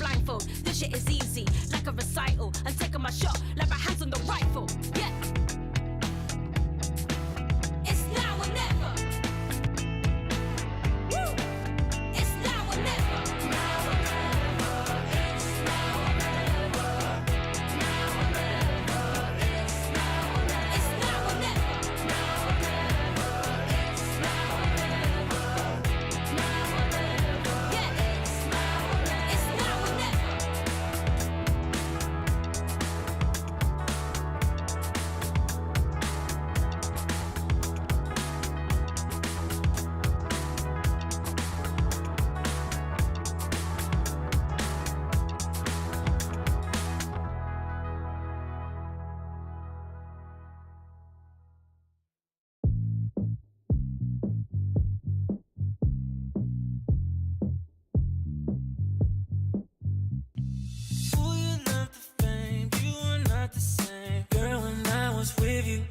blindfold. This shit is easy, like a recital. I'm taking my shot, like my hands on the rifle. Yeah. It's now or never. Woo. It's now or never. Now or never. It's now or never. Now or never. It's now or never. It's now or never. Now or never. It's now or never. Now or never. Yeah. It's now or never. It's now or never. Ooh, you love the fame, you are not the same. Girl, when I was with you,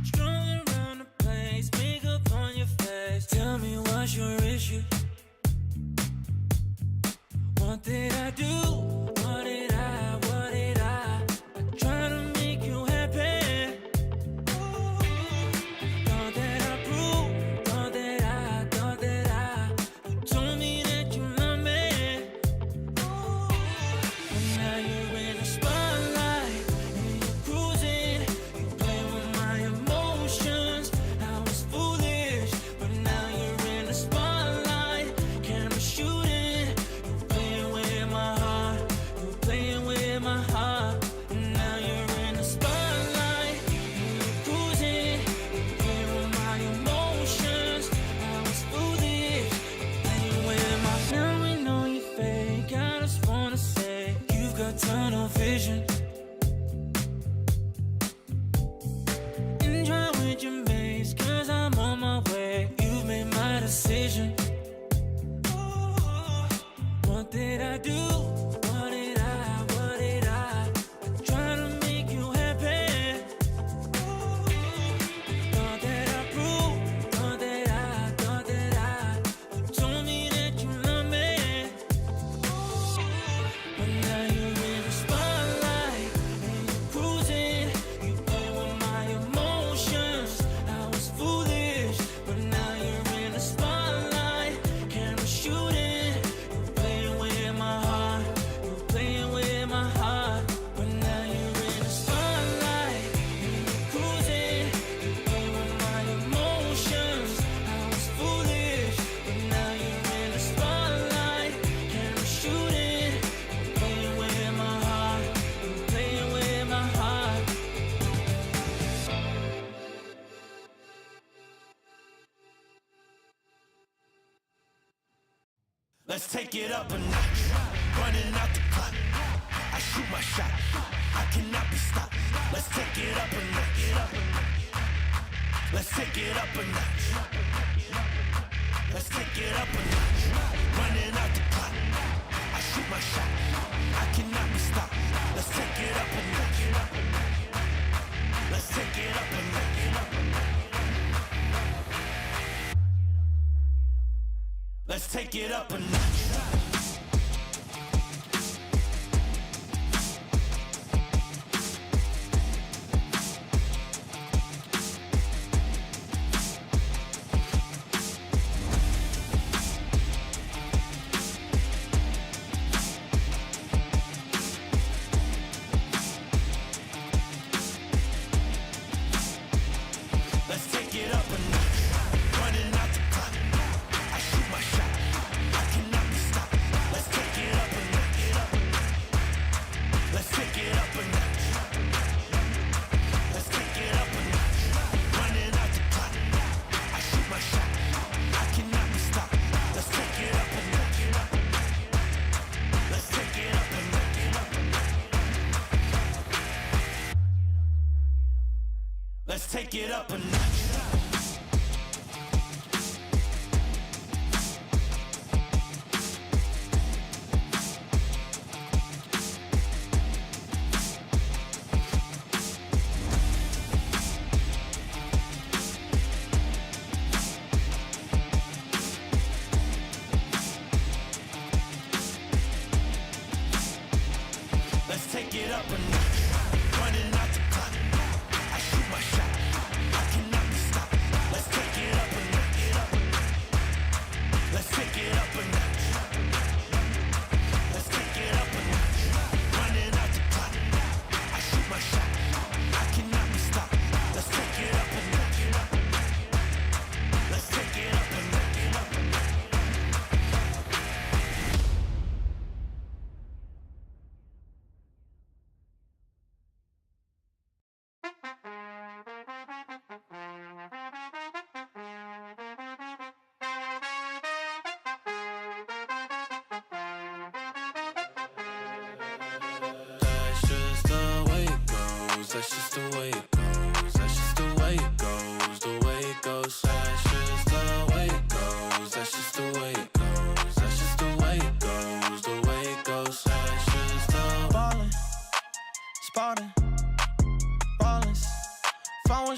strolling around the place, makeup on your face. Tell me what's your issue? What did I do? What did I try to make you happy? Thought that I proved, thought that I you told me that you love me. But now you're in the spotlight and you're cruising. You play with my emotions. I was foolish, but now you're in the spotlight. Camera shooting. You're playing with my heart. You're playing with my heart. And now you're in the spotlight and you're cruising. You play with my emotions. I was foolish. Playing with my. Now we know you fake. I just wanna say you've got tunnel vision. Enjoy with your mates, 'cause I'm on my way. You've made my decision. What did I do? What did I try to make you happy? Thought that I proved, thought that I you told me that you love me. But now you're in the spotlight and you're cruising. You play with my emotions. I was foolish, but now you're in the spotlight. Camera shooting. You're playing with my heart. You're playing with my heart. But now you're in the spotlight and you're cruising. You play with my emotions. I was foolish, but now you're in the spotlight. Camera shooting. You're playing with my heart. You're playing with my heart. Let's take it up a notch. Running out the clock. I shoot my shot. I cannot be stopped. Let's take it up a notch. Let's take it up a notch. Let's take it up a notch. Running out the clock. I shoot my shot. I cannot be stopped. Let's take it up a notch. Let's take it up a notch. Let's take it up a notch. Let's take it up a notch. Running out the clock. I shoot my shot. I cannot be stopped. Let's take it up a notch. Let's take it up a notch. Let's take it up a notch. Running out the clock. I shoot my shot. I cannot be stopped. Let's take it up a notch. Let's take it up a notch. Let's take it up a notch.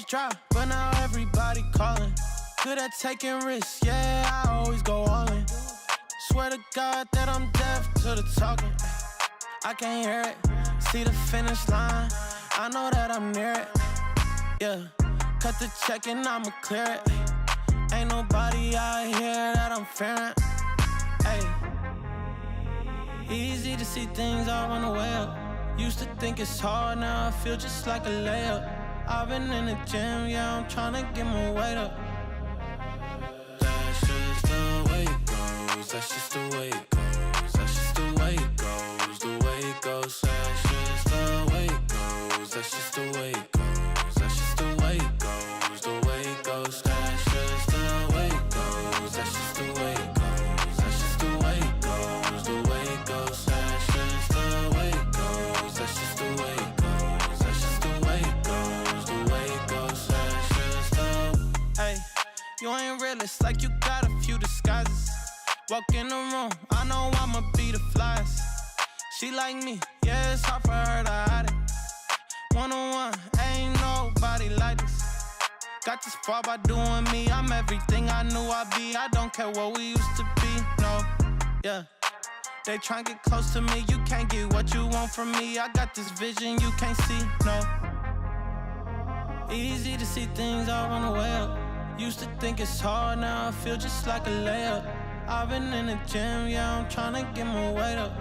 dry, but now everybody calling. Good at taking risks, yeah, I always go all in. Swear to God that I'm deaf to the talking. I can't hear it, see the finish line, I know that I'm near it. Yeah, cut the check and I'ma clear it. Ain't nobody out here that I'm fearing. Ay. Easy to see things all on the way up. Used to think it's hard, now I feel just like a layup. I've been in the gym, yeah, I'm tryna get my weight up. That's just the way it goes, that's just the way it goes, that's just the way it goes, the way it goes. That's just the way it goes, that's just the way it goes, that's just the way it goes, the way it goes. That's just the way it goes, that's just the way it goes, that's just the way it goes, the way it goes. That's just the way it goes, that's just the way it goes, that's just the way it goes, the way it goes. That's just the. Hey, you ain't real, it's like you got a few disguises. Walk in the room, I know I'ma be the flyest. She like me, yeah, it's hard for her to hide it. One-on-one, ain't nobody like this. Got this far by doing me, I'm everything I knew I'd be. I don't care what we used to be, no, yeah. They tryna get close to me, you can't get what you want from me. I got this vision you can't see, no. Easy to see things all on the way up. Used to think it's hard, now I feel just like a layup. I've been in the gym, yeah, I'm tryna get my weight up.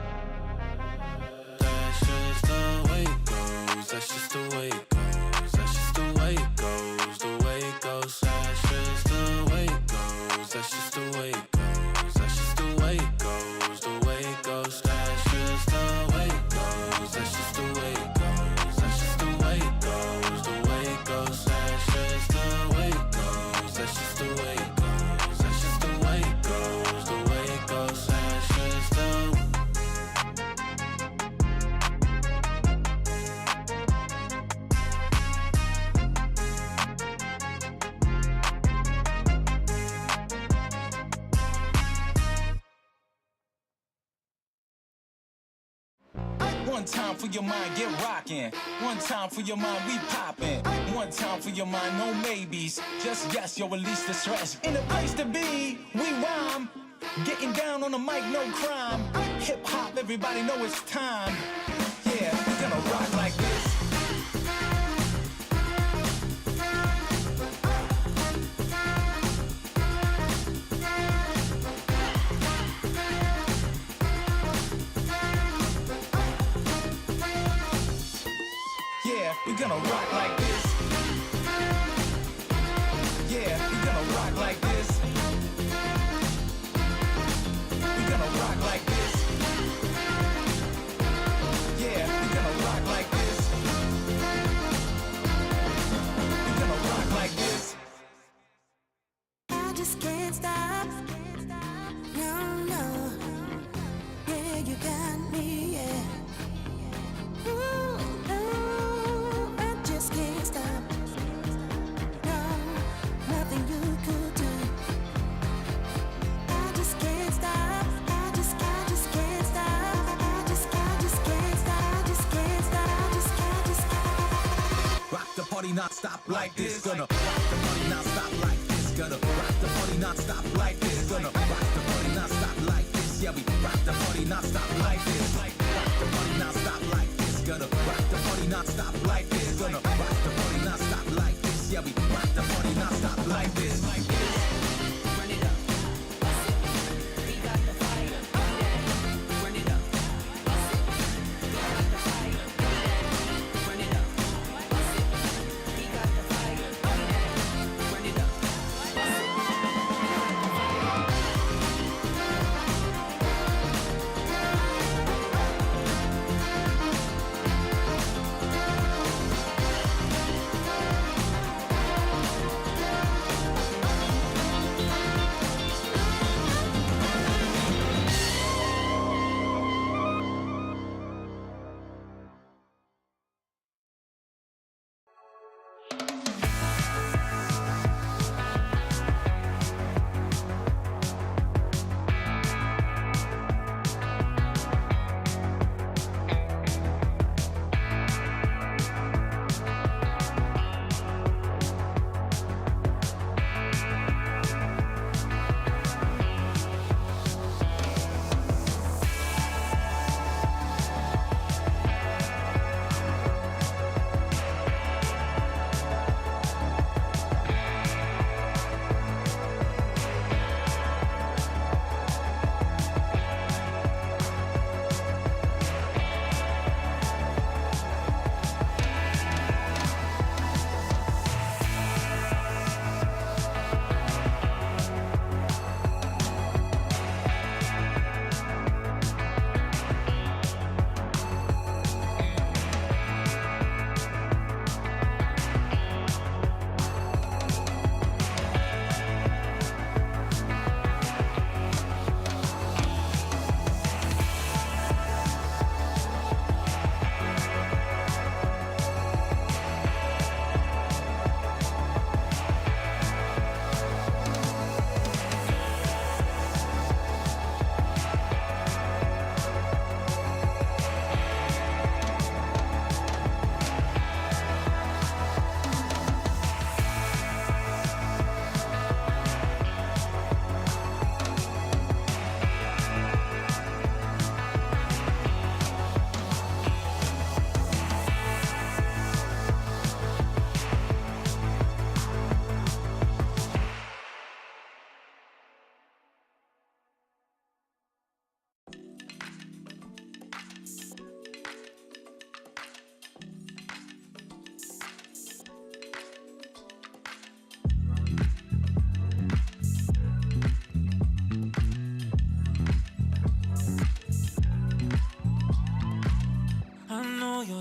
That's just the way it goes, that's just the way it goes, that's just the way it goes, the way it goes. That's just the way it goes, that's just the way it goes, that's just the way it goes, the way it goes. That's just the way it goes, that's just the way it goes, that's just the way it goes, the way it goes. That's just the way it goes, that's just the way it goes, that's just the way it goes, the way it goes. That's just the. One time for your mind, get rockin'. One time for your mind, we poppin'. One time for your mind, no maybes. Just yes, you'll release the stress. In the place to be, we rhyme. Getting down on the mic, no crime. Hip hop, everybody know it's time. Yeah, we're gonna rock like this. Yeah, we're gonna rock like this. Yeah, we're gonna rock like this. We're gonna rock like this. Yeah, we're gonna rock like this. We're gonna rock like this. I just can't stop. No, no. Yeah, you got me, yeah. Ooh, no, I just can't stop. No, nothing you could do. I just can't stop. I just can't stop. I just can't stop. I just can't stop. Rock the party, not stop like this. Gonna rock the party, not stop like this. Gonna rock the party, not stop like this. Gonna rock the party, not stop like this. Yeah, we rock the party, not stop like this. Rock the party, not stop like this. Gonna rock the party, not stop like this. Gonna rock the party, not stop like this. Yeah, we rock the party, not stop like this. Run it up. We got the fire. Run it up. We got the fire. Run it up. We got the fire. Run it up.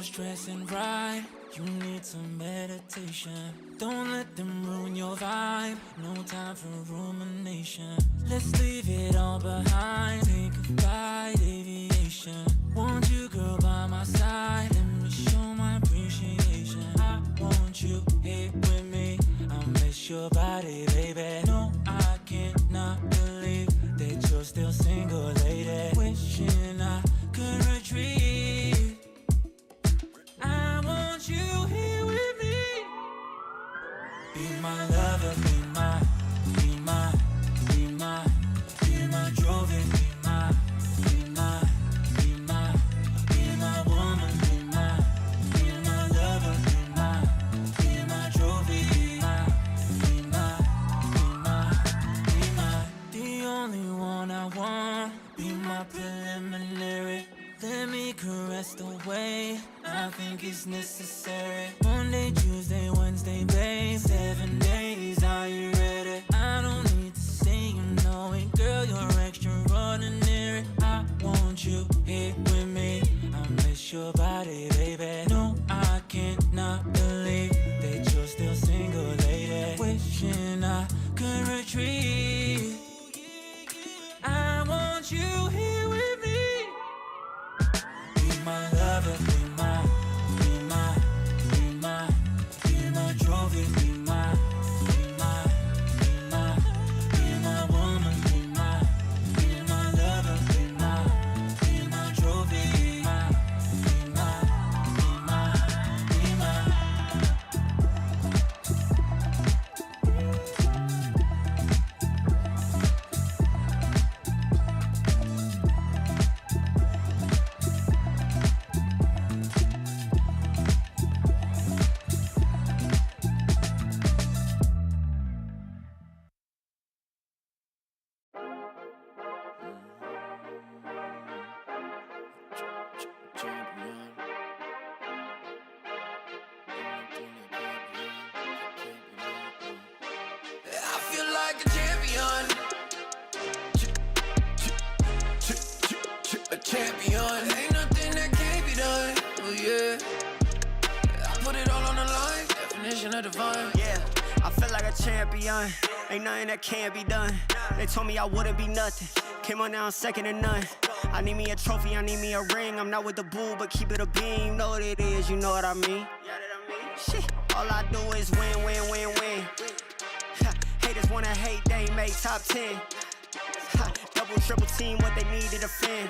stressing, right? You need some meditation. Don't let them ruin your vibe. No time for rumination. Let's leave it all behind. Take a flight, aviation. Want you, girl, by my side. Let me show my appreciation. I want you here with me. I miss your body, baby. No, I cannot believe that you're still single, lady. Wishing I could retreat. I want you here with me. Be my lover, be my, be my, be my, be my trophy, be my, be my, be my, be my woman, be my lover, be my trophy, be my, be my, be my, the only one I want. Be my preliminary. Let me caress the way I think it's necessary. Monday, Tuesday, Wednesday, babe. 7 days, are you ready? I don't need to say you know it, girl, you're extraordinary. I want you here with me. I miss your body, baby. No, I cannot believe that you're still single, lady. Wishing I could retreat. I want you here with me. Be my lover, be my, be my, be my, be my trophy, be my, be my, be my, be my woman, be my lover, be my trophy, be my, be my, be my, I feel like a champion. A champion. Ain't nothing that can't be done. Oh yeah. I put it all on the line. Definition of divine. Yeah, I feel like a champion. Ain't nothing that can't be done. They told me I wouldn't be nothing. Came on down second to none. I need me a trophy, I need me a ring. I'm not with the bull, but keep it a beam. You know what it is, you know what I mean. Shit, all I do is win, win, win, win. Ha, haters wanna hate, they ain't make top 10. Ha, double, triple team, what they need to defend.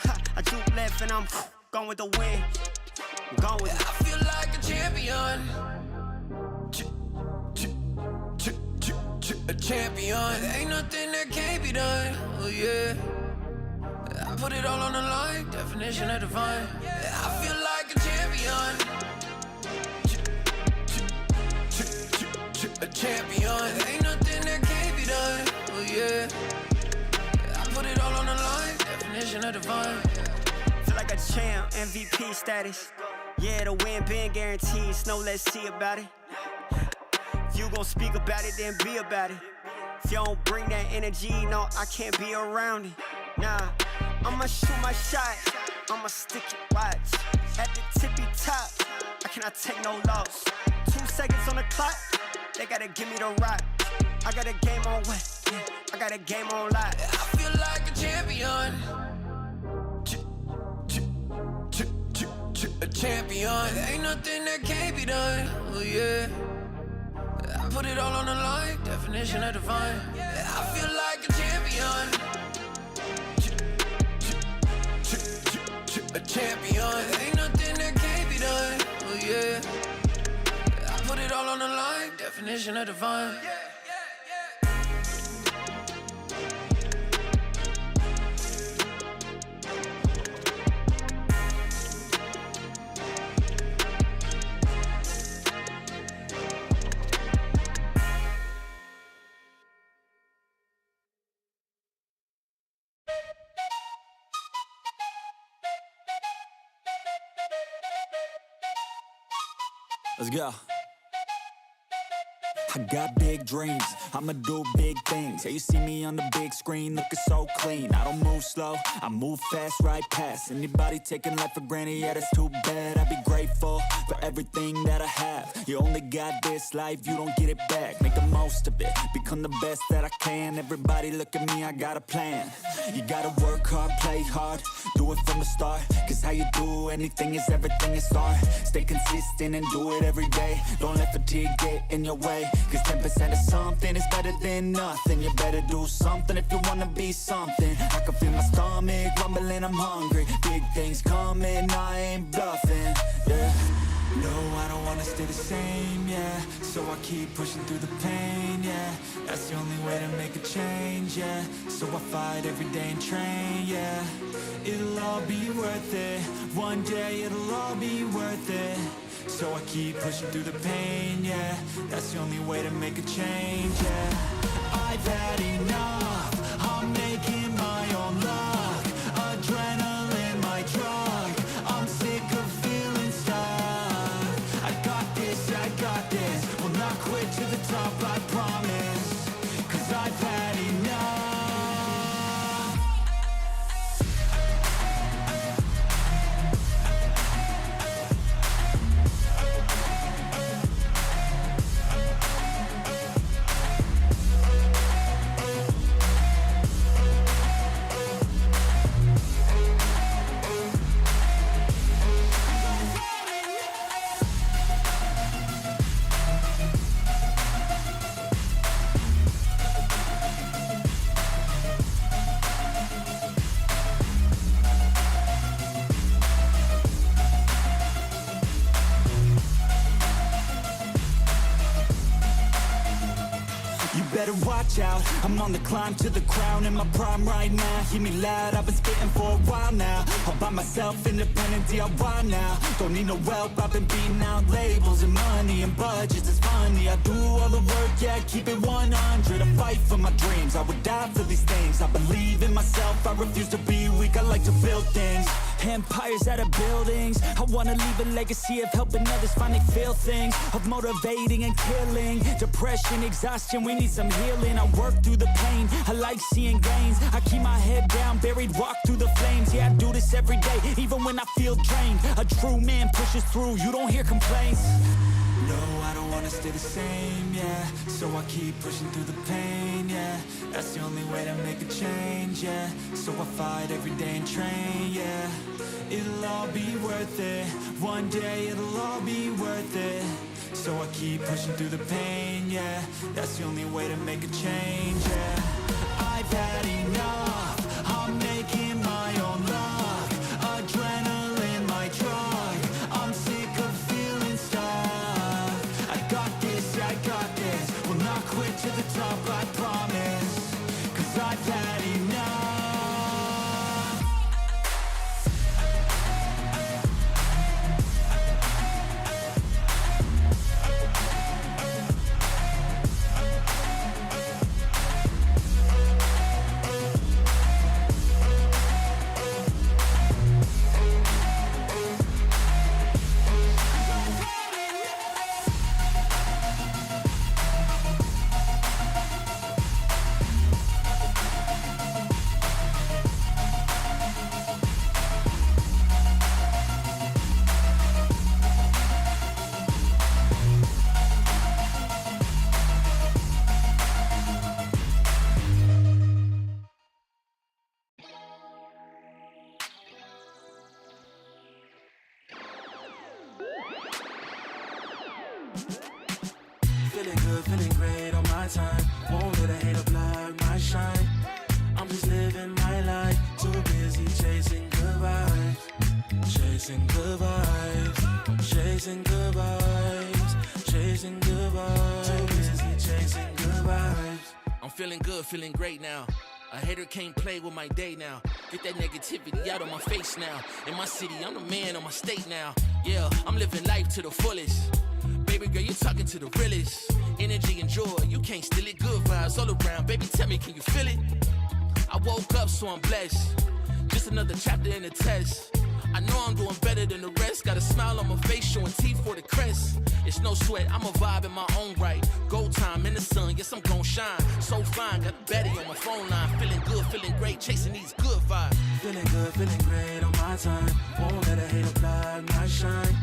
Ha, I juke left and I'm gone with the win. I'm gone with it. I feel like a champion. A champion. Ain't nothing that can't be done. Oh yeah. I put it all on the line. Definition of divine. I feel like a champion. A champion. Ain't nothing that can't be done. Oh yeah. I put it all on the line. Definition of divine. Feel like a champ, MVP status. Yeah, the win been guaranteed, so let's see about it. If you gon' speak about it, then be about it. If you don't bring that energy, no, I can't be around it. Nah, I'ma shoot my shot, I'ma stick it, watch. At the tippy top, I cannot take no loss. 2 seconds on the clock, they gotta give me the rock. I got a game on what? Yeah, I got a game on lock. I feel like a champion. A champion. Ain't nothing that can't be done. Oh yeah. I put it all on the line. Definition of divine. I feel like a champion. A champion. Ain't nothing that can't be done. Oh yeah. I put it all on the line. Definition of divine. Let's go. I got big dreams, I'ma do big things. Yeah, you see me on the big screen looking so clean. I don't move slow, I move fast, right past anybody taking life for granted, yeah, that's too bad. I'd be grateful for everything that I have. You only got this life, you don't get it back. Make the most of it, become the best that I can. Everybody look at me, I got a plan. You gotta work hard, play hard, do it from the start. Cause how you do anything is everything is art. Stay consistent and do it every day. Don't let fatigue get in your way. Cause 10% of something is better than nothing. You better do something if you wanna be something. I can feel my stomach rumbling, I'm hungry. Big things coming, I ain't bluffing, yeah. No, I don't wanna stay the same, yeah. So I keep pushing through the pain, yeah. That's the only way to make a change, yeah. So I fight every day and train, yeah. It'll all be worth it. One day it'll all be worth it. So I keep pushing through the pain, yeah. That's the only way to make a change, yeah. I've had enough, I'm making my own luck. Adrenaline, my drug, I'm sick of feeling stuck. I got this, will not quit to the top, I promise. Cause I've had enough. Better watch out, I'm on the climb to the crown. In my prime right now, hear me loud, I've been spitting for a while now. All by myself, independent DIY now. Don't need no help, I've been beating out labels and money and budgets, it's funny. I do all the work, yeah, keep it 100. I fight for my dreams, I would die for these things. I believe in myself, I refuse to be weak, I like to build things. Empires out of buildings, I wanna leave a legacy of helping others finally feel things. Of motivating and killing, depression, exhaustion, we need some healing. I work through the pain, I like seeing gains. I keep my head down, buried, walk through the flames. Yeah, I do this every day, even when I feel drained. A true man pushes through, you don't hear complaints. No, I don't wanna stay the same, yeah. So I keep pushing through the pain, yeah. That's the only way to make a change, yeah. So I fight every day and train, yeah. It'll all be worth it. One day it'll all be worth it. So I keep pushing through the pain, yeah. That's the only way to make a change, yeah. I've had enough, I'm making my own luck. Adrenaline, my drug, I'm sick of feeling stuck. I got this, will not quit to the top, I promise. Cause I've had enough. Feeling good, feeling great on my time. Won't let a hater block my shine. I'm just living my life. Too busy chasing good vibes. Chasing good vibes. Chasing good vibes. Chasing good vibes. Too busy chasing good vibes. I'm feeling good, feeling great now. A hater can't play with my day now. Get that negativity out of my face now. In my city, I'm the man of my state now. Yeah, I'm living life to the fullest. Baby girl, you're talking to the realest. Energy and joy, you can't steal it. Good vibes all around. Baby, tell me, can you feel it? I woke up, so I'm blessed. Just another chapter in the test. I know I'm doing better than the rest. Got a smile on my face, showing teeth for the crest. It's no sweat, I'm a vibe in my own right. Go time in the sun, yes, I'm gon' shine. So fine, got a baddie on my phone line. Feeling good, feeling great, chasing these good vibes. Feeling good, feeling great on my time. Won't let a hater blind my shine.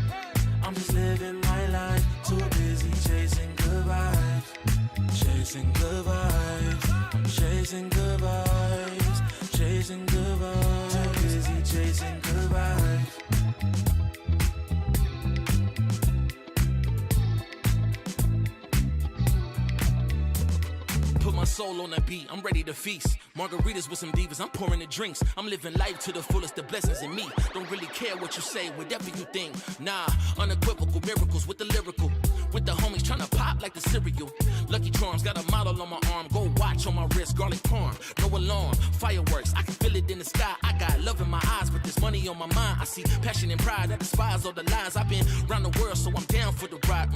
I'm just living my life. Too busy chasing good vibes. Chasing good vibes. Chasing good vibes. Chasing good vibes. Too busy chasing good vibes. Put my soul on that beat, I'm ready to feast. Margaritas with some divas, I'm pouring the drinks. I'm living life to the fullest, the blessings in me. Don't really care what you say, whatever you think. Nah, unequivocal miracles with the lyrical. With the homies tryna pop like the cereal. Lucky Charms, got a model on my arm. Go watch on my wrist, garlic parm. No alarm, fireworks, I can feel it in the sky. I got love in my eyes, but there's money on my mind. I see passion and pride, I despise all the lies. I've been around the world, so I'm down for the ride.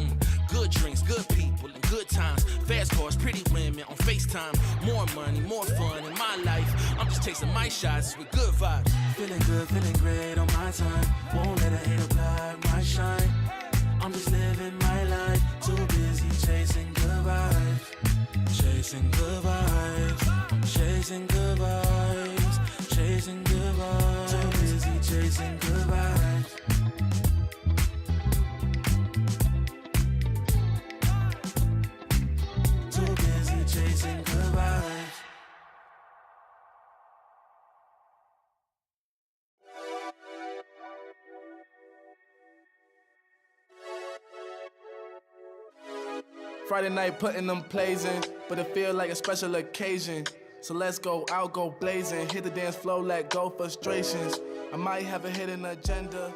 Good drinks, good people, and good times. Fast cars, pretty women on FaceTime. More money, more fun in my life. I'm just tasting my shots with good vibes. Feeling good, feeling great on my time. Won't let a hater blind my shine. I'm just living my life. Too busy chasing good vibes. Chasing good vibes. Chasing good vibes. Chasing good vibes. Too busy chasing good vibes. Too busy chasing good vibes. Friday night putting them plays in, but it feel like a special occasion. So let's go out, go blazing. Hit the dance floor, let go frustrations. I might have a hidden agenda.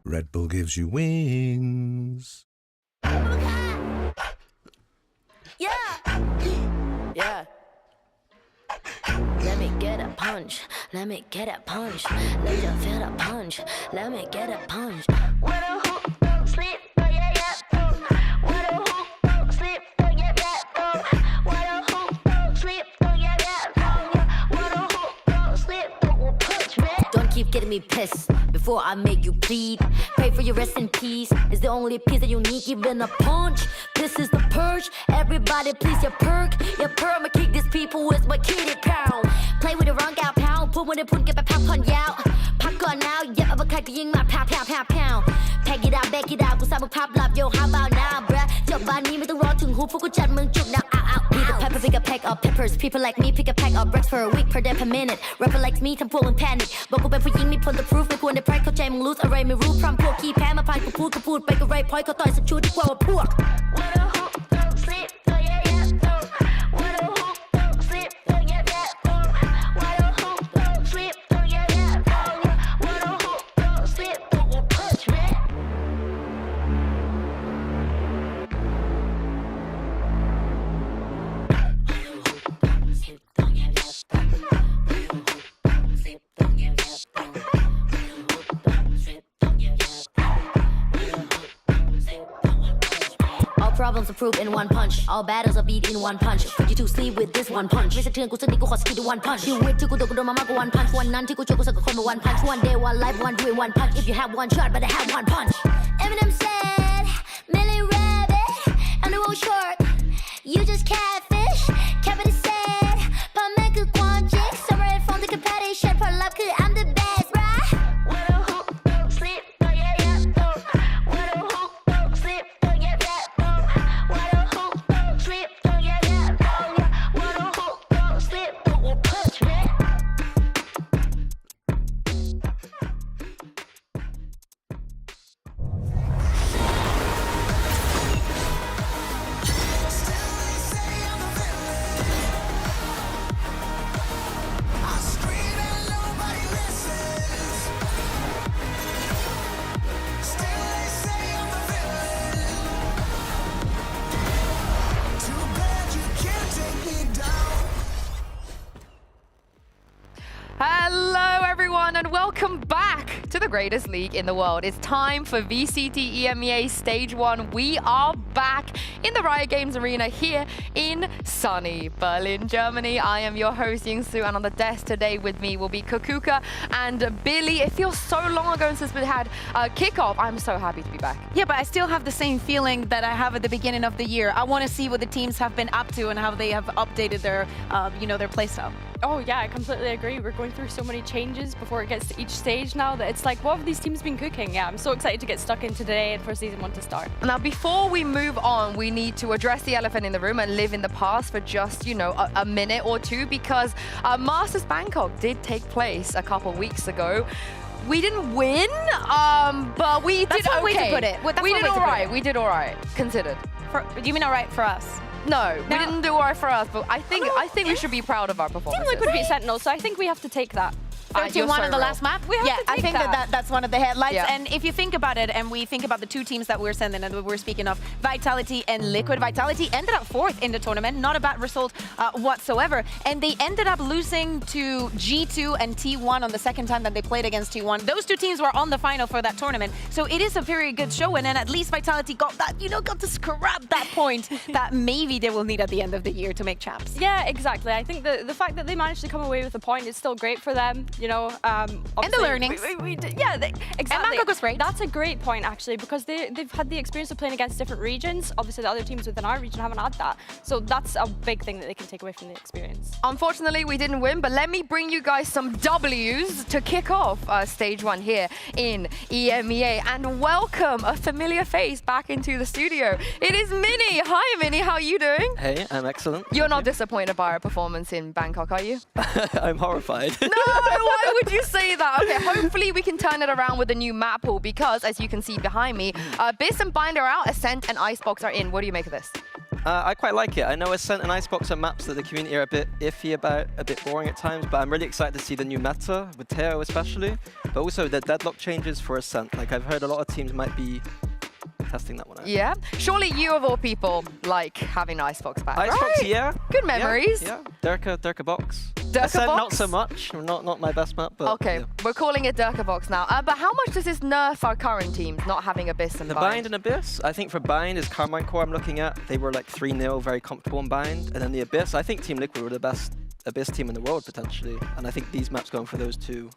Red Bull gives you wings. Yeah. Let me get a punch. Let me get a punch. Let you feel the punch. Let me get a punch. What a hook, don't sleep, oh yeah, yeah, oh. What a hook, don't sleep, oh yeah, yeah, oh. What a hook, don't sleep, oh yeah, yeah, oh. What a hook, don't sleep, don't punch me. Don't keep getting me pissed before I make you bleed. Pray for your rest in peace. It's the only peace that you need, even a punch. This is the purge. Everybody please your perk. Your perk, I'ma kick these people with my kitty pound. Play with the wrong gal pound. Put when they put get back pop on out. Pop on now, yeah, I'm a kite to ying my pow pow pow pow. Pack it out, back it out. กูสร้างมึงภาพลับ yo how about now bruh จบบ้านนี้ไม่ต้องรอถึงหูพวกกูจัดมึงจุก now out out. Need a pepper, pick a pack of peppers. People like me pick a pack of bricks for a week per day per minute. Rapper like me ทำพวกมึง panic บอกกูเป็นผู้หญิงมีผลต่อ proof ไม่ควรได้ pride เข้าใจมึง lose อะไรไม่รู้พร้อมพวกขี้แพ้มาผ่านกูพูดไปก็ไร point เขาต่อยสักชุดดีกว่าว่าพวก What a hook, don't sleep, oh yeah yeah, oh. What a hook, don't sleep, oh yeah yeah, oh. What a hook, don't sleep, oh yeah yeah, oh. What a hook, don't sleep, don't punch me. All problems are proved in one punch. All battles are beat in one punch. Put you to sleep with this one punch. ไม่สะเทือนกูสักนิดกูขอสกิลด้วย one punch. ชีวิตที่กูโดนมามากกว่า one punch. วันนั้นที่กูเจอกูสักกับคนมา one punch. One day, one life, one dream, one punch. If you have one shot, better have one punch. Eminem said, Millie Rabbit, and the road short. You just catfish. Kevin said, พ่อแม่คือความจริง Separate from the competition. ผลลัพธ์คือ I'm the best, bruh. What a hook, don't sleep, oh yeah yeah, oh. What a hook, don't sleep, oh yeah yeah, oh. What a hook, don't sleep, oh yeah yeah, oh. What a hook, don't sleep, don't punch me. and welcome back to the greatest league in the world. It's time for VCT EMEA Stage 1. We are back in the Riot Games Arena here in sunny Berlin, Germany. I am your host, Yingsu, and on the desk today with me will be Kukuka and Billy. It feels so long ago since we had a kickoff. I'm so happy to be back. Yeah, but I still have the same feeling that I have at the beginning of the year. I want to see what the teams have been up to and how they have updated their, their playstyle. Oh yeah, I completely agree. We're going through so many changes before it gets to each stage now that it's like, what have these teams been cooking? Yeah, I'm so excited to get stuck into today and for Season 1 to start. Now, before we move on, we need to address the elephant in the room and live in the past for just, a minute or two, because Masters Bangkok did take place a couple weeks ago. We didn't win, but we did okay. Way to put it. We did all right. We did all right, considered. You mean all right for us? No, we didn't do all right for us, but I think we should be proud of our performance. Team Liquid beat Sentinel, so I think we have to take that. 13-1 on the last map? We have to take I think that's one of the headlights. Yeah. And if you think about it, and we think about the two teams that we're sending and we're speaking of, Vitality and Liquid. Vitality ended up 4th in the tournament, not a bad result whatsoever. And they ended up losing to G2 and T1 on the second time that they played against T1. Those two teams were on the final for that tournament. So it is a very good show. And then at least Vitality got that, got to scrap that point that maybe they will need at the end of the year to make champs. Yeah, exactly. I think the fact that they managed to come away with a point is still great for them. And the learnings. Exactly. And Bangkok was great. That's a great point, actually, because they've had the experience of playing against different regions. Obviously, the other teams within our region haven't had that. So that's a big thing that they can take away from the experience. Unfortunately, we didn't win, but let me bring you guys some W's to kick off Stage 1 here in EMEA. And welcome a familiar face back into the studio. It is Minnie. Hi, Minnie. How are you doing? Hey, I'm excellent. You're not disappointed by our performance in Bangkok, are you? I'm horrified. No, why would you say that? Okay, hopefully we can turn it around with a new map pool, because as you can see behind me, Biss and Bind are out, Ascent and Icebox are in. What do you make of this? I quite like it. I know Ascent and Icebox are maps that the community are a bit iffy about, a bit boring at times, but I'm really excited to see the new meta, with Teo especially, but also the deadlock changes for Ascent. Like, I've heard a lot of teams might be testing that one out. Yeah? Surely you, of all people, like having Icebox back, Icebox, right? yeah. Good memories. Yeah. Durka Box. Durka Ascent, Box? not so much. Not my best map, but okay, yeah. We're calling it Durka Box now. But how much does this nerf our current teams, not having Abyss and The Bind and Abyss, I think for Bind is Carmine Core I'm looking at. They were like 3-0, very comfortable in Bind. And then the Abyss, I think Team Liquid were the best Abyss team in the world, potentially. And I think these maps going for those two,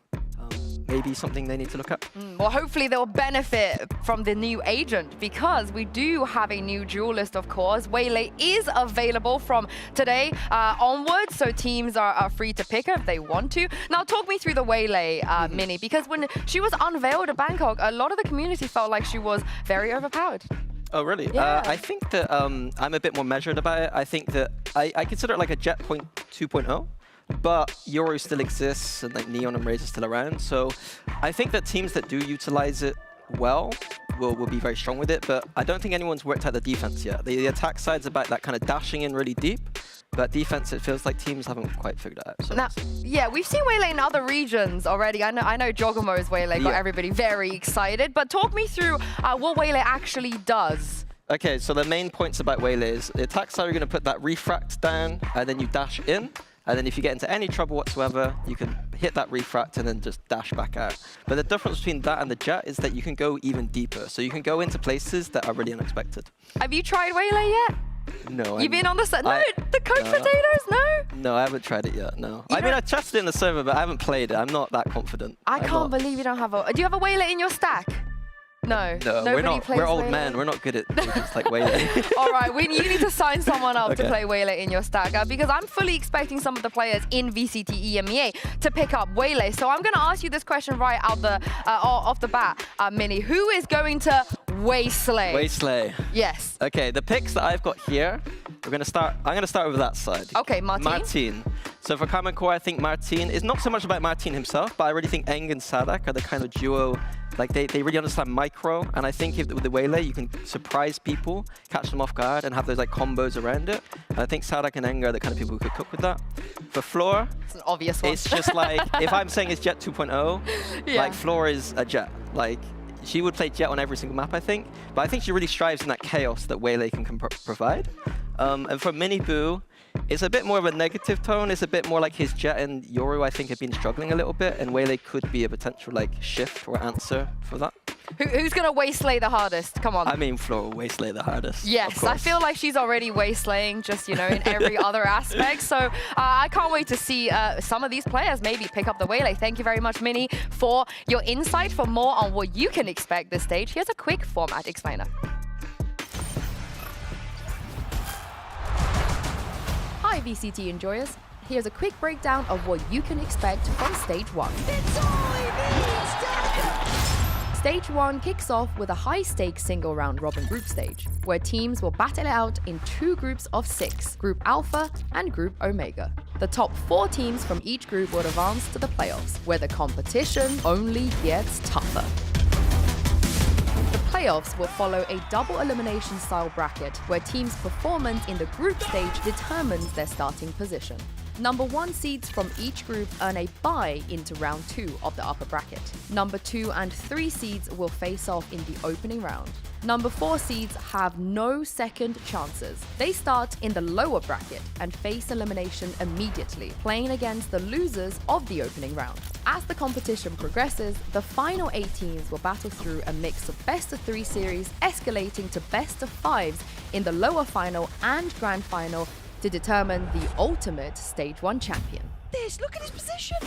maybe something they need to look at. Well, hopefully they'll benefit from the new agent, because we do have a new duelist, of course. Waylay is available from today onwards, so teams are free to pick her if they want to. Now, talk me through the Waylay, Minnie, because when she was unveiled at Bangkok, a lot of the community felt like she was very overpowered. Oh, really? Yeah. I think that I'm a bit more measured about it. I think that I consider it like a Jet 2.0. But Euro still exists, and like Neon and Raze are still around. So I think that teams that do utilize it well will be very strong with it. But I don't think anyone's worked out the defense yet. The attack side's about that kind of dashing in really deep. But defense, it feels like teams haven't quite figured it out. So now, yeah, we've seen Waylay in other regions already. I know Jogamo's Waylay got everybody very excited. But talk me through what Waylay actually does. Okay, so the main points about Waylay is the attack side, you're going to put that refract down, and then you dash in. And then if you get into any trouble whatsoever, you can hit that refract and then just dash back out. But the difference between that and the Jet is that you can go even deeper. So you can go into places that are really unexpected. Have you tried Waylay yet? No. You've been on the set? No, the coach potatoes? No? No, I haven't tried it yet, no. I mean, I tested it in the server, but I haven't played it. I'm not that confident. I can't believe you don't have a... Do you have a Waylay in your stack? No, we're old men. We're not good at agents like Waylay. All right, you need to sign someone up to play Waylay in your stack, because I'm fully expecting some of the players in VCT EMEA to pick up Waylay. So I'm going to ask you this question right out off the bat, Minnie. Who is going to Wayslay? Wayslay. Yes. Okay, the picks that I've got here, I'm going to start with that side. Okay, Martin. So for Carmine Core, I think Martin is not so much about Martin himself, but I really think Eng and Sadak are the kind of duo. Like they really understand micro, and I think with the Waylay you can surprise people, catch them off guard, and have those like combos around it. And I think Sadak and Eng are the kind of people who could cook with that. For Floor, it's an obvious one. It's just like if I'm saying it's Jet 2.0, like Floor is a Jet. Like she would play Jet on every single map, I think. But I think she really strives in that chaos that Waylay can provide. And for Mini Boo, It's a bit more of a negative tone. It's a bit more like his Jet and Yoru, I think, have been struggling a little bit, and Waylay could be a potential like shift or answer for that. Who's going to wasteland the hardest? Come on. I mean, Flora will wasteland the hardest. Yes, I feel like she's already wastelaying just, you know, in every other aspect. So I can't wait to see some of these players maybe pick up the Waylay. Thank you very much, Minnie, for your insight. For more on what you can expect this stage, here's a quick format explainer. Hi, VCT enjoyers. Here's a quick breakdown of what you can expect from Stage 1. Stage 1 kicks off with a high-stakes single round robin group stage, where teams will battle it out in 2 groups of 6, Group Alpha and Group Omega. The top 4 teams from each group will advance to the playoffs, where the competition only gets tougher. The playoffs will follow a double elimination style bracket, where teams' performance in the group stage determines their starting position. Number 1 seeds from each group earn a bye into round 2 of the upper bracket. Number 2 and 3 seeds will face off in the opening round. Number 4 seeds have no second chances. They start in the lower bracket and face elimination immediately, playing against the losers of the opening round. As the competition progresses, the final 8 teams will battle through a mix of best-of-3 series, escalating to best-of-5s in the lower final and grand final to determine the ultimate Stage 1 champion. Look at his position.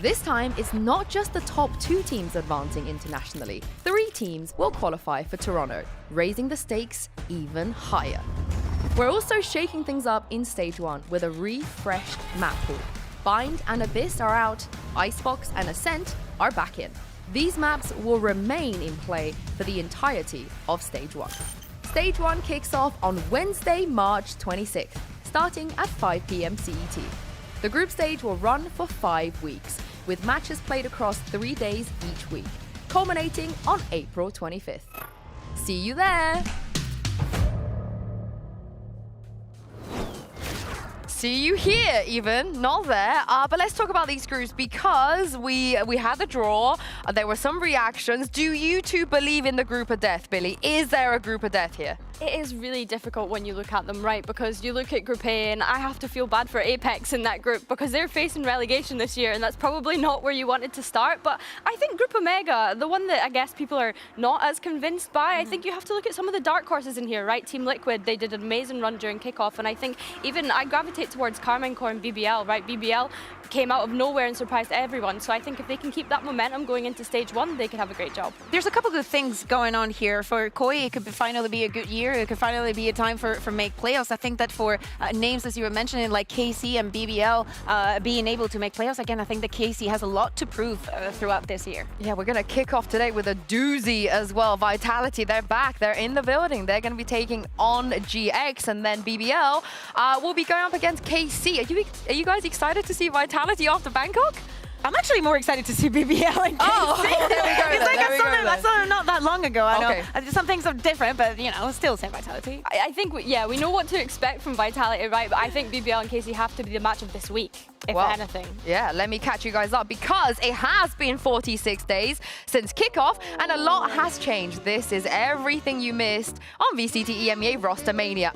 This time, it's not just the top 2 teams advancing internationally. 3 teams will qualify for Toronto, raising the stakes even higher. We're also shaking things up in Stage 1 with a refreshed map pool. Bind and Abyss are out, Icebox and Ascent are back in. These maps will remain in play for the entirety of Stage 1. Stage 1 kicks off on Wednesday, March 26th, starting at 5 p.m. CET. The group stage will run for 5 weeks, with matches played across 3 days each week, culminating on April 25th. See you there! See you here, even, not there. But let's talk about these groups because we had the draw. There were some reactions. Do you two believe in the group of death, Billy? Is there a group of death here? It is really difficult when you look at them, right? Because you look at Group A, and I have to feel bad for Apex in that group because they're facing relegation this year, and that's probably not where you wanted to start. But I think Group Omega, the one that I guess people are not as convinced by, I think you have to look at some of the dark horses in here, right? Team Liquid, they did an amazing run during kickoff, and I think even I gravitate towards Carmine Core and BBL, right? BBL came out of nowhere and surprised everyone. So I think if they can keep that momentum going into Stage 1, they could have a great job. There's a couple good things going on here. For Koi, it could finally be a good year. It could finally be a time for make playoffs. I think that for names, as you were mentioning, like KC and BBL being able to make playoffs, again, I think that KC has a lot to prove throughout this year. Yeah, we're going to kick off today with a doozy as well. Vitality, they're back. They're in the building. They're going to be taking on GX, and then BBL will be going up against KC. Are you guys excited to see Vitality after Bangkok? I'm actually more excited to see BBL and KC. Oh, there we go. It's like I saw them not that long ago. I Okay. know some things are different, but you know, still same Vitality. I think, we know what to expect from Vitality, right? But I think BBL and KC have to be the match of this week, if anything. Yeah, let me catch you guys up because it has been 46 days since kickoff and a lot has changed. This is everything you missed on VCT EMEA Roster Mania.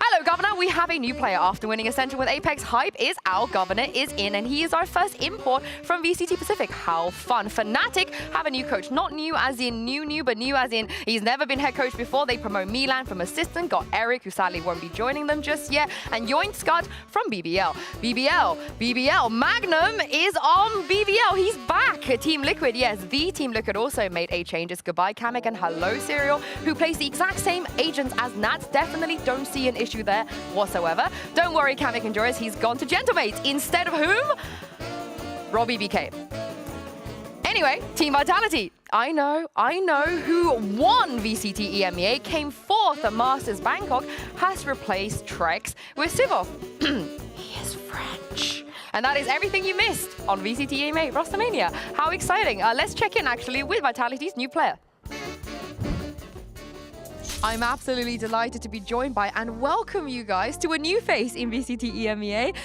Hello, Governor. We have a new player after winning Ascension with Apex. Hype is out. Governor is in, and he is our first import from VCT Pacific. How fun. Fnatic have a new coach. Not new as in new, but new as in he's never been head coach before. They promote Milan from assistant, got Eric, who sadly won't be joining them just yet, and Yoint Scott from BBL. BBL. Magnum is on BBL. He's back. Team Liquid, yes, the Team Liquid also made a changes. Goodbye, Kamek, and hello, Serial, who plays the exact same agents as Nats. Definitely don't see an issue there whatsoever. Don't worry, Kamek enjoys. He's gone to Gentlemates instead of whom? Robbie BK. Anyway, Team Vitality. I know who won VCT EMEA, came fourth at Masters Bangkok, has replaced Trex with Sivov. He is French. And that is everything you missed on VCT EMEA Roster Mania. How exciting. Let's check in actually with Vitality's new player. I'm absolutely delighted to be joined by and welcome you guys to a new face in VCT EMEA.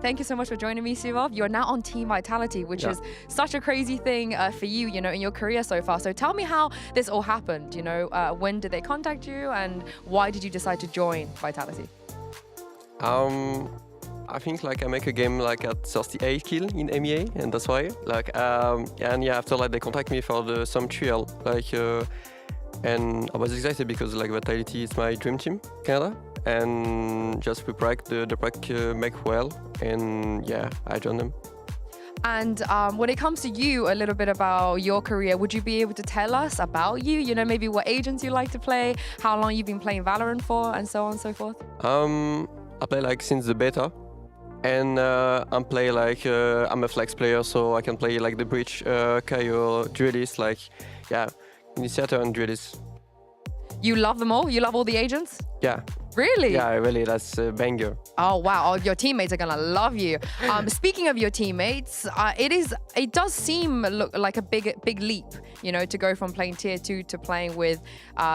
Thank you so much for joining me, Suvov. You're now on Team Vitality, which is such a crazy thing for you, in your career so far. So tell me how this all happened. When did they contact you and why did you decide to join Vitality? I think I make a game at 38 kill in EMEA, and that's why. After they contact me for some trial, and I was excited because Vitality is my dream team, Canada, and just we the break make well, and I joined them. And when it comes to you, a little bit about your career, would you be able to tell us about you? Maybe what agents you like to play, how long you've been playing Valorant for, and so on and so forth? I play since the beta, and I'm I'm a flex player, so I can play the Breach, KO, Duelist, Initiator and Duelist. You love them all? You love all the agents? Yeah. Really? Yeah, really, that's a banger. Oh, wow. Your teammates are going to love you. Speaking of your teammates, it does seem like a big leap, to go from playing Tier 2 to playing with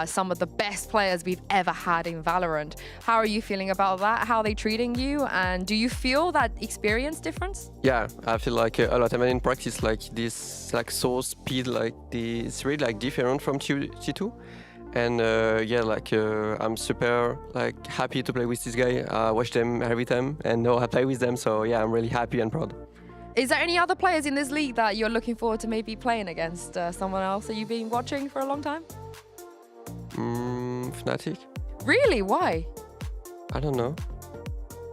some of the best players we've ever had in Valorant. How are you feeling about that? How are they treating you? And do you feel that experience difference? Yeah, I feel a lot. I mean, in practice, this, so speed, it's really, different from T2. And I'm super happy to play with this guy. I watch them every time and know I play with them. So yeah, I'm really happy and proud. Is there any other players in this league that you're looking forward to maybe playing against someone else that you've been watching for a long time? Fnatic. Really? Why? I don't know.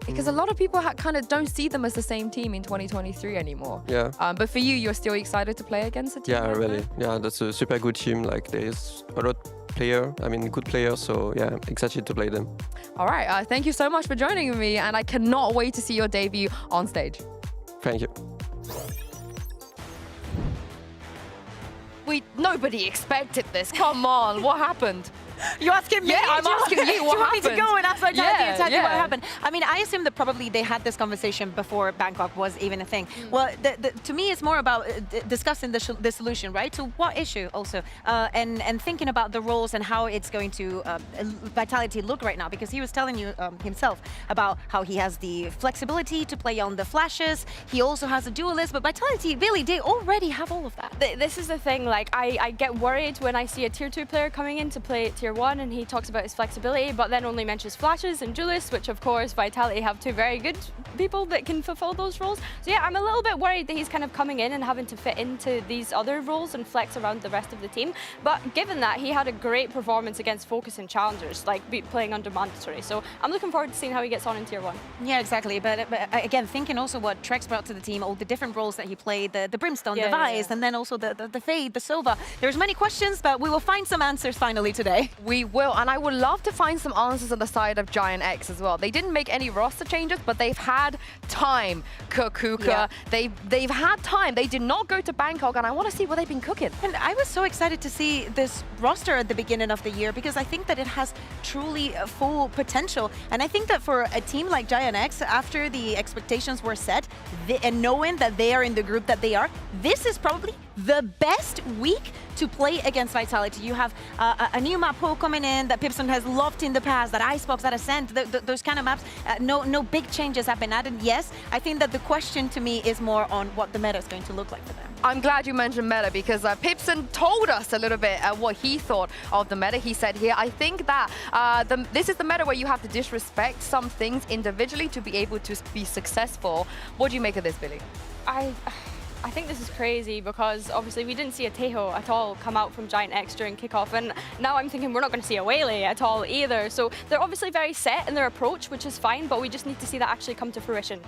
Because a lot of people kind of don't see them as the same team in 2023 anymore. Yeah. But for you, you're still excited to play against a team? Yeah, really. That? Yeah, that's a super good team. There's a lot good players. So yeah, excited to play them. All right. Thank you so much for joining me, and I cannot wait to see your debut on stage. Thank you. Nobody expected this. Come on, what happened? You asking me? Yeah, I'm asking you what happened. Do you want me to go and ask Vitality and tell you what Yeah. happened? I mean, I assume that probably they had this conversation before Bangkok was even a thing. Well, to me, it's more about discussing the solution, right? To what issue also, and thinking about the roles and how it's going to Vitality look right now. Because he was telling you himself about how he has the flexibility to play on the flashes. He also has a duelist, but Vitality, really, they already have all of that. This is the thing, I get worried when I see a Tier 2 player coming in to play Tier 1 and he talks about his flexibility, but then only mentions flashes and duelists, which of course Vitality have two very good people that can fulfill those roles. So yeah, I'm a little bit worried that he's kind of coming in and having to fit into these other roles and flex around the rest of the team. But given that, he had a great performance against Focus and Challengers, playing under Mandatory. So I'm looking forward to seeing how he gets on in Tier 1. Yeah, exactly. But again, thinking also what Trex brought to the team, all the different roles that he played, the Brimstone, the Vice, and then also the Fade, the Sova. There's many questions, but we will find some answers finally today. We will, and I would love to find some answers on the side of Giant X as well. They didn't make any roster changes, but they've had time, Kukuka. Yeah. They've had time. They did not go to Bangkok, and I want to see what they've been cooking. And I was so excited to see this roster at the beginning of the year because I think that it has truly full potential. And I think that for a team like Giant X, after the expectations were set, and knowing that they are in the group that they are, this is probably the best week to play against Vitality. You have a new map pool coming in that Pipson has loved in the past, that Icebox, that Ascent, those kind of maps. No big changes have been added. Yes, I think that the question to me is more on what the meta is going to look like for them. I'm glad you mentioned meta because Pipson told us a little bit what he thought of the meta. He said here, I think that this is the meta where you have to disrespect some things individually to be able to be successful. What do you make of this, Billy? I think this is crazy because obviously we didn't see a Tejo at all come out from Giant X during kickoff, and now I'm thinking we're not going to see a Waylay at all either. So they're obviously very set in their approach, which is fine, but we just need to see that actually come to fruition.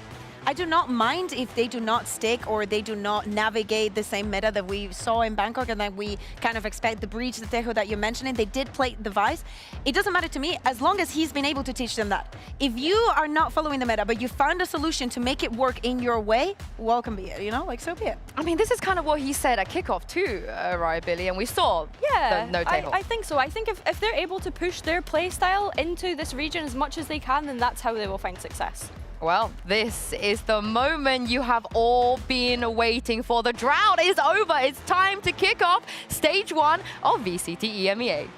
I do not mind if they do not stick or they do not navigate the same meta that we saw in Bangkok and that we kind of expect. The Breach, the Tejo that you're mentioning, they did play the Vice. It doesn't matter to me as long as he's been able to teach them that. If you are not following the meta, but you found a solution to make it work in your way, welcome be it, so be it. I mean, this is kind of what he said at kickoff too, right, Billy? And we saw the no Tejo. I think so. I think if they're able to push their play style into this region as much as they can, then that's how they will find success. Well, this is the moment you have all been waiting for. The drought is over. It's time to kick off stage 1 of VCT EMEA.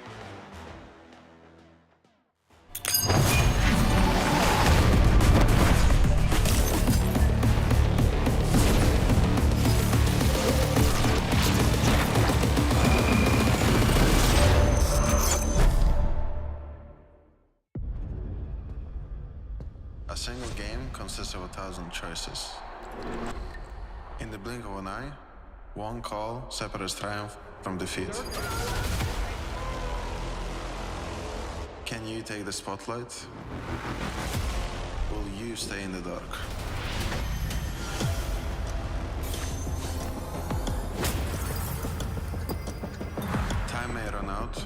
consists of 1,000 choices. In the blink of an eye, one call separates triumph from defeat. Can you take the spotlight? Will you stay in the dark? Time may run out,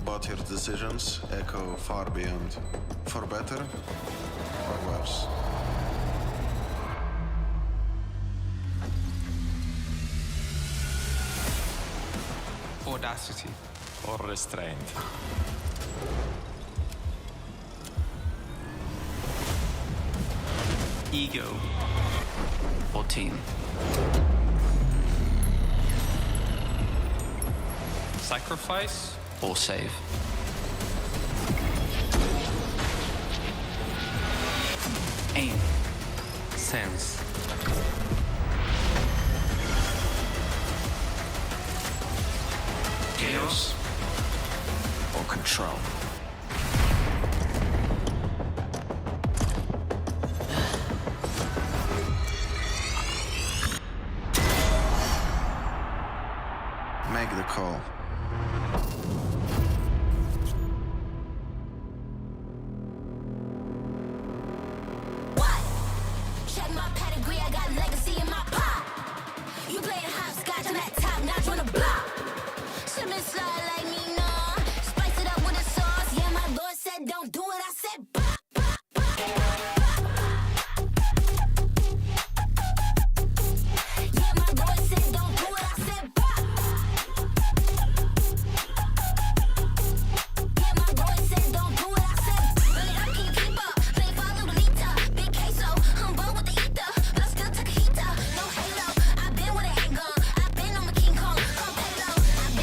but your decisions echo far beyond, for better or worse. Audacity or restraint. Ego or team. Sacrifice or save. Aim, sense. Chaos or control. Make the call. Check my pedigree, I got legacy in my pop. You playing hopscotch, I'm at top notch on the block. Slip and slide like me, nah. Spice it up with a sauce. Yeah, my Lord said don't do it, I said bop, bop, bop. Yeah, my Lord said don't do it, I said bop. Yeah, my Lord said don't do it, I said bop. Really, I can't keep up. Play follow the leader. Big queso, I'm bold with the ether. But I still took a heater. No halo. I've been with a handgun. I've been on the King Kong. Come halo. I've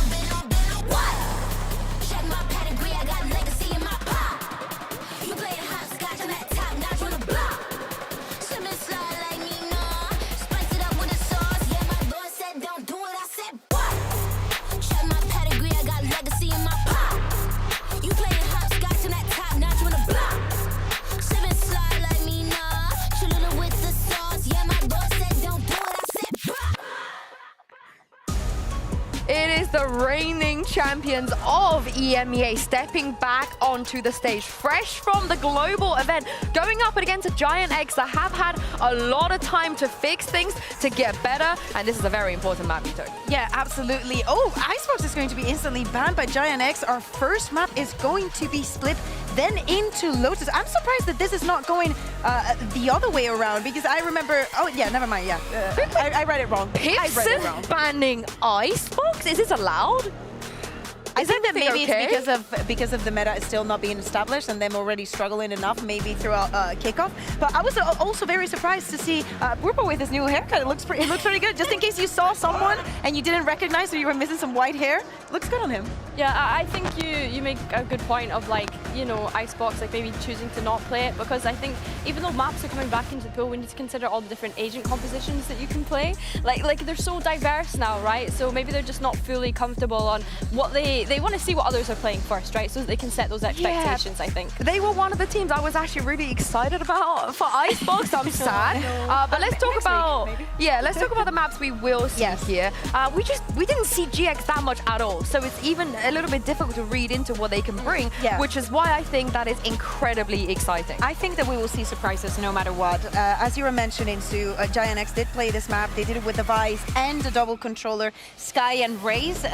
been on. What? Check my pedigree, I got legacy in my pop. You playing hopscotch, I'm at top notch on the block. Slip and slide like me, nah. Spice it up with a sauce. Yeah, my Lord said don't do it, I said what? Check my pedigree, I got legacy in my pop. You playing hopscotch, I'm at top notch on the block. Slip and slide like me, nah. Chill it with the sauce. Yeah, my Lord said don't do it, I said what? It is the reigning champions of EMEA stepping back onto the stage, fresh from the global event, going up against a Giant X that have had a lot of time to fix things, to get better, and this is a very important map, Vito. Yeah, absolutely. Oh, Icebox is going to be instantly banned by Giant X. Our first map is going to be split then into Lotus. I'm surprised that this is not going the other way around, because I remember... Oh, yeah, never mind, yeah. I read it wrong. I read it wrong. Banning Icebox? Is this allowed? I think that maybe okay? it's because of the meta is still not being established and them already struggling enough maybe throughout kickoff. But I was also very surprised to see Burpa with his new haircut. It looks pretty good. Just in case you saw someone and you didn't recognize or you were missing some white hair, looks good on him. Yeah, I think you make a good point of, like, you know, Icebox, like maybe choosing to not play it, because I think even though maps are coming back into the pool, we need to consider all the different agent compositions that you can play. Like they're so diverse now, right? So maybe they're just not fully comfortable on what they want to see what others are playing first, right? So that they can set those expectations, I think. They were one of the teams I was actually really excited about for Icebox. I'm sad. But let's talk about let's talk about the maps we will see here. We didn't see GX that much at all, so it's even a little bit difficult to read into what they can bring, which is why I think that is incredibly exciting. I think that we will see surprises no matter what. As you were mentioning, Sue, Giant X did play this map. They did it with the Vice and the double controller, Sky and Raze.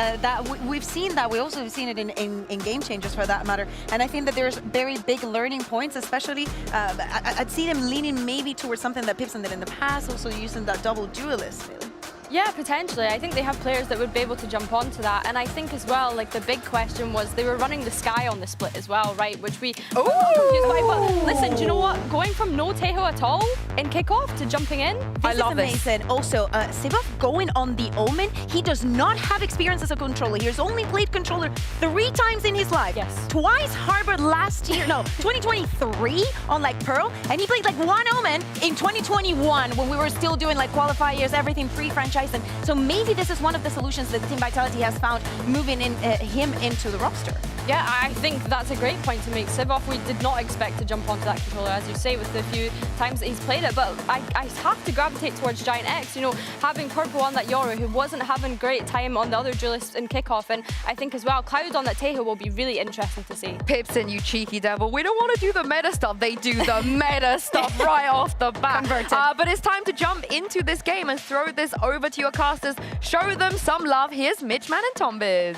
We've seen that. We also have seen it in Game Changers, for that matter. And I think that there's very big learning points, especially I'd see them leaning maybe towards something that Pipson did in the past, also using that double duelist, really. Yeah, potentially. I think they have players that would be able to jump onto that. And I think as well, like, the big question was they were running the Sky on the split as well, right? Which we were a little confused by. But listen, do you know what? Going from no Teho at all in kickoff to jumping in, I love this. Amazing. Also, Sivov going on the Omen. He does not have experience as a controller. He has only played controller 3 times in his life. Yes. Twice Harvard last year, no, 2023 on like Pearl. And he played like 1 Omen in 2021 when we were still doing like qualifiers, everything pre-franchise. And so maybe this is one of the solutions that Team Vitality has found moving him into the roster. Yeah, I think that's a great point to make. Sivov, we did not expect to jump onto that controller, as you say, with the few times that he's played it, but I have to gravitate towards Giant X. You know, having Purple on that Yoru, who wasn't having great time on the other duelist in kickoff, and I think as well, Cloud on that Tejo will be really interesting to see. Pipson, you cheeky devil. We don't want to do the meta stuff. They do the meta stuff right off the bat. But it's time to jump into this game and throw this over to your casters. Show them some love. Here's Mitchman and Tombiz.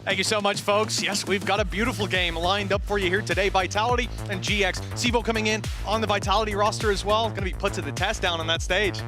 Thank you so much, folks. Yes, we've got a beautiful game lined up for you here today. Vitality and GX. Sivo coming in on the Vitality roster as well. Going to be put to the test down on that stage.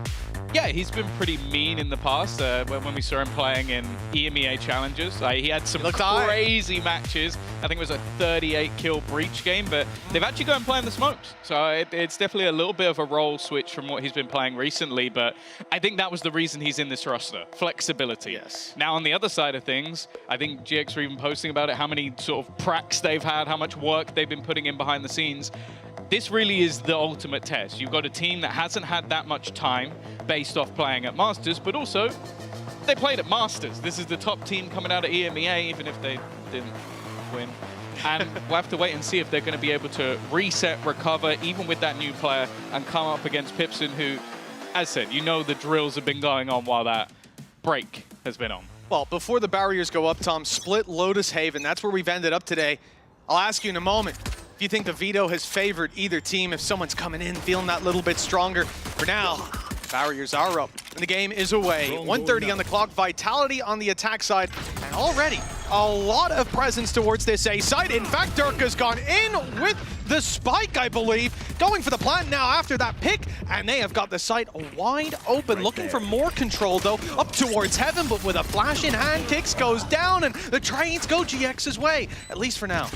Yeah, he's been pretty mean in the past when we saw him playing in EMEA challenges. He had some crazy matches. I think it was a 38-kill Breach game, but they've actually gone and playing the smokes. So it's definitely a little bit of a role switch from what he's been playing recently, but I think that was the reason he's in this roster, flexibility. Yes. Now, on the other side of things, I think GX were even posting about it, how many sort of pracs they've had, how much work they've been putting in behind the scenes. This really is the ultimate test. You've got a team that hasn't had that much time based off playing at Masters, but also they played at Masters. This is the top team coming out of EMEA, even if they didn't win. And we'll have to wait and see if they're going to be able to reset, recover, even with that new player, and come up against Pipson, who, as said, you know the drills have been going on while that break has been on. Well, before the barriers go up, Tom, split Lotus Haven. That's where we've ended up today. I'll ask you in a moment if you think the veto has favored either team, if someone's coming in feeling that little bit stronger. For now, barriers are up, and the game is away. 1:30 on the clock, Vitality on the attack side, and already a lot of presence towards this A side. In fact, Durka's gone in with the spike, I believe, going for the plant now after that pick, and they have got the site wide open, looking for more control, though, up towards Heaven, but with a flash in hand, Kicks goes down, and the trades go GX's way, at least for now.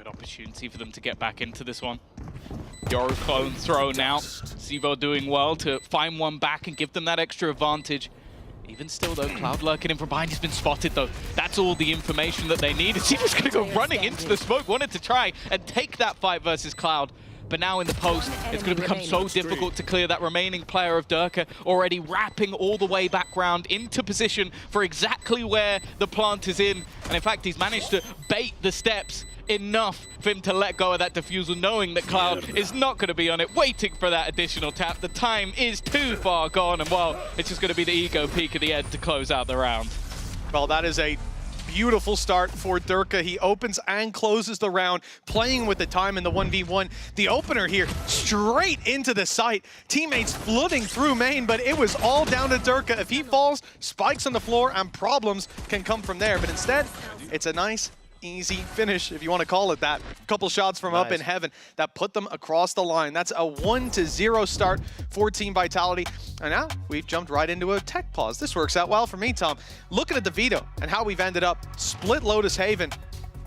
Opportunity for them to get back into this one. Yoru clone throw now. Sivo doing well to find one back and give them that extra advantage. Even still, though, Cloud lurking in from behind. He's been spotted, though. That's all the information that they need. Sivo's going to go running into the smoke. Wanted to try and take that fight versus Cloud. But now in the post, it's going to become so difficult to clear that remaining player of Durka, already wrapping all the way back round into position for exactly where the plant is in. And in fact, he's managed to bait the steps enough for him to let go of that defusal, knowing that Cloud is not going to be on it, waiting for that additional tap. The time is too far gone, and well, it's just going to be the ego peak of the end to close out the round. Well, that is a beautiful start for Durka. He opens and closes the round, playing with the time in the 1v1. The opener here, straight into the site. Teammates flooding through main, but it was all down to Durka. If he falls, spikes on the floor, and problems can come from there. But instead, it's a nice, easy finish, if you want to call it that. A couple shots from up in Heaven that put them across the line. That's a 1-0 start for Team Vitality. And now we've jumped right into a tech pause. This works out well for me, Tom. Looking at the veto and how we've ended up, split Lotus Haven.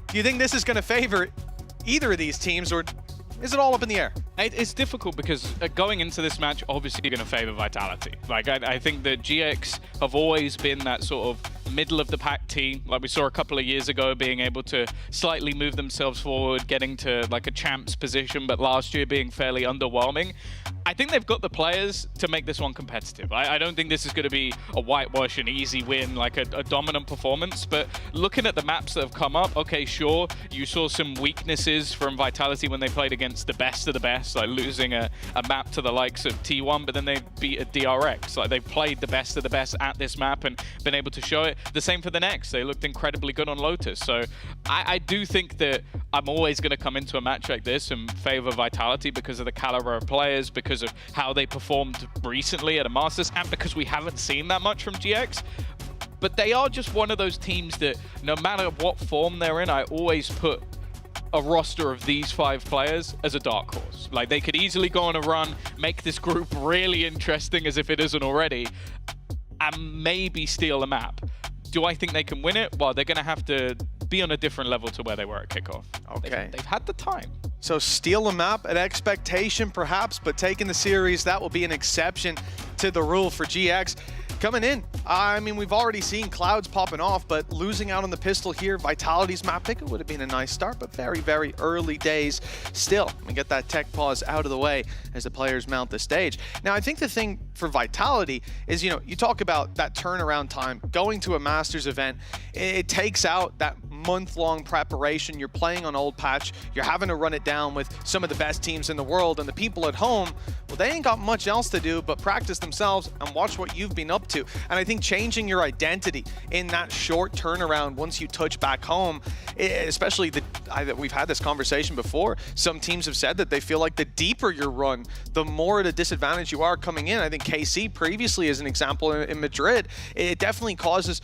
Do you think this is going to favor either of these teams, or is it all up in the air? It's difficult because going into this match, obviously you're going to favor Vitality. Like, I think that GX have always been that sort of middle of the pack team, like we saw a couple of years ago, being able to slightly move themselves forward, getting to like a champ's position, but last year being fairly underwhelming. I think they've got the players to make this one competitive. I don't think this is going to be a whitewash, an easy win, like a dominant performance, but looking at the maps that have come up, okay, sure, you saw some weaknesses from Vitality when they played against the best of the best, like losing a map to the likes of T1, but then they beat a DRX. Like, they've played the best of the best at this map and been able to show it. The same for the next. They looked incredibly good on Lotus. So I do think that I'm always going to come into a match like this and favor Vitality because of the caliber of players, because of how they performed recently at a Masters, and because we haven't seen that much from GX. But they are just one of those teams that no matter what form they're in, I always put a roster of these 5 players as a dark horse. Like, they could easily go on a run, make this group really interesting as if it isn't already, and maybe steal a map. Do I think they can win it? Well, they're going to have to be on a different level to where they were at kickoff. Okay. They've had the time. So steal a map at expectation, perhaps, but taking the series, that will be an exception to the rule for GX. coming in. I mean, we've already seen Cloud's popping off, but losing out on the pistol here, Vitality's map pick, it would have been a nice start, but very, very early days still. We get that tech pause out of the way as the players mount the stage. Now, I think the thing for Vitality is, you talk about that turnaround time, going to a Masters event, it takes out that month-long preparation. You're playing on old patch, you're having to run it down with some of the best teams in the world, and the people at home, well, they ain't got much else to do but practice themselves and watch what you've been up to. And I think changing your identity in that short turnaround once you touch back home, especially we've had this conversation before, some teams have said that they feel like the deeper your run, the more at a disadvantage you are coming in. I think KC previously as an example in Madrid, it definitely causes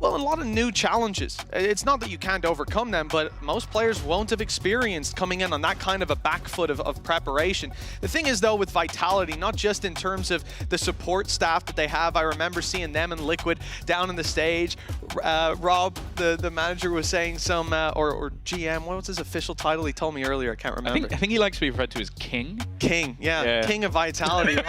a lot of new challenges. It's not that you can't overcome them, but most players won't have experienced coming in on that kind of a back foot of preparation. The thing is, though, with Vitality, not just in terms of the support staff that they have, I remember seeing them and Liquid down on the stage. Rob, the manager, was saying some, or GM, what was his official title? He told me earlier, I can't remember. I think he likes to be referred to as King. King, yeah. King of Vitality.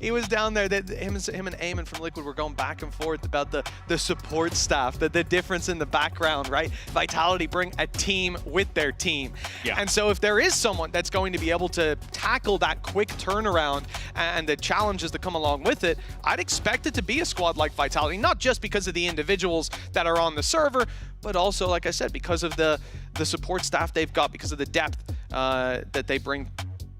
He was down there. Him and Eamon from Liquid were going back and forth about the support staff, the difference in the background, right? Vitality bring a team with their team. Yeah. And so if there is someone that's going to be able to tackle that quick turnaround and the challenges that come along with it, I'd expect it to be a squad like Vitality, not just because of the individuals that are on the server, but also, like I said, because of the support staff they've got, because of the depth that they bring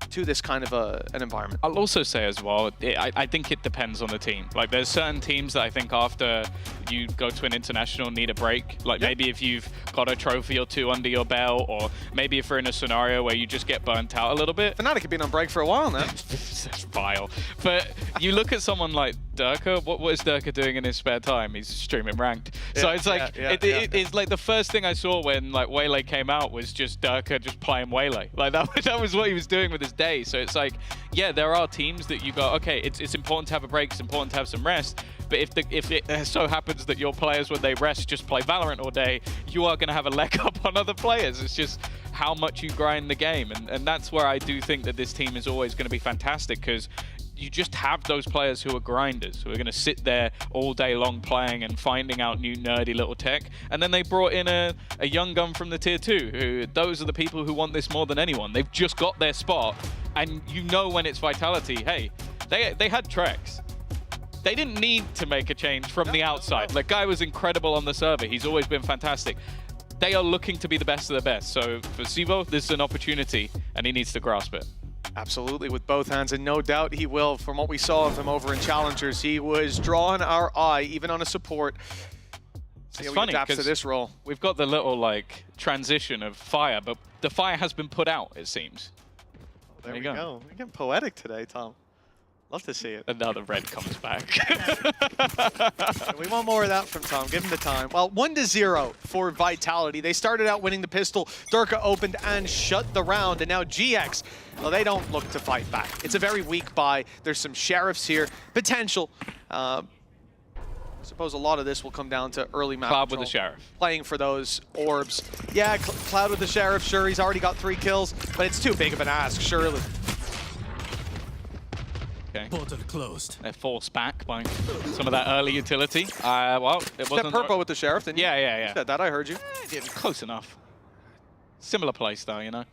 to this kind of an environment. I'll also say as well, I think it depends on the team. Like, there's certain teams that I think after you go to an international need a break. Like, maybe if you've got a trophy or two under your belt, or maybe if you're in a scenario where you just get burnt out a little bit. Fnatic have been on break for a while now. That's vile. But you look at someone like Durka. What is Durka doing in his spare time? He's streaming ranked. So it's like, it's like the first thing I saw when like Waylay came out was just Durka just playing Waylay. Like that was what he was doing with his day. So it's like, yeah, there are teams that you go, okay, it's important to have a break, it's important to have some rest. But if it so happens that your players, when they rest, just play Valorant all day, you are going to have a leg up on other players. It's just how much you grind the game. And that's where I do think that this team is always going to be fantastic, because you just have those players who are grinders, who are going to sit there all day long playing and finding out new nerdy little tech. And then they brought in a young gun from the tier 2, who those are the people who want this more than anyone. They've just got their spot, and you know when it's Vitality, hey, they had Trex. They didn't need to make a change from the outside. Like, guy was incredible on the server. He's always been fantastic. They are looking to be the best of the best. So for Sivo, this is an opportunity, and he needs to grasp it. Absolutely, with both hands, and no doubt he will. From what we saw of him over in Challengers, he was drawing our eye, even on a support. It's funny because this role. We've got the little like transition of fire, but the fire has been put out, it seems. There we go. We're getting poetic today, Tom. Love to see it. Another red comes back. We want more of that from Tom. Give him the time. Well, 1-0 for Vitality. They started out winning the pistol. Durka opened and shut the round. And now GX, well, they don't look to fight back. It's a very weak buy. There's some sheriffs here. Potential. I suppose a lot of this will come down to early map Cloud control, with the sheriff. playing for those orbs. Yeah, Cloud with the sheriff. Sure, he's already got 3 kills, but it's too big of an ask, surely. Portal closed. They're forced back by some of that early utility. Well, it wasn't. Purple with the sheriff, didn't you? Yeah. You said that, I heard you. Close enough. Similar playstyle, you know.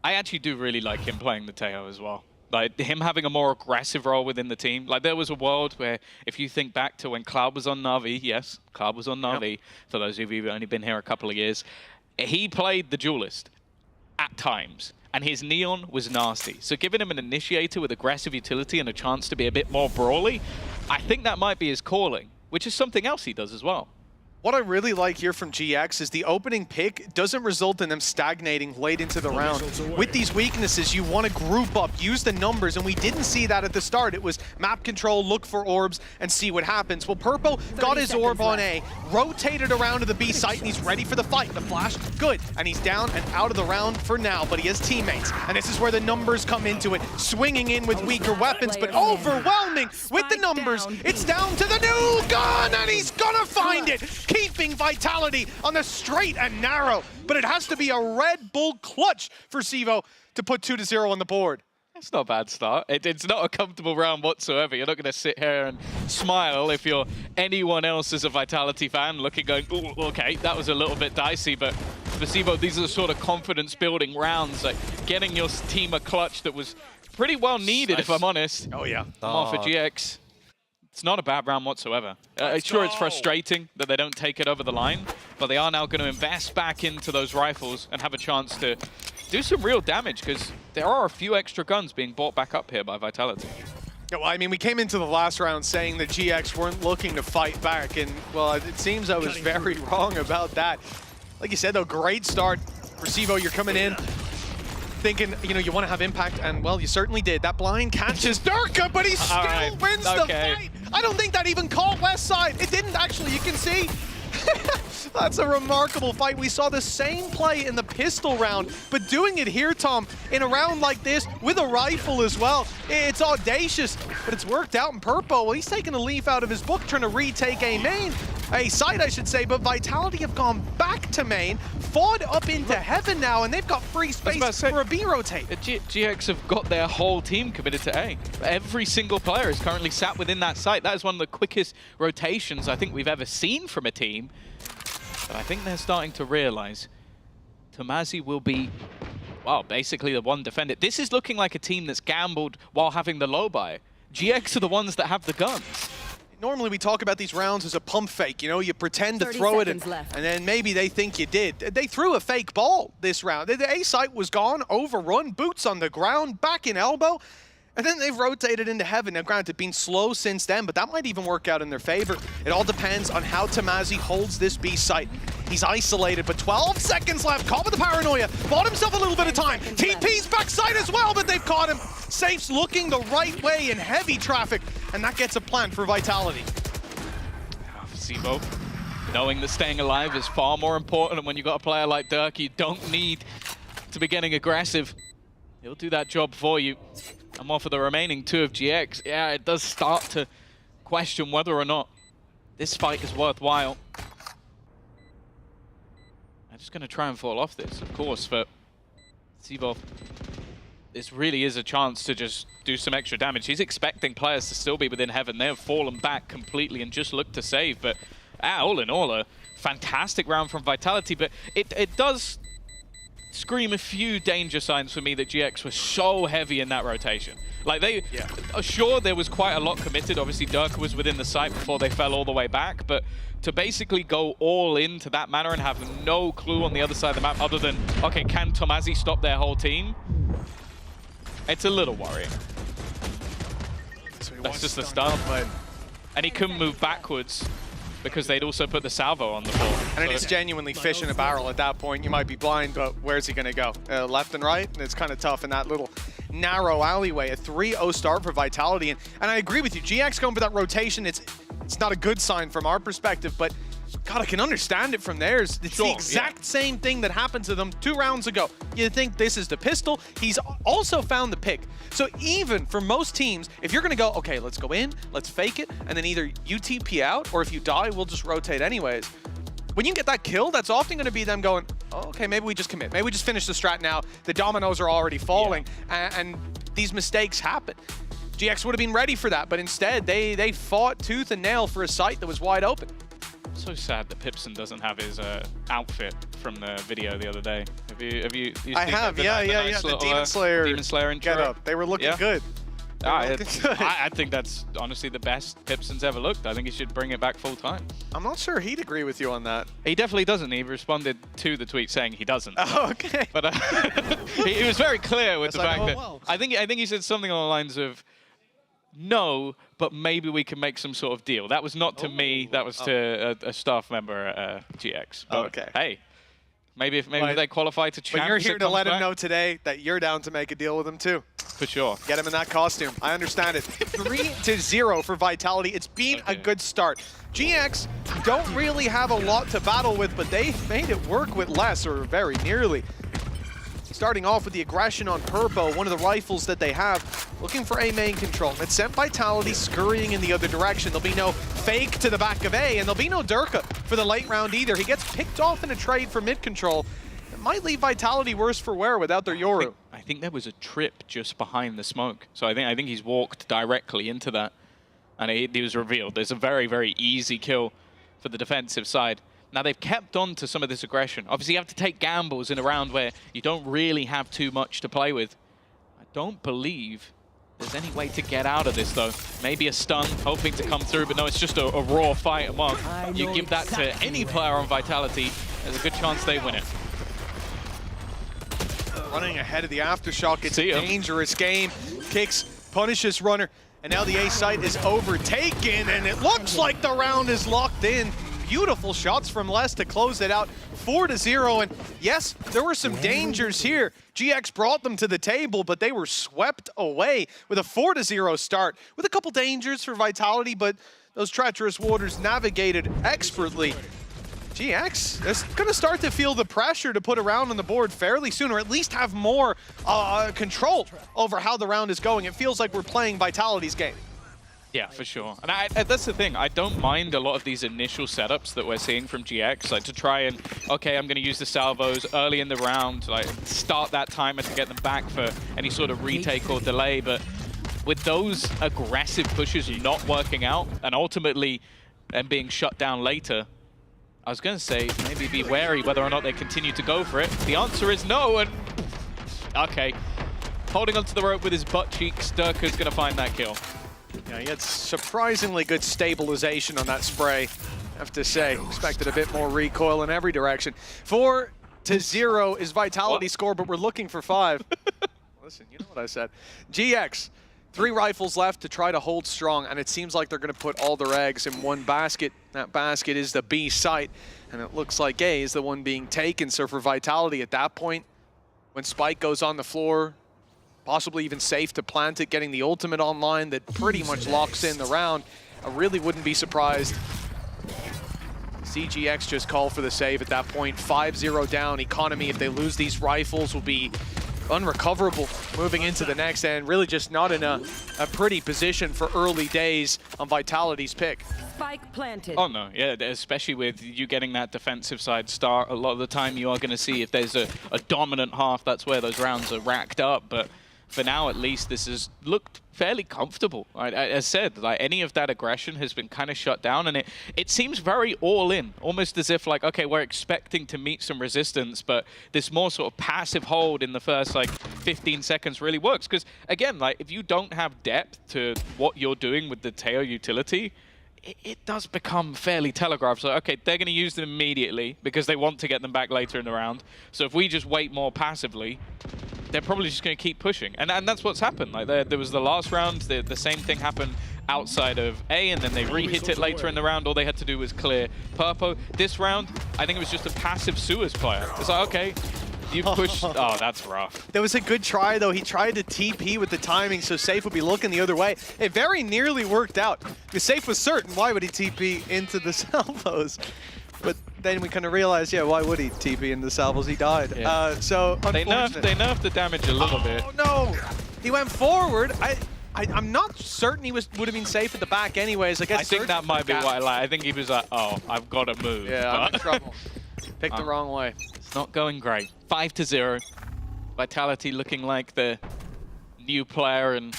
I actually do really like him playing the Teo as well. Like, him having a more aggressive role within the team. Like, there was a world where, if you think back to when Cloud was on Na'Vi, yes, Cloud was on Na'Vi, for those of you who've only been here a couple of years, he played the duelist at times. And his Neon was nasty. So giving him an initiator with aggressive utility and a chance to be a bit more brawly, I think that might be his calling, which is something else he does as well. What I really like here from GX is the opening pick doesn't result in them stagnating late into the round. With these weaknesses, you want to group up, use the numbers, and we didn't see that at the start. It was map control, look for orbs, and see what happens. Well, Purpo got his orb on A, rotated around to the B site, and he's ready for the fight. The flash, good. And he's down and out of the round for now, but he has teammates. And this is where the numbers come into it, swinging in with weaker weapons, but overwhelming with the numbers. It's down to the new gun, and he's gonna find it. Keeping Vitality on the straight and narrow. But it has to be a Red Bull clutch for Sivo to put 2-0 on the board. It's not a bad start. It's not a comfortable round whatsoever. You're not going to sit here and smile if you're anyone else as a Vitality fan looking going, ooh, okay, that was a little bit dicey, but for Sivo, these are the sort of confidence-building rounds, like getting your team a clutch that was pretty well needed, if I'm honest. Oh, yeah. Come on for GX. It's not a bad round whatsoever. Sure, it's frustrating that they don't take it over the line, but they are now going to invest back into those rifles and have a chance to do some real damage, because there are a few extra guns being brought back up here by Vitality. Yeah, well, I mean, we came into the last round saying that GX weren't looking to fight back, and, well, it seems I was very wrong about that. Like you said, though, great start. For Sivo, you're coming in thinking, you know, you want to have impact, and, well, you certainly did. That blind catches Durka, but he still wins the fight. I don't think that even caught West Side. It didn't, actually. You can see. That's a remarkable fight. We saw the same play in the pistol round, but doing it here, Tom, in a round like this with a rifle as well. It's audacious, but it's worked out in Purpo. Well, he's taking a leaf out of his book, trying to retake a main. A side, I should say, but Vitality have gone back to main, fought up into heaven now, and they've got free space for a B rotate. GX have got their whole team committed to A. Every single player is currently sat within that site. That is one of the quickest rotations I think we've ever seen from a team. But I think they're starting to realize Tomazi will be, well, basically the one defender. This is looking like a team that's gambled while having the low buy. GX are the ones that have the guns. Normally we talk about these rounds as a pump fake, you know, you pretend to throw it and then maybe they think you did. They threw a fake ball this round. The A site was gone, overrun, boots on the ground, back in elbow, and then they've rotated into heaven. Now granted, been slow since then, but that might even work out in their favor. It all depends on how Tomazi holds this B site. He's isolated, but 12 seconds left. Caught with the paranoia. Bought himself a little bit of time. TP's backside as well, but they've caught him. Safe's looking the right way in heavy traffic, and that gets a plant for Vitality. Sivo, knowing that staying alive is far more important, and when you've got a player like Dirk, you don't need to be getting aggressive. He'll do that job for you. And more for the remaining two of GX. Yeah, it does start to question whether or not this fight is worthwhile. I'm just going to try and fall off this, of course, but Sivo, this really is a chance to just do some extra damage. He's expecting players to still be within heaven. They have fallen back completely and just looked to save, but all in all, a fantastic round from Vitality, but it does scream a few danger signs for me that GX was so heavy in that rotation. Like, they sure there was quite a lot committed. Obviously, Durka was within the site before they fell all the way back, but to basically go all into that manner and have no clue on the other side of the map other than, okay, can Tomazi stop their whole team? It's a little worrying. That's just the start. And he couldn't move backwards because they'd also put the salvo on the board. And it's genuinely fish in a barrel at that point. You might be blind, but where's he going to go? Left and right? And it's kind of tough in that little narrow alleyway. A 3-0 start for Vitality. And I agree with you. GX going for that rotation, it's not a good sign from our perspective, but God, I can understand it from theirs. It's the exact same thing that happened to them 2 rounds ago. You think this is the pistol. He's also found the pick. So even for most teams, if you're going to go, okay, let's go in, let's fake it, and then either you TP out, or if you die, we'll just rotate anyways. When you get that kill, that's often going to be them going, oh, okay, maybe we just commit. Maybe we just finish the strat now. The dominoes are already falling, and these mistakes happen. GX would have been ready for that, but instead, they fought tooth and nail for a site that was wide open. So sad that Pipson doesn't have his outfit from the video the other day. Have you I have, yeah. The Demon Slayer intro. Get up. They were looking good. I think that's honestly the best Pipson's ever looked. I think he should bring it back full time. I'm not sure he'd agree with you on that. He definitely doesn't. He responded to the tweet saying he doesn't. Oh, okay. But he was very clear with the fact that I think he said something along the lines of, no, but maybe we can make some sort of deal. That was not to me. That was to a staff member at GX. But okay. Hey, maybe they qualify to champ. But you're here to let him know today that you're down to make a deal with him too. For sure. Get him in that costume. I understand it. 3-0 for Vitality. It's been a good start. GX don't really have a lot to battle with, but they've made it work with less, or very nearly. Starting off with the aggression on Purpo, one of the rifles that they have, looking for A main control. It's sent Vitality scurrying in the other direction. There'll be no fake to the back of A, and there'll be no Durka for the late round either. He gets picked off in a trade for mid control. It might leave Vitality worse for wear without their Yoru. I think there was a trip just behind the smoke. So I think he's walked directly into that, and it was revealed. There's a very, very easy kill for the defensive side. Now, they've kept on to some of this aggression. Obviously, you have to take gambles in a round where you don't really have too much to play with. I don't believe there's any way to get out of this, though. Maybe a stun, hoping to come through, but no, it's just a raw fight among. You give that to any player on Vitality, there's a good chance they win it. Running ahead of the Aftershock, it's a dangerous game. Kicks, punishes runner, and now the A site is overtaken, and it looks like the round is locked in. Beautiful shots from Les to close it out, 4-0, and yes, there were some dangers here. GX brought them to the table, but they were swept away with a 4-0 start, with a couple dangers for Vitality, but those treacherous waters navigated expertly. GX is going to start to feel the pressure to put a round on the board fairly soon, or at least have more control over how the round is going. It feels like we're playing Vitality's game. Yeah, for sure. And that's the thing. I don't mind a lot of these initial setups that we're seeing from GX, like to try and, okay, I'm going to use the salvos early in the round, like start that timer to get them back for any sort of retake or delay. But with those aggressive pushes not working out, and ultimately them being shut down later, I was going to say maybe be wary whether or not they continue to go for it. The answer is no, and okay. Holding onto the rope with his butt cheeks, Durka's going to find that kill. Yeah, he had surprisingly good stabilization on that spray, I have to say. Expected a bit more recoil in every direction. 4-0 is Vitality's score, but we're looking for 5. Listen, you know what I said. GX, 3 rifles left to try to hold strong, and it seems like they're going to put all their eggs in one basket. That basket is the B site, and it looks like A is the one being taken. So for Vitality at that point, when Spike goes on the floor, possibly even safe to plant it, getting the ultimate online that pretty much locks in the round. I really wouldn't be surprised. CGX just call for the save at that point. 5-0 down. Economy, if they lose these rifles, will be unrecoverable moving into the next, and really just not in a pretty position for early days on Vitality's pick. Spike planted. Oh no, yeah, especially with you getting that defensive side start, a lot of the time you are going to see if there's a dominant half, that's where those rounds are racked up. But for now, at least, this has looked fairly comfortable. As I said, like any of that aggression has been kind of shut down, and it seems very all in, almost as if like, okay, we're expecting to meet some resistance, but this more sort of passive hold in the first like 15 seconds really works. Because again, like if you don't have depth to what you're doing with the Teo utility, it does become fairly telegraphed. So, okay, they're going to use them immediately because they want to get them back later in the round. So if we just wait more passively, they're probably just going to keep pushing. And that's what's happened. Like there was the last round, the same thing happened outside of A, and then they re-hit it later in the round. All they had to do was clear Purpo. This round, I think it was just a passive Suez player. It's like, okay, you pushed. Oh, that's rough. That was a good try, though. He tried to TP with the timing, so Safe would be looking the other way. It very nearly worked out. The Safe was certain. Why would he TP into the salvos? But then we kind of realized, yeah, why would he TP into the salvos? He died. Yeah. So they nerfed the damage a little bit. Oh no! He went forward. I'm not certain he would have been safe at the back anyways. I guess. I think that might be why. Like, I think he was like, oh, I've got to move. Yeah, I'm in trouble. Picked the wrong way. It's not going great. 5-0. Vitality looking like the new player, and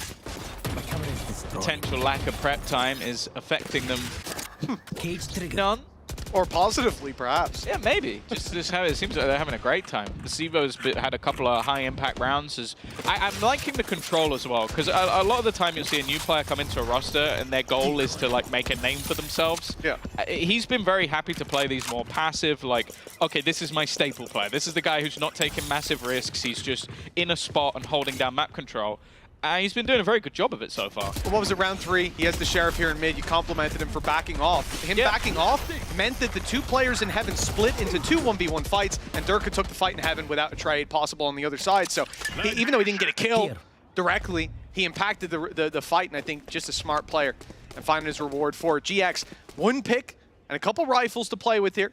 potential lack of prep time is affecting them. None. Or positively, perhaps. Yeah, maybe. Just how it seems like they're having a great time. The Sivo's had a couple of high-impact rounds. I'm liking the control as well, because a lot of the time you'll see a new player come into a roster and their goal is to like make a name for themselves. Yeah. He's been very happy to play these more passive, like, okay, this is my staple player. This is the guy who's not taking massive risks. He's just in a spot and holding down map control. He's been doing a very good job of it so far. Well, what was it, round 3? He has the Sheriff here in mid. You complimented him for backing off. Him backing off meant that the 2 players in Heaven split into 2 1v1 fights, and Durka took the fight in Heaven without a trade possible on the other side. So even though he didn't get a kill directly, he impacted the fight, and I think just a smart player and finding his reward for it. GX, 1 pick and a couple rifles to play with here.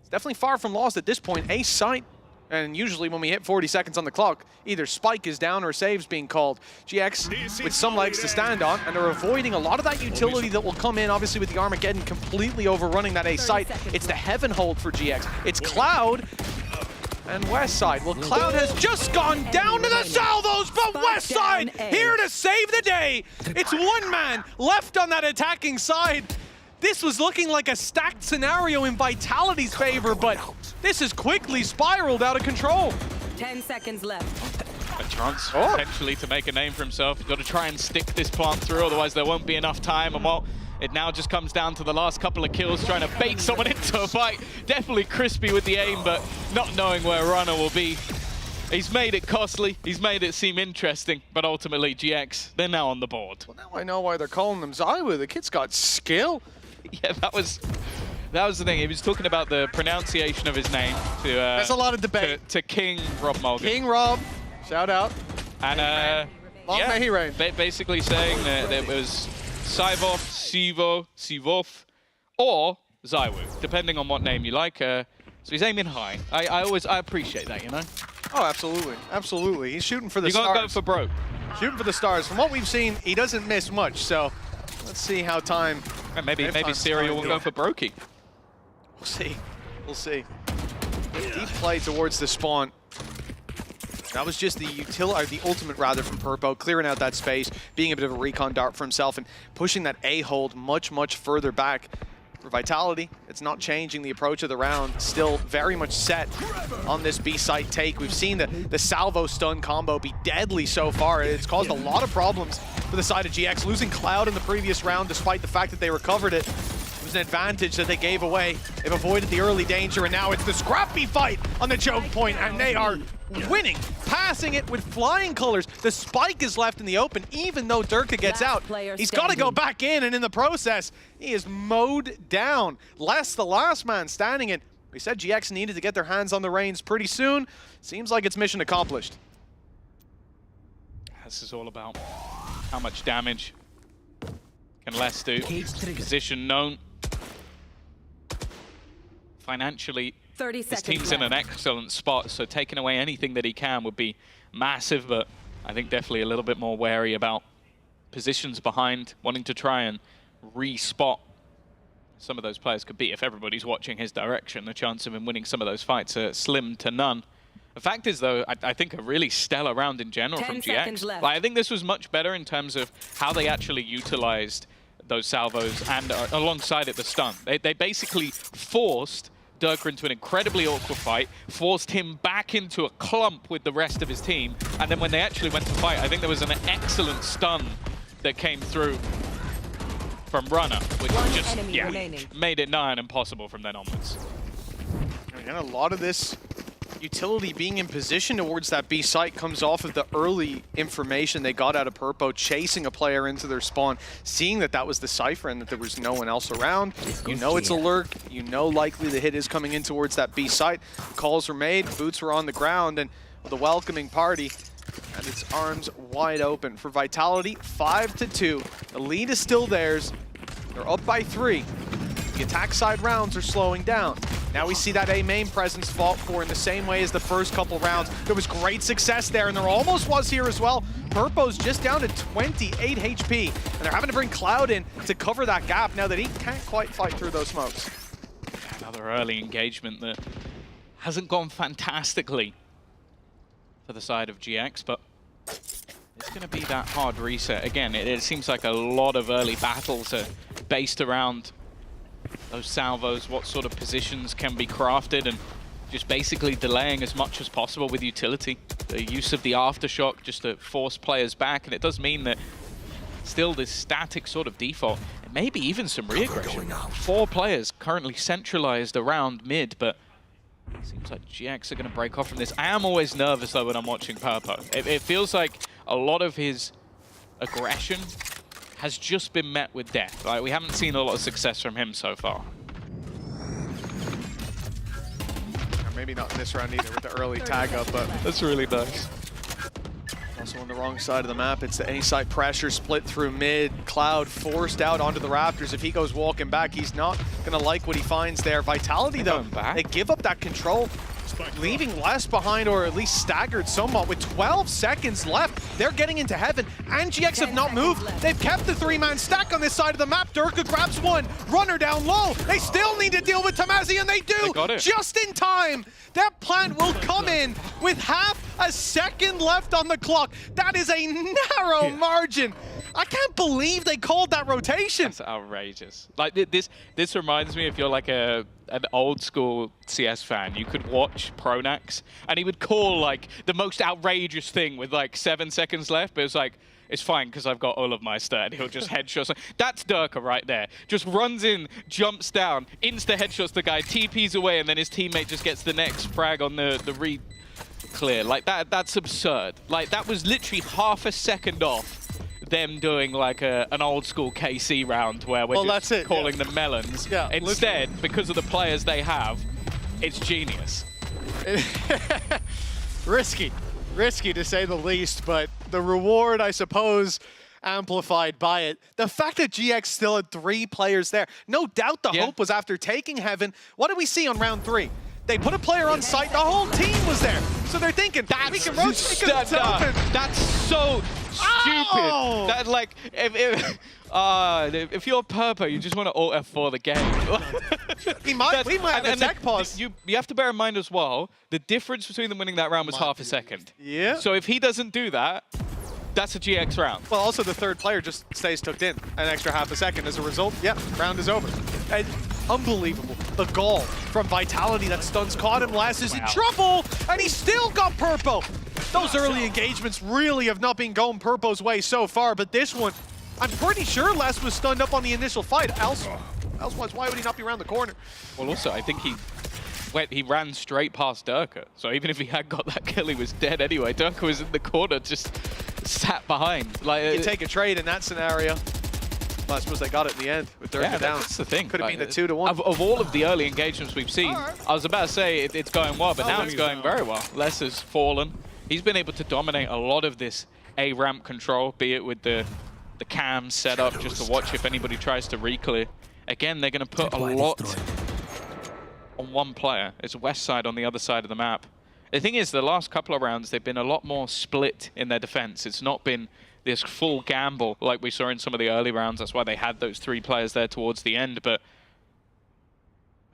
It's definitely far from lost at this point. Ace sight. And usually when we hit 40 seconds on the clock, either Spike is down or a save's being called. GX with some legs to stand on, and they're avoiding a lot of that utility that will come in, obviously, with the Armageddon completely overrunning that A site. It's the Heaven hold for GX. It's Cloud. and West Side. Well, Cloud has just gone down to the salvos, but West Side here to save the day. It's one man left on that attacking side. This was looking like a stacked scenario in Vitality's favor, but this has quickly spiraled out of control. 10 seconds left. A chance potentially to make a name for himself. He's got to try and stick this plant through, otherwise there won't be enough time. And well, it now just comes down to the last couple of kills, trying to bait someone into a fight. Definitely crispy with the aim, but not knowing where Runner will be. He's made it costly, he's made it seem interesting, but ultimately GX, they're now on the board. Well, now I know why they're calling him Zaiwu. The kid's got skill. Yeah, that was the thing. He was talking about the pronunciation of his name to there's a lot of debate. To King Rob Mulligan. King Rob, shout out. And long may he reign. Basically saying that it was Sivov, Sivo, Sivov, or Zaiwu, depending on what name you like. So he's aiming high. I appreciate that, you know. Oh, absolutely, absolutely. He's shooting for the stars. You gotta go for broke. Shooting for the stars. From what we've seen, he doesn't miss much. So let's see how time. And maybe Serial will go for brokey. We'll see. We'll see. Deep play towards the spawn. That was just the ultimate rather from Purpo, clearing out that space, being a bit of a recon dart for himself, and pushing that A hold much, much further back. For Vitality, it's not changing the approach of the round. Still very much set on this B site take. We've seen the salvo stun combo be deadly so far. It's caused a lot of problems for the side of GX. Losing Cloud in the previous round, despite the fact that they recovered it, was an advantage that they gave away. They've avoided the early danger, and now it's the scrappy fight on the choke point, and they are winning, passing it with flying colors. The spike is left in the open, even though Durka gets out. He's got to go back in, and in the process, he is mowed down. Less the last man standing in. We said GX needed to get their hands on the reins pretty soon. Seems like it's mission accomplished. This is all about how much damage can Les do. Position known. Financially, this team's in an excellent spot, so taking away anything that he can would be massive, but I think definitely a little bit more wary about positions behind, wanting to try and re-spot some of those players could be. If everybody's watching his direction, the chance of him winning some of those fights are slim to none. The fact is, though, I think a really stellar round in general from GX. Like, I think this was much better in terms of how they actually utilized those salvos and alongside it the stun. They basically forced Durka into an incredibly awkward fight, forced him back into a clump with the rest of his team, and then when they actually went to fight, I think there was an excellent stun that came through from Runner, which just made it nigh on impossible from then onwards. And a lot of this utility being in position towards that B site comes off of the early information they got out of Purpo, chasing a player into their spawn, seeing that that was the Cypher and that there was no one else around. You know it's a lurk, you know likely the hit is coming in towards that B site. Calls were made, boots were on the ground, and the welcoming party and its arms wide open. For Vitality, 5-2. The lead is still theirs. They're up by 3. The attack side rounds are slowing down. Now we see that A main presence fought for in the same way as the first couple rounds. There was great success there, and there almost was here as well. Purpo's just down to 28 HP, and they're having to bring Cloud in to cover that gap now that he can't quite fight through those smokes. Another early engagement that hasn't gone fantastically for the side of GX, but it's going to be that hard reset. Again, it seems like a lot of early battles are based around those salvos, what sort of positions can be crafted, and just basically delaying as much as possible with utility. The use of the aftershock just to force players back, and it does mean that still this static sort of default, and maybe even some re-aggression. 4 players currently centralized around mid, but it seems like GX are going to break off from this. I am always nervous though when I'm watching Purpo. It feels like a lot of his aggression has just been met with death. Like, we haven't seen a lot of success from him so far. Maybe not in this round either with the early tag up, but that's really nice. Also on the wrong side of the map, it's the A-side pressure split through mid. Cloud forced out onto the Raptors. If he goes walking back, he's not going to like what he finds there. Vitality, though, they give up that control. leaving less behind, or at least staggered somewhat. With 12 seconds left, they're getting into heaven, and GX have not moved. They've kept the 3-man stack on this side of the map. Durka grabs one, runner down low. They still need to deal with Tamazi, and they do, just in time. That plant will come in with half a second left on the clock. That is a narrow margin. I can't believe they called that rotation. That's outrageous. Like this reminds me, if you're like an old school CS fan, you could watch Pronax and he would call like the most outrageous thing with like 7 seconds left, but it's like, it's fine because I've got all of my stat. And he'll just headshot. That's Durka right there. Just runs in, jumps down, insta headshots the guy, TPs away, and then his teammate just gets the next frag on the re-clear. Like that's absurd. Like that was literally half a second off them doing like an old school KC round where we're just calling them melons. Yeah, instead, because of the players they have, it's genius. Risky to say the least, but the reward, I suppose, amplified by it. The fact that GX still had 3 players there, no doubt the hope was after taking heaven. What did we see on round 3? They put a player on site, the whole team was there. So they're thinking, we can rotate because it's open. That's so stupid. That like, if you're Purpo, you just want to alt F4 the game. we might have a tech pause. You have to bear in mind as well, the difference between them winning that round was half a second. Yeah. So if he doesn't do that, that's a GX round. Well, also the third player just stays tucked in an extra half a second. As a result, round is over. And unbelievable. The gall from Vitality, that stuns caught him. Last is in trouble, and he still got Purpo. Those early engagements really have not been going Purpo's way so far, but this one, I'm pretty sure Les was stunned up on the initial fight. Elsewise, why would he not be around the corner? Well, also, I think he ran straight past Durka. So even if he had got that kill, he was dead anyway. Durka was in the corner, just sat behind. Like, you take a trade in that scenario. Well, I suppose they got it in the end with Durka down. That's the thing. Could have been the 2-1. Of all of the early engagements we've seen, I was about to say it's going well, but now it's going very well. Les has fallen. He's been able to dominate a lot of this A ramp control, be it with the cams set up just to watch if anybody tries to re-clear. Again, they're going to put a lot on one player. It's West side on the other side of the map. The thing is, the last couple of rounds, they've been a lot more split in their defense. It's not been this full gamble like we saw in some of the early rounds. That's why they had those 3 players there towards the end. But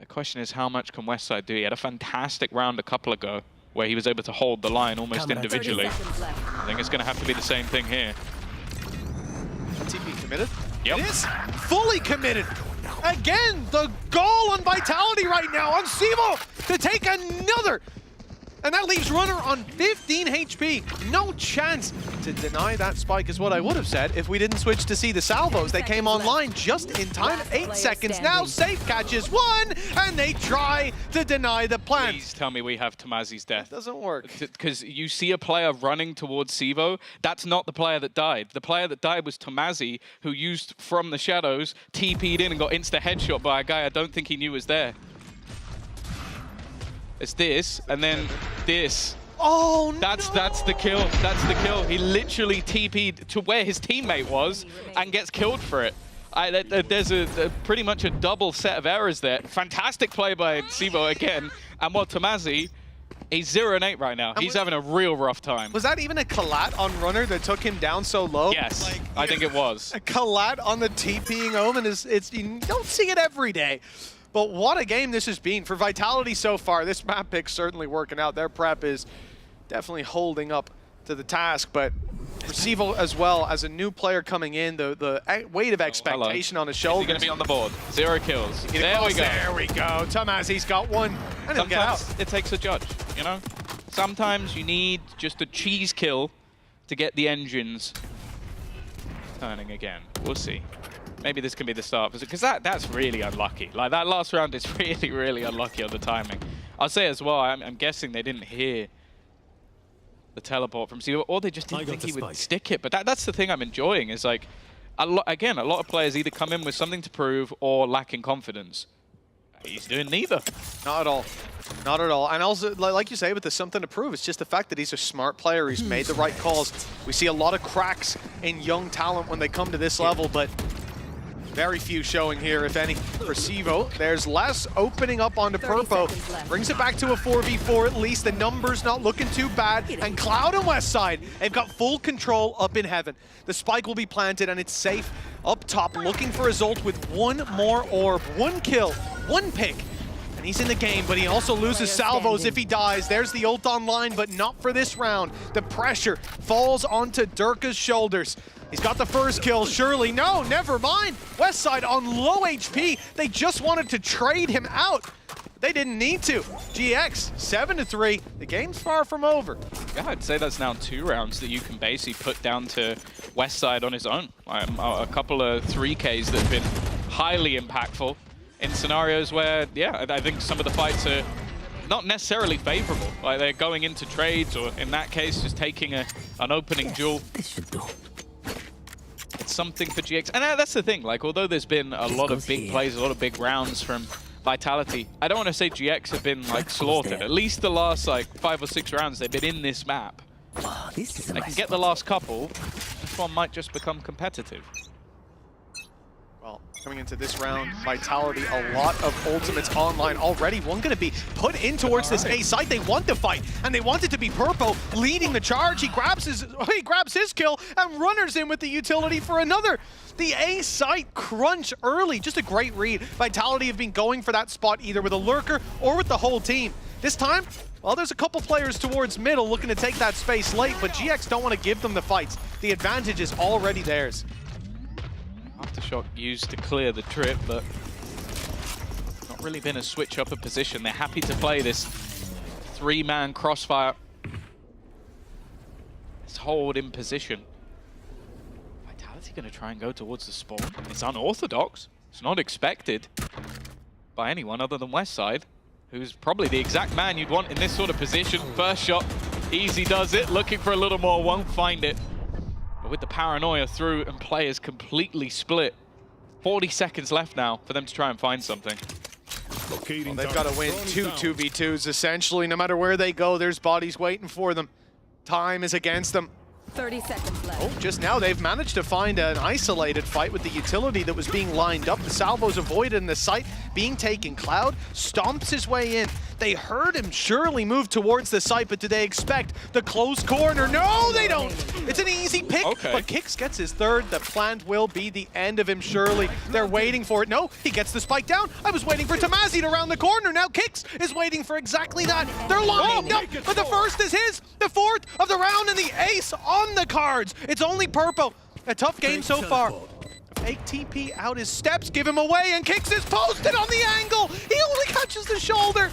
the question is, how much can Westside do? He had a fantastic round a couple ago where he was able to hold the line almost individually. I think it's going to have to be the same thing here. TP committed? Yep. It is fully committed. Again, the goal on Vitality right now on Sivo to take another. And that leaves Runner on 15 HP. No chance to deny that spike is what I would have said if we didn't switch to see the salvos. They came online just in time. 8 seconds now. Safe catches 1, and they try to deny the plan. Please tell me we have Tamazi's death. It doesn't work. Because you see a player running towards Sivo. That's not the player that died. The player that died was Tamazi, who used From the Shadows, TP'd in and got insta headshot by a guy I don't think he knew was there. It's this, and then this. Oh, That's the kill. That's the kill. He literally TP'd to where his teammate was and gets killed for it. There's pretty much a double set of errors there. Fantastic play by Sivo again. And while Tamazi, he's 0-8 right now. He's having a real rough time. Was that even a collat on Runner that took him down so low? Yes, I think it was. A collat on the TPing Omen you don't see it every day. But what a game this has been for Vitality so far. This map pick's certainly working out. Their prep is definitely holding up to the task, but for Sivo as well, as a new player coming in, the weight of expectation on his shoulders. He's going to be on the board. 0 kills. There we go. There we go. Tamazi's got 1. And he'll get out. Sometimes it takes a judge, you know? Sometimes you need just a cheese kill to get the engines turning again. We'll see. Maybe this can be the start, because that's really unlucky. Like, that last round is really, really unlucky on the timing. I'll say as well, I'm guessing they didn't hear the teleport from Sivo, or they just didn't think he would stick it. But that's the thing I'm enjoying, is like, again, a lot of players either come in with something to prove or lacking confidence. He's doing neither. Not at all. Not at all. And also, like you say, with the something to prove, it's just the fact that he's a smart player. He's made the right calls. We see a lot of cracks in young talent when they come to this level, but Very few showing here, if any, for Sivo. There's less opening up onto Purpo. Brings it back to a 4v4 at least. The numbers not looking too bad. And Cloud and Westside, they've got full control up in heaven. The spike will be planted and it's safe up top, looking for his ult with one more orb. One kill, one pick. And he's in the game, but he also loses salvos if he dies. There's the ult online, but not for this round. The pressure falls onto Durka's shoulders. He's got the first kill, surely. No, never mind. Westside on low HP. They just wanted to trade him out. They didn't need to. GX, 7-3. The game's far from over. Yeah, I'd say that's now 2 rounds that you can basically put down to Westside on his own. A couple of 3Ks that have been highly impactful in scenarios where, yeah, I think some of the fights are not necessarily favorable. Like they're going into trades, or in that case, just taking an opening duel. This should do. It's something for GX. And that's the thing, like, although there's been a lot of big plays, a lot of big rounds from Vitality, I don't want to say GX have been, like, slaughtered. At least the last, like, 5 or 6 rounds they've been in this map. Oh, this is They can get the last couple. This one might just become competitive. Well, coming into this round, Vitality, a lot of ultimates online already. One going to be put in towards this A site. They want the fight, and they want it to be Purpo leading the charge. He grabs his kill and runners in with the utility for another. The A site crunch early, just a great read. Vitality have been going for that spot either with a lurker or with the whole team. This time, well, there's a couple players towards middle looking to take that space late, but GX don't want to give them the fights. The advantage is already theirs. Aftershock used to clear the trip, but not really been a switch up of position. They're happy to play this 3-man crossfire. Let's hold in position. Vitality going to try and go towards the spawn. It's unorthodox. It's not expected by anyone other than Westside, who's probably the exact man you'd want in this sort of position. First shot, easy does it. Looking for a little more, won't find it. But with the paranoia through and players completely split, 40 seconds left now for them to try and find something. Well, they've got to win 2 2v2s essentially. No matter where they go, there's bodies waiting for them. Time is against them. 30 seconds left. Oh, just now they've managed to find an isolated fight with the utility that was being lined up. The salvos avoided and the site being taken. Cloud stomps his way in. They heard him surely move towards the site, but do they expect the close corner? No, they don't. It's an easy pick, but Kix gets his third. The plant will be the end of him, surely. They're waiting for it. No, he gets the spike down. I was waiting for Tamazi to round the corner. Now Kix is waiting for exactly that. They're lining up, but the first is his. The fourth of the round and the ace on the cards. It's only Purpo. A tough game so far. Fake TP out his steps, give him away, and Kix is posted on the angle. He only catches the shoulder.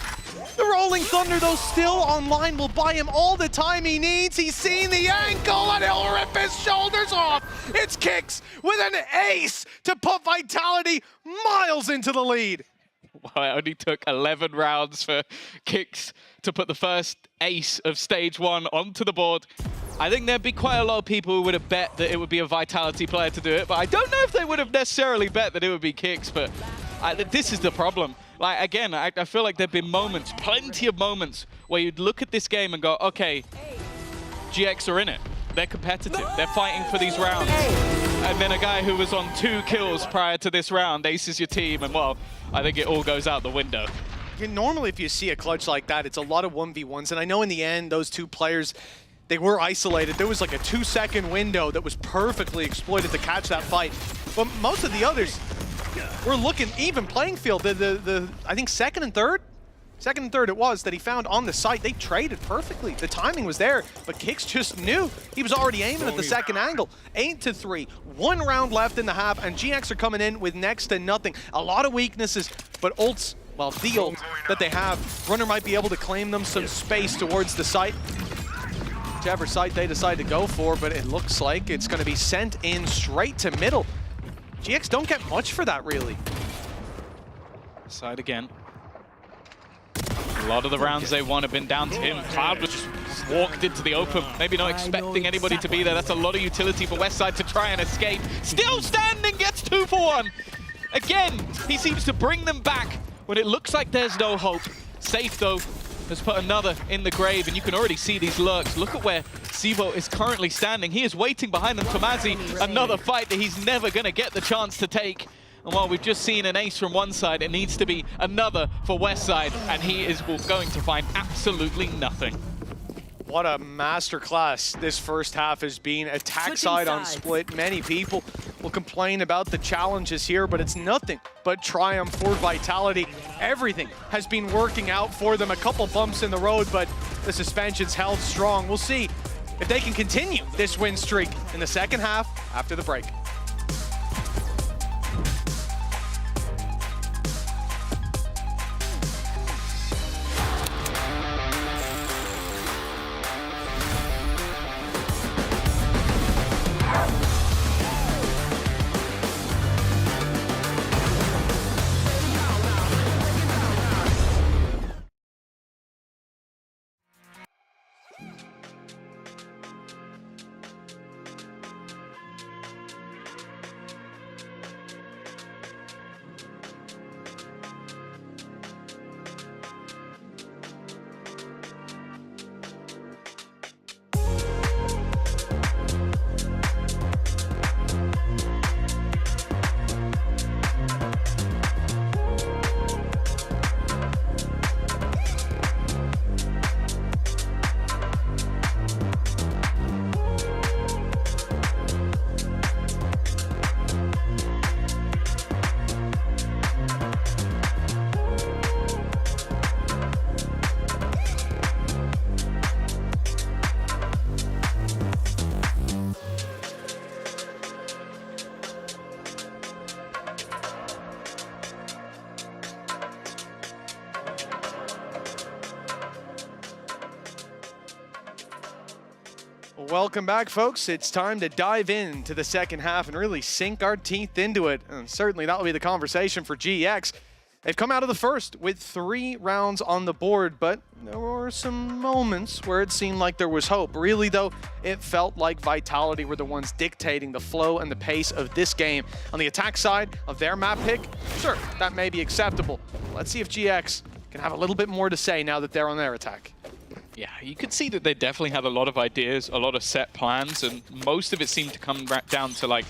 The Rolling Thunder, though, still online, will buy him all the time he needs. He's seen the ankle, and he'll rip his shoulders off. It's Kix with an ace to put Vitality miles into the lead. Well, it only took 11 rounds for Kix to put the first ace of stage 1 onto the board. I think there'd be quite a lot of people who would have bet that it would be a Vitality player to do it, but I don't know if they would have necessarily bet that it would be Kix, but this is the problem. Like, again, I feel like there've been moments, plenty of moments, where you'd look at this game and go, okay, GX are in it. They're competitive. They're fighting for these rounds. And then a guy who was on 2 kills prior to this round aces your team, and well, I think it all goes out the window. Normally, if you see a clutch like that, it's a lot of 1v1s, and I know in the end, those 2 players, they were isolated. There was like a 2-second window that was perfectly exploited to catch that fight. But most of the others were looking even playing field. I think second and third it was that he found on the site. They traded perfectly. The timing was there, but Kix just knew he was already aiming at the second angle. 8-3, 1 round left in the half, and GX are coming in with next to nothing. A lot of weaknesses, but ults, well, the ult that they have, Runner might be able to claim them some space towards the site. Whichever site they decide to go for, but it looks like it's going to be sent in straight to middle. GX don't get much for that, really. Side again. A lot of the rounds they won have been down to him. Cloud just walked into the open, maybe not expecting anybody to be there. That's a lot of utility for Westside to try and escape. Still standing, gets 2 for 1. Again, he seems to bring them back when it looks like there's no hope. Safe, though, has put another in the grave, and you can already see these lurks. Look at where Sivo is currently standing. He is waiting behind them. Tamazi, another fight that he's never going to get the chance to take. And while we've just seen an ace from one side, it needs to be another for Westside, and he is going to find absolutely nothing. What a masterclass this first half has been. Attack side on split. Many people will complain about the challenges here, but it's nothing but triumph for Vitality. Everything has been working out for them. A couple bumps in the road, but the suspension's held strong. We'll see if they can continue this win streak in the second half after the break. Welcome back, folks. It's time to dive into the second half and really sink our teeth into it. And certainly that will be the conversation for GX. They've come out of the first with 3 rounds on the board, but there were some moments where it seemed like there was hope. Really, though, it felt like Vitality were the ones dictating the flow and the pace of this game. On the attack side of their map pick, sure, that may be acceptable. Let's see if GX can have a little bit more to say now that they're on their attack. Yeah, you could see that they definitely had a lot of ideas, a lot of set plans, and most of it seemed to come back down to like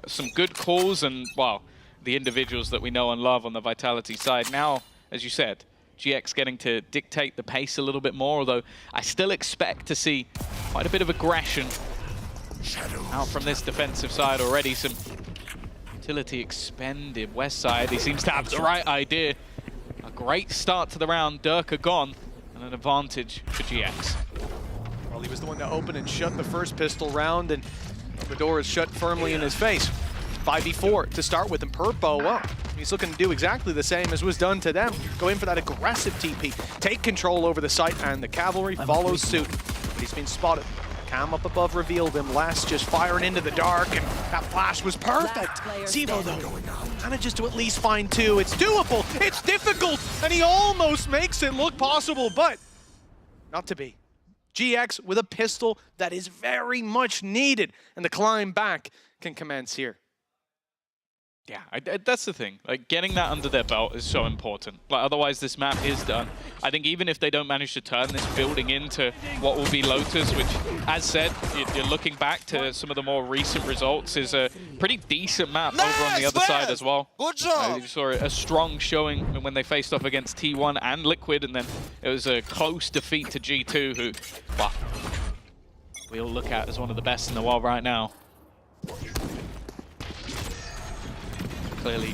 some good calls and, well, the individuals that we know and love on the Vitality side. Now, as you said, GX getting to dictate the pace a little bit more, although I still expect to see quite a bit of aggression out from this defensive side already. Some utility expended. West side, he seems to have the right idea. A great start to the round, Durka gone. An advantage for GX. Well, he was the one to open and shut the first pistol round, and the door is shut firmly in his face. 5v4 to start with, and Purpo, well, he's looking to do exactly the same as was done to them. Go in for that aggressive TP, take control over the site, and the Cavalry follows suit. But he's been spotted. Cam up above revealed him, Les just firing into the dark, and that flash was perfect. Zevo, though, manages to at least find 2. It's doable, it's difficult, and he almost makes it look possible, but not to be. GX with a pistol that is very much needed, and the climb back can commence here. Yeah, that's the thing. Like, getting that under their belt is so important. Like, otherwise, this map is done. I think even if they don't manage to turn this building into what will be Lotus, which, as said, you're looking back to some of the more recent results, is a pretty decent map over on the other side as well. Good job! You saw a strong showing when they faced off against T1 and Liquid, and then it was a close defeat to G2, who, well, we all look at as one of the best in the world right now. Clearly,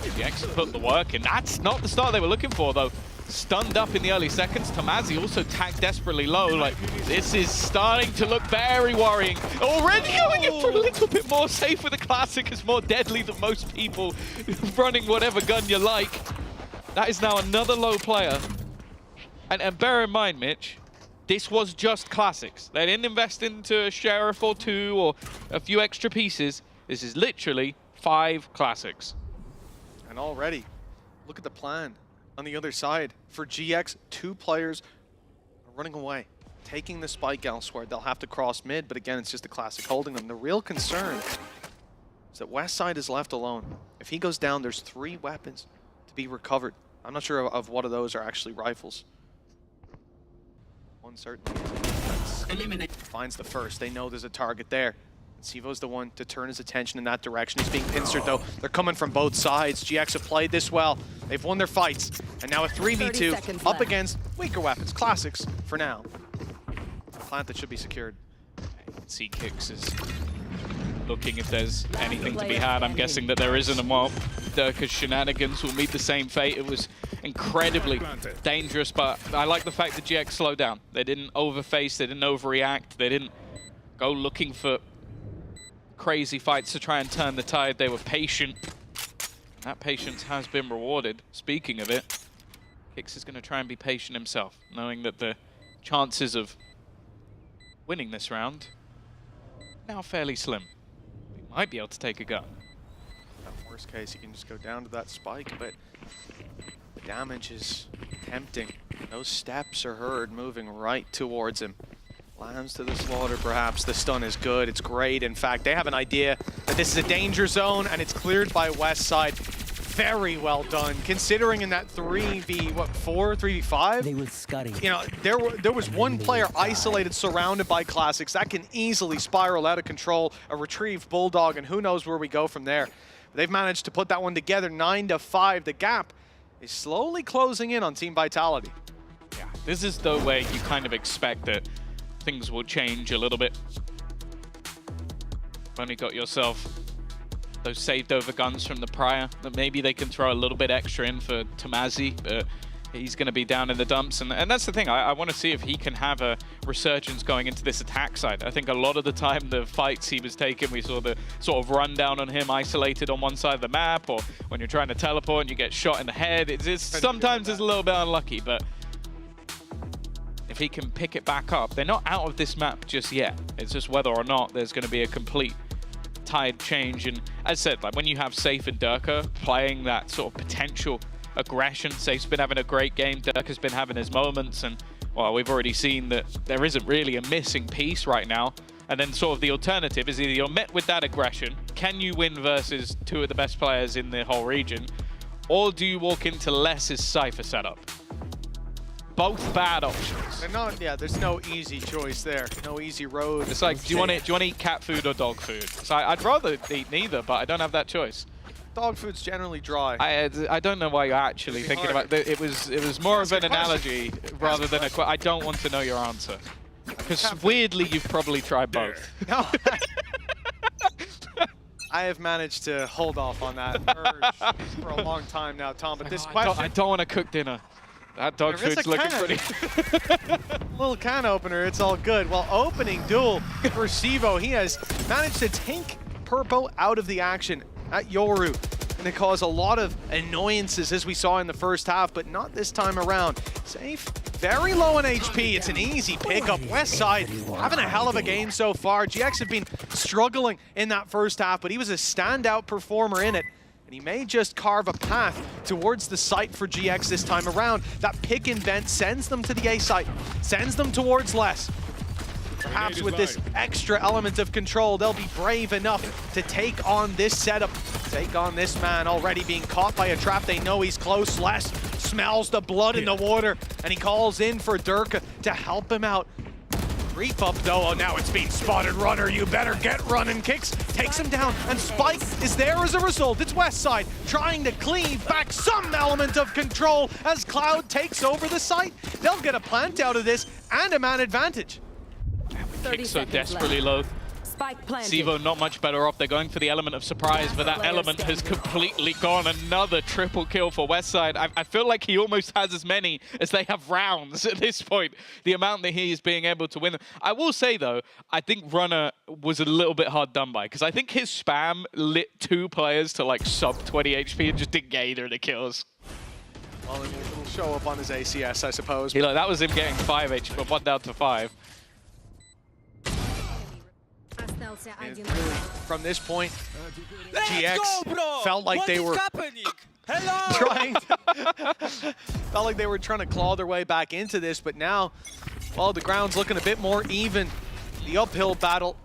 GX put the work in. That's not the start they were looking for, though. Stunned up in the early seconds. Tamazi also tagged desperately low. Like, this is starting to look very worrying. Already going in for a little bit more safe with the Classic. It's more deadly than most people running whatever gun you like. That is now another low player. And bear in mind, Mitch, this was just Classics. They didn't invest into a Sheriff or 2 or a few extra pieces. This is literally 5 Classics. And already, look at the plan on the other side. For GX, 2 players are running away, taking the spike elsewhere. They'll have to cross mid, but again, it's just a Classic holding them. The real concern is that Westside is left alone. If he goes down, there's 3 weapons to be recovered. I'm not sure of what of those are actually rifles. One certainly finds the first. They know there's a target there. Sivo's the one to turn his attention in that direction. He's being pincered though. They're coming from both sides. GX have played this well. They've won their fights. And now a 3v2 up against weaker weapons. Classics for now. Plant that should be secured. See Kicks is looking if there's anything to be had. I'm guessing that there isn't, and while Durka's shenanigans will meet the same fate. It was incredibly dangerous, but I like the fact that GX slowed down. They didn't overface, they didn't overreact, they didn't go looking for crazy fights to try and turn the tide. They were patient. That patience has been rewarded. Speaking of it, Kicks is going to try and be patient himself, knowing that the chances of winning this round now fairly slim. He might be able to take a gun. Worst case, he can just go down to that spike, but the damage is tempting. Those steps are heard moving right towards him. Lambs to the slaughter, perhaps. The stun is good. It's great. In fact, they have an idea that this is a danger zone, and it's cleared by West Side. Very well done, considering in that 3v5? They will scurry. You know, there was one player isolated, surrounded by classics. That can easily spiral out of control. A retrieved Bulldog, and who knows where we go from there. They've managed to put that one together, 9-5. The gap is slowly closing in on Team Vitality. Yeah, this is the way you kind of expect that things will change a little bit. You've only got yourself those saved over guns from the prior, that maybe they can throw a little bit extra in for Tomazi, but he's going to be down in the dumps. And that's the thing, I want to see if he can have a resurgence going into this attack side. I think a lot of the time the fights he was taking, we saw the sort of rundown on him isolated on one side of the map, or when you're trying to teleport and you get shot in the head. Sometimes it's a little bit unlucky, but if he can pick it back up, they're not out of this map just yet. It's just whether or not there's going to be a complete tide change. And as I said, like when you have Safe and Durka playing that sort of potential aggression, Safe's been having a great game, Durka's been having his moments, and well, we've already seen that there isn't really a missing piece right now. And then sort of the alternative is either you're met with that aggression, can you win versus two of the best players in the whole region, or do you walk into Less's Cypher setup? Both bad options. They're not, yeah, there's no easy choice there. No easy road. It's like, do you want to eat cat food or dog food? So I'd rather eat neither, but I don't have that choice. Dog food's generally dry. I don't know why you're actually thinking about it. It was more of an analogy rather than a question. I don't want to know your answer. Because weirdly, you've probably tried both. No, I have managed to hold off on that urge for a long time now, Tom. But this question... I don't want to cook dinner. That dog food's looking pretty... Little can opener, it's all good. Well, opening duel for Sivo. He has managed to take Purpo out of the action at Yoru. And it caused a lot of annoyances as we saw in the first half, but not this time around. Safe, very low on HP. It's an easy pickup. West Side having a hell of a game so far. GX have been struggling in that first half, but he was a standout performer in it. And he may just carve a path towards the site for GX this time around. That pick and vent sends them to the A site, sends them towards Less. Perhaps with this extra element of control, they'll be brave enough to take on this setup, take on this man already being caught by a trap. They know he's close. Less smells the blood in the water, and he calls in for Durka to help him out. Creep up though, oh now it's being spotted. Runner, you better get running. Kicks, takes him down, and Spike is there as a result. It's West Side trying to cleave back some element of control as Cloud takes over the site. They'll get a plant out of this and a man advantage. Kicks so desperately low. Sivo not much better off. They're going for the element of surprise, but that element has completely gone. Another triple kill for Westside. I feel like he almost has as many as they have rounds at this point. The amount that he is being able to win them. I will say though, I think Runner was a little bit hard done by, because I think his spam lit 2 players to like sub 20 HP and just didn't get either of the kills. Well, it'll show up on his ACS, I suppose. That was him getting 5 HP, but 1 down to 5. And really, from this point, GX felt like they were felt like they were trying to claw their way back into this, but now, well, the ground's looking a bit more even. The uphill battle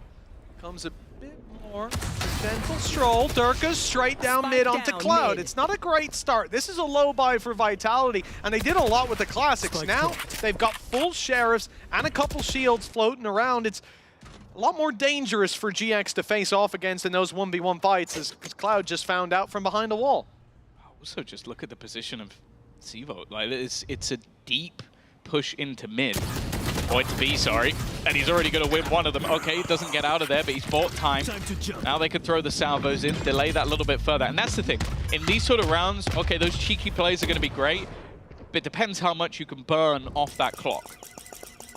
comes a bit more gentle stroll. Durka's straight down mid onto Cloud. It's not a great start. This is a low buy for Vitality, and they did a lot with the classics. Now they've got full sheriffs and a couple shields floating around. It's a lot more dangerous for GX to face off against in those 1v1 fights, as Cloud just found out from behind a wall. Also, just look at the position of Sevo. Like, it's a deep push into mid. Or into B, sorry. And he's already going to win one of them. Okay, he doesn't get out of there, but he's bought time. Now they can throw the salvos in, delay that a little bit further. And that's the thing. In these sort of rounds, okay, those cheeky plays are going to be great, but it depends how much you can burn off that clock.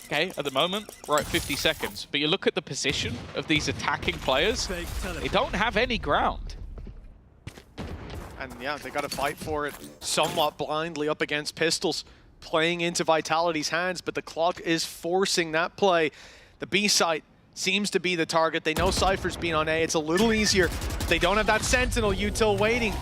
Okay, at the moment, we're at 50 seconds. But you look at the position of these attacking players, they don't have any ground. And yeah, they got to fight for it somewhat blindly up against Pistols, playing into Vitality's hands, but the clock is forcing that play. The B site seems to be the target. They know Cypher's been on A. It's a little easier. They don't have that Sentinel util waiting.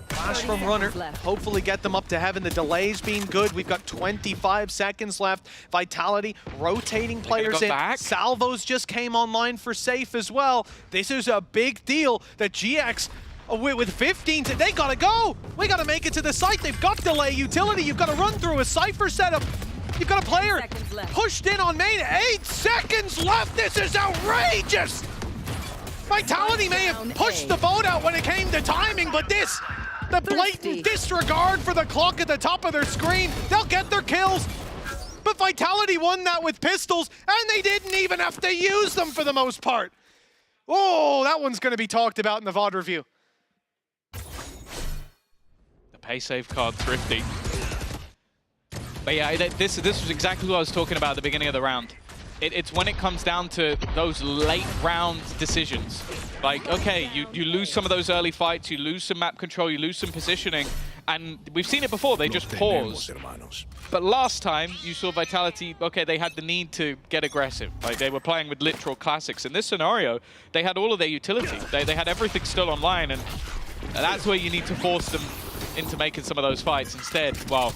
Flash from Runner, hopefully get them up to heaven. The delay's been good. We've got 25 seconds left. Vitality rotating players in. Salvos just came online for Safe as well. This is a big deal that GX, with 15, they gotta go. We gotta make it to the site. They've got delay utility. You've got to run through a Cypher setup. You've got a player pushed in on main. 8 seconds left. This is outrageous. Vitality may have pushed the boat out when it came to timing, but this, the blatant disregard for the clock at the top of their screen, they'll get their kills. But Vitality won that with pistols, and they didn't even have to use them for the most part. Oh, that one's going to be talked about in the VOD review. The pay save card thrifty. But yeah, this was exactly what I was talking about at the beginning of the round. It's when it comes down to those late round decisions. Like, okay, you lose some of those early fights, you lose some map control, you lose some positioning, and we've seen it before, they just pause. But last time, you saw Vitality, okay, they had the need to get aggressive. Like, they were playing with literal classics. In this scenario, they had all of their utility. They had everything still online, and that's where you need to force them into making some of those fights. Instead, well,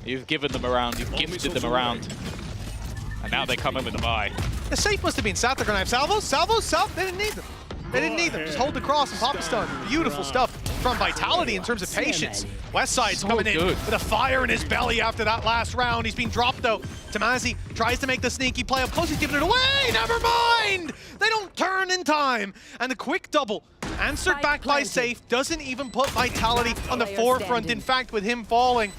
you've given them around, you've gifted them around. And now they come in with a buy. The safe must have been sat. They're going to have salvos, salvos, salvos. They didn't need them. They didn't need them. Just hold the cross and pop a stun. Beautiful stuff from Vitality in terms of patience. Westside's coming in with a fire in his belly after that last round. He's been dropped though. Tamazi tries to make the sneaky play up close. He's giving it away. Never mind. They don't turn in time. And the quick double answered back by Safe doesn't even put Vitality on the forefront. In fact, with him falling,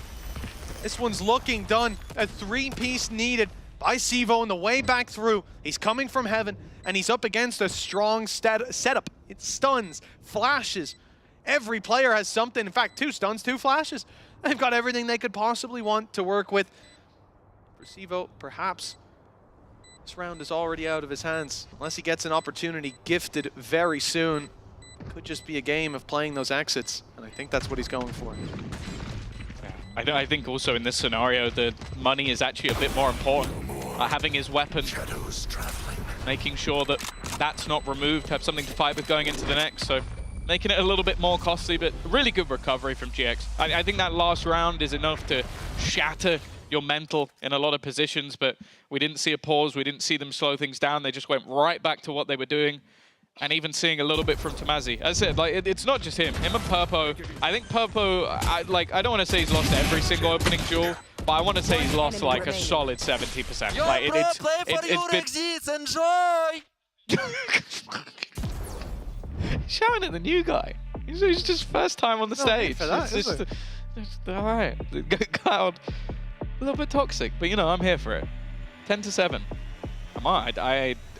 this one's looking done. A 3-piece needed by Sevo on the way back through. He's coming from heaven, and he's up against a strong setup. It stuns, flashes. Every player has something. In fact, 2 stuns, 2 flashes. They've got everything they could possibly want to work with. For Sevo, perhaps this round is already out of his hands. Unless he gets an opportunity gifted very soon. Could just be a game of playing those exits, and I think that's what he's going for. I think also in this scenario, the money is actually a bit more important. Having his weapon, making sure that that's not removed, have something to fight with going into the next, so making it a little bit more costly, but really good recovery from GX. I think that last round is enough to shatter your mental in a lot of positions, but we didn't see a pause, we didn't see them slow things down, they just went right back to what they were doing. And even seeing a little bit from Tamazi. As I said, like, it's not just him and Purpo. I think Purpo, I don't want to say he's lost every single opening duel, but I want to say he's lost like a solid 70%. Like, it's enjoy! Shouting at the new guy. He's just first time on the stage. For that, it's just all right. Cloud, a little bit toxic, but you know, I'm here for it. 10-7. Come on,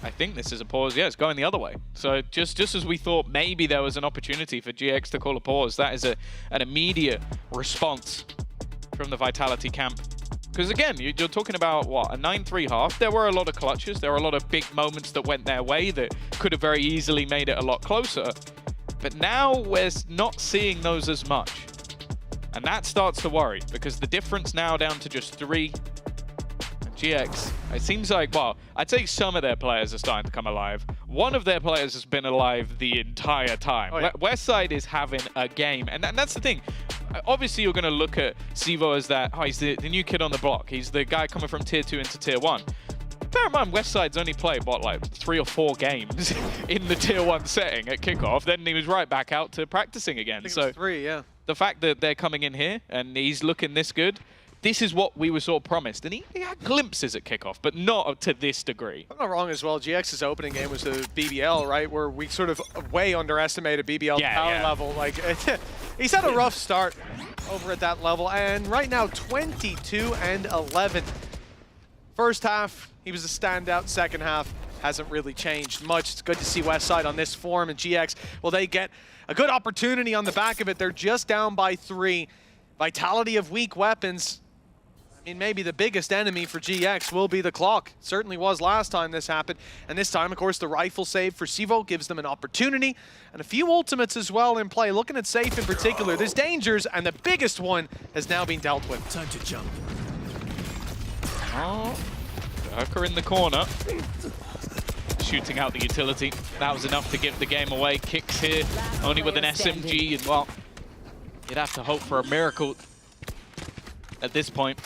I think this is a pause. Yeah, it's going the other way. So just as we thought maybe there was an opportunity for GX to call a pause, that is an immediate response from the Vitality camp. Because again, you're talking about, what, a 9-3 half. There were a lot of clutches. There were a lot of big moments that went their way that could have very easily made it a lot closer. But now we're not seeing those as much. And that starts to worry, because the difference now down to just 3. GX, it seems like, well, I'd say some of their players are starting to come alive. One of their players has been alive the entire time. Oh, yeah. Westside is having a game, and that's the thing. Obviously, you're going to look at Sevo as that, oh, he's the new kid on the block. He's the guy coming from Tier 2 into Tier 1. Bear in mind, Westside's only played, what, like 3 or 4 games in the Tier 1 setting at kickoff. Then he was right back out to practicing again. I think it was 3, yeah. The fact that they're coming in here and he's looking this good, this is what we were sort of promised. And he had glimpses at kickoff, but not to this degree. I'm not wrong as well. GX's opening game was the BBL, right? Where we sort of way underestimated BBL power level. Like, he's had a rough start over at that level. And right now, 22-11. First half, he was a standout. Second half, hasn't really changed much. It's good to see Westside on this form. And GX, well, they get a good opportunity on the back of it. They're just down by 3. Vitality of weak weapons. I mean, maybe the biggest enemy for GX will be the clock. Certainly was last time this happened. And this time, of course, the rifle save for Sivo gives them an opportunity. And a few ultimates as well in play. Looking at Safe in particular, there's dangers, and the biggest one has now been dealt with. Time to jump. Oh, Durka in the corner. Shooting out the utility. That was enough to give the game away. Kicks here, only with an SMG, and well, you'd have to hope for a miracle at this point.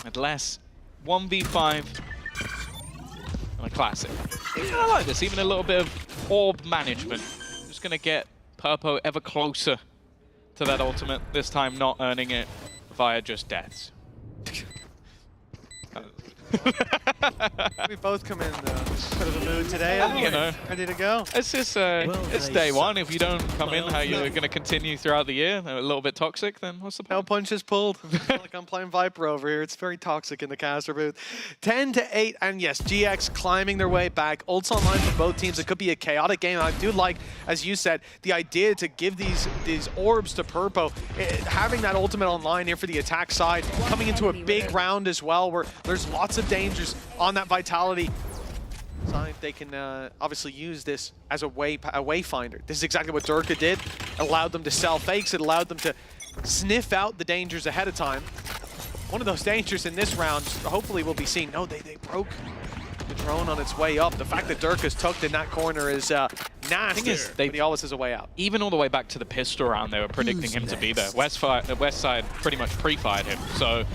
Unless 1v5 on a classic. I like this, even a little bit of orb management. Just gonna get Purpo ever closer to that ultimate, this time not earning it via just deaths. We both come in a bit of a mood today. You know, ready to go. It's just it's day one. If you don't come in how you're going to continue throughout the year, a little bit toxic, then what's the point? No punches pulled. I feel like I'm playing Viper over here. It's very toxic in the caster booth. 10-8, and yes, GX climbing their way back. Ults online for both teams. It could be a chaotic game. I do like, as you said, the idea to give these orbs to Purpo, having that ultimate online here for the attack side, coming into a big round as well, where there's lots of dangers on that Vitality side. They can obviously use this as a wayfinder. This is exactly what Durka did. It allowed them to sell fakes. It allowed them to sniff out the dangers ahead of time. One of those dangers in this round, hopefully we'll be seeing. No, they broke the drone on its way up. The fact that Durka's tucked in that corner is nasty, but he always has a way out. Even all the way back to the pistol round, they were predicting him to be there. Westside pretty much pre-fired him, so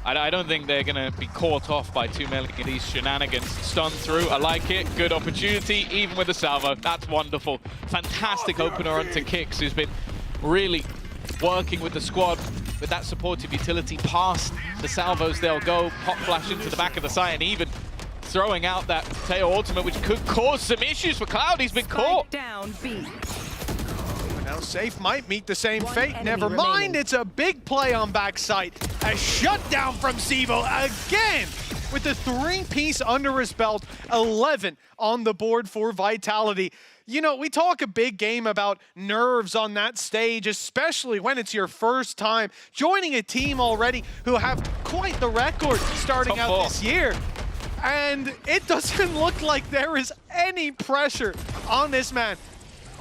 I don't think they're going to be caught off by too many of these shenanigans. Stun through, I like it. Good opportunity, even with the salvo. That's wonderful. Fantastic opener onto Kix, who's been really working with the squad with that supportive utility. Past the salvos, they'll go. Pop flash into the back of the site, and even throwing out that Teo ultimate, which could cause some issues for Cloud. He's been caught. Down B. Now Safe might meet the same fate. Never mind, it's a big play on backside. A shutdown from Sivo again with the 3-piece under his belt. 11 on the board for Vitality. You know, we talk a big game about nerves on that stage, especially when it's your first time joining a team already who have quite the record starting out this year. And it doesn't look like there is any pressure on this man.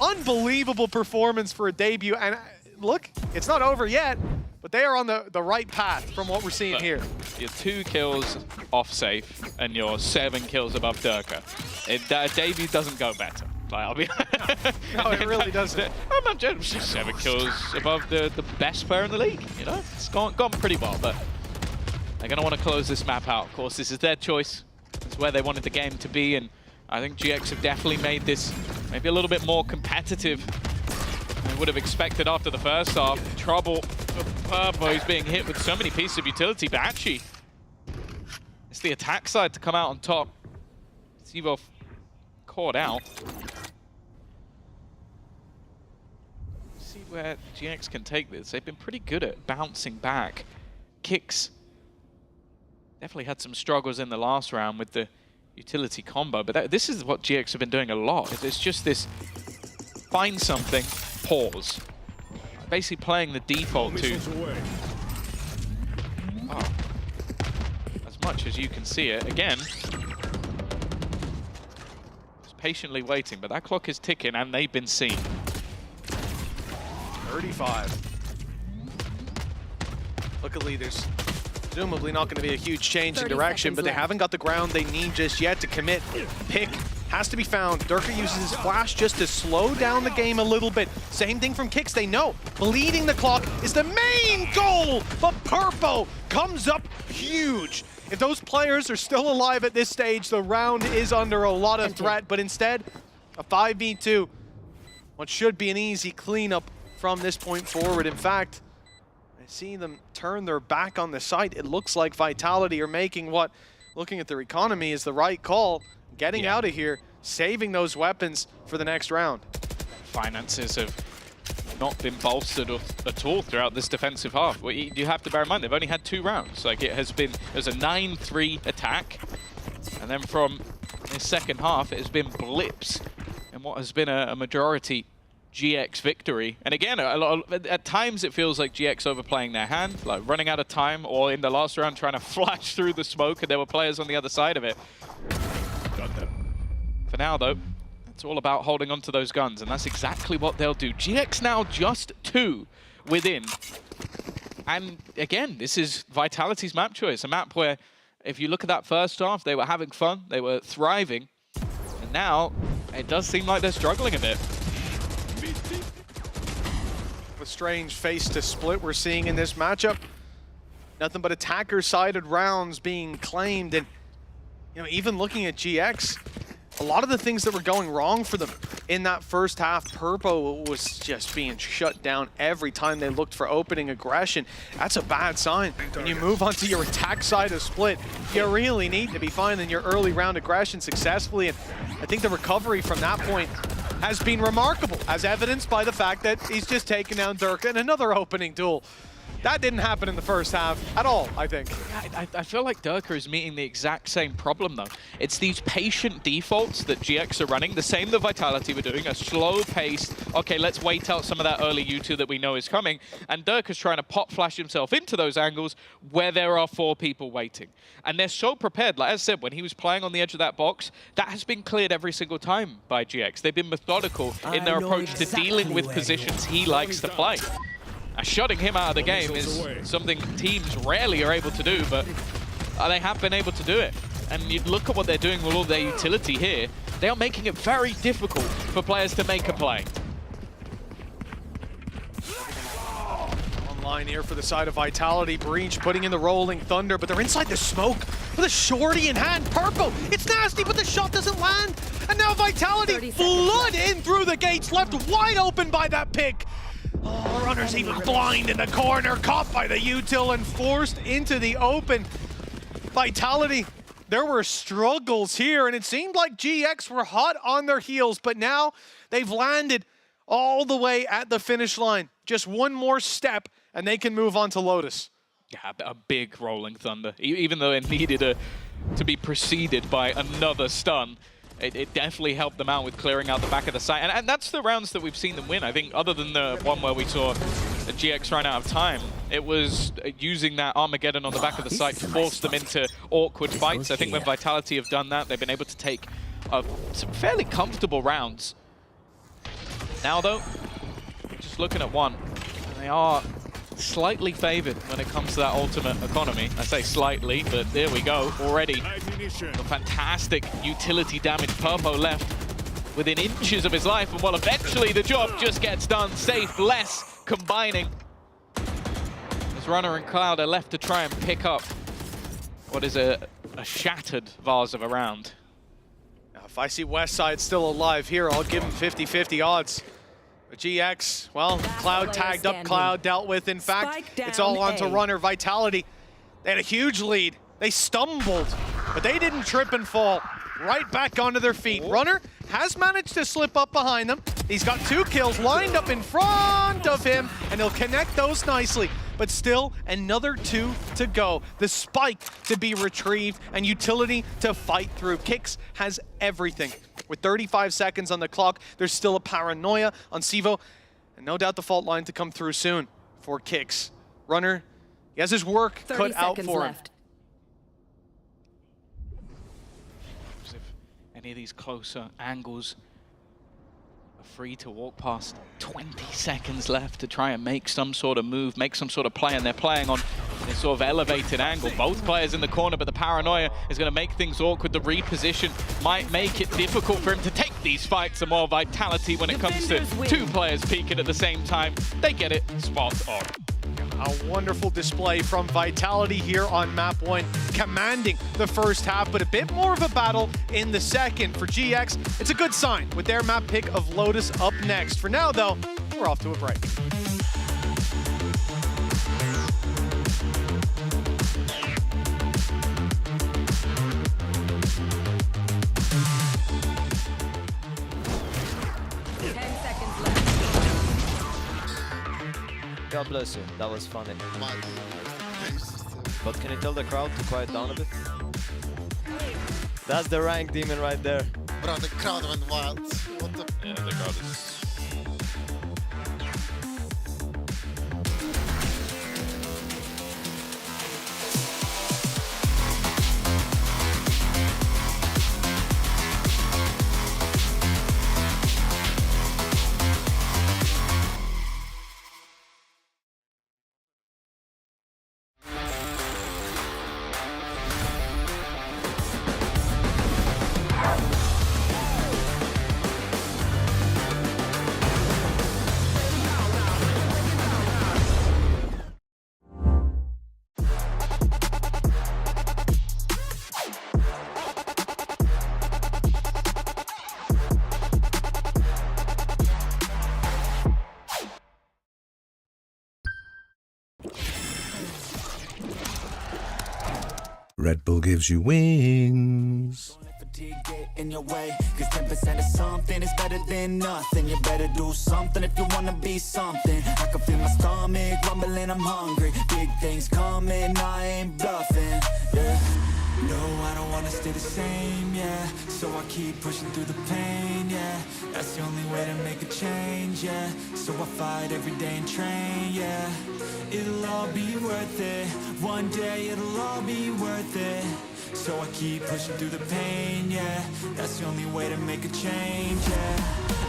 Unbelievable performance for a debut, and look, it's not over yet, but they are on the right path from what we're seeing here. You're 2 kills off Safe, and you're 7 kills above Durka. Debut doesn't go better. Like, I'll be no, it really doesn't. I'm not just 7 kills above the best player in the league. You know, it's gone pretty well, but they're gonna want to close this map out. Of course, this is their choice. It's where they wanted the game to be, and I think GX have definitely made this maybe a little bit more competitive than I would have expected after the first half. Trouble for Purpo. He's being hit with so many pieces of utility, but actually, it's the attack side to come out on top. Sivo caught out. See where GX can take this. They've been pretty good at bouncing back. Kicks definitely had some struggles in the last round with the utility combo, but this is what GX have been doing a lot. It's just this find something, pause. Basically playing the default to as much as you can see it. Again, just patiently waiting, but that clock is ticking and they've been seen. 35. Luckily, there's presumably not going to be a huge change in direction, but they haven't got the ground they need just yet to commit. Pick has to be found. Durka uses his flash just to slow down the game a little bit. Same thing from Kix. They know bleeding the clock is the main goal, but Purpo comes up huge. If those players are still alive at this stage, the round is under a lot of threat, but instead, a 5v2. What should be an easy cleanup from this point forward. In fact, See them turn their back on the site. It looks like Vitality are making what, looking at their economy, is the right call. Getting out of here, saving those weapons for the next round. Finances have not been bolstered at all throughout this defensive half. Well, you have to bear in mind, they've only had 2 rounds. Like, there's a 9-3 attack, and then from the second half, it has been blips in what has been a majority GX victory. And again, at times it feels like GX overplaying their hand, like running out of time, or in the last round trying to flash through the smoke, and there were players on the other side of it. For now, though, it's all about holding on to those guns, and that's exactly what they'll do. GX now just 2 within. And again, this is Vitality's map choice, a map where, if you look at that first half, they were having fun, they were thriving, and now it does seem like they're struggling a bit. A strange face to split we're seeing in this matchup. Nothing but attacker-sided rounds being claimed, and even looking at GX, a lot of the things that were going wrong for them in that first half, Purpo was just being shut down every time they looked for opening aggression. That's a bad sign. When you move onto your attack side of split, you really need to be finding your early round aggression successfully, and I think the recovery from that point has been remarkable, as evidenced by the fact that he's just taken down Durka in another opening duel. That didn't happen in the first half at all, I think. I feel like Durka is meeting the exact same problem, though. It's these patient defaults that GX are running, the same that Vitality were doing, a slow-paced, okay, let's wait out some of that early U2 that we know is coming, and Durka's trying to pop flash himself into those angles where there are 4 people waiting. And they're so prepared. Like I said, when he was playing on the edge of that box, that has been cleared every single time by GX. They've been methodical in their approach to dealing with positions he likes to play. Shutting him out of the game is something teams rarely are able to do, but they have been able to do it. And you look at what they're doing with all their utility here, they are making it very difficult for players to make a play. Online here for the side of Vitality. Breach putting in the Rolling Thunder, but they're inside the smoke with a shorty in hand. Purpo, it's nasty, but the shot doesn't land. And now Vitality flood in through the gates, left wide open by that pick. Oh, Runner's even blind in the corner, caught by the util and forced into the open. Vitality, there were struggles here, and it seemed like GX were hot on their heels, but now they've landed all the way at the finish line. Just one more step, and they can move on to Lotus. Yeah, a big Rolling Thunder. Even though it needed to be preceded by another stun, it definitely helped them out with clearing out the back of the site. And that's the rounds that we've seen them win. I think other than the one where we saw the GX run out of time, it was using that Armageddon on the back of the site to force them into awkward fights. I think when Vitality have done that, they've been able to take some fairly comfortable rounds. Now though, just looking at one, they are slightly favored when it comes to that ultimate economy. I say slightly, but there we go, already. A fantastic utility damage. Purpo left within inches of his life, and well, eventually the job just gets done. Safe, less, combining. As Runner and Cloud are left to try and pick up what is a shattered vase of a round. Now, if I see Westside still alive here, I'll give him 50-50 odds. But GX, well, Cloud tagged up, Cloud dealt with. In fact, it's all on to Runner. Vitality, they had a huge lead. They stumbled, but they didn't trip and fall. Right back onto their feet. Runner has managed to slip up behind them. He's got 2 kills lined up in front of him, and he'll connect those nicely. But still, another 2 to go. The spike to be retrieved, and utility to fight through. Kix has everything. With 35 seconds on the clock, there's still a paranoia on Sivo, and no doubt the fault line to come through soon for Kix. Runner, he has his work cut out for him. If any of these closer angles are free to walk past, 20 seconds left to try and make some sort of move, make some sort of play, and they're playing on this sort of elevated angle. Both players in the corner, but the paranoia is going to make things awkward. The reposition might make it difficult for him to take these fights. And more Vitality when it comes to 2 players peeking at the same time. They get it spot on. A wonderful display from Vitality here on map 1, commanding the first half, but a bit more of a battle in the second. For GX, it's a good sign with their map pick of Lotus up next. For now, though, we're off to a break. God bless you. That was funny. But can you tell the crowd to quiet down a bit? That's the rank demon right there. Bro, the crowd went wild. What the? Yeah, the crowd is... Red Bull gives you wings. Get in your way, cause 10% of something is better than nothing. You better do something if you wanna be something. I can feel my stomach rumbling, I'm hungry. Big things coming, I ain't bluffing, yeah. No, I don't wanna stay the same, yeah. So I keep pushing through the pain, yeah. That's the only way to make a change, yeah. So I fight every day and train, yeah. It'll all be worth it. One day it'll all be worth it. So I keep pushing through the pain, yeah. That's the only way to make a change, yeah.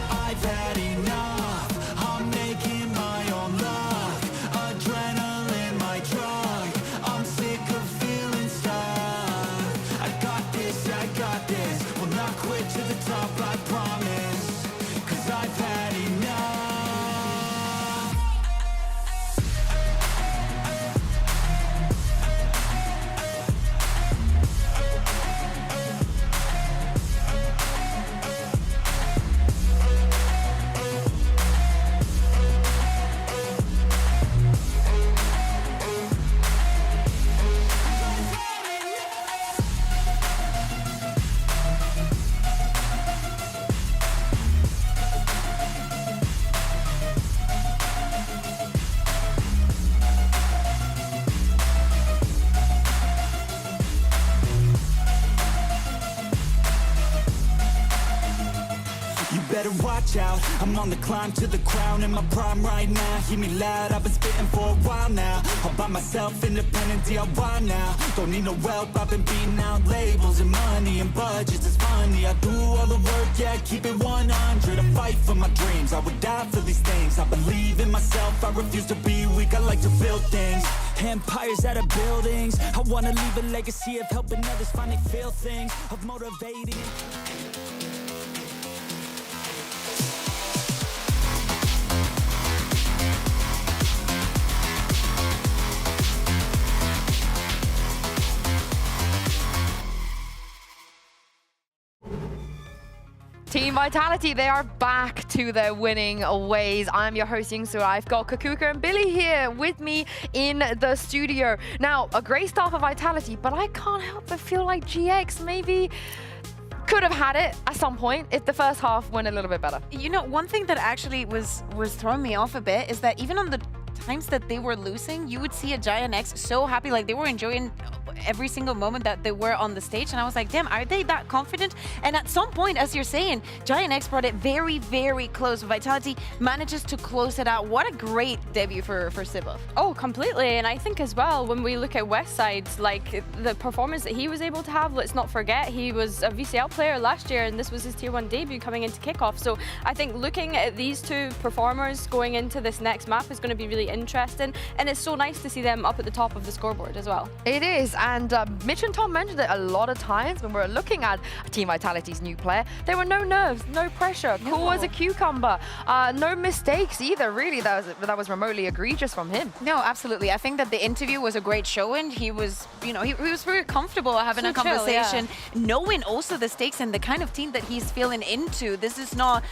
I've had enough, I'm making my own luck. Adrenaline, my drug, I'm sick of feeling stuck. I got this, will not quit to the top, I promise. Cause I've had enough. Better watch out, I'm on the climb to the crown. In my prime right now, hear me loud, I've been spitting for a while now. All by myself, independent DIY now. Don't need no help, I've been beating out labels and money and budgets, it's funny. I do all the work, yeah, keep it 100. I fight for my dreams, I would die for these things. I believe in myself, I refuse to be weak, I like to build things. Empires out of buildings, I wanna leave a legacy of helping others finally feel things, of motivating. Team Vitality, they are back to their winning ways. I'm your host, Yingsu. I've got Kakuka and Billy here with me in the studio. Now, a great start for Vitality, but I can't help but feel like GX maybe could have had it at some point if the first half went a little bit better. You know, one thing that actually was throwing me off a bit is that even on the times that they were losing, you would see a Giant X so happy, like they were enjoying every single moment that they were on the stage, and I was like, damn, are they that confident? And at some point, as you're saying, Giant X brought it very, very close. Vitality manages to close it out. What a great debut for Sibov. Oh, completely. And I think as well, when we look at Westside, like the performance that he was able to have, let's not forget, he was a VCL player last year, and this was his Tier 1 debut coming into kickoff. So I think looking at these two performers going into this next map is going to be really interesting, and it's so nice to see them up at the top of the scoreboard as well. It is, and Mitch and Tom mentioned it a lot of times when we're looking at Team Vitality's new player. There were no nerves, no pressure, cool as a cucumber, no mistakes either, really, that was remotely egregious from him. No, absolutely. I think that the interview was a great showing. He was, you know, he was very comfortable having a conversation, knowing also the stakes and the kind of team that he's feeling into. This is not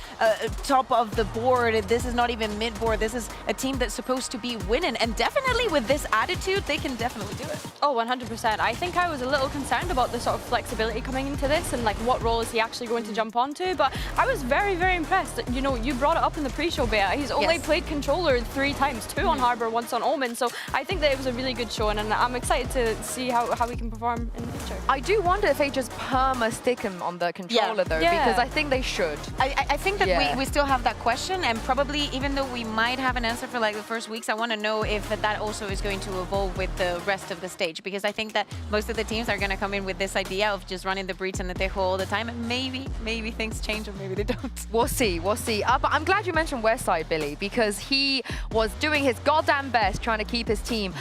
top of the board, this is not even mid-board, this is a team that's supposed supposed to be winning. And definitely with this attitude, they can definitely do it. Oh, 100%. I think I was a little concerned about the sort of flexibility coming into this and like what role is he actually going to jump onto. But I was very, very impressed. You know, you brought it up in the pre-show beta. He's only played controller 3 times, 2 on Harbor, once on Omen. So I think that it was a really good showing, and I'm excited to see how he can perform in the future. I do wonder if they just perma-stick him on the controller though, because I think they should. I think that we still have that question, and probably even though we might have an answer for like the first weeks, I want to know if that also is going to evolve with the rest of the stage, because I think that most of the teams are going to come in with this idea of just running the breach and the Tejo all the time, and maybe things change or maybe they don't. We'll see. But I'm glad you mentioned Westside, Billy, because he was doing his goddamn best trying to keep his team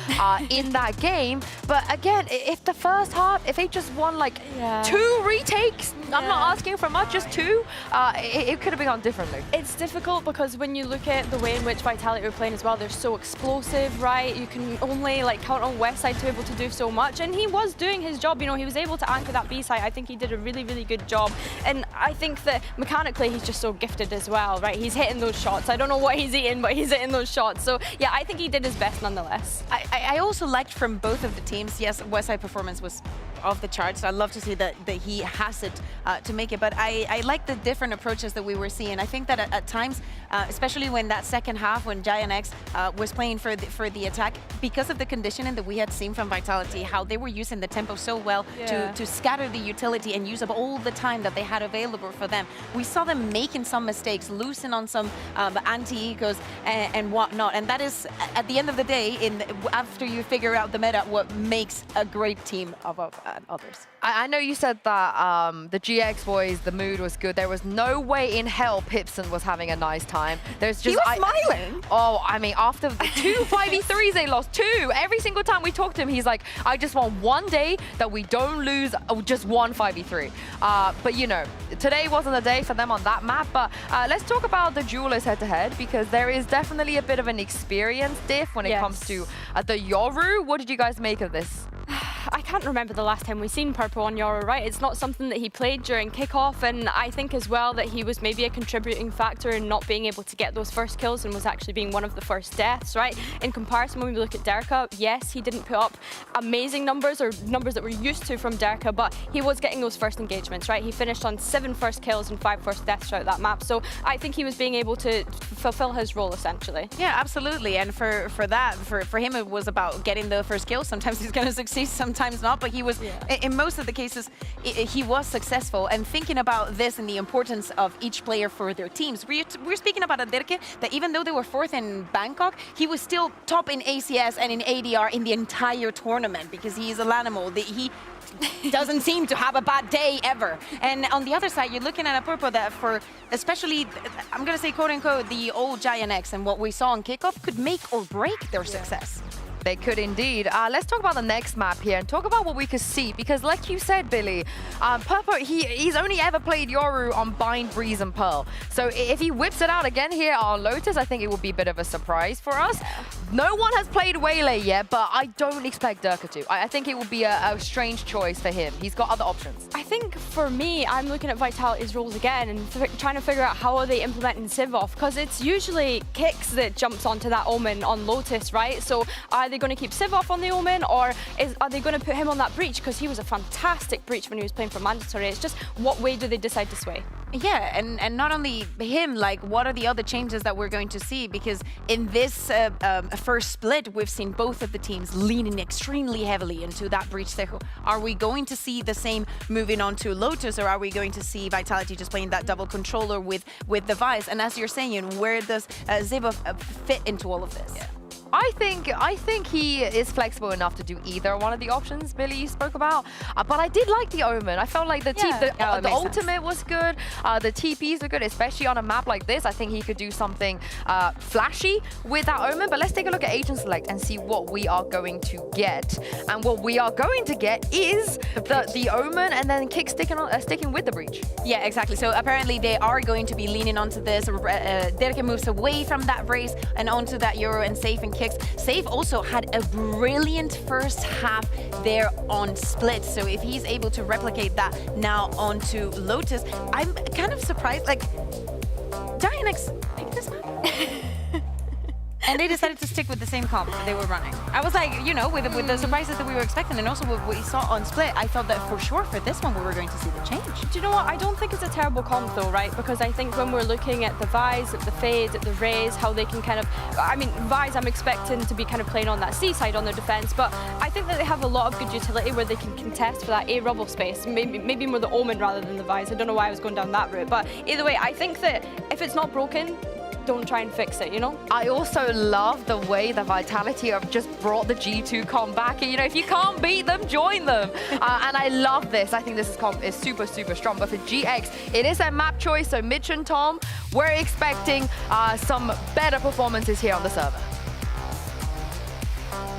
in that game. But again, if the first half, if they just won like 2 retakes, I'm not asking for much, just 2, it could have been gone differently. It's difficult because when you look at the way in which Vitality were playing as well, they're so explosive, right? You can only like count on Westside to be able to do so much, and he was doing his job. You know, he was able to anchor that B side. I think he did a really, really good job, and I think that mechanically he's just so gifted as well, right? He's hitting those shots. I don't know what he's eating, but he's hitting those shots. So yeah, I think he did his best nonetheless. I also liked from both of the teams. Yes, Westside performance was off the charts. So I love to see that he has it to make it. But I like the different approaches that we were seeing. I think that at times, especially when that second half, when Giant X was playing for the attack, because of the conditioning that we had seen from Vitality, how they were using the tempo so well to scatter the utility and use up all the time that they had available for them. We saw them making some mistakes, losing on some anti-ecos and whatnot. And that is, at the end of the day, after you figure out the meta, what makes a great team of others. I know you said that the GX boys, the mood was good. There was no way in hell Pipson was having a nice time. There's just he was smiling. Oh, I mean, after the 2 5v3s they lost, 2. Every single time we talked to him, he's like, I just want one day that we don't lose just 1 5v3. But you know, today wasn't the day for them on that map. But let's talk about the Duelist head-to-head, because there is definitely a bit of an experience diff when it comes to the Yoru. What did you guys make of this? I can't remember the last time we've seen Purple on Yoru, right? It's not something that he played during kickoff, and I think as well that he was maybe a contributing factor in not being able to get those first kills and was actually being one of the first deaths, right? In comparison, when we look at Derka, yes, he didn't put up amazing numbers or numbers that we're used to from Derka, but he was getting those first engagements, right? He finished on 7 first kills and 5 first deaths throughout that map, so I think he was being able to fulfill his role essentially. Yeah, absolutely, and for him it was about getting the first kill. Sometimes he's going to succeed, sometimes not, but he was, in most of the cases, he was successful. And thinking about this and the importance of each player for their teams, we're speaking about a Derke that even though they were 4th in Bangkok, he was still top in ACS and in ADR in the entire tournament, because he is a animal. He doesn't seem to have a bad day ever. And on the other side, you're looking at a Purple that for, especially, I'm going to say quote-unquote, the old Giant X and what we saw on kickoff could make or break their success. They could indeed. Let's talk about the next map here and talk about what we could see, because like you said, Billy, Purple, he's only ever played Yoru on Bind, Breeze, and Pearl. So if he whips it out again here on Lotus, I think it would be a bit of a surprise for us. No one has played Waylay yet, but I don't expect Derka to. I think it would be a strange choice for him. He's got other options. I think for me, I'm looking at Vitality's roles again and trying to figure out how are they implementing Civ off, because it's usually Kix that jumps onto that Omen on Lotus, right? So are they going to keep Civ off on the Omen, or are they going to put him on that Breach, because he was a fantastic Breach when he was playing for Mandatory. It's just what way do they decide to sway? Yeah, and not only him, like what are the other changes that we're going to see, because in this first split we've seen both of the teams leaning extremely heavily into that Breach Tejo. Are we going to see the same moving on to Lotus, or are we going to see Vitality just playing that double controller with the Vice? And as you're saying, where does Zeba fit into all of this? Yeah. I think he is flexible enough to do either one of the options Billy you spoke about. But I did like the Omen. I felt like the ultimate was good. The TPs were good, especially on a map like this. I think he could do something flashy with that Omen. But let's take a look at Agent Select and see what we are going to get. And what we are going to get is the Omen and then Kick sticking with the Breach. Yeah, exactly. So apparently they are going to be leaning onto this. Derke moves away from that race and onto that Euro, and Safe and Kicks. Safe also had a brilliant first half there on Split. So if he's able to replicate that now onto Lotus, I'm kind of surprised. Like, Giant X picked this map? And they decided to stick with the same comp that they were running. I was like, you know, with the surprises that we were expecting, and also what we saw on Split, I thought that for sure for this one we were going to see the change. Do you know what? I don't think it's a terrible comp though, right? Because I think when we're looking at the Vi's, at the Fades, at the Rays, how they can kind of, I mean, Vi's I'm expecting to be kind of playing on that C side on their defense, but I think that they have a lot of good utility where they can contest for that A rubble space. Maybe more the Omen rather than the Vi's. I don't know why I was going down that route, but either way, I think that if it's not broken, don't try and fix it, you know? I also love the way the Vitality have just brought the G2 comp back. You know, if you can't beat them, join them. And I love this. I think this comp is super, super strong. But for GX, it is a map choice. So Mitch and Tom, we're expecting some better performances here on the server.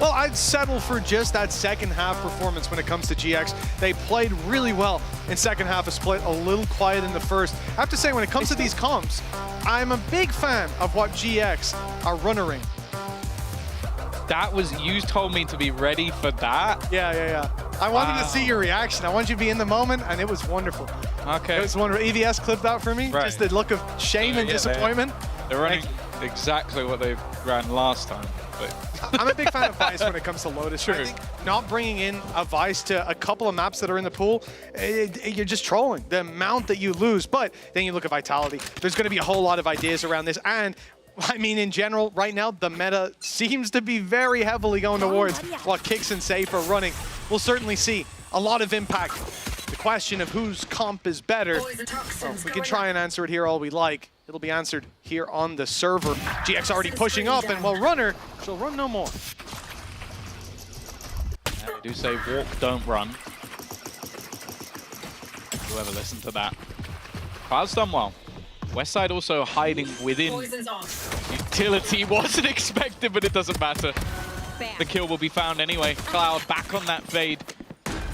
Well, I'd settle for just that second half performance when it comes to GX. They played really well in second half of Split, a little quiet in the first. I have to say, when it comes to these comps, I'm a big fan of what GX are runnering. That was, you told me to be ready for that? Yeah. I wanted to see your reaction. I wanted you to be in the moment, and it was wonderful. Okay. It was wonderful. EVS clipped that for me. Right. Just the look of shame and disappointment. They're running exactly what they ran last time. But I'm a big fan of Vice when it comes to Lotus. True. I think not bringing in a Vice to a couple of maps that are in the pool, you're just trolling the amount that you lose. But then you look at Vitality. There's going to be a whole lot of ideas around this. And I mean, in general, right now, the meta seems to be very heavily going towards what Kicks and Safe are running. We'll certainly see a lot of impact. The question of whose comp is better, well, we can try and answer it here all we like. It'll be answered here on the server. GX already pushing up, and well, Runner, she'll run no more. Yeah, they do say walk, don't run. Whoever listened to that. Cloud's done well. Westside also hiding within. Utility wasn't expected, but it doesn't matter. The kill will be found anyway. Cloud back on that fade.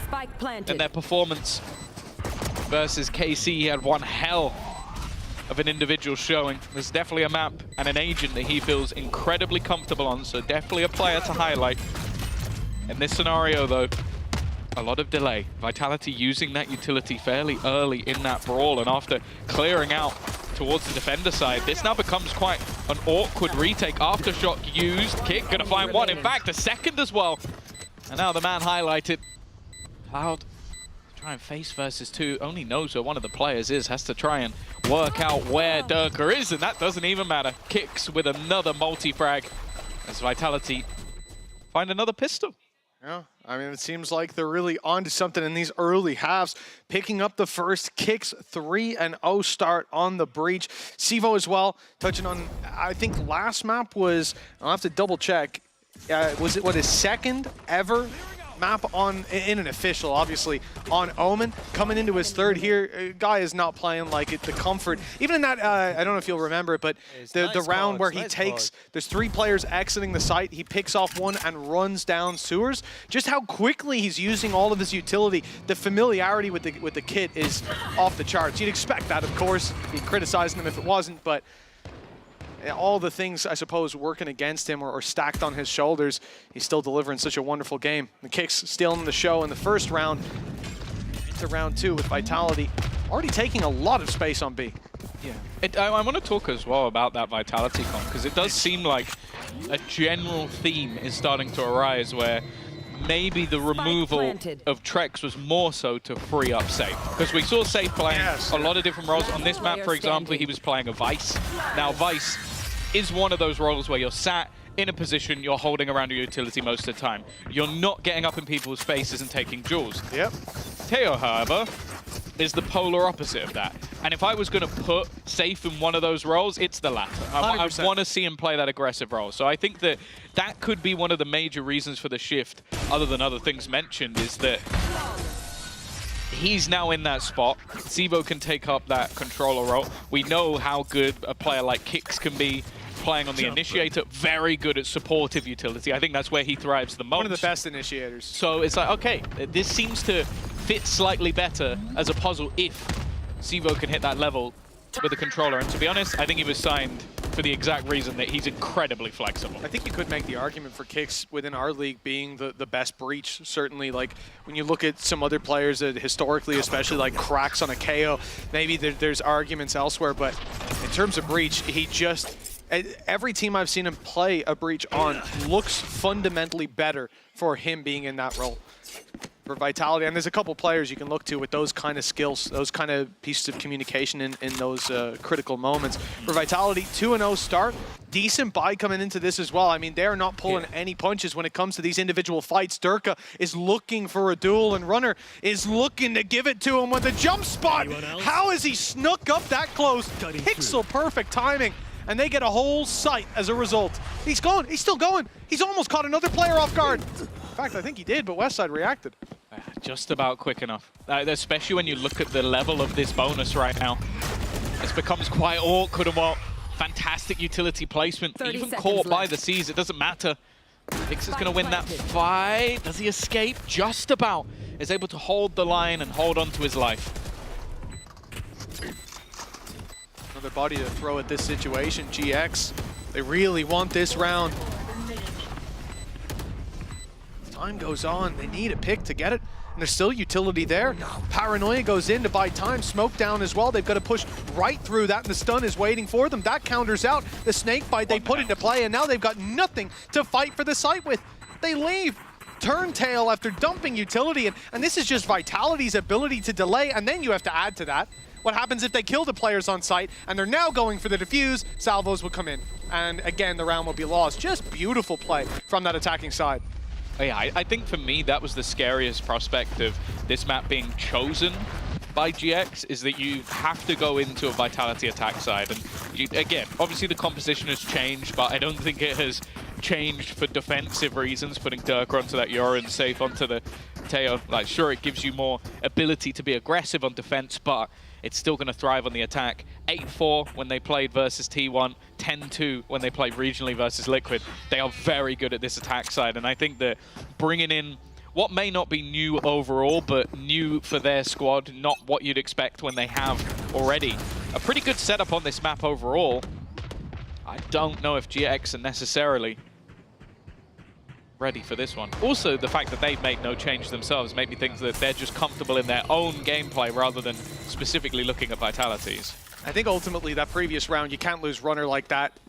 Spike planted. And their performance versus KC, he had one hell of an individual showing. There's definitely a map and an agent that he feels incredibly comfortable on, so definitely a player to highlight. In this scenario though, a lot of delay. Vitality using that utility fairly early in that brawl, and after clearing out towards the defender side, this now becomes quite an awkward retake. Aftershock used, Kick gonna find one, in fact a second as well. And now the man highlighted. Cloud try and face versus two, only knows where one of the players is, has to try and work out where Durka is, and that doesn't even matter. Kicks with another multi-frag as Vitality find another pistol. Yeah, I mean, it seems like they're really onto something in these early halves, picking up the first. Kicks 3-0 start on the breach. Sivo as well, touching on, I think last map was, I'll have to double check, was it his second ever map on in an official, obviously, on Omen, coming into his third here. Guy is not playing like it. The comfort, even in that, I don't know if you'll remember it, but the round where he takes, there's 3 players exiting the site, he picks off one and runs down sewers. Just how quickly he's using all of his utility, the familiarity with the kit is off the charts. You'd expect that, of course. Be criticizing him if it wasn't, but all the things, I suppose, working against him or stacked on his shoulders, he's still delivering such a wonderful game. The Kicks still in the show in the first round, into round 2 with Vitality already taking a lot of space on B. Yeah, I want to talk as well about that Vitality comp, because it does seem like a general theme is starting to arise where maybe the removal of Trex was more so to free up Safe. Because we saw Safe playing a lot of different roles. On this map, for example, he was playing a Vice. Now, Vice is one of those roles where you're sat in a position, you're holding around your utility most of the time. You're not getting up in people's faces and taking jewels. Yep. Teo, however, is the polar opposite of that. And if I was going to put Safe in one of those roles, it's the latter. I want to see him play that aggressive role. So I think that that could be one of the major reasons for the shift, other than other things mentioned, is that he's now in that spot. Sivo can take up that controller role. We know how good a player like Kicks can be playing on the initiator. Very good at supportive utility. I think that's where he thrives the most. One of the best initiators. So it's like, okay, this seems to fit slightly better as a puzzle if Sivo can hit that level with the controller. And to be honest, I think he was signed for the exact reason that he's incredibly flexible. I think you could make the argument for Kicks within our league being the best breach, certainly. Like, when you look at some other players that historically, especially like Cracks on a KO, maybe there's arguments elsewhere, but in terms of breach, he just Every team I've seen him play a Breach on looks fundamentally better for him being in that role. For Vitality, and there's a couple players you can look to with those kind of skills, those kind of pieces of communication in those critical moments. For Vitality, 2-0 start, decent buy coming into this as well. I mean, they're not pulling any punches when it comes to these individual fights. Durka is looking for a duel, and Runner is looking to give it to him with a jump spot. How has he snuck up that close? Pixel perfect timing. And they get a whole site as a result. He's going, he's still going. He's almost caught another player off guard. In fact, I think he did, but Westside reacted. Just about quick enough, especially when you look at the level of this bonus right now. It becomes quite awkward and what fantastic utility placement. Even caught by the C's, it doesn't matter. Vix is going to win that fight. Does he escape? Just about. Is able to hold the line and hold on to his life. Another body to throw at this situation. GX, they really want this round. Time goes on, they need a pick to get it, and there's still utility there. Paranoia goes in to buy time, smoke down as well. They've got to push right through that, and the stun is waiting for them. That counters out the snake bite they put into play, and now they've got nothing to fight for the site with. They leave. Turn tail after dumping utility, and this is just Vitality's ability to delay, and then you have to add to that. What happens if they kill the players on site, and they're now going for the defuse? Salvos will come in, and again, the round will be lost. Just beautiful play from that attacking side. Yeah, I think for me, that was the scariest prospect of this map being chosen by GX, is that you have to go into a Vitality attack side. And you, again, obviously the composition has changed, but I don't think it has changed for defensive reasons, putting Durka onto that Yoru and Safe onto the Teo. Like, sure, it gives you more ability to be aggressive on defense, but it's still going to thrive on the attack. 8-4 when they played versus T1, 10-2 when they played regionally versus Liquid. They are very good at this attack side, and I think that bringing in what may not be new overall, but new for their squad, not what you'd expect when they have already a pretty good setup on this map overall. I don't know if GX are necessarily ready for this one. Also, the fact that they've made no change themselves made me think that they're just comfortable in their own gameplay rather than specifically looking at Vitalities. I think ultimately that previous round, you can't lose Runner like that.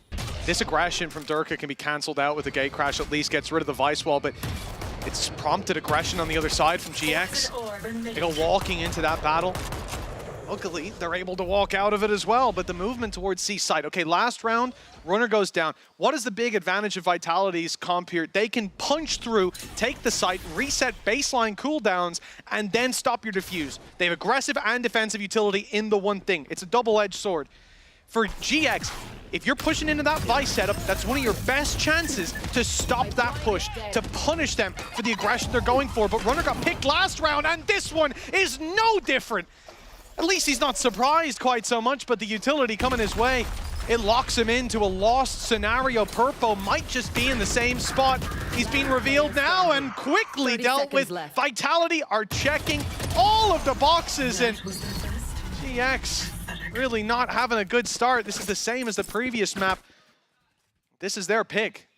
This aggression from Durka can be cancelled out with a gate crash, at least gets rid of the Vice Wall, but it's prompted aggression on the other side from GX. They go walking into that battle. Luckily, they're able to walk out of it as well, but the movement towards C side. Okay, last round, Runner goes down. What is the big advantage of Vitality's comp here? They can punch through, take the site, reset baseline cooldowns, and then stop your defuse. They have aggressive and defensive utility in the one thing. It's a double-edged sword. For GX, if you're pushing into that Vice setup, that's one of your best chances to stop that push, to punish them for the aggression they're going for. But Runner got picked last round, and this one is no different. At least he's not surprised quite so much, but the utility coming his way, it locks him into a lost scenario. Purpo might just be in the same spot. He's being revealed now and quickly dealt with. Vitality are checking all of the boxes, and GX really not having a good start. This is the same as the previous map. This is their pick.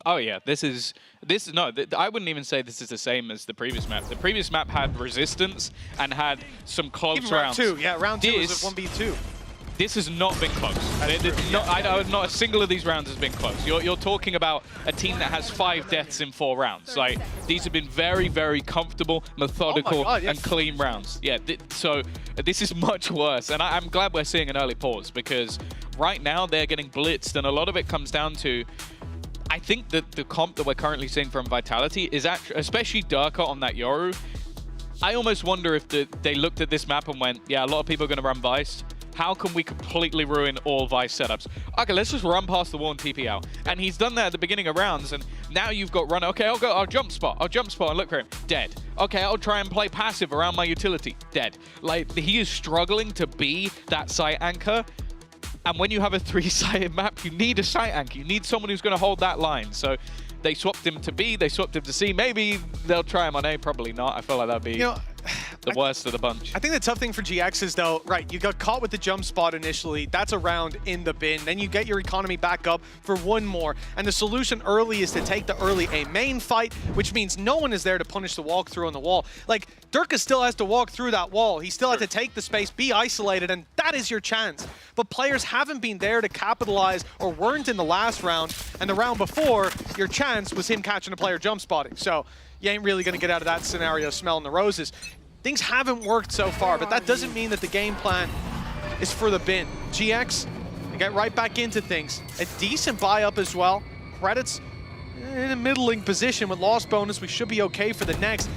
Oh yeah, I wouldn't even say this is the same as the previous map. The previous map had resistance and had some close Even rounds. round 2, yeah, round 2 was a 1v2. This has not been close. Not a single of these rounds has been close. You're talking about a team that has 5 deaths in 4 rounds. Like, these have been very, very comfortable, methodical, and clean rounds. Yeah, so this is much worse. And I'm glad we're seeing an early pause, because right now they're getting blitzed, and a lot of it comes down to, I think that the comp that we're currently seeing from Vitality is actually, especially Durka on that Yoru, I almost wonder if they looked at this map and went, yeah, a lot of people are going to run Vice. How can we completely ruin all Vice setups? Okay, let's just run past the wall and TP out. And he's done that at the beginning of rounds, and now you've got Runner. Okay, I'll jump spot and look for him. Dead. Okay, I'll try and play passive around my utility. Dead. Like, he is struggling to be that site anchor. And when you have a 3-sided map, you need a site anchor. You need someone who's going to hold that line. So they swapped him to B, they swapped him to C. Maybe they'll try him on A, probably not. I feel like that'd be the worst of the bunch. I think the tough thing for GX is, though, right, you got caught with the jump spot initially. That's a round in the bin. Then you get your economy back up for one more. And the solution early is to take the early A main fight, which means no one is there to punish the walkthrough on the wall. Like, Durka still has to walk through that wall. He still had to take the space, be isolated, and that is your chance. But players haven't been there to capitalize or weren't in the last round. And the round before, your chance was him catching a player jump spotting. So you ain't really going to get out of that scenario smelling the roses. Things haven't worked so far, but that doesn't mean that the game plan is for the bin. GX, they get right back into things. A decent buy-up as well. Credits in a middling position with loss bonus. We should be okay for the next.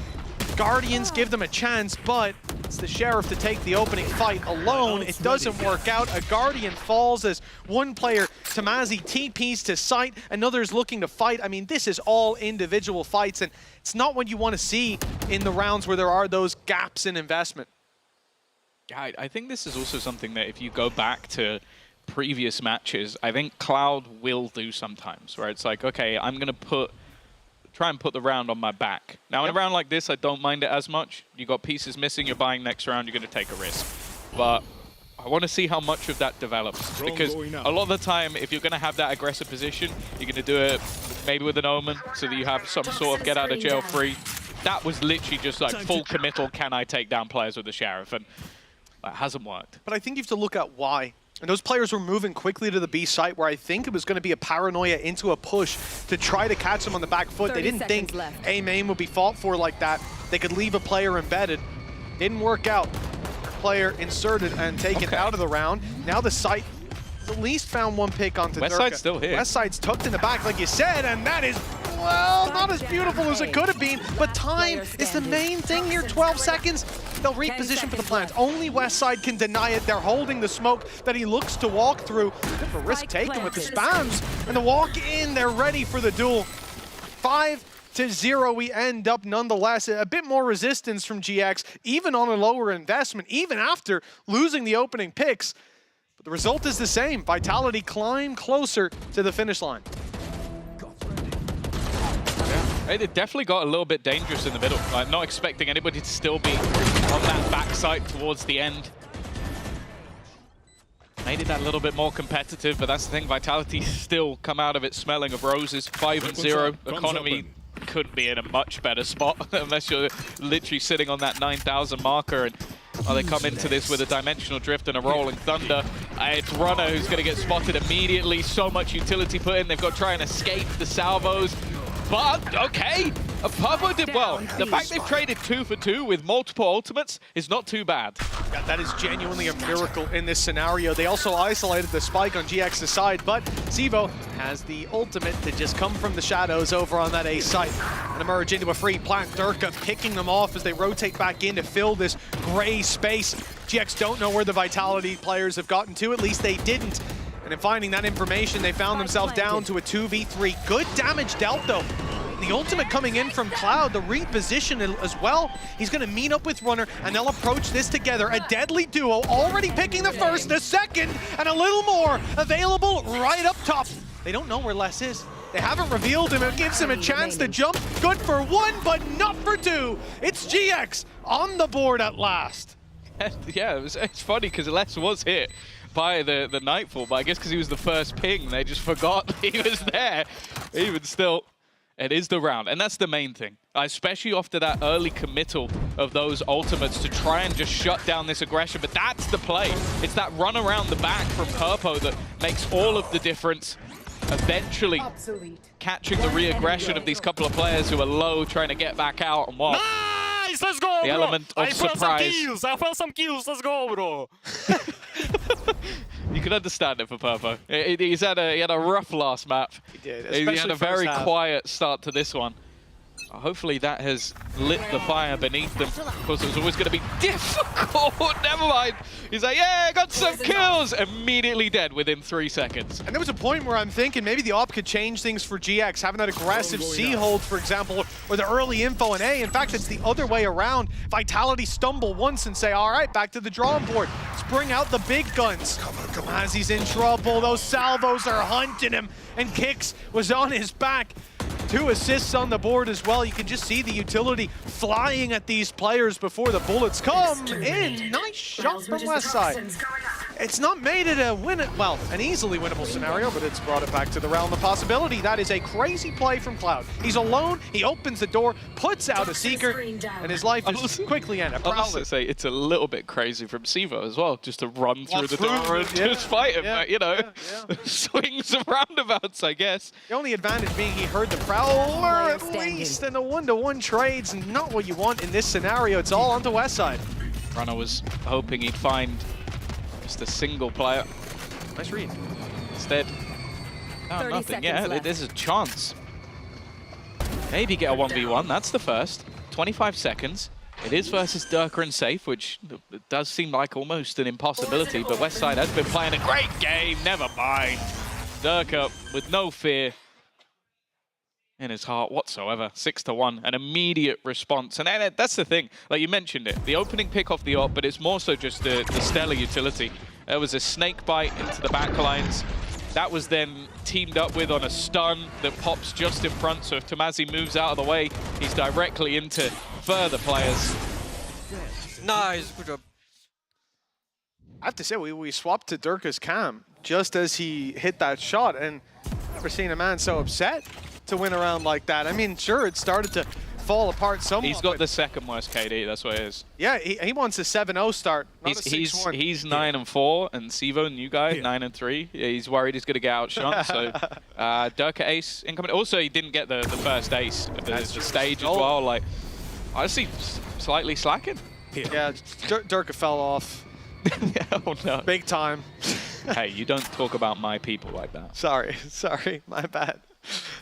Guardians give them a chance, but it's the Sheriff to take the opening fight alone. It doesn't work out. A Guardian falls as one player, Tamazi, TPs to site. Another's looking to fight. I mean, this is all individual fights, and it's not what you want to see in the rounds where there are those gaps in investment. Yeah, I think this is also something that if you go back to previous matches, I think Cloud will do sometimes, where it's like, okay, I'm going to try and put the round on my back. Now, in a round like this, I don't mind it as much. You got pieces missing, you're buying next round, you're going to take a risk. But I want to see how much of that develops, because a lot of the time, if you're going to have that aggressive position, you're going to do it maybe with an Omen, so that you have some sort of get out of jail free. That was literally just like full committal, can I take down players with the Sheriff, and that hasn't worked. But I think you have to look at why. And those players were moving quickly to the B site, where I think it was going to be a paranoia into a push to try to catch them on the back foot. They didn't think A main would be fought for like that. They could leave a player embedded. Didn't work out. Player inserted and taken out of the round. Now the site at least found one pick onto Durka. Westside's still here. Westside's tucked in the back, like you said, and that is, well, not as beautiful as it could have been, but time is the main thing here. 12 seconds. They'll reposition for the plant. Only Westside can deny it. They're holding the smoke that he looks to walk through. Bit of a risk taken with the spams. And the walk in, they're ready for the duel. 5-0 we end up nonetheless. A bit more resistance from GX, even on a lower investment, even after losing the opening picks. But the result is the same. Vitality climb closer to the finish line. It definitely got a little bit dangerous in the middle. I'm not expecting anybody to still be on that backside towards the end. Made it that little bit more competitive, but that's the thing. Vitality still come out of it smelling of roses. 5-0. Economy couldn't be in a much better spot unless you're literally sitting on that 9,000 marker. And they come into this with a Dimensional Drift and a Rolling Thunder. It's Runner who's going to get spotted immediately. So much utility put in. They've got to try and escape the salvos. But, okay, Purpo did well. The fact they've traded 2 for 2 with multiple ultimates is not too bad. Yeah, that is genuinely a miracle in this scenario. They also isolated the spike on GX's side, but Zevo has the ultimate to just come from the shadows over on that A site and emerge into a free plant. Durka picking them off as they rotate back in to fill this gray space. GX don't know where the Vitality players have gotten to, at least they didn't. And in finding that information, they found themselves down to a 2v3. Good damage dealt, though. The ultimate coming in from Cloud, the reposition as well. He's going to meet up with Runner, and they'll approach this together. A deadly duo, already picking the first, the second, and a little more available right up top. They don't know where Les is. They haven't revealed him. It gives him a chance to jump. Good for 1, but not for 2. It's GX on the board at last. Yeah, it's funny because Les was hit by the Nightfall, but I guess because he was the first ping, they just forgot he was there. Even still, it is the round, and that's the main thing, especially after that early committal of those ultimates to try and just shut down this aggression. But that's the play. It's that run around the back from Purpo that makes all of the difference. Eventually catching the re-aggression of these couple of players who are low, trying to get back out and what. Nice, let's go, the bro. element of surprise. I found some kills, let's go, bro. You can understand it for Purpo. He had a rough last map. He did. He had a very quiet start to this one. Hopefully that has lit the fire beneath them. Of course, it was always going to be difficult. Never mind. He's like, yeah, I got some kills. Immediately dead within 3 seconds. And there was a point where I'm thinking maybe the op could change things for GX, having that aggressive C hold, for example, or the early info in A. In fact, it's the other way around. Vitality stumble once and say, all right, back to the drawing board. Let's bring out the big guns. As he's in trouble, those salvos are hunting him, and Kix was on his back. 2 assists on the board as well. You can just see the utility flying at these players before the bullets come in. Nice shot from Westside. It's not made it a well, an easily winnable scenario, but it's brought it back to the realm of possibility. That is a crazy play from Cloud. He's alone, he opens the door, puts out a Seeker, and his life is quickly ended. I'll also say it's a little bit crazy from Sivo as well, just to run through the door and just fight him, but, you know, swings and roundabouts, I guess. The only advantage being he heard the Prowler at least, and the 1-to-1 trades, not what you want in this scenario. It's all onto Westside. Runner was hoping he'd find just a single player. Nice read. Instead, nothing. Yeah, there's a chance. Maybe get a 1v1, that's the first. 25 seconds. It is versus Durka and Safe, which does seem like almost an impossibility, but Westside has been playing a great game, never mind. Durka with no fear in his heart whatsoever. 6-1, an immediate response. And that's the thing, like you mentioned it, the opening pick off the op, but it's more so just the stellar utility. There was a snake bite into the back lines. That was then teamed up with on a stun that pops just in front, so if Tamazi moves out of the way, he's directly into further players. Nice, good job. I have to say, we swapped to Durka's cam just as he hit that shot, and never seen a man so upset to win a round like that. I mean, sure, it started to fall apart somewhat. He's got the second worst KD, that's what it is. Yeah, he wants a 7-0 start, not a 6-1. He's 9-4, and Sivo, new guy, 9-3. Yeah, he's worried he's going to get outshot, so Durka ace incoming. Also, he didn't get the first ace of the stage as well. Like, honestly, slightly slacking. Yeah, Durka fell off. Oh no. Big time. Hey, you don't talk about my people like that. Sorry, my bad.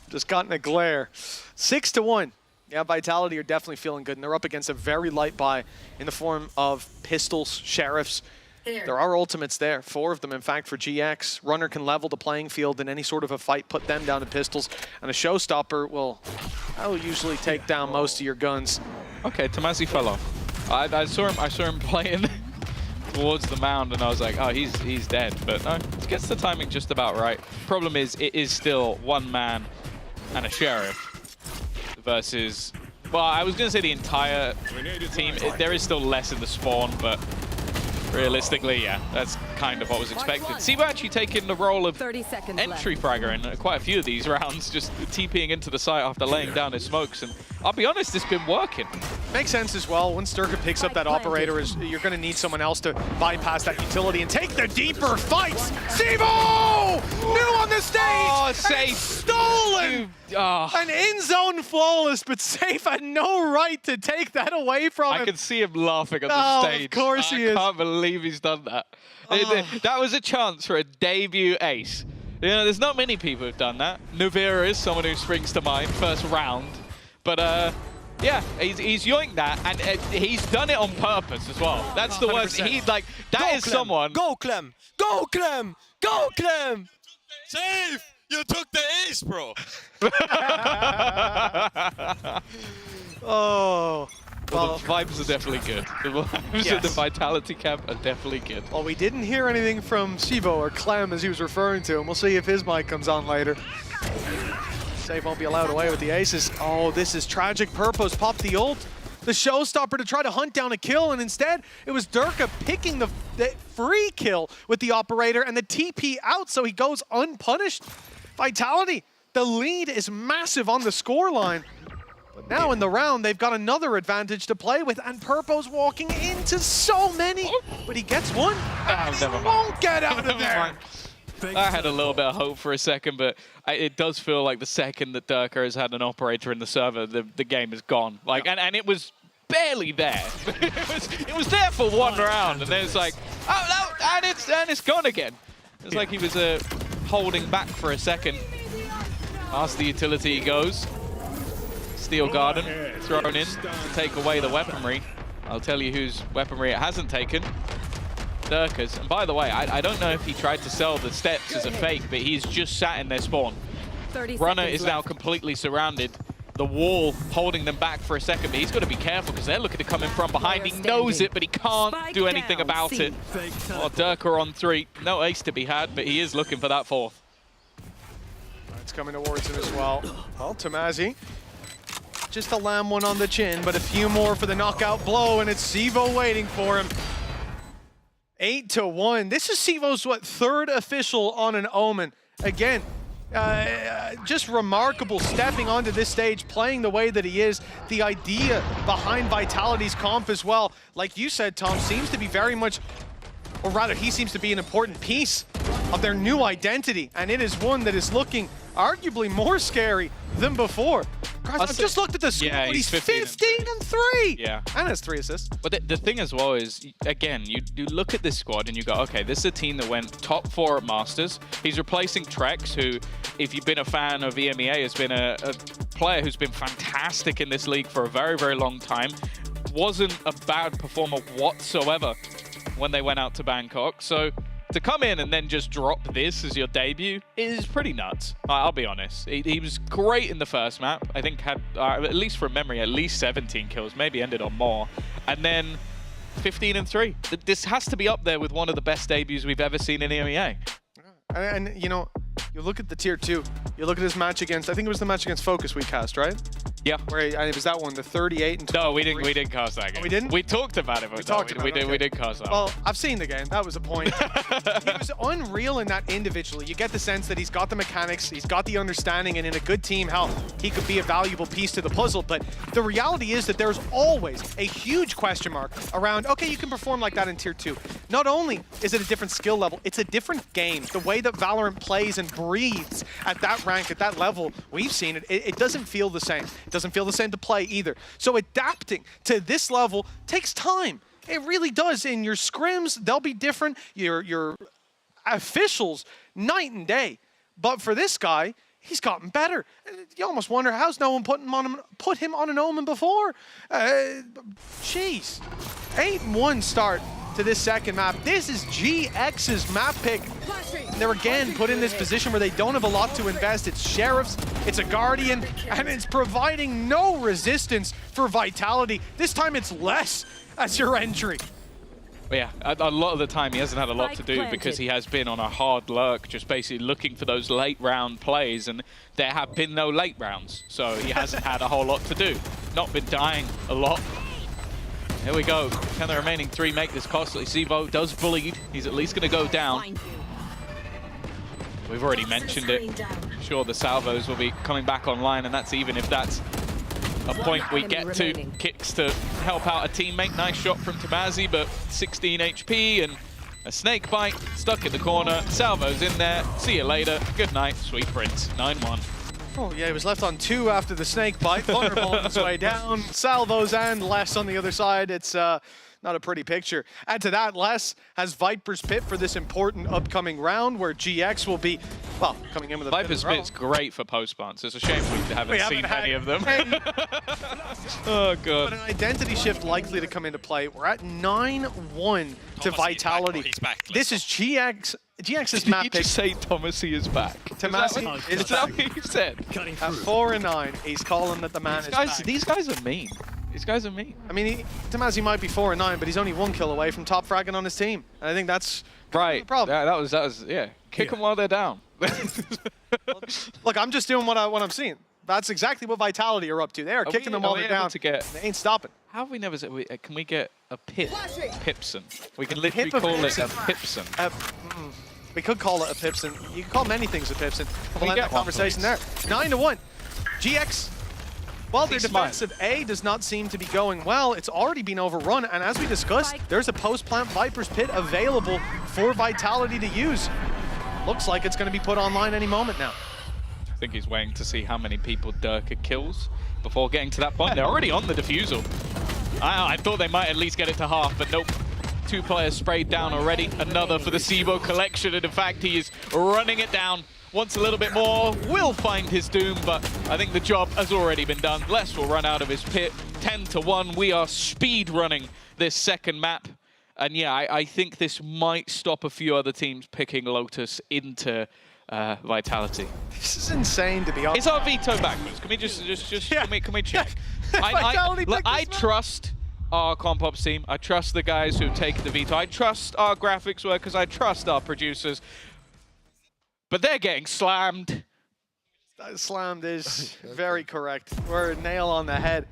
Just got in a glare. 6-1. Yeah, Vitality are definitely feeling good, and they're up against a very light buy in the form of pistols, sheriffs. There are ultimates there, 4 of them, in fact, for GX. Runner can level the playing field in any sort of a fight, put them down to pistols, and a showstopper will usually take down most of your guns. Okay, Tamazi fell off. I saw him playing towards the mound, and I was like, oh, he's dead. But no, it gets the timing just about right. Problem is, it is still one man and a sheriff versus, well, I was going to say the entire team. There is still less in the spawn, but realistically, yeah, that's kind of what was expected. Sivo actually taking the role of entry fragger in quite a few of these rounds, just TPing into the site after laying down his smokes, and I'll be honest, it's been working. Makes sense as well. Once Durka picks up that operator, you're going to need someone else to bypass that utility and take the deeper fights. Sivo! New on the stage! Oh, Safe! Stolen! An in-zone flawless, but Safe had no right to take that away from him. I can see him laughing on the stage. Of course he is. I can't believe he's done that. That was a chance for a debut ace. You know, there's not many people who've done that. Nuvira is someone who springs to mind, first round. But yeah, he's yoinked that, and he's done it on purpose as well. That's the worst. He's like, that is someone. Go, Clem! Go, Clem! Go, Clem! Safe! You took the ace, bro! Oh. Well, the vibes are definitely good. The vibes of the Vitality camp are definitely good. Well, we didn't hear anything from Sivo, or Clem as he was referring to him. We'll see if his mic comes on later. Safe won't be allowed away with the aces. Oh, this is tragic. Purpose popped the ult, the showstopper, to try to hunt down a kill, and instead it was Durka picking the free kill with the operator and the TP out, so he goes unpunished. Vitality, the lead is massive on the scoreline. But now in the round, they've got another advantage to play with, and Purpo's walking into so many, but he gets one, and he won't get out of there. I had a little bit of hope for a second, but it does feel like the second that Durka has had an operator in the server, the game is gone. Like, and it was barely there. it was there for one round, and then it's like, oh no, and it's gone again. It's like he was holding back for a second. Past the utility he goes. Steel Garden thrown in to take away the weaponry. I'll tell you whose weaponry it hasn't taken. Durka's. And by the way, I don't know if he tried to sell the steps as a fake, but he's just sat in their spawn. Runner is now completely surrounded. The wall holding them back for a second, but he's got to be careful because they're looking to come in from behind. He knows it, but he can't do anything about it. Oh, Durka on 3. No ace to be had, but he is looking for that 4th. nades coming towards him as well. Well, Tamazi just to land one on the chin, but a few more for the knockout blow, and it's Sivo waiting for him. 8-1. This is Sivo's, what, third official on an Omen. Again, just remarkable stepping onto this stage, playing the way that he is. The idea behind Vitality's comp as well, like you said, Tom, seems to be very much, or rather, he seems to be an important piece of their new identity, and it is one that is looking arguably more scary than before. Guys, I've just looked at the score. Yeah, he's 15 and 3. Yeah. And has 3 assists. But the thing as well is, again, you look at this squad and you go, okay, this is a team that went top 4 at Masters. He's replacing Trex, who, if you've been a fan of EMEA, has been a player who's been fantastic in this league for a very, very long time. Wasn't a bad performer whatsoever when they went out to Bangkok. So to come in and then just drop this as your debut is pretty nuts. I'll be honest. He was great in the first map. I think had, at least from memory, at least 17 kills, maybe ended on more. And then 15 and 3. This has to be up there with one of the best debuts we've ever seen in EMEA. And you know, you look at the tier 2, you look at his match against, I think it was the match against Focus we cast, right? Yeah. Where it was that one, the 38 and 23. No, we didn't cast that game. Oh, we didn't? We talked about it, but we did cast that. Well, I've seen the game. That was a point. He was unreal in that individually. You get the sense that he's got the mechanics, he's got the understanding, and in a good team, how he could be a valuable piece to the puzzle. But the reality is that there's always a huge question mark around, okay, you can perform like that in tier 2. Not only is it a different skill level, it's a different game. The way that Valorant plays and breathes at that rank, at that level, we've seen it. It doesn't feel the same. It doesn't feel the same to play either. So adapting to this level takes time. It really does. In your scrims, they'll be different. Your officials, night and day. But for this guy, he's gotten better. You almost wonder how's no one put him on an Omen before. Jeez. 8-1 start to this second map. This is GX's map pick. They're again put in this position where they don't have a lot to invest. It's Sheriffs, it's a Guardian, and it's providing no resistance for Vitality. This time it's less as your entry. But yeah, a lot of the time he hasn't had a lot to do because he has been on a hard lurk, just basically looking for those late round plays, and there have been no late rounds, so he hasn't had a whole lot to do. Not been dying a lot. Here we go. Can the remaining 3 make this costly? Sivo does bleed. He's at least going to go down. We've already mentioned it. Sure, the salvos will be coming back online, and that's even if that's a point we get to. Kicks to help out a teammate. Nice shot from Tamazi, but 16 HP and a snake bite stuck in the corner. Salvo's in there. See you later. Good night, sweet prince. 9-1. Oh yeah, he was left on 2 after the snake bite. Vulnerable on his way down. Salvos and Les on the other side. It's not a pretty picture. Add to that, Les has Viper's Pit for this important upcoming round where GX will be, well, coming in with a Viper's Pit's great for post-plants. It's a shame we haven't seen many of them. Oh, God. But an identity shift likely to come into play. We're at 9-1 to Vitality. He's back. This is GX's map pick. Did you just say Thomasy is back? Tomasi is that what you said? At 4-9, he's calling that the man is back. These guys are mean. These guys are mean. I mean, Tomasi might be 4-9, but he's only 1 kill away from top fragging on his team. And I think that's right. The problem. Yeah, that was yeah. Kick them while they're down. Look, I'm just doing what I'm seeing. That's exactly what Vitality are up to. They are kicking them while they're down. They ain't stopping. How have we never said? Can we get a Pipson? We can literally call it a Pipson. We could call it a Pipson. You can call many things a Pipson. We'll end that conversation there. 9-1. GX. While their defensive A does not seem to be going well, it's already been overrun, and as we discussed, there's a post-plant Viper's Pit available for Vitality to use. Looks like it's going to be put online any moment now. I think he's waiting to see how many people Durka kills before getting to that point. They're already on the defusal. I thought they might at least get it to half, but nope. 2 players sprayed down already. Another for the Sivo collection, and in fact, he is running it down. Wants a little bit more, will find his doom, but I think the job has already been done. Les will run out of his pit. 10-1, we are speed running this second map. And yeah, I think this might stop a few other teams picking Lotus into Vitality. This is insane, to be honest. Is our veto backwards? Can we just yeah. can we check? I trust our comp ops team. I trust the guys who've taken the veto. I trust our graphics workers. I trust our producers. But they're getting slammed. That slammed is very correct. We're a nail on the head.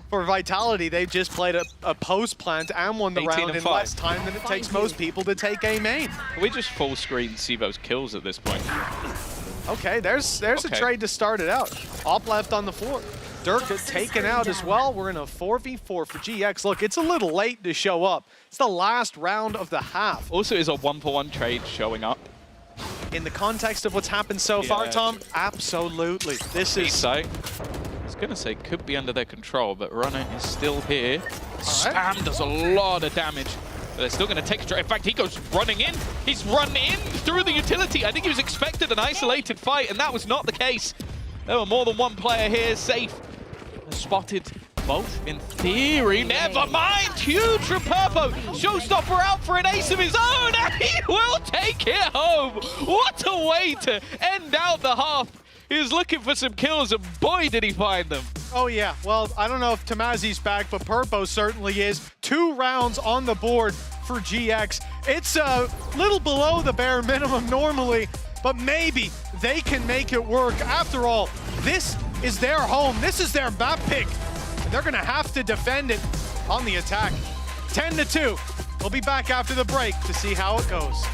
For Vitality, they've just played a post plant and won the round in less time than it takes most people to take A main. Can we just full screen Sivo's kills at this point? Okay, there's a trade to start it out. Op left on the floor. Durka taken out as well. We're in a 4v4 for GX. Look, it's a little late to show up. It's the last round of the half. Also, is a 1-for-1 trade showing up? In the context of what's happened so far, Tom, absolutely. This is... I was going to say could be under their control, but Runner is still here. Spam does a lot of damage. But they're still going to take control. In fact, he goes running in. He's run in through the utility. I think he was expected an isolated fight, and that was not the case. There were more than one player here safe. Spotted both, in theory. Never mind. Huge from Purpo. Showstopper out for an ace of his own, and he will take it home. What a way to end out the half. He was looking for some kills, and boy, did he find them. Oh, yeah. Well, I don't know if Tamazi's back, but Purpo certainly is. 2 rounds on the board for GX. It's a little below the bare minimum normally, but maybe they can make it work. After all, this is their home. This is their map pick, and they're going to have to defend it on the attack. 10-2. We'll be back after the break to see how it goes.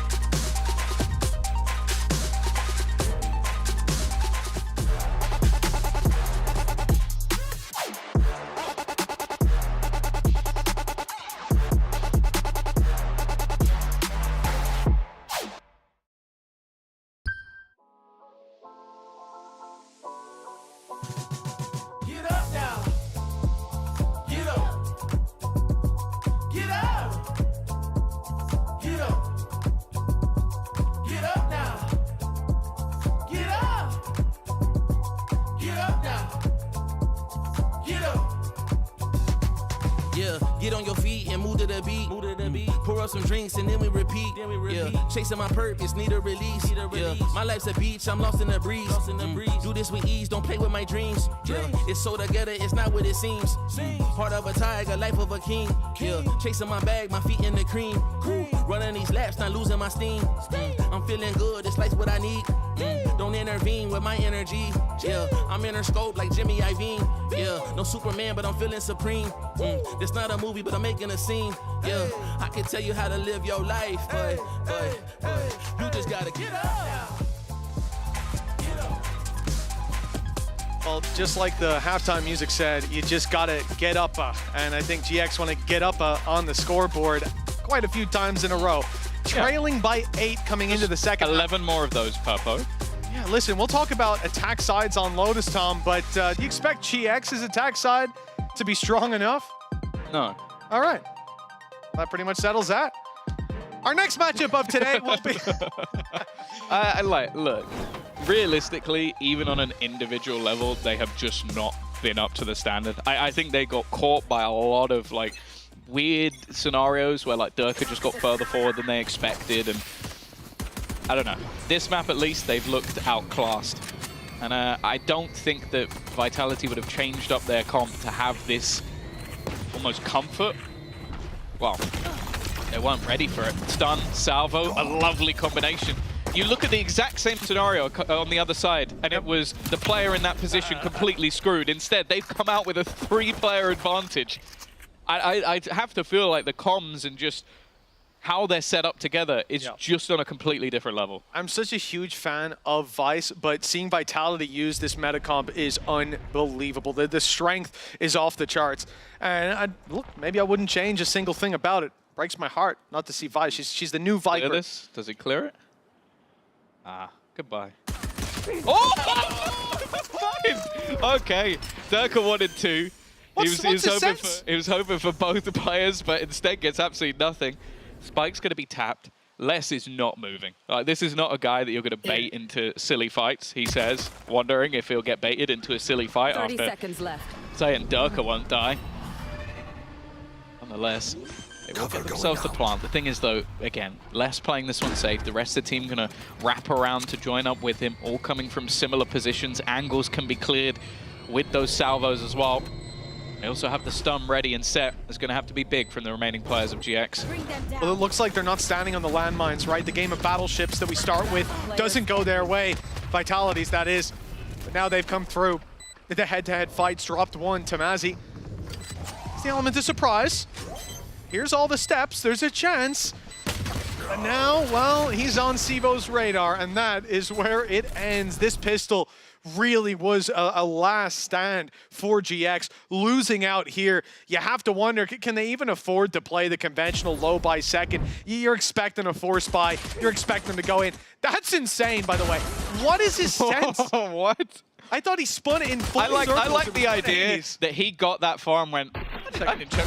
Get on your feet and move to the beat. Pour up some drinks and then we repeat. Yeah, chasing my purpose, need a release. Yeah, my life's a beach, I'm lost in the breeze. Do this with ease, don't play with my dreams. Yeah, it's so together, it's not what it seems. Heart of a tiger, life of a king. Yeah, chasing my bag, my feet in the cream. Running these laps, not losing my steam. I'm feeling good, this life's what I need. Don't intervene with my energy. Yeah, I'm in her scope like Jimmy Iovine. Yeah, no Superman, but I'm feeling supreme. This not a movie, but I'm making a scene. Yeah, I can tell you how to live your life, but you just gotta get up. Well, just like the halftime music said, you just gotta get up. And I think GX want to get up on the scoreboard quite a few times in a row. Trailing by 8 coming into the second. 11 more of those, Purpo. Yeah, listen, we'll talk about attack sides on Lotus, Tom, but do you expect GX's attack side to be strong enough? No. All right. That pretty much settles that. Our next matchup of today will be... Look, realistically, even on an individual level, they have just not been up to the standard. I think they got caught by a lot of, like, weird scenarios where, like, Durka just got further forward than they expected, and I don't know. This map, at least, they've looked outclassed. And I don't think that Vitality would have changed up their comp to have this almost comfort. Well, they weren't ready for it. Stun, salvo, a lovely combination. You look at the exact same scenario on the other side, and it was the player in that position completely screwed. Instead, they've come out with a 3-player advantage. I have to feel like the comms and just how they're set up together is just on a completely different level. I'm such a huge fan of Vice, but seeing Vitality use this meta comp is unbelievable. The strength is off the charts. And look, maybe I wouldn't change a single thing about it. Breaks my heart not to see Vice. She's the new Viper. Clear this? Does he clear it? Ah, goodbye. Oh! Fine! Okay, Durka wanted 2. He was hoping for both the players, but instead gets absolutely nothing. Spike's going to be tapped. Les is not moving. This is not a guy that you're going to bait into silly fights, he says, wondering if he'll get baited into a silly fight 30 after seconds left. saying Durka won't die. Nonetheless, they will get themselves the plant. The thing is, though, again, Les playing this one safe. The rest of the team going to wrap around to join up with him, all coming from similar positions. Angles can be cleared with those salvos as well. They also have the stun ready and set. It's going to have to be big from the remaining players of GX. Well, it looks like they're not standing on the landmines, right? The game of battleships that we start with doesn't go their way. Vitality's, that is. But now they've come through. The head-to-head fights dropped one. Tamazi. It's the element of surprise. Here's all the steps. There's a chance. But now, well, he's on Sivo's radar, and that is where it ends. This pistol really was a last stand for GX. Losing out here, you have to wonder, can they even afford to play the conventional low by second? You're expecting a force buy. You're expecting them to go in. That's insane, by the way. What is his sense? What? I thought he spun it in full I like the idea 80s. that he got that far and went, I didn't check.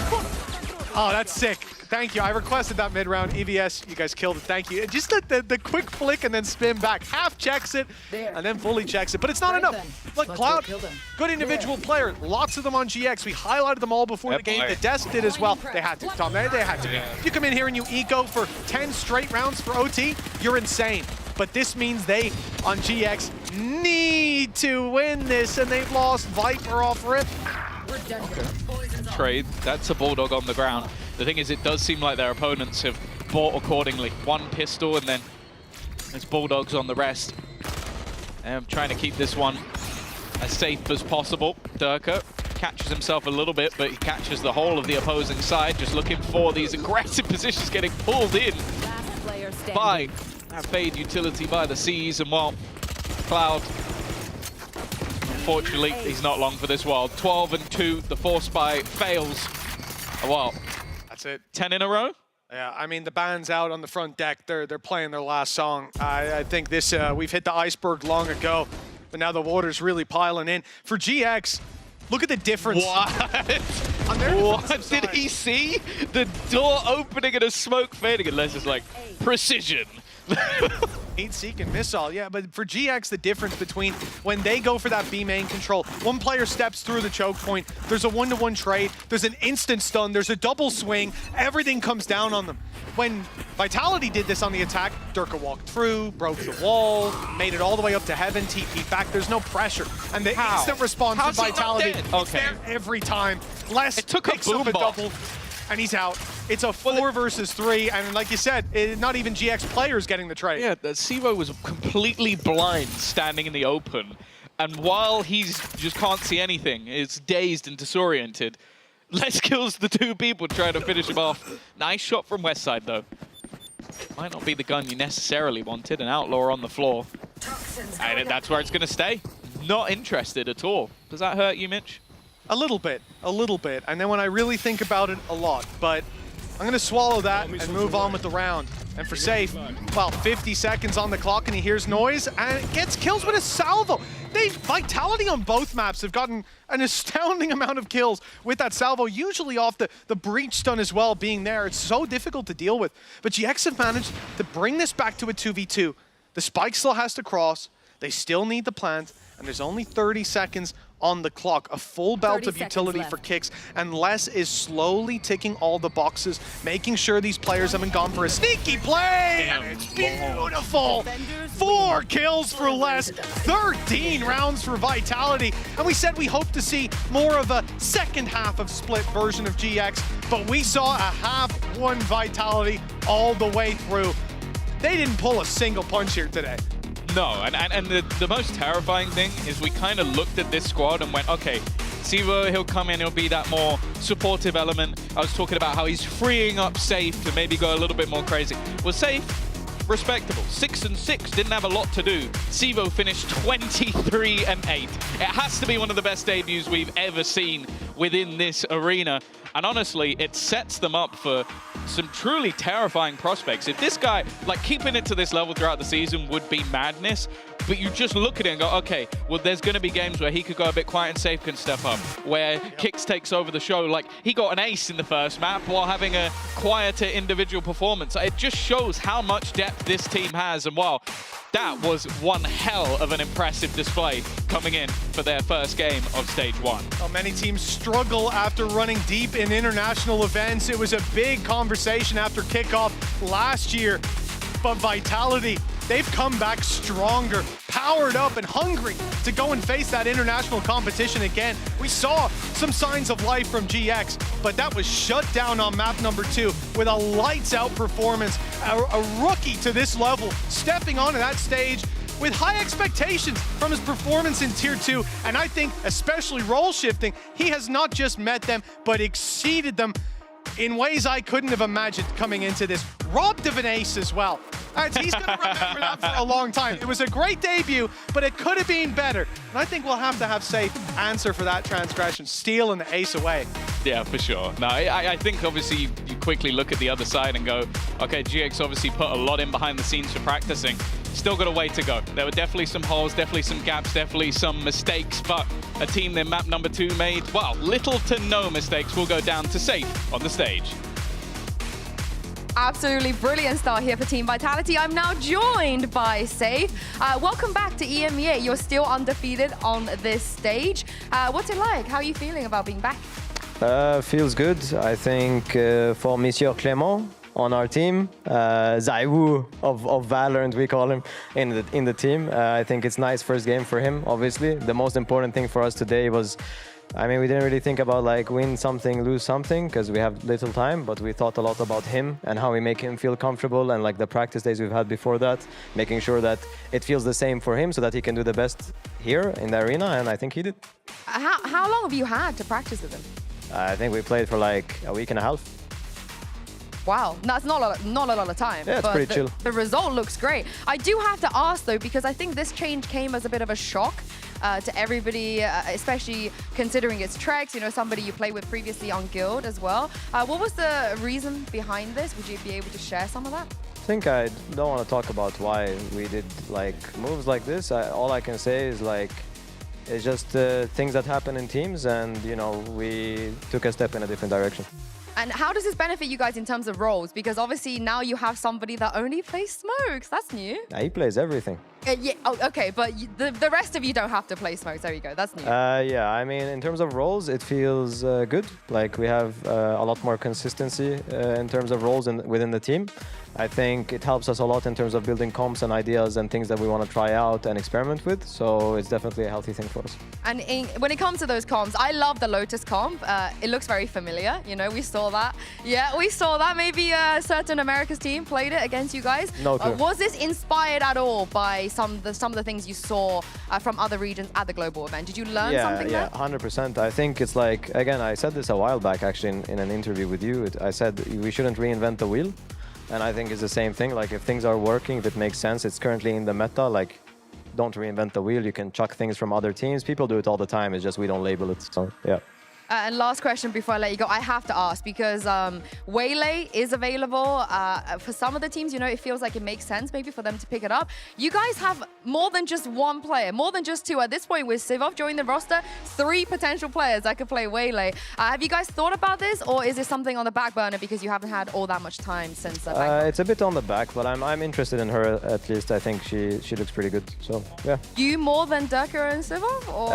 Oh, that's sick. Thank you. I requested that mid-round. EVS, you guys killed it. Thank you. Just the quick flick and then spin back. Half checks it and then fully checks it. But it's not enough. Look, Cloud, good individual player. Lots of them on GX. We highlighted them all before the game. The Desk did as well. They had to, Tom. They had to. If you come in here and you eco for 10 straight rounds for OT, you're insane. But this means they, on GX, need to win this, and they've lost Viper off rip. Trade, that's a Bulldog on the ground. The thing is, it does seem like their opponents have bought accordingly. One pistol, and then there's Bulldogs on the rest. And I'm trying to keep this one as safe as possible. Durka catches himself a little bit, but he catches the whole of the opposing side, just looking for these aggressive positions, getting pulled in by that Fade utility by the Seas, and well, Cloud, unfortunately, he's not long for this world. 12 and 2, the force buy fails. Well, that's it. 10 in a row? Yeah, I mean, the band's out on the front deck. They're playing their last song. I think this, we've hit the iceberg long ago, but now the water's really piling in. For GX, look at the difference. What? Did he see the door opening and a smoke fading? And Les is like, precision. Heat seek and missile, yeah, but for GX, the difference between when they go for that B main control, one player steps through the choke point, there's a one-to-one trade, there's an instant stun, there's a double swing, everything comes down on them. When Vitality did this on the attack, Durka walked through, broke the wall, made it all the way up to heaven, TP back, there's no pressure. And the instant response from Vitality, it's there every time. Les picks up a double, and he's out. It's a 4 versus 3, and like you said, not even GX players getting the trade. Yeah, Sivo was completely blind standing in the open, and while he's just can't see anything, is dazed and disoriented, Les kills the 2 people trying to finish him off. Nice shot from Westside, though. Might not be the gun you necessarily wanted, an Outlaw on the floor. And that's where it's going to stay. Not interested at all. Does that hurt you, Mitch? A little bit. And then when I really think about it, a lot. But I'm going to swallow that and move on with the round. And for Safe, well, 50 seconds on the clock, and he hears noise, and gets kills with a salvo. Vitality on both maps have gotten an astounding amount of kills with that salvo, usually off the breach stun as well being there. It's so difficult to deal with. But GX have managed to bring this back to a 2v2. The spike still has to cross. They still need the plant, and there's only 30 seconds on the clock. A full belt of utility for kicks, and Les is slowly ticking all the boxes, making sure these players haven't gone for a sneaky play, and it's beautiful. 4 kills for Les, 13 rounds for Vitality, and we said we hope to see more of a second half of split version of GX, but we saw a half-won Vitality all the way through. They didn't pull a single punch here today. No, and the most terrifying thing is we kind of looked at this squad and went, okay, Sivo, he'll come in, he'll be that more supportive element. I was talking about how he's freeing up Safe to maybe go a little bit more crazy. Well, Safe, respectable. 6 and 6, didn't have a lot to do. Sivo finished 23 and 8. It has to be one of the best debuts we've ever seen within this arena. And honestly, it sets them up for some truly terrifying prospects. If this guy, like keeping it to this level throughout the season would be madness, but you just look at it and go, okay, well, there's going to be games where he could go a bit quiet and Safe can step up, where Kicks takes over the show. Like, he got an ace in the first map while having a quieter individual performance. It just shows how much depth this team has, and wow, that was one hell of an impressive display coming in for their first game of Stage 1. Well, many teams struggle after running deep in international events. It was a big conversation after kickoff last year, but Vitality, they've come back stronger, powered up, and hungry to go and face that international competition again. We saw some signs of life from GX, but that was shut down on map number 2 with a lights-out performance. A rookie to this level, stepping onto that stage, with high expectations from his performance in Tier 2, and I think, especially role shifting, he has not just met them, but exceeded them in ways I couldn't have imagined coming into this. Robbed of an ace as well. He's going to remember that for a long time. It was a great debut, but it could have been better. And I think we'll have to have Safe answer for that transgression, stealing the ace away. Yeah, for sure. No, I think obviously you quickly look at the other side and go, okay, GX obviously put a lot in behind the scenes for practicing. Still got a way to go. There were definitely some holes, definitely some gaps, definitely some mistakes, but a team their map number 2 made, well, little to no mistakes will go down to Safe on the stage. Absolutely brilliant start here for Team Vitality. I'm now joined by Safe. Welcome back to EMEA. You're still undefeated on this stage. What's it like? How are you feeling about being back? Feels good. I think for Monsieur Clément on our team, Zaiwu of Valorant, we call him, in the team. I think it's nice first game for him, obviously. The most important thing for us today was, I mean, we didn't really think about like win something, lose something, because we have little time, but we thought a lot about him and how we make him feel comfortable, and like the practice days we've had before that, making sure that it feels the same for him so that he can do the best here in the arena, and I think he did. How long have you had to practice with him? I think we played for like a week and a half. Wow, that's not a lot of time. Yeah, it's pretty chill. The result looks great. I do have to ask though, because I think this change came as a bit of a shock to everybody, especially considering it's Trex, you know, somebody you played with previously on Guild as well. What was the reason behind this? Would you be able to share some of that? I think I don't want to talk about why we did like moves like this. All I can say is like, it's just things that happen in teams, and you know, we took a step in a different direction. And how does this benefit you guys in terms of roles? Because obviously now you have somebody that only plays smokes. That's new. Yeah, he plays everything. Yeah, oh, okay, but the rest of you don't have to play smokes. There you go, that's new. Yeah, I mean, in terms of roles, it feels good. Like we have a lot more consistency in terms of roles within the team. I think it helps us a lot in terms of building comps and ideas and things that we want to try out and experiment with. So it's definitely a healthy thing for us. And when it comes to those comps, I love the Lotus comp. It looks very familiar. You know, we saw that. Yeah, we saw that. Maybe a certain America's team played it against you guys. No clue. Was this inspired at all by some of the things you saw from other regions at the global event? Did you learn something there? Yeah, 100%. I think it's like, again, I said this a while back actually in an interview with you. I said we shouldn't reinvent the wheel. And I think it's the same thing. Like if things are working, if it makes sense, it's currently in the meta, like don't reinvent the wheel. You can chuck things from other teams. People do it all the time. It's just we don't label it. So yeah. And last question before I let you go, I have to ask, because Waylay is available for some of the teams. You know, it feels like it makes sense maybe for them to pick it up. You guys have more than just one player, more than just two. At this point, with Sivov joining the roster, 3 potential players that could play Waylay. Have you guys thought about this, or is this something on the back burner because you haven't had all that much time since it's a bit on the back, but I'm interested in her at least. I think she looks pretty good. So yeah. You more than Durka and Sivov? Or?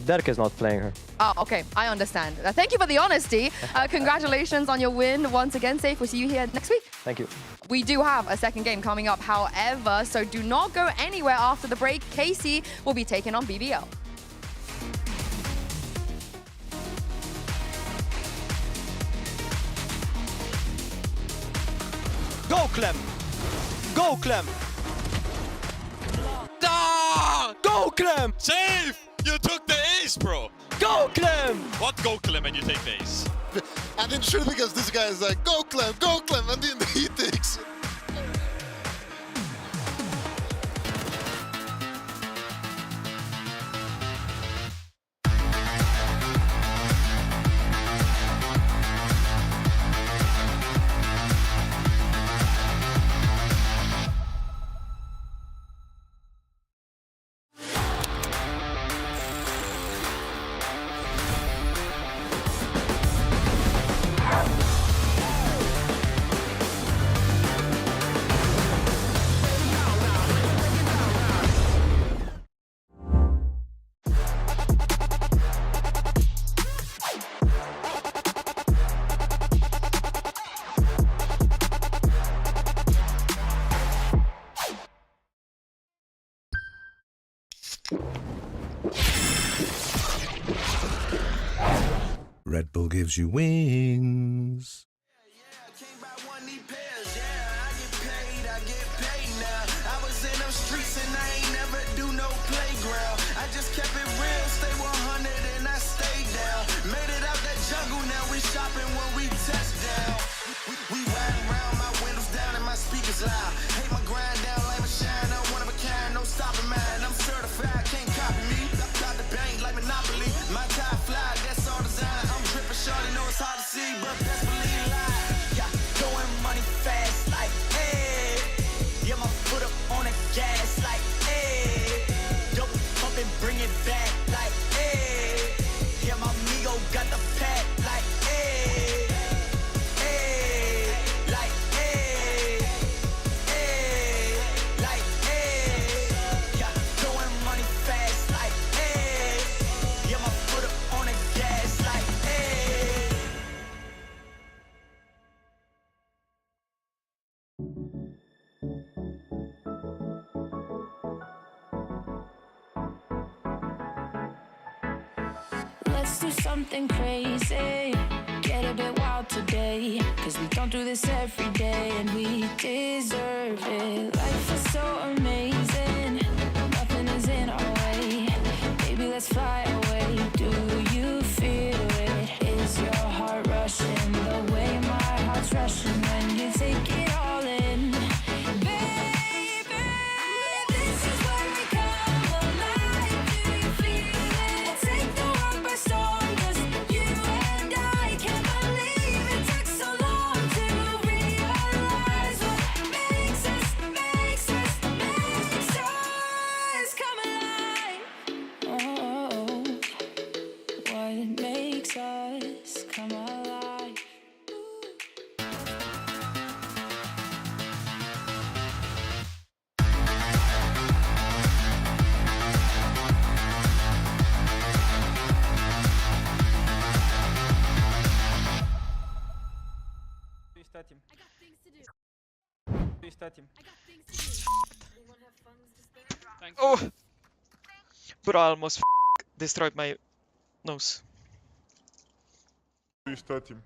Durka is not playing her. Oh, okay, I understand. Thank you for the honesty. Congratulations on your win once again, Safe. We'll see you here next week. Thank you. We do have a second game coming up, however, so do not go anywhere after the break. Casey will be taking on BBL. Go, Clem! Go, Clem! Ah! Go, Clem! Safe! You took the ace, bro! Go, Clem! What go, Clem, and you take the ace? And then sure, because this guy is like, go, Clem, and then he takes it. Red Bull gives you wings. I was in them streets and I ain't never shopping when we touch down. We riding around, my windows down and my speakers loud. Hate my grind down, like my shine, I'm one of a kind, no stopping mine. I'm certified, can't copy me. Got the bank like Monopoly. My tie fly, that's all design. I'm dripping shorty, know it's hard to see, but best believe lie. Yeah, throwing money fast, like, hey. Yeah, my foot up on the gas, like, hey. Yo, pump and bring it back, like, hey. Yeah, my amigo got the pack, like, hey. Hey, like, hey. Hey, like, hey. Yeah, throwing money fast, like, hey. Yeah, my foot up on the gas, like, hey. Let's do something crazy. Get a bit wild today. Cause we don't do this every day and we deserve it. Life is so amazing. Nothing is in our way. Baby, let's fly away. Do you feel it? Is your heart rushing the way my heart's rushing when you take it all in? Baby, this is where we come alive. Do you feel it? Take the world by storm. Just you and I can't believe it took so long to realize what makes us come alive. Oh, what makes us come alive. Oh! But I almost destroyed my nose. Restart him.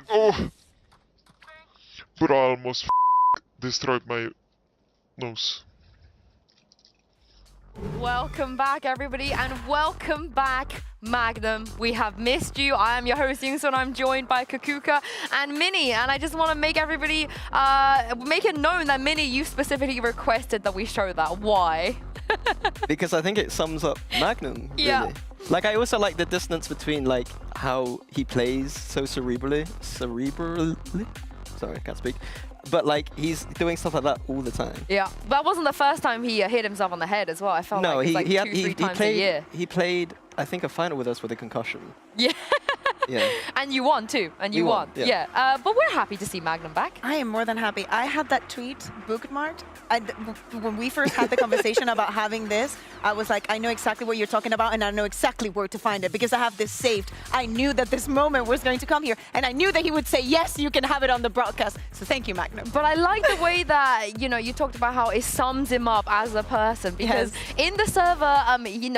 Oh! But I almost destroyed my nose. Welcome back, everybody, and welcome back, Magnum. We have missed you. I am your host, Yungsun. I'm joined by Kakuka and Minnie, and I just want to make everybody make it known that Minnie, you specifically requested that we show that. Why? Because I think it sums up Magnum, really. Yeah. Like, I also like the distance between, like, how he plays so cerebrally. Sorry, I can't speak. But, like, he's doing stuff like that all the time. Yeah, that wasn't the first time he hit himself on the head as well. I felt like it was like two, 3 times a year. He played, I think, a final with us with a concussion. Yeah. Yeah. And you won too, and you won. Yeah. But we're happy to see Magnum back. I am more than happy. I had that tweet bookmarked. When we first had the conversation about having this, I was like, I know exactly what you're talking about, and I know exactly where to find it because I have this saved. I knew that this moment was going to come here, and I knew that he would say, yes, you can have it on the broadcast. So thank you, Magnum. But I like the way that, you talked about how it sums him up as a person because in the server,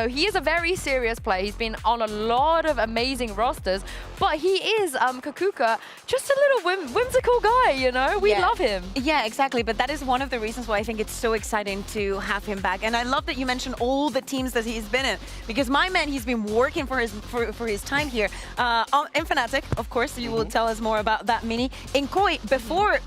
he is a very serious player. He's been on a lot of amazing rosters, but he is, Kakuka, just a little whimsical guy, We love him. Yeah, exactly. But that is one of the reasons why I think it's so exciting to have him back. And I love that you mentioned all the teams that he's been in because my man, he's been working for his time here. In Fnatic, of course, you will tell us more about that, Mini. In Koi, before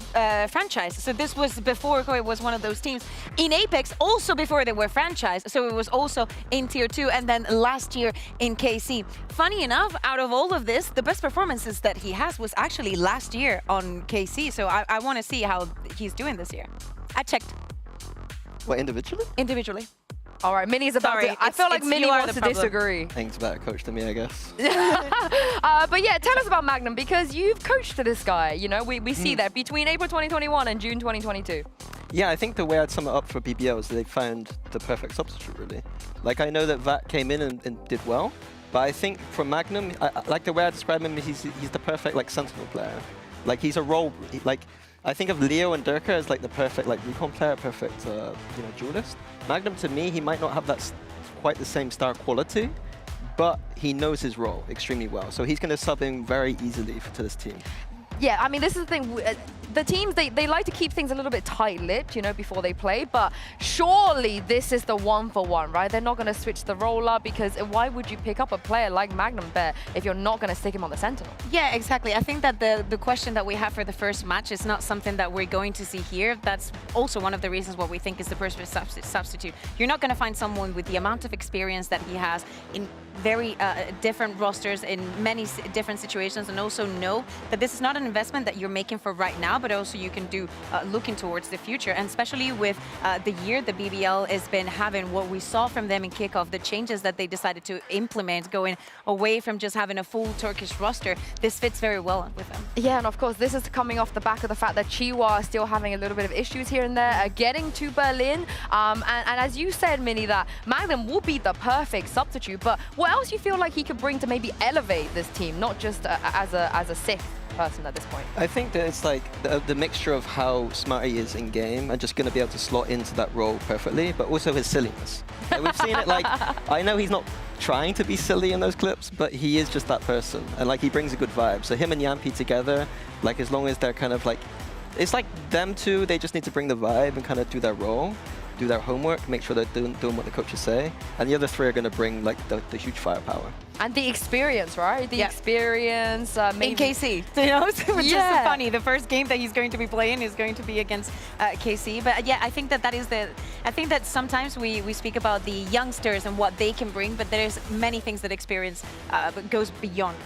franchise. So this was before Koi was one of those teams. In Apex, also before they were franchise. So it was also in Tier 2 and then last year in KC. Funny enough, out of all of this, the best performances that he has was actually last year on KC. So I want to see how he's doing this year. I checked. What, individually? Individually. All right, Minnie's about to... I feel like Minnie wants to disagree. Thanks, better coach than me, I guess. But yeah, tell us about Magnum because you've coached this guy. We see that between April 2021 and June 2022. Yeah, I think the way I'd sum it up for BBL is they found the perfect substitute, really. Like, I know that VAT came in and did well, but I think for Magnum, like the way I describe him, he's the perfect, like, sentinel player. Like, he's a role... I think of Leo and Durka as like the perfect recon player, perfect duelist. Magnum, to me, he might not have that quite the same star quality, but he knows his role extremely well. So he's going to sub in very easily to this team. Yeah, I mean, this is the thing. the teams, they like to keep things a little bit tight-lipped, you know, before they play, but surely this is the one-for-one, right? They're not going to switch the roller, because why would you pick up a player like Magnum Bear if you're not going to stick him on the Sentinel? Yeah, exactly. I think that the question that we have for the first match is not something that we're going to see here. That's also one of the reasons what we think is the perfect substitute. You're not going to find someone with the amount of experience that he has in very different rosters in many different situations, and also know that this is not an investment that you're making for right now, but also you can do looking towards the future. And especially with the year the BBL has been having, what we saw from them in kickoff, the changes that they decided to implement, going away from just having a full Turkish roster, this fits very well with them. Yeah, and of course this is coming off the back of the fact that Chiwa are still having a little bit of issues here and there, getting to Berlin. And as you said, Minnie, that Magnum will be the perfect substitute, but what else you feel like he could bring to maybe elevate this team, not just as a sixth person at this point? I think that it's like the mixture of how smart he is in game and just going to be able to slot into that role perfectly, but also his silliness. Like, we've seen it, like, I know he's not trying to be silly in those clips, but he is just that person, and like he brings a good vibe. So him and Yampi together, like as long as they're kind of like, it's like them two, they just need to bring the vibe and kind of do their role, do their homework, make sure they're doing what the coaches say, and the other three are going to bring like the huge firepower. And the experience, right? The experience, maybe... In KC, you know, which is so funny. The first game that he's going to be playing is going to be against KC. But yeah, I think that is I think that sometimes we speak about the youngsters and what they can bring, but there's many things that experience goes beyond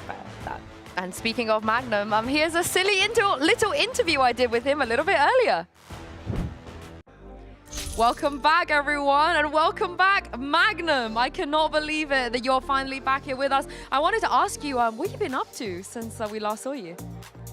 that. And speaking of Magnum, here's a silly little interview I did with him a little bit earlier. Welcome back, everyone, and welcome back, Magnum. I cannot believe it that you're finally back here with us. I wanted to ask you, what have you been up to since we last saw you?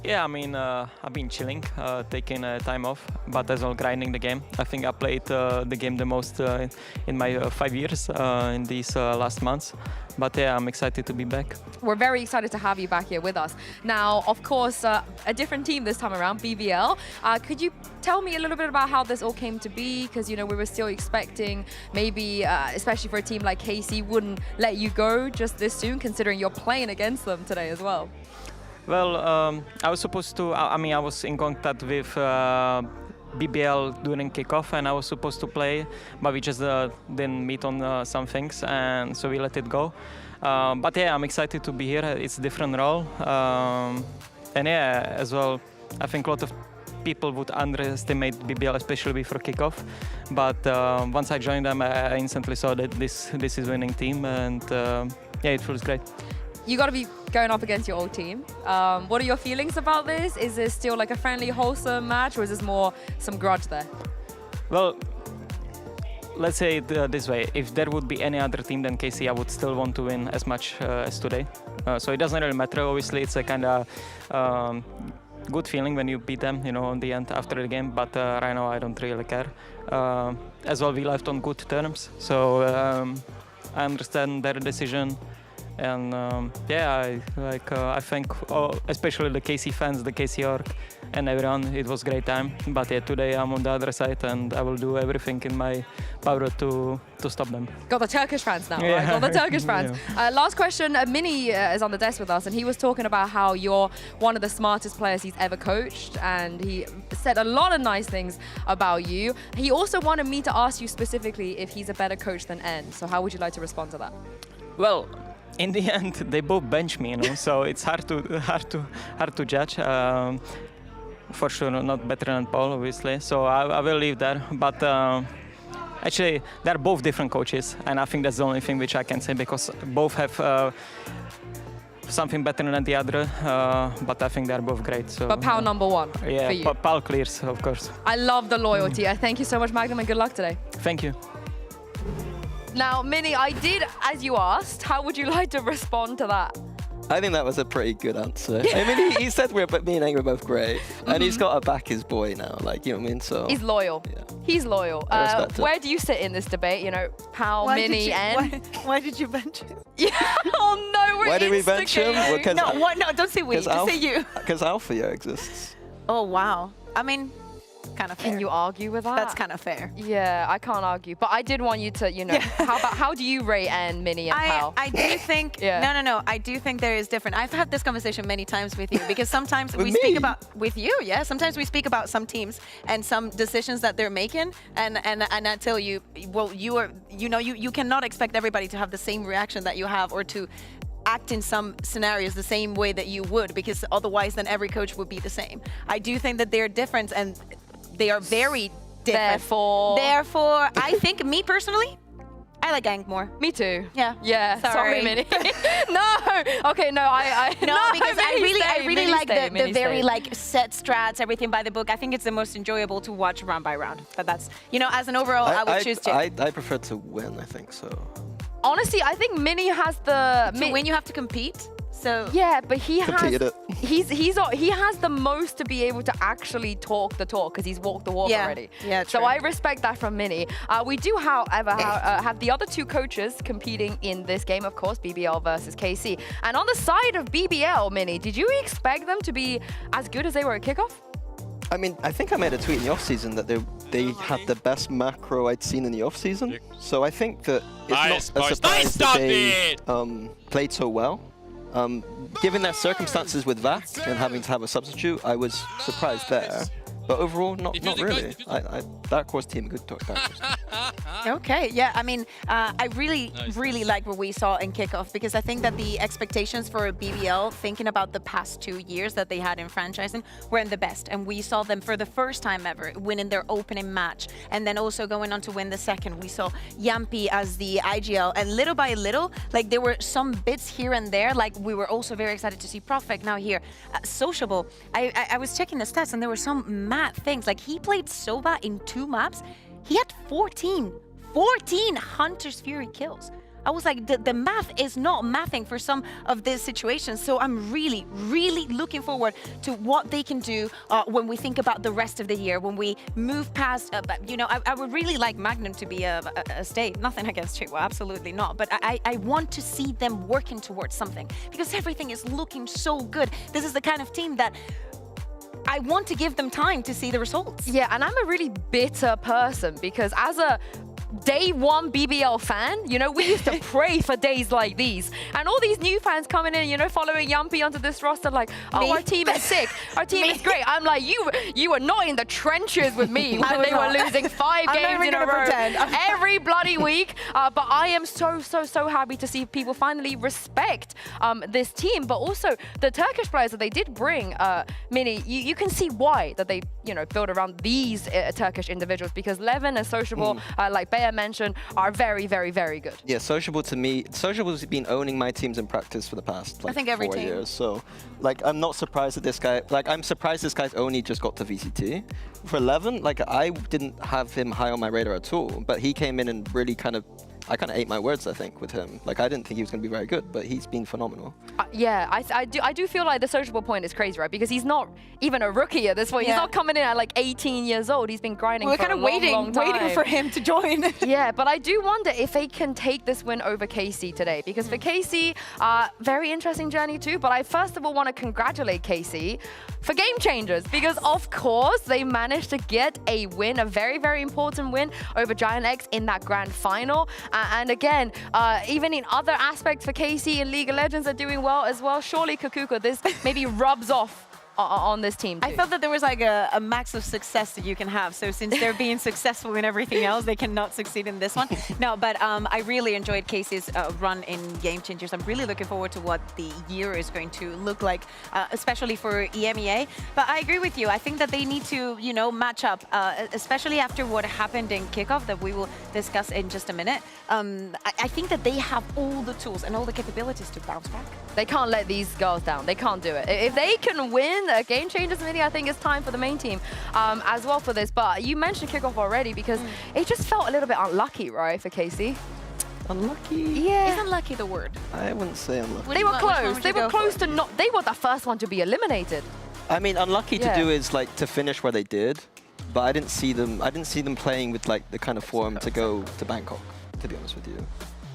Yeah, I mean, I've been chilling, taking time off, but as well grinding the game. I think I played the game the most in my 5 years in these last months. But yeah, I'm excited to be back. We're very excited to have you back here with us. Now, of course, a different team this time around, BBL. Could you tell me a little bit about how this all came to be? Because, you know, we were still expecting maybe, especially for a team like KC, wouldn't let you go just this soon, considering you're playing against them today as well. Well, I was supposed to, I mean, I was in contact with BBL during kickoff, and I was supposed to play, but we just didn't meet on some things, and so we let it go. But yeah, I'm excited to be here. It's a different role, and yeah, as well, I think a lot of people would underestimate BBL, especially before kickoff. But once I joined them, I instantly saw that this is winning team, and yeah, it feels great. You got to be going up against your old team. What are your feelings about this? Is this still like a friendly, wholesome match, or is this more some grudge there? Well, let's say it this way. If there would be any other team than KC, I would still want to win as much as today. So it doesn't really matter. Obviously, it's a kind of good feeling when you beat them, you know, on the end after the game. But right now, I don't really care. As well, we left on good terms. So I understand their decision. And yeah, I think especially the KC fans, the KC org, and everyone, it was a great time. But yeah, today I'm on the other side, and I will do everything in my power to stop them. Got the Turkish fans now, yeah. Right? Got the Turkish fans. Yeah. Last question, Mini is on the desk with us, and he was talking about how you're one of the smartest players he's ever coached, and he said a lot of nice things about you. He also wanted me to ask you specifically if he's a better coach than N. So how would you like to respond to that? Well, in the end, they both bench me, you know, so it's hard to judge. For sure, not better than Paul, obviously. So I will leave that. But actually, they're both different coaches, and I think that's the only thing which I can say, because both have something better than the other. But I think they're both great. So, but Paul number one for you. Yeah, Paul clears, of course. I love the loyalty. Thank you so much, Magnum, and good luck today. Thank you. Now, Minnie, I did as you asked. How would you like to respond to that? I think that was a pretty good answer. I mean, he said me and Eng were both great, and he's got to back his boy now. Like, you know what I mean? So he's loyal. Yeah. He's loyal. Where do you sit in this debate? You know, Pal, Minnie, and why did you bench him? Yeah. Oh no, we're why did we bench him? No, don't say we. Just say you. Because Alpha exists. Oh wow. I mean, kind of fair. Can you argue with that? That's kind of fair. Yeah, I can't argue. But I did want you to, you know, how do you rate and Mini and Pal? I do think, no, I do think there is different. I've had this conversation many times with you because sometimes we speak about, with you, yeah, sometimes we speak about some teams and some decisions that they're making and I tell you, well, you cannot expect everybody to have the same reaction that you have or to act in some scenarios the same way that you would because otherwise then every coach would be the same. I do think that they're different and they are very different. Therefore, I think me personally, I like Gang more. Me too. Yeah. Yeah. Sorry, Mini. No. Okay. No. No, because I really like the very like set strats, everything by the book. I think it's the most enjoyable to watch round by round. But that's, you know, as an overall, I would choose to. I prefer to win. I think so. Honestly, I think Mini has the. To win, you have to compete. So yeah, but he Completed has he has the most to be able to actually talk the talk because he's walked the walk already. Yeah, true. So I respect that from Mini. We do, however, have the other two coaches competing in this game, of course, BBL versus KC. And on the side of BBL, Mini, did you expect them to be as good as they were at kickoff? I mean, I think I made a tweet in the off-season that they had the best macro I'd seen in the off-season. So I think that it's not a surprise that they played so well. Given their circumstances with VAC and having to have a substitute, I was surprised there. But overall, not really. Dark Horse team, good talk. Dark Horse team. Okay, yeah, I mean, I really like what we saw in kickoff because I think that the expectations for BBL, thinking about the past 2 years that they had in franchising, weren't the best. And we saw them for the first time ever winning their opening match and then also going on to win the second. We saw Yampi as the IGL and little by little, like there were some bits here and there, like we were also very excited to see Profek now here. Sociable, I was checking the stats and there were some mad things, like he played Sova in 2 maps. He had 14 Hunter's Fury kills. I was like, the math is not mathing for some of these situations. So I'm really looking forward to what they can do when we think about the rest of the year, when we move past, you know, I would really like Magnum to be a state. Nothing against Chihuahua, absolutely not. But I want to see them working towards something because everything is looking so good. This is the kind of team that I want to give them time to see the results. Yeah, and I'm a really bitter person because as a day one BBL fan, you know, we used to pray for days like these. And all these new fans coming in, you know, following Yampi onto this roster like, oh, our team is sick. Our team is great. I'm like, you were not in the trenches with me when they were losing 5 games in a row every bloody week. But I am so happy to see people finally respect this team. But also the Turkish players that they did bring, Mini, you can see why that they, you know, build around these Turkish individuals because Levin and Sociable, like Bea mentioned, are very good. Yeah, Sociable to me, Sociable's been owning my teams in practice for the past like 4 years. So, like, I'm not surprised that this guy, like, I'm surprised this guy's only just got to VCT. For 11, like, I didn't have him high on my radar at all, but he came in and really I kind of ate my words, I think, with him. Like, I didn't think he was going to be very good, but he's been phenomenal. Yeah, I do feel like the Sociable point is crazy, right? Because he's not even a rookie at this point. He's not coming in at like 18 years old. He's been grinding for a long time. waiting for him to join. Yeah, but I do wonder if they can take this win over KC today. Because for KC, very interesting journey too. But I first of all want to congratulate KC for Game Changers. Because of course, they managed to get a win, a very important win over Giant X in that grand final. And again, even in other aspects for KC in League of Legends are doing well as well. Surely Kakuka, this maybe rubs off on this team too. I felt that there was like a max of success that you can have. So since they're being successful in everything else, they cannot succeed in this one. No, but I really enjoyed Casey's run in Game Changers. I'm really looking forward to what the year is going to look like, especially for EMEA. But I agree with you. I think that they need to, you know, match up, especially after what happened in kickoff that we will discuss in just a minute. I think that they have all the tools and all the capabilities to bounce back. They can't let these girls down. They can't do it. If they can win Game Changers mini, I think it's time for the main team as well for this. But you mentioned kickoff already because it just felt a little bit unlucky, right, for KC? Unlucky? Yeah. Is unlucky the word? I wouldn't say unlucky. They were close. They were close to not. They were the first one to be eliminated. I mean, unlucky to do is like to finish where they did, but I didn't see them. I didn't see them playing with like the kind of form to go to Bangkok. To be honest with you.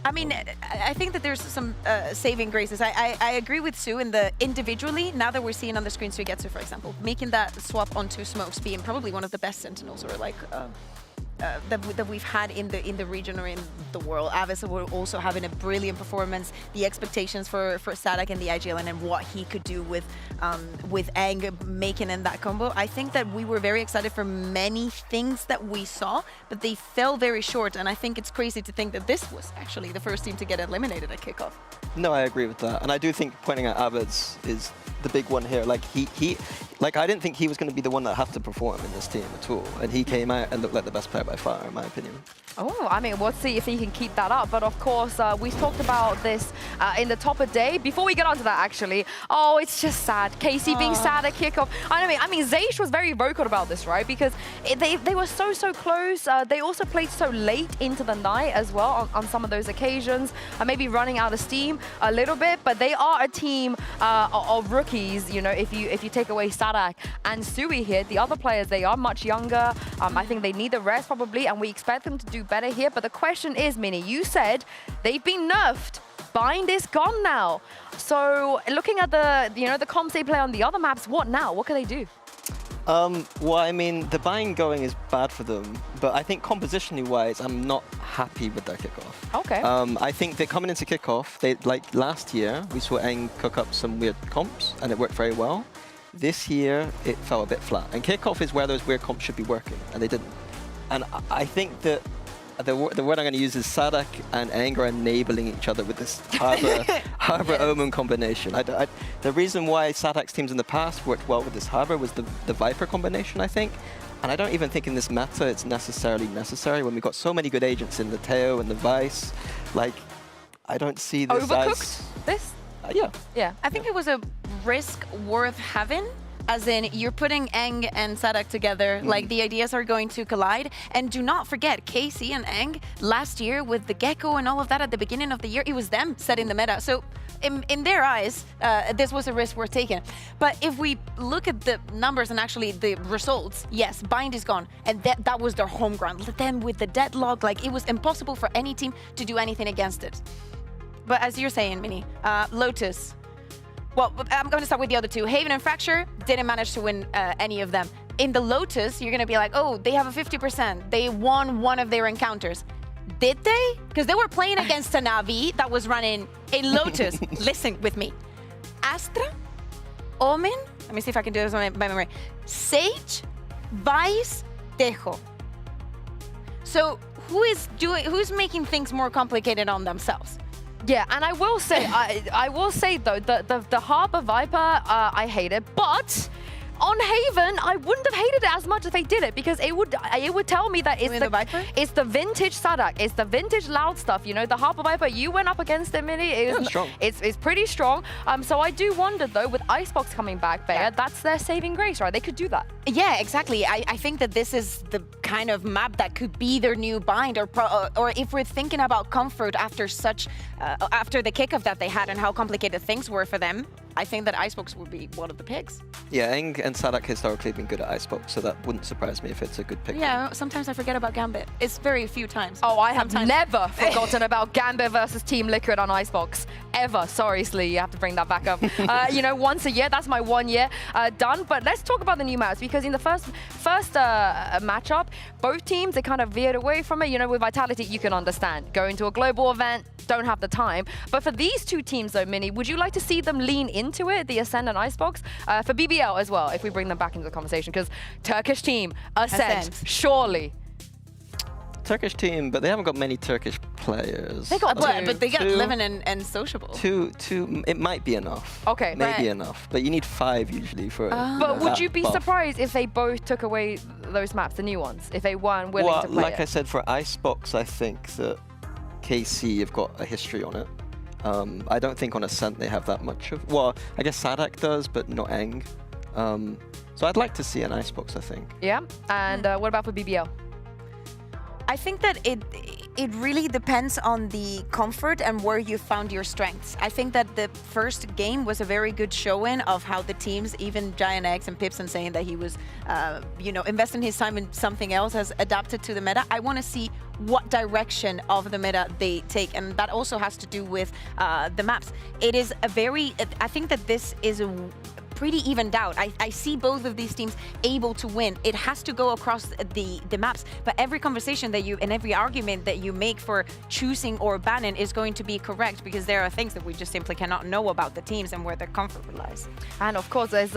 I mean, I think that there's some saving graces. I agree with Sue in the individually, now that we're seeing on the screen Suigetsu, for example, making that swap onto Smokes being probably one of the best Sentinels, or like that we've had in the region or in the world. Avis were also having a brilliant performance. The expectations for Sadak and the IGLN and what he could do with Aang making in that combo. I think that we were very excited for many things that we saw, but they fell very short. And I think it's crazy to think that this was actually the first team to get eliminated at kickoff. No, I agree with that, and I do think pointing at Avids is the big one here. Like like I didn't think he was going to be the one that had to perform in this team at all, and he came out and looked like the best player by far, in my opinion. Oh, I mean, we'll see if he can keep that up. But of course, we talked about this in the top of day. Before we get onto that, actually, oh, it's just sad. KC being sad at kickoff. I mean, Zeish was very vocal about this, right? Because they were so close. They also played so late into the night as well on some of those occasions. Maybe running out of steam a little bit, but they are a team of rookies. You know, if you take away Sadak and Sui here, the other players, they are much younger. I think they need the rest probably, and we expect them to do better here. But the question is, Minnie, you said they've been nerfed. Bind is gone now. So looking at the comps they play on the other maps, what now? What can they do? Well, I mean, the bind going is bad for them, but I think compositionally wise, I'm not happy with their kickoff. Okay. I think they're coming into kickoff. They like last year, we saw Aang cook up some weird comps, and it worked very well. This year, it fell a bit flat. And kickoff is where those weird comps should be working, and they didn't. And I think that the word I'm going to use is Sadak and Aang are enabling each other with this Harbor Omen combination. The reason why Sadak's teams in the past worked well with this Harbor was the Viper combination, I think. And I don't even think in this meta it's necessarily necessary when we've got so many good agents in the Teo and the Vice. Like, I don't see this Overcooked? This? Yeah. Yeah. I think it was a risk worth having. As in, you're putting Aang and Sadak together, like the ideas are going to collide. And do not forget, KC and Aang, last year with the Gecko and all of that at the beginning of the year, it was them setting the meta. So in their eyes, this was a risk worth taking. But if we look at the numbers and actually the results, yes, Bind is gone. And that was their home ground. Then with the deadlock, like it was impossible for any team to do anything against it. But as you're saying, Minnie, Lotus, well, I'm going to start with the other two. Haven and Fracture didn't manage to win any of them. In the Lotus, you're going to be like, oh, they have a 50%. They won one of their encounters. Did they? Because they were playing against a Navi that was running a Lotus. Listen with me. Astra, Omen, let me see if I can do this by memory. Sage, Vice, Tejo. So who's making things more complicated on themselves? Yeah, and I will say, I will say though, the Harbor Viper, I hate it, but on Haven, I wouldn't have hated it as much if they did it, because it would tell me that it's the vintage Sadak, it's the vintage loud stuff. You know, the Harbor Viper, you went up against it, Minnie. It's pretty strong. So I do wonder though, with Icebox coming back, Bea, that's their saving grace, right? They could do that. Yeah, exactly. I think that this is the kind of map that could be their new bind, or if we're thinking about comfort after after the kickoff that they had and how complicated things were for them, I think that Icebox would be one of the picks. Yeah, Aang and Sadak historically have been good at Icebox, so that wouldn't surprise me if it's a good pick. Yeah, sometimes I forget about Gambit. It's very few times. Oh, I have never forgotten about Gambit versus Team Liquid on Icebox. Ever. Sorry, Slee, you have to bring that back up. You know, once a year, that's my 1 year done. But let's talk about the new maps, because in the first matchup, both teams, they kind of veered away from it. You know, with Vitality, you can understand. Going to a global event, don't have the time. But for these two teams though, Minnie, would you like to see them lean into it, the Ascend and Icebox? For BBL as well, if we bring them back into the conversation, because Turkish team, Ascend, surely. Turkish team, but they haven't got many Turkish players. They got but they got Living and Sociable. Two, it might be enough. Okay. Maybe enough, but you need 5 usually for But would you be surprised if they both took away those maps, the new ones, if they weren't willing to play like I said, for Icebox, I think that KC have got a history on it. I don't think on Ascent they have that much of... Well, I guess Sadak does, but not Aang. So I'd like to see an Icebox, I think. Yeah, and what about for BBL? I think that it really depends on the comfort and where you found your strengths. I think that the first game was a very good showing of how the teams, even Giant X and Pipson saying that he was, you know, investing his time in something else, has adapted to the meta. I want to see what direction of the meta they take, and that also has to do with the maps. It is a very, I think that this is a pretty evened out. I see both of these teams able to win. It has to go across the maps, but every conversation that you and every argument that you make for choosing or banning is going to be correct, because there are things that we just simply cannot know about the teams and where their comfort lies. And of course, there's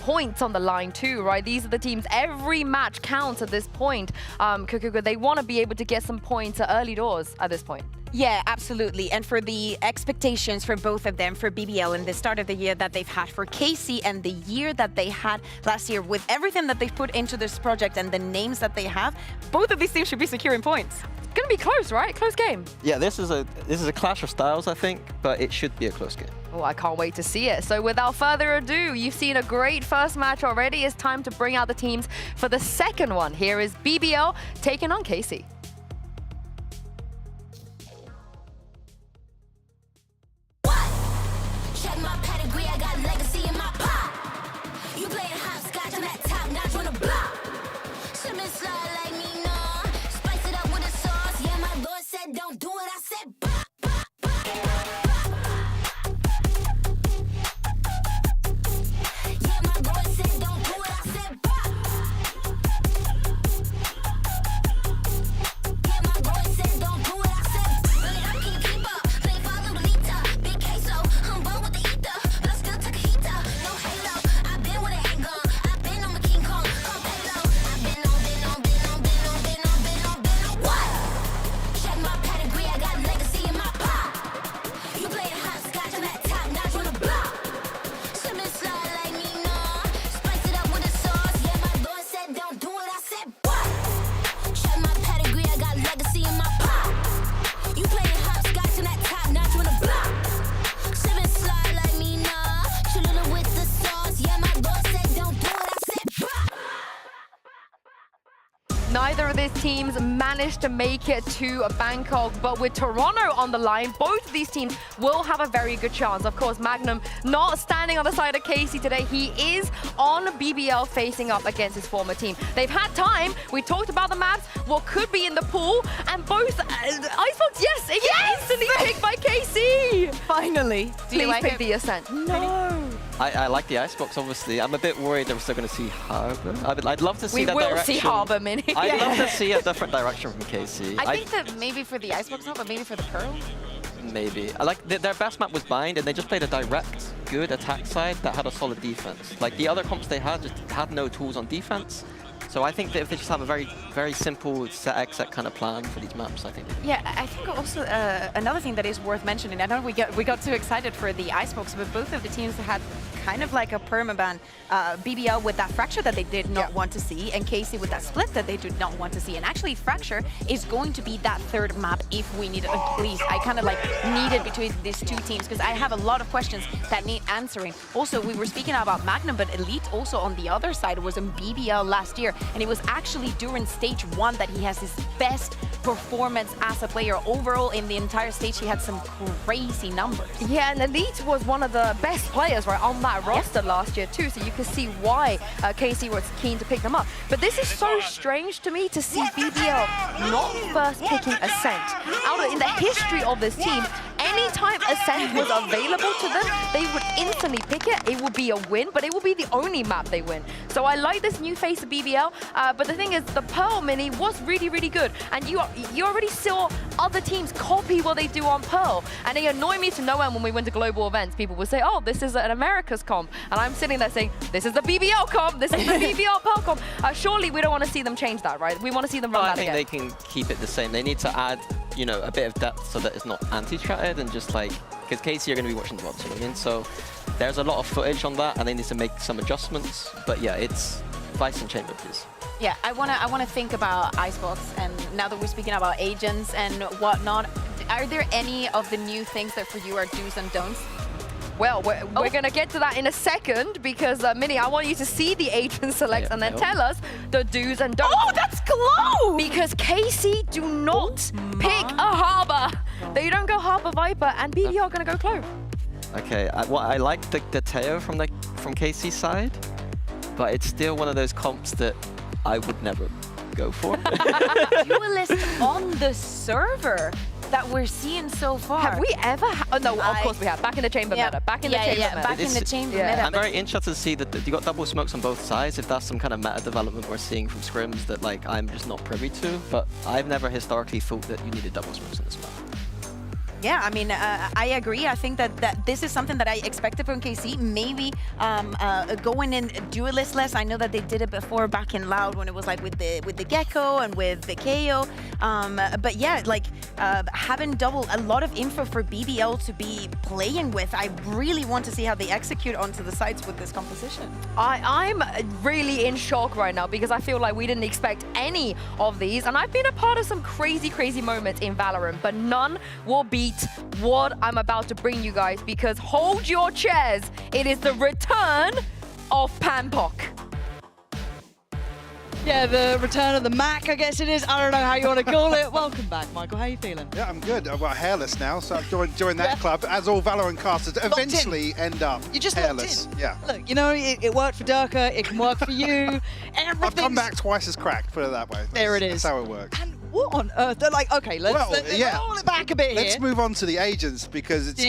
points on the line too, right? These are the teams. Every match counts at this point. Kukuga, they want to be able to get some points early doors at this point. Yeah, absolutely. And for the expectations for both of them, for BBL and the start of the year that they've had, for KC and the year that they had last year, with everything that they've put into this project and the names that they have, both of these teams should be securing points. It's gonna be close, right? Close game. Yeah, this is a clash of styles, I think, but it should be a close game. Oh, I can't wait to see it. So without further ado, you've seen a great first match already. It's time to bring out the teams for the second one. Here is BBL taking on KC. Check my pedigree, I got legacy in my pop. You playing hopscotch, I'm at top notch on the block. Slip and slide like me, nah. Spice it up with a sauce. Yeah, my Lord said don't do it, I said bop, bop, bop. Yeah, my Lord said don't do it, I said bop. Yeah, my Lord said don't do it, I said bop. Really, I can't keep up. Play follow the leader. Big queso, I'm born with the ether, but I still took a heater. No halo, I've been with a handgun. I've been on my King Kong, come payload. I've been on what? Check my pedigree, I got legacy in my pop. You playing hopscotch, I'm at top notch on the block. Slip and slide like me, nah. Spice it up with a sauce. Yeah, my Lord said don't do it, I said what? Check my pedigree, I got legacy in my pop. You playing hopscotch, I'm at top notch on the block. Slip and slide like me, nah. Chillin' with the sauce. Yeah, my Lord said don't do it, I said what? Neither of these teams managed to make it to Bangkok, but with Toronto on the line, both of these teams will have a very good chance. Of course, Magnum not standing on the side of Casey today. He is on BBL facing up against his former team. They've had time. We talked about the maps, what could be in the pool, and both Icebox, yes, instantly picked by Casey. Finally. Do you Please like pick it? the Ascent. No. I like the Icebox, obviously. I'm a bit worried that we're still going to see Harbor. I'd love to see We that will direction. see Harbor, Mini. I'd love to see a different direction from KC. I think that maybe for the Icebox not, but maybe for the Pearl. Maybe. I like their best map was Bind, and they just played a direct, good attack side that had a solid defense. Like the other comps they had just had no tools on defense. So I think that if they just have a very, very simple set exec kind of plan for these maps, I think. Yeah, I think also another thing that is worth mentioning. I know we got too excited for the Icebox, but both of the teams had kind of like a permaban. BBL with that Fracture that they did not want to see, and KC with that Split that they did not want to see. And actually, Fracture is going to be that third map if we need it. Please, I kind of like need it between these two teams because I have a lot of questions that need answering. Also, we were speaking about Magnum, but Elite also on the other side was in BBL last year, and it was actually during stage 1 that he has his best performance as a player. Overall, in the entire stage, he had some crazy numbers. Yeah, and Elite was one of the best players right on that roster last year too, so you can see why KC was keen to pick them up. But this is so strange to me to see BBL not first picking Ascent. In the history of this team, anytime Ascent was available to them, they would instantly pick it. It would be a win, but it will be the only map they win. So I like this new face of BBL, but the thing is, the Pearl Mini was really, really good. And you already saw other teams copy what they do on Pearl. And it annoyed me to no end when we went to global events. People would say, oh, this is an America's comp. And I'm sitting there saying, this is the BBL comp, this is the BBL Pearl comp. Surely we don't want to see them change that, right? We want to see them run that again. I think they can keep it the same. They need to add, you know, a bit of depth so that it's not anti-stratted and just like, because KC are going to be watching the VODs, you know what I mean? So there's a lot of footage on that and they need to make some adjustments. But yeah, it's Vice and Chamber, please. Yeah, I wanna think about Icebox, and now that we're speaking about agents and whatnot, are there any of the new things that for you are do's and don'ts? Well, we're going to get to that in a second because, Minnie, I want you to see the agent select and then tell us the do's and don'ts. Oh, that's close! Because KC do not pick a Harbor. They don't go Harbor Viper, and BBL are going to go Clove. Okay, I like the Teo from KC side, but it's still one of those comps that I would never go for. Duelist on the server that we're seeing so far. Have we ever? Oh no, of course we have. Back in the chamber meta. Back in the chamber meta. Back in the chamber meta. I'm very interested to see that you got double smokes on both sides. If that's some kind of meta development we're seeing from scrims that like I'm just not privy to. But I've never historically thought that you needed double smokes on this map. Yeah, I mean, I agree. I think that this is something that I expected from KC. Maybe going in duelist-less. I know that they did it before back in Loud when it was like with the Gecko and with the KO. But yeah, like having a lot of info for BBL to be playing with. I really want to see how they execute onto the sites with this composition. I'm really in shock right now because I feel like we didn't expect any of these. And I've been a part of some crazy, crazy moments in Valorant, but none will beat what I'm about to bring you guys, because hold your chairs, it is the return of Panpok. Yeah, the return of the Mac, I guess it is. I don't know how you want to call it. Welcome back, Michael. How are you feeling? Yeah, I'm good. I'm hairless now, so I've joined that club, as all Valorant casters eventually end up You just hairless. locked in. Yeah. Look, you know, it worked for Durka, it can work for you. I've come back twice as cracked, put it that way. There it is. That's how it works. What on earth? They're like, okay, let's roll it back a bit Let's here. move on to the agents, because it's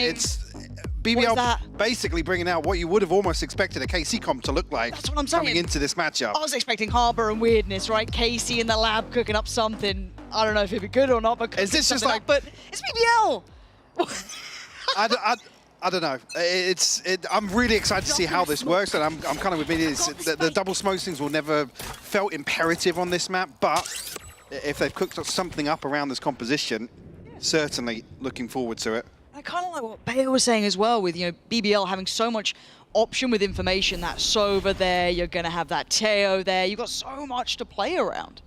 What is BBL that? basically bringing out what you would have almost expected a KC comp to look like. That's what I'm saying. Coming into this matchup. I was expecting Harbour and weirdness, right? Casey in the lab cooking up something. I don't know if it'd be good or not, but Is this just like? But it's BBL. I don't know. I'm really excited to see how this works, and I'm kind of with it. The double smokes things will never felt imperative on this map, but if they've cooked something up around this composition, certainly looking forward to it. I kind of like what Bayo was saying as well, with BBL having so much option with information. That Sova there, you're going to have that Teo there. You've got so much to play around.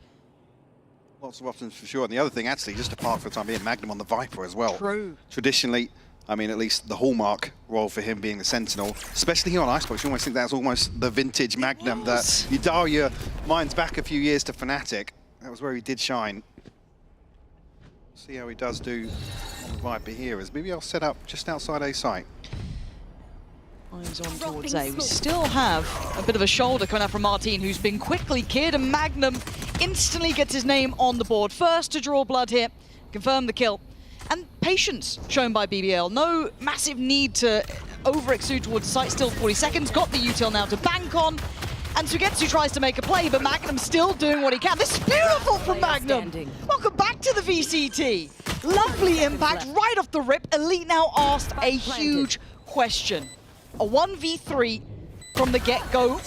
Lots of options for sure. And the other thing, actually, just to park for the time being, Magnum on the Viper as well. True. Traditionally, I mean, at least the hallmark role for him being the Sentinel, especially here on Icebox, you almost think that's almost the vintage Magnum that you dial your minds back a few years to Fnatic. That was where he did shine. See how he does do on the Viper here, as BBL set up just outside A site. Eyes on towards A. We still have a bit of a shoulder coming out from Martin, who's been quickly cleared, and Magnum instantly gets his name on the board. First to draw blood here, confirm the kill. And patience shown by BBL. No massive need to over-exude towards the site. Still 40 seconds. Got the util now to bank on. And Sugetsu tries to make a play, but Magnum's still doing what he can. This is beautiful from Magnum. Welcome back to the VCT. Lovely impact right off the rip. Elite now asked a huge question. A 1v3 from the get-go.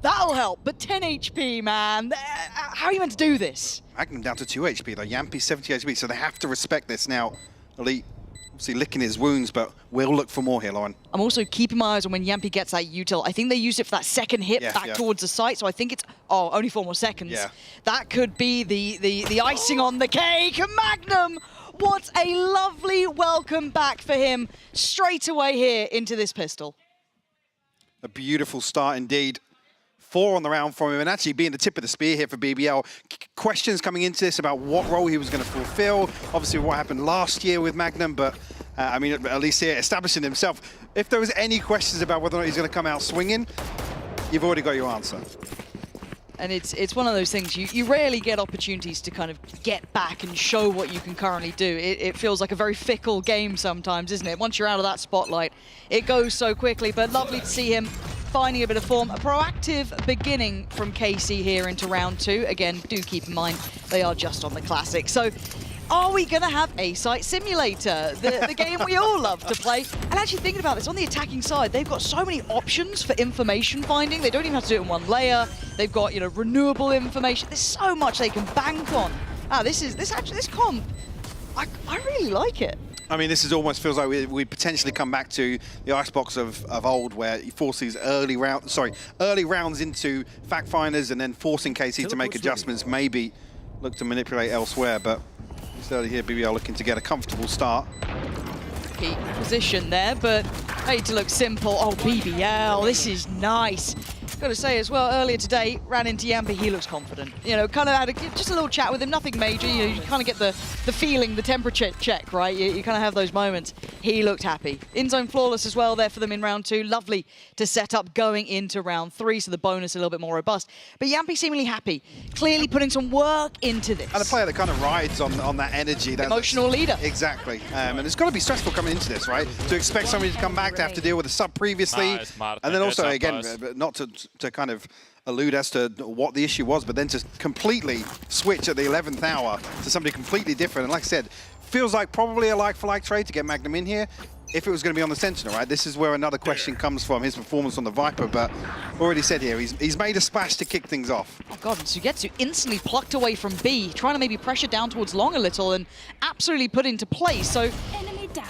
That'll help, but 10 HP, man. How are you meant to do this? Magnum down to 2 HP, though. Yampi 70 HP, so they have to respect this now. Elite obviously licking his wounds, but we'll look for more here, Lauren. I'm also keeping my eyes on when Yampi gets that util. I think they used it for that second hit back towards the site, so I think it's, only 4 more seconds. Yeah. That could be the icing on the cake. Magnum, what a lovely welcome back for him straight away here into this pistol. A beautiful start indeed. 4 on the round from him, and actually being the tip of the spear here for BBL. Questions coming into this about what role he was going to fulfill. Obviously what happened last year with Magnum, but I mean, at least here, establishing himself. If there was any questions about whether or not he's going to come out swinging, you've already got your answer. And it's one of those things, you rarely get opportunities to kind of get back and show what you can currently do. It feels like a very fickle game sometimes, isn't it? Once you're out of that spotlight, it goes so quickly, but lovely to see him finding a bit of form. A proactive beginning from KC here into round 2. Again, do keep in mind, they are just on the Classic. So, are we going to have A-Site Simulator, the game we all love to play? And actually thinking about this, on the attacking side, they've got so many options for information finding. They don't even have to do it in one layer. They've got, renewable information. There's so much they can bank on. This comp, I really like it. I mean, this almost feels like we potentially come back to the Icebox of old, where you force these early rounds into fact finders, and then forcing KC to make adjustments, maybe look to manipulate elsewhere. But it's early here, BBL looking to get a comfortable start. Keep position there, but made to look simple. Oh, BBL, this is nice. Got to say as well, earlier today, ran into Yampi, he looks confident. You know, kind of had just a little chat with him, nothing major. You know, you kind of get the feeling, the temperature check, right? You kind of have those moments. He looked happy. In-zone flawless as well there for them in round 2. Lovely to set up going into round 3, so the bonus a little bit more robust. But Yampi seemingly happy, clearly putting some work into this. And a player that kind of rides on that energy. Emotional leader. Exactly. And it's got to be stressful coming into this, right? To expect somebody to come back to have to deal with a sub previously. And then also, again, not to kind of allude as to what the issue was, but then to completely switch at the 11th hour to somebody completely different. And like I said, feels like probably a like-for-like trade to get Magnum in here. If it was going to be on the Sentinel, right? This is where another question comes from, his performance on the Viper, but already said here, he's made a splash to kick things off. Oh god, and Sugetsu instantly plucked away from B, trying to maybe pressure down towards long a little and absolutely put into place. So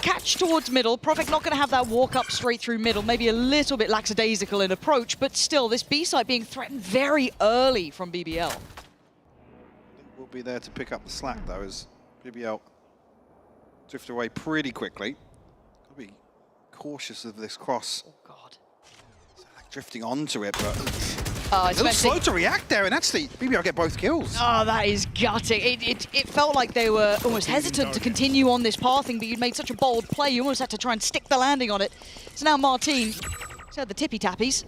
catch towards middle. Prophet not going to have that walk up straight through middle, maybe a little bit lackadaisical in approach, but still, this B site being threatened very early from BBL. We'll be there to pick up the slack, though, as BBL drift away pretty quickly. Got to be cautious of this cross. Oh, God. Drifting onto it, but it's a little slow to react there, and actually, BBL get both kills. Oh, that is gutting. It felt like they were almost hesitant to continue on this pathing, but you'd made such a bold play, you almost had to try and stick the landing on it. So now Martin, he's had the tippy-tappies.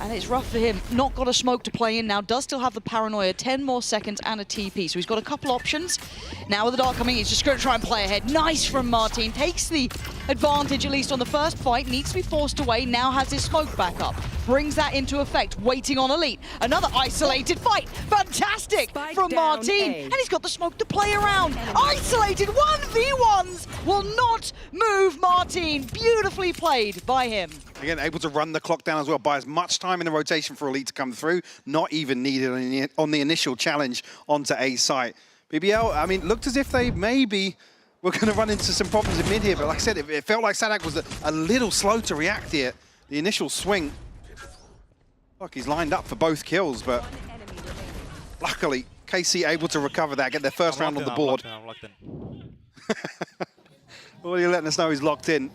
And it's rough for him. Not got a smoke to play in now. Does still have the paranoia. 10 more seconds and a TP. So he's got a couple options. Now with the dark coming, he's just going to try and play ahead. Nice from Martin. Takes the advantage, at least on the first fight. Needs to be forced away. Now has his smoke back up. Brings that into effect. Waiting on Elite. Another isolated fight. Fantastic from Martin. And he's got the smoke to play around. Isolated 1v1s will not move Martin. Beautifully played by him. Again, able to run the clock down as well, buy as much time in the rotation for Elite to come through. Not even needed on the initial challenge onto A site. BBL, I mean, looked as if they maybe were going to run into some problems in mid here, but like I said, it felt like Sadak was a little slow to react here. The initial swing. Look, he's lined up for both kills, but luckily, KC able to recover that, get their first round on the board. I'm locked in. Well, you're letting us know he's locked in.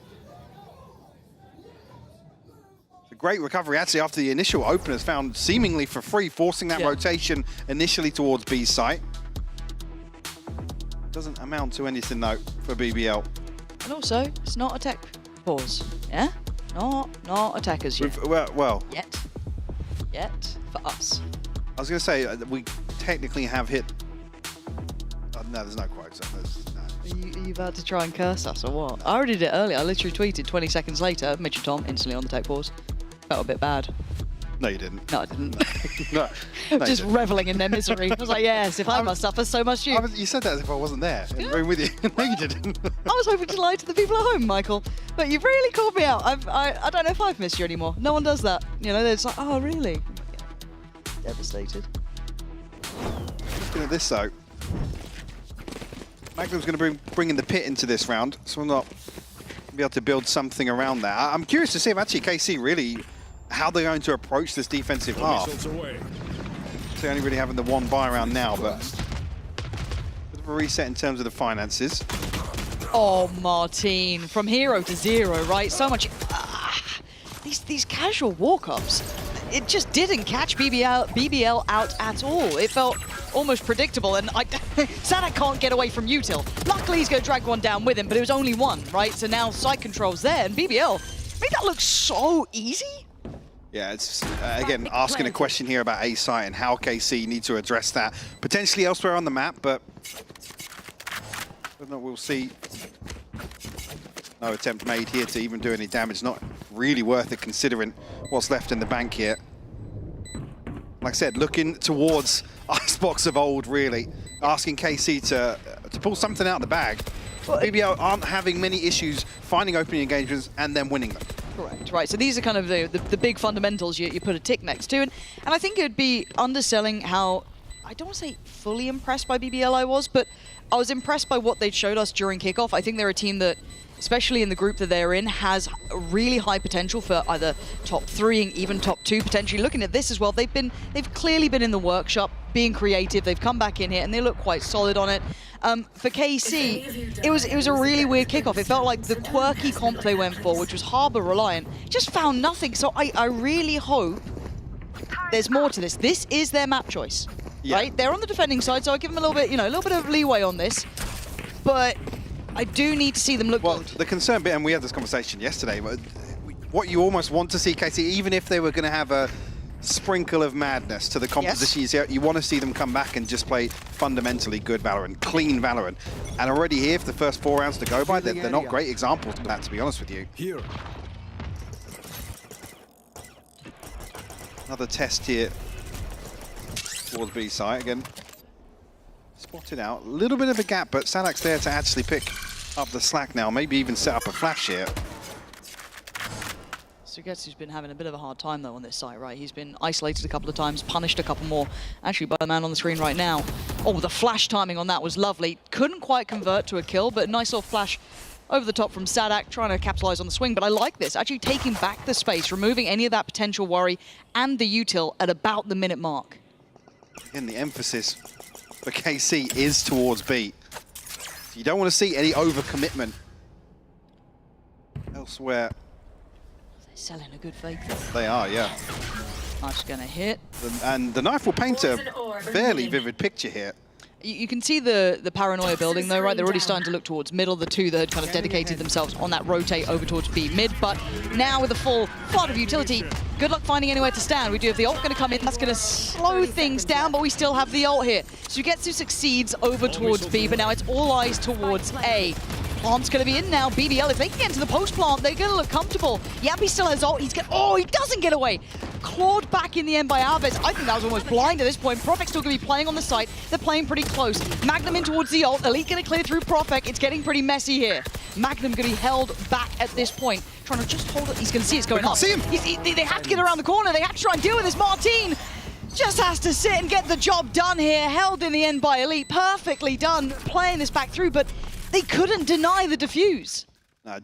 Great recovery actually after the initial openers found seemingly for free, forcing that rotation initially towards B's site. Doesn't amount to anything though for BBL. And also, it's not a tech pause, yeah? Not attackers yet. Well. Yet for us. I was going to say, we technically have hit... no, there's no quotes. Are you about to try and curse us or what? I already did it earlier. I literally tweeted 20 seconds later, Mitch and Tom instantly on the tech pause. Felt a bit bad. No, you didn't. No, I didn't. No, just reveling in their misery. I was like, yes, if I must suffer, so must you. You said that as if I wasn't there in the room with you. No, you didn't. I was hoping to lie to the people at home, Michael. But you've really called me out. I don't know if I've missed you anymore. No one does that. You know, it's like, oh, really? Devastated. Looking at this, though. Magnum's going to bring in the pit into this round, so we'll not be able to build something around that. I'm curious to see if actually KC really, how they're going to approach this defensive half. They're only really having the one buy round now, but bit of a reset in terms of the finances. Oh, Martin, from hero to zero, right? So much. These casual walk-ups, it just didn't catch BBL out at all. It felt almost predictable, and Sadak can't get away from Util. Luckily, he's going to drag one down with him, but it was only one, right? So now side control's there, and BBL made that look so easy. Yeah, it's, again, asking a question here about A site and how KC need to address that. Potentially elsewhere on the map, but we'll see. No attempt made here to even do any damage. Not really worth it considering what's left in the bank here. Like I said, looking towards Icebox of old, really. Asking KC to pull something out of the bag. Well, BBL aren't having many issues finding opening engagements and then winning them. Correct, right. So these are kind of the big fundamentals you put a tick next to. And I think it would be underselling how, I don't want to say fully impressed by BBL I was, but I was impressed by what they'd showed us during kickoff. I think they're a team that, especially in the group that they're in, has a really high potential for either top 3 and even top 2 potentially. Looking at this as well, they've clearly been in the workshop, being creative. They've come back in here and they look quite solid on it. For KC, it was a really weird kickoff. It felt like the quirky comp they went for, which was Harbor reliant, just found nothing. So I really hope there's more to this. This is their map choice, right? They're on the defending side, so I give them a little bit, you know, a little bit of leeway on this. But I do need to see them look good. The concern bit, and we had this conversation yesterday, but what you almost want to see, KC, even if they were going to have a sprinkle of madness to the compositions here, you want to see them come back and just play fundamentally good Valorant, clean Valorant. And already here, for the first 4 rounds to go by, they're not great examples of that, to be honest with you. Here. Another test here towards B side again. Spotted out, a little bit of a gap, but Sadak's there to actually pick up the slack now, maybe even set up a flash here. Sugetsu's been having a bit of a hard time though on this site, right? He's been isolated a couple of times, punished a couple more, actually by the man on the screen right now. Oh, the flash timing on that was lovely. Couldn't quite convert to a kill, but nice little flash over the top from Sadak, trying to capitalize on the swing. But I like this, actually taking back the space, removing any of that potential worry and the util at about the minute mark. Again, the emphasis for KC is towards B. So you don't want to see any overcommitment elsewhere. Selling a good fake. They are, yeah. Knife's gonna hit. And the knife will paint a fairly vivid picture here. You can see the paranoia building though, right? They're already starting to look towards middle, the two that had kind of dedicated themselves on that rotate over towards B mid. But now with a full flood of utility, good luck finding anywhere to stand. We do have the ult going to come in. That's going to slow things down, but we still have the ult here. Sugetsu succeeds over towards B, but now it's all eyes towards A. Plant's going to be in now. BBL, if they can get into the post plant, they're going to look comfortable. Yappy still has ult. Oh, he doesn't get away. Clawed back in the end by Alves. I think that was almost blind at this point. Profec's still going to be playing on the site. They're playing pretty close. Magnum in towards the ult. Elite going to clear through Profec. It's getting pretty messy here. Magnum going to be held back at this point. Trying to just hold it. He's going to see it's going up. See him. They have to get around the corner. They have to try and deal with this. Martin just has to sit and get the job done here. Held in the end by Elite. Perfectly done. Playing this back through, but they couldn't deny the defuse.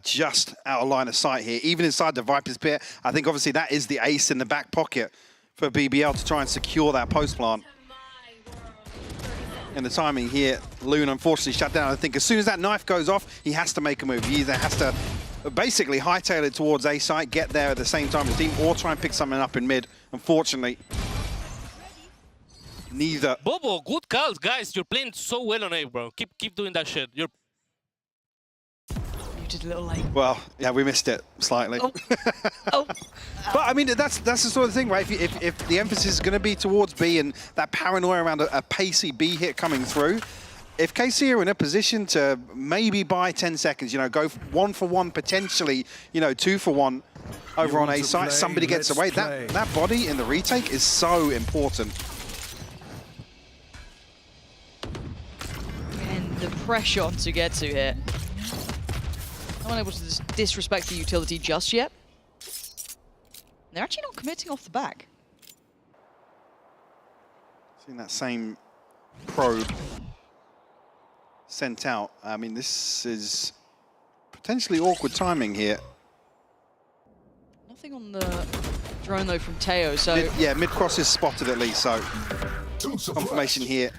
Just out of line of sight here, even inside the Viper's pit. I think obviously that is the ace in the back pocket for BBL to try and secure that post plant. And the timing here, Loon unfortunately shut down. I think as soon as that knife goes off, he has to make a move. He either has to basically hightail it towards A site, get there at the same time as the team, or try and pick something up in mid. Unfortunately, neither. Bobo, good calls, guys. You're playing so well on A, bro. Keep doing that shit. You're muted a little late. Well, yeah, we missed it slightly. But I mean, that's the sort of thing, right? If the emphasis is going to be towards B and that paranoia around a pacey B hit coming through, if KC are in a position to maybe buy 10 seconds, you know, go 1 for 1, potentially, you know, 2 for 1 over on A site, somebody gets away. That body in the retake is so important. And the pressure on Sugetsu here. Not unable to disrespect the utility just yet. They're actually not committing off the back. Seeing that same probe sent out. I mean, this is potentially awkward timing here. Nothing on the drone though from Teo, so... Mid-cross is spotted at least, so confirmation here.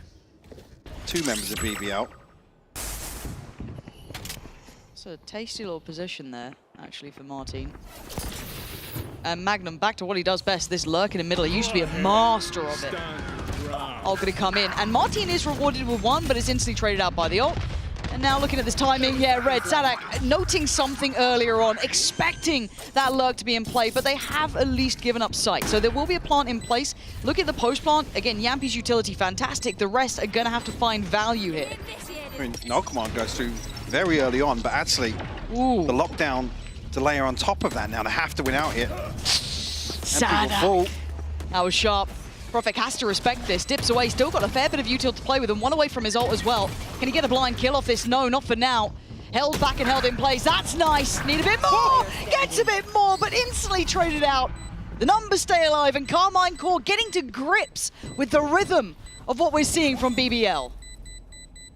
2 members of BBL. It's a tasty little position there, actually, for Martin. And Magnum, back to what he does best, this lurk in the middle. He used to be a master of it. Ult gonna come in. And Martin is rewarded with 1, but is instantly traded out by the ult. And now looking at this timing, Red, Sadak noting something earlier on, expecting that lurk to be in play, but they have at least given up sight. So there will be a plant in place. Look at the post plant. Again, Yampy's utility, fantastic. The rest are gonna have to find value here. I mean, no command goes through very early on, but actually, the lockdown to layer on top of that now to have to win out here. Sadak. That was sharp. Profec has to respect this. Dips away. Still got a fair bit of util to play with and 1 away from his ult as well. Can he get a blind kill off this? No, not for now. Held back and held in place. That's nice. Need a bit more. Gets a bit more, but instantly traded out. The numbers stay alive, and Carmine Core getting to grips with the rhythm of what we're seeing from BBL.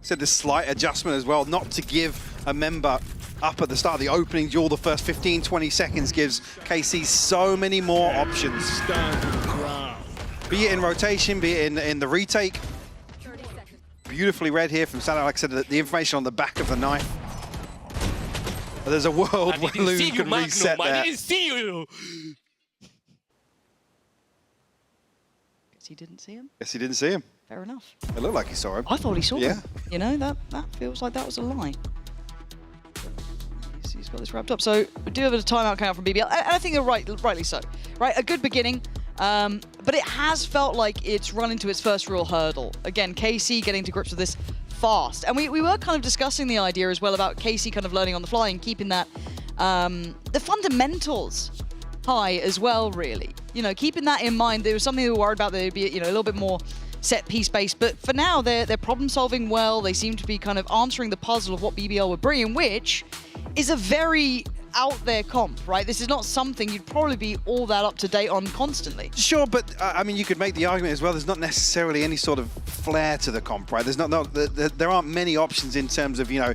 So the slight adjustment as well, not to give a member up at the start of the opening duel. The first 15-20 seconds gives KC so many more options. Be it in rotation, be it in the retake. Beautifully read here from Salah. Like I said, the information on the back of the knife. But there's a world where Loon can reset there. I didn't see you! he didn't see him. Guess he didn't see him. Fair enough. It looked like he saw him. I thought he saw Yeah. him. You know, that feels like that was a lie. He's got this wrapped up. So we do have a timeout coming out from BBL, and I think they're rightly so. Right, a good beginning, but it has felt like it's run into its first real hurdle. Again, KC getting to grips with this fast, and we were kind of discussing the idea as well about KC kind of learning on the fly and keeping that the fundamentals high as well. Really, you know, keeping that in mind. There was something they were worried about. They'd be, you know, a little bit more set piece based, but for now they're problem solving well. They seem to be kind of answering the puzzle of what BBL would bring, which is a very out there comp, right? This is not something you'd probably be all that up to date on constantly. Sure, but I mean, you could make the argument as well. There's not necessarily any sort of flair to the comp, right? There's there aren't many options in terms of, you know,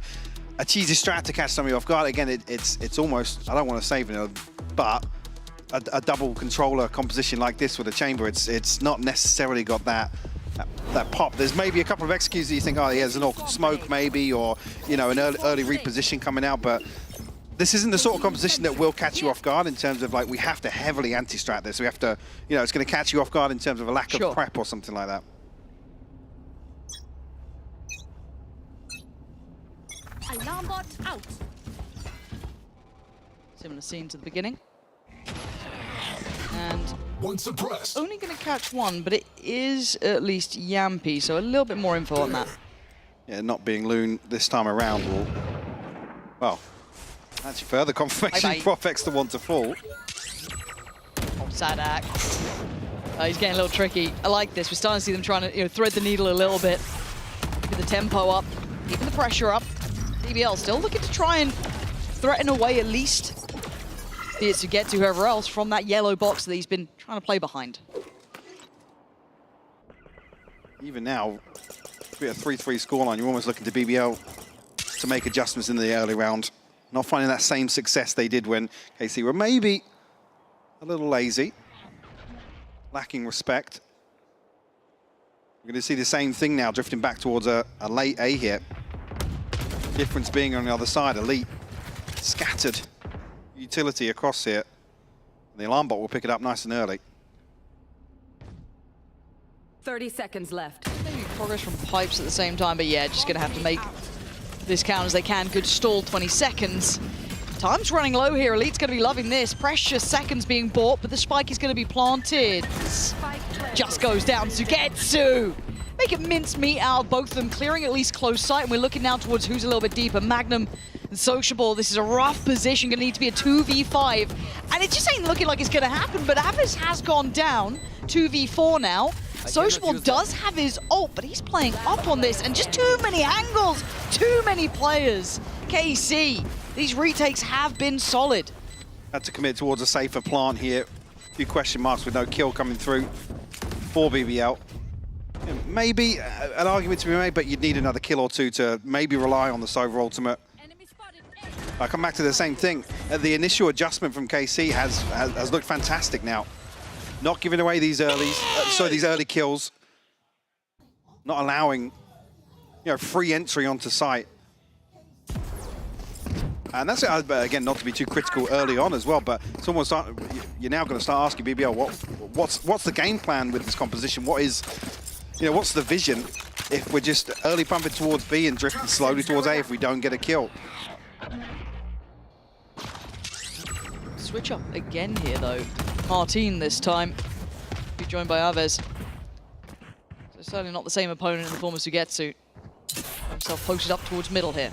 a cheesy strat to catch somebody off guard. Again, it's almost, I don't want to say vanilla, but a double controller composition like this with a chamber, it's not necessarily got that pop. There's maybe a couple of executes that you think, oh yeah, there's an awkward smoke maybe, or, you know, an early reposition coming out, but this isn't the sort of composition that will catch you off guard in terms of, like, we have to heavily anti-strat this. We have to, you know, it's going to catch you off guard in terms of a lack of prep or something like that. Alarm bot out. Similar scene to the beginning. And one suppressed. Only going to catch one, but it is at least Yampy, so a little bit more info on that. Yeah, not being Loon this time around will, well, actually further confirmation Profex the one to fall. Oh, Sadak. He's getting a little tricky. I like this. We're starting to see them trying to, you know, thread the needle a little bit. Keeping the tempo up, keeping the pressure up. BBL still looking to try and threaten away at least. Be it to get to whoever else from that yellow box that he's been trying to play behind. Even now, with a 3-3 scoreline, you're almost looking to BBL to make adjustments in the early round. Not finding that same success they did when KC were maybe a little lazy, lacking respect. We're going to see the same thing now, drifting back towards a late A here. Difference being on the other side, Elite scattered utility across here. And the alarm bot will pick it up nice and early. 30 seconds left. Maybe progress from pipes at the same time, but yeah, just going to have to make this count as they can. Good stall, 20 seconds. Time's running low here. Elite's going to be loving this. Precious seconds being bought, but the spike is going to be planted. Just goes down Sugetsu. Making mincemeat out of both of them, clearing at least close sight, and we're looking now towards who's a little bit deeper. Magnum and Sociable, this is a rough position, going to need to be a 2v5, and it just ain't looking like it's going to happen, but Avis has gone down, 2v4 now. Sociable does have his ult, but he's playing up on this, and just too many angles, too many players. KC, these retakes have been solid. Had to commit towards a safer plant here. A few question marks with no kill coming through for BBL. Maybe an argument to be made, but you'd need another kill or two to maybe rely on the Sova ultimate. I come back to the same thing. The initial adjustment from KC has looked fantastic now. Not giving away these these early kills. Not allowing, you know, free entry onto site. And that's, again, not to be too critical early on as well, but it's almost, you're now going to start asking BBL, what's the game plan with this composition? What is, you know, what's the vision if we're just early pumping towards B and drifting slowly towards A if we don't get a kill? Switch up again here, though. Martin this time. Be joined by Aves. So certainly not the same opponent in the form of Sugetsu. Himself posted up towards middle here.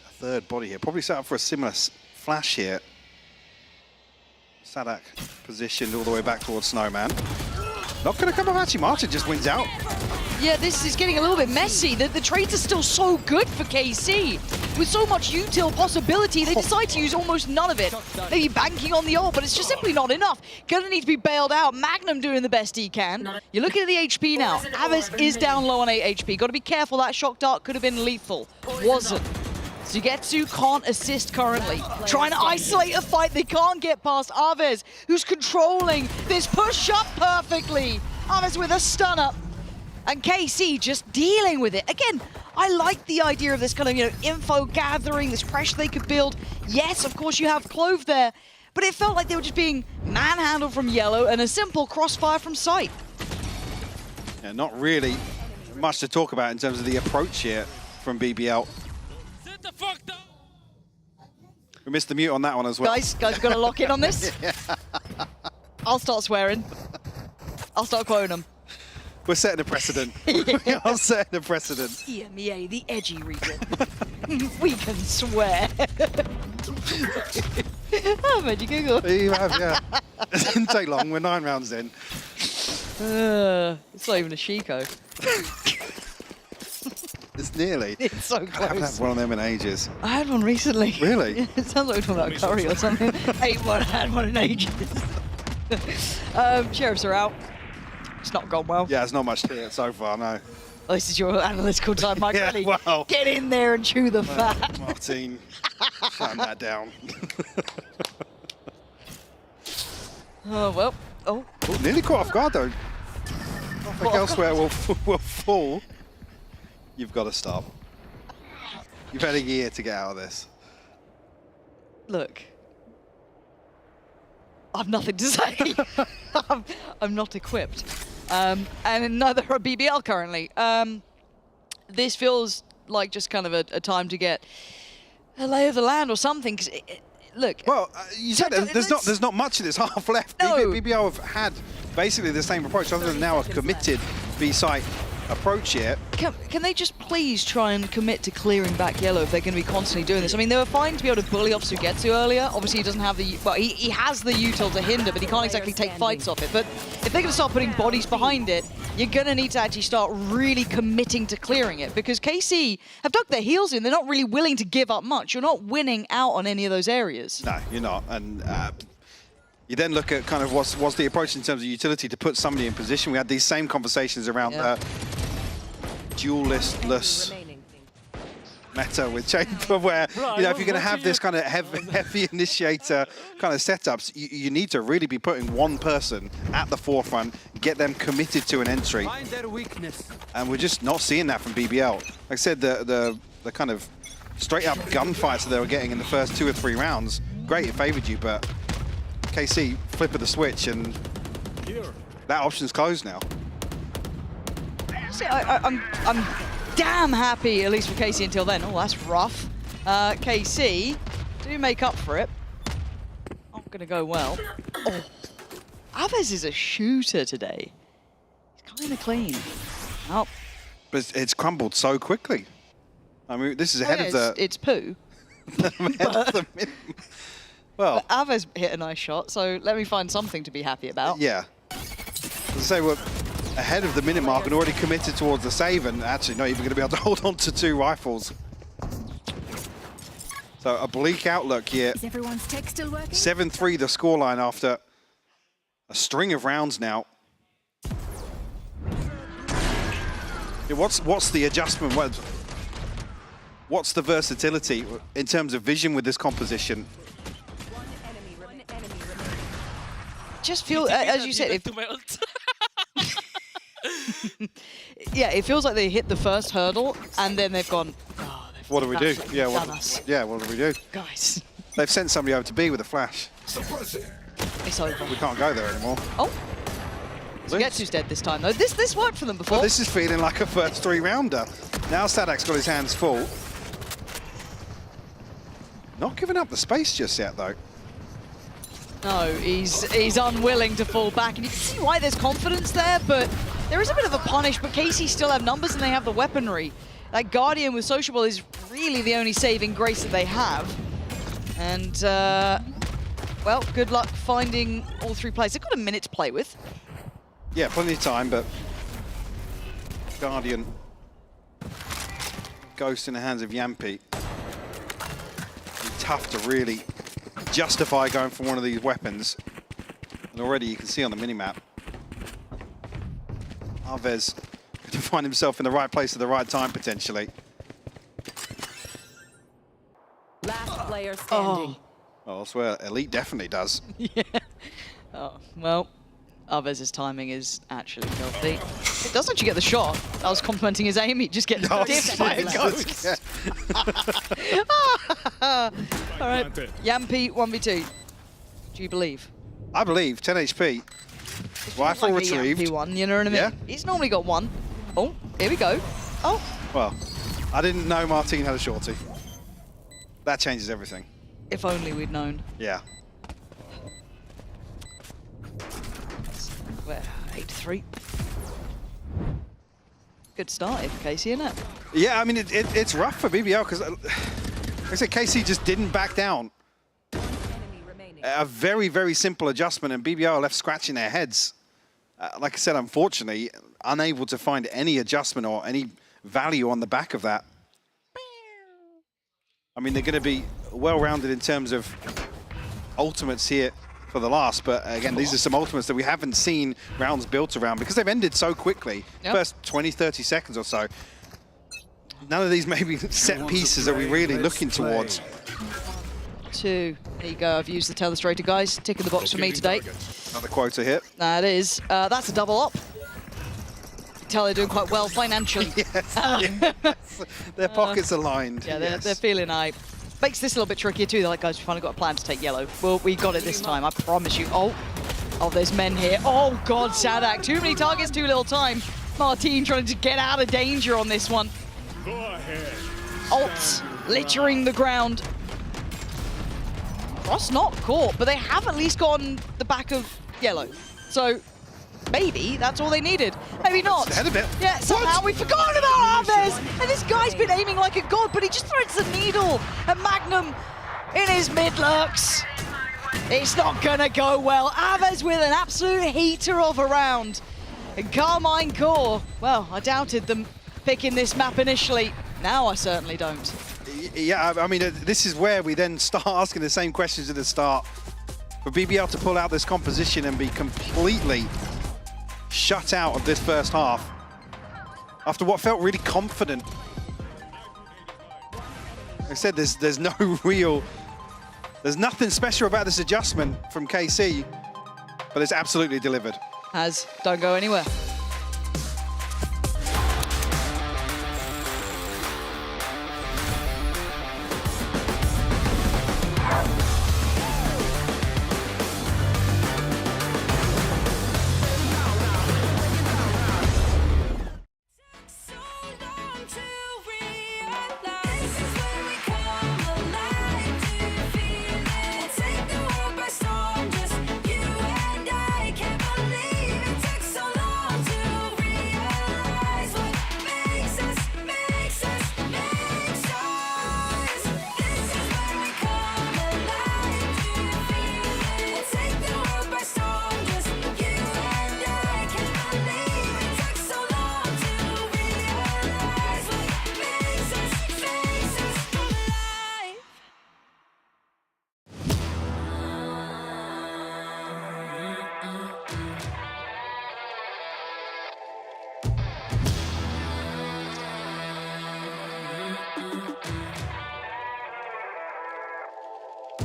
A third body here. Probably set up for a similar flash here. Sadak positioned all the way back towards Snowman. Not going to come up, actually. Martin just wins out. Yeah, this is getting a little bit messy. The trades are still so good for KC. With so much util possibility, they decide to use almost none of it. Maybe banking on the ult, but it's just simply not enough. Gonna need to be bailed out. Magnum doing the best he can. You're looking at the HP now. Aves is down low on 8 HP. Got to be careful. That shock dart could have been lethal. Wasn't. Sugetsu can't assist currently. Trying to isolate a fight. They can't get past Aves, who's controlling this push up perfectly. Aves with a stunner. And KC just dealing with it. Again, I like the idea of this kind of, you know, info gathering, this pressure they could build. Yes, of course you have Clove there, but it felt like they were just being manhandled from Yellow and a simple crossfire from Sight. Yeah, not really much to talk about in terms of the approach here from BBL. We missed the mute on that one as well. Guys, we've got to lock in on this. Yeah. I'll start swearing. I'll start quoting them. We're setting a precedent. We are setting a precedent. EMEA, the edgy region. We can swear. Oh, made you giggle. You have, yeah. It didn't take long. We're 9 rounds in. It's not even a Chico. It's nearly. It's so I haven't close. had one of them in ages. I had one recently. Really? It sounds like we're talking about curry or something. Had one in ages. Sheriffs are out. It's not gone well. Yeah, it's not much to it so far, no. Oh, this is your analytical time, Mike. Yeah, Really. well. Get in there and chew the fat. Martin, shutting that down. Oh, well. Oh. Oh, nearly caught off guard, though. I think elsewhere will fall. You've got to stop. You've had a year to get out of this. Look. I've nothing to say. I'm not equipped. And neither are BBL currently. This feels like just kind of a time to get a lay of the land or something. Cause look. Well, you said there's not much of this half left. No. BBL have had basically the same approach, other than now a committed B-site approach here. Can they just please try and commit to clearing back Yellow if they're going to be constantly doing this? I mean, they were fine to be able to bully off Sugetsu earlier. Obviously, he doesn't have the... Well, he has the util to hinder, but he can't exactly take fights off it. But if they're going to start putting bodies behind it, you're going to need to actually start really committing to clearing it, because KC have dug their heels in. They're not really willing to give up much. You're not winning out on any of those areas. No, you're not. And you then look at kind of what's the approach in terms of utility to put somebody in position. We had these same conversations around the duelistless meta with Chamber, where if you're going to have this kind of heavy initiator kind of setups, you need to really be putting one person at the forefront, get them committed to an entry. And we're just not seeing that from BBL. Like I said, the kind of straight up gunfights that they were getting in the first 2 or 3 rounds, great, it favored you, but KC flip of the switch and that option's closed now. See, I'm damn happy, at least for KC until then. Oh, that's rough. KC do make up for it. Not going to go well. Oh, Aves is a shooter today. He's kind of clean. Oh. But it's crumbled so quickly. I mean, this is ahead of the... It's poo. Well, but Aves hit a nice shot, so let me find something to be happy about. Yeah. As I say, we're ahead of the minute mark and already committed towards the save, and actually not even going to be able to hold on to 2 rifles. So a bleak outlook here. Is everyone's tech still working? 7-3 the scoreline after a string of rounds now. Yeah, what's the adjustment? What's the versatility in terms of vision with this composition? Just feel, as you said, yeah, it feels like they hit the first hurdle and then they've gone, oh, What do we do? Yeah, what do we do? Guys. They've sent somebody over to B with a flash. It's over. We can't go there anymore. Oh. Sugetsu's dead this time, though. This worked for them before. Well, this is feeling like a first 3-rounder. Now Sadak's got his hands full. Not giving up the space just yet, though. No, he's unwilling to fall back, and you can see why there's confidence there, but there is a bit of a punish, but KC still have numbers and they have the weaponry. That Guardian with Sociable is really the only saving grace that they have. And, well, good luck finding all 3 players. They've got a minute to play with. Yeah, plenty of time, but Guardian, Ghost in the hands of Yampi. It's tough to really justify going for one of these weapons. And already you can see on the minimap, Aves to find himself in the right place at the right time, potentially. Last player standing. Oh, I swear, Elite definitely does. Yeah. Oh, well, Aves' timing is actually filthy. It does actually get the shot. I was complimenting his aim, he just gets diffed by a ghost. All right, Yampi 1v2. Do you believe? I believe 10 HP. Rifle like retrieved. A one, you know what I mean? Yeah. He's normally got one. Oh, here we go. Oh. Well, I didn't know Martin had a shorty. That changes everything. If only we'd known. Yeah. We're 8-3. Good start here for Casey, isn't it? Yeah, I mean, it's rough for BBL because, like I said, KC just didn't back down. A very, very simple adjustment, and BBL left scratching their heads. Like I said, unfortunately, unable to find any adjustment or any value on the back of that. I mean, they're going to be well-rounded in terms of ultimates here for the last, but again, these are some ultimates that we haven't seen rounds built around because they've ended so quickly. Yep. First 20, 30 seconds or so. None of these maybe set pieces are we really looking towards. 2. There you go. I've used the telestrator, guys. Tick in the box for me today. Another quota hit. That is. That's a double up. You can tell they're doing quite well financially. Yes, yes. Their pockets aligned. Yeah, yes. they're feeling high. Makes this a little bit trickier too. They're like, guys, we finally got a plan to take yellow. Well, we got it this time, I promise you. Oh, there's men here. Oh, God, Sadak. Too many targets, too little time. Martin trying to get out of danger on this one. Go ahead. Ults littering the ground. Frost not caught, but they have at least gone the back of yellow. So maybe that's all they needed. Maybe not. Ahead a bit. Yeah, somehow we forgot about Aves. And this guy's been aiming like a god, but he just throws the needle at Magnum in his mid-lurks. It's not gonna go well. Aves with an absolute heater of a round. And Carmine Core, well, I doubted them picking this map initially. Now I certainly don't. Yeah, I mean, this is where we then start asking the same questions at the start. For BBL to pull out this composition and be completely shut out of this first half after what felt really confident. Like I said, there's no real, there's nothing special about this adjustment from KC, but it's absolutely delivered. Don't go anywhere.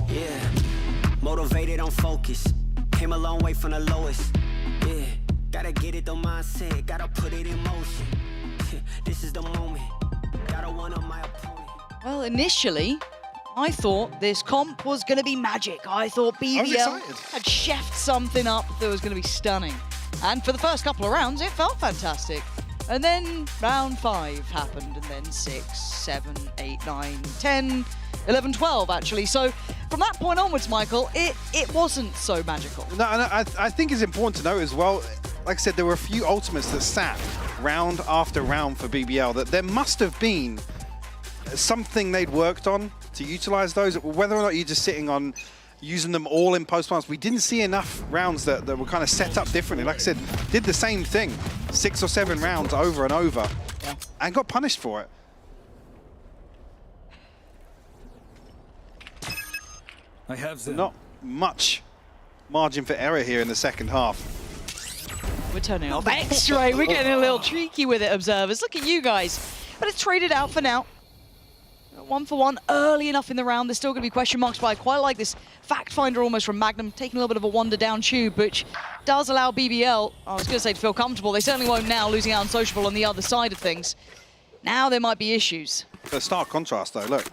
Yeah, motivated on focus. Came a long way from the lowest. Yeah, gotta get it the mindset, gotta put it in motion. This is the moment. Gotta one up my opponent. Well, initially, I thought this comp was going to be magic. I thought BBL had chefed something up that was going to be stunning. And for the first couple of rounds, it felt fantastic. And then round 5 happened, and then 6, 7, 8, 9, 10, 11, 12, actually. So from that point onwards, Michael, it wasn't so magical. No, and I think it's important to note as well, like I said, there were a few ultimates that sat round after round for BBL, that there must have been something they'd worked on to utilize those, whether or not you're just sitting on using them all in post-plants. We didn't see enough rounds that were kind of set up differently. Like I said, did the same thing, 6 or 7 rounds over and over, and got punished for it. I have them. Not much margin for error here in the second half. We're turning off X-ray. We're getting a little cheeky with it, observers. Look at you guys. But it's traded out for now. 1 for 1 early enough in the round. There's still going to be question marks, but I quite like this fact finder almost from Magnum, taking a little bit of a wander down tube, which does allow BBL, I was going to say to feel comfortable. They certainly won't now, losing out on Sociable on the other side of things. Now there might be issues. The stark contrast though, look.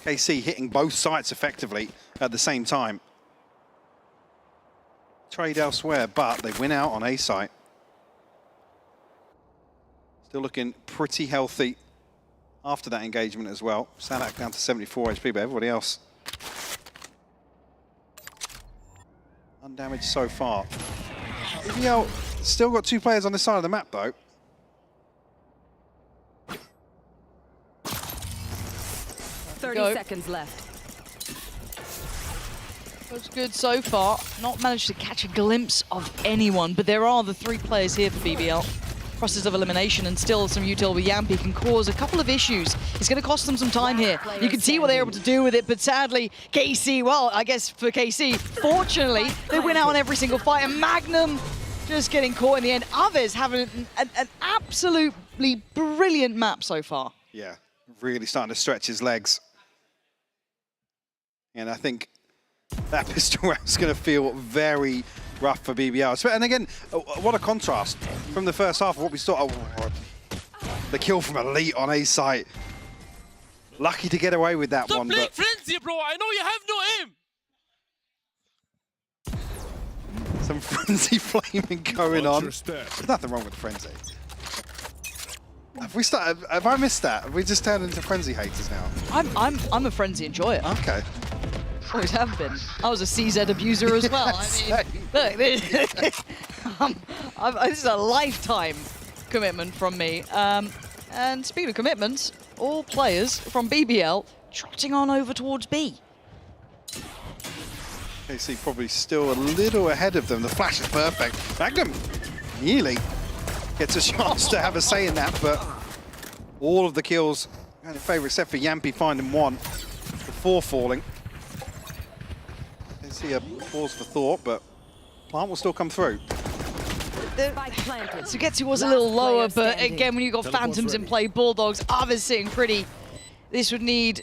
KC hitting both sites effectively at the same time. trade elsewhere, but they win out on A site. Still looking pretty healthy after that engagement as well. Sanak down to 74 HP, but everybody else undamaged so far. BBL still got 2 players on this side of the map though. Thirty seconds left. Looks good so far. Not managed to catch a glimpse of anyone, but there are the 3 players here for BBL. Process of elimination, and still some util with Yampi can cause a couple of issues. It's going to cost them some time here. You can see what they're able to do with it, but sadly, KC, well, I guess for KC, fortunately, they win out on every single fight, and Magnum just getting caught in the end. Aves having an absolutely brilliant map so far. Yeah, really starting to stretch his legs. And I think that pistol round's going to feel very rough for BBL. And again, what a contrast from the first half of what we saw. Oh, the kill from Elite on A site. Lucky to get away with that one. Stop playing Frenzy, bro. I know you have no aim. Some Frenzy flaming going on. There's nothing wrong with Frenzy. Have I missed that? Have we just turned into Frenzy haters now? I'm a Frenzy enjoyer. Okay. Always have been. I was a CZ abuser as well. I mean, look, this is a lifetime commitment from me. And speaking of commitments, all players from BBL trotting on over towards B. KC probably still a little ahead of them. The flash is perfect. Magnum nearly gets a chance to have a say in that, but all of the kills in favour except for Yampi finding 1 before falling. See a pause for thought, but Plant will still come through. Sugetsu was a little lower, but again, when you've got Phantoms in play, Bulldogs, Aves sitting pretty. This would need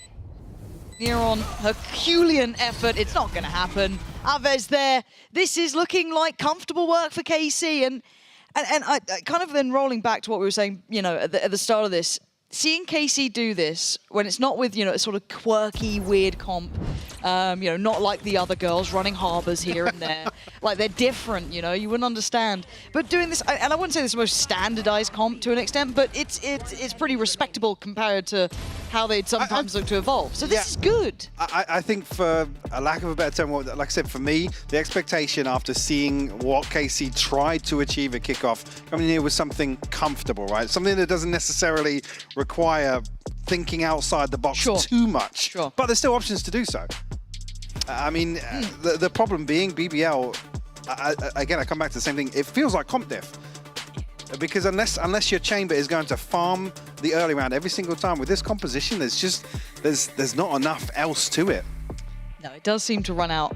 near-on Herculean effort. It's not going to happen. Aves there. This is looking like comfortable work for KC, and I kind of then rolling back to what we were saying, you know, at the start of this. Seeing KC do this when it's not with, you know, a sort of quirky, weird comp, you know, not like the other girls running harbors here and there. Like, they're different, you know, you wouldn't understand. But doing this, and I wouldn't say this is the most standardized comp to an extent, but it's pretty respectable compared to how they'd sometimes look to evolve. So this is good. I think, for a lack of a better term, like I said, for me, the expectation after seeing what KC tried to achieve at kickoff, coming in here with something comfortable, right? Something that doesn't necessarily require thinking outside the box too much. But there's still options to do so. I mean, the problem being BBL, again, I come back to the same thing. It feels like comp diff. Because unless your chamber is going to farm the early round every single time, with this composition, there's not enough else to it. No, it does seem to run out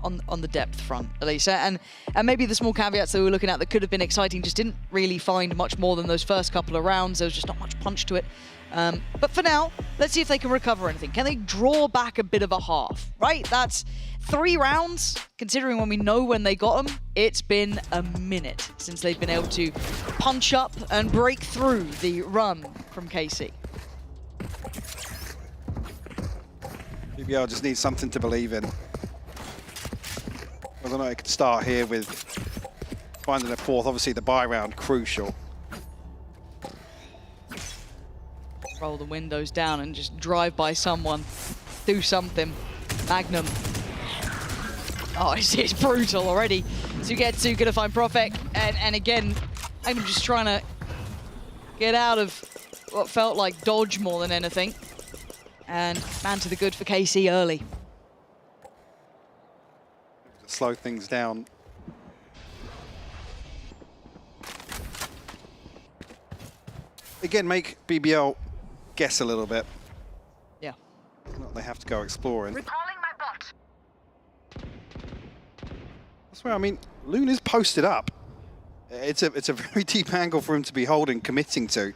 on the depth front, at least. And maybe the small caveats that we were looking at that could have been exciting just didn't really find much more than those first couple of rounds. There was just not much punch to it. But for now, let's see if they can recover anything. Can they draw back a bit of a half, right? That's 3 rounds, considering when we know when they got them. It's been a minute since they've been able to punch up and break through the run from KC. BBL just needs something to believe in. I don't know, it could start here with finding a 4th. Obviously, the buy round, crucial. Roll the windows down and just drive by someone. Do something. Magnum. Oh, it's brutal already. Sugetsu gonna find Profek, and again, Magnum just trying to get out of what felt like dodge more than anything. And man to the good for KC early. Slow things down. Again, make BBL guess a little bit. Yeah. Not they have to go exploring. Recalling my bot. That's where, I mean, Loon is posted up. It's a very deep angle for him to be holding, committing to.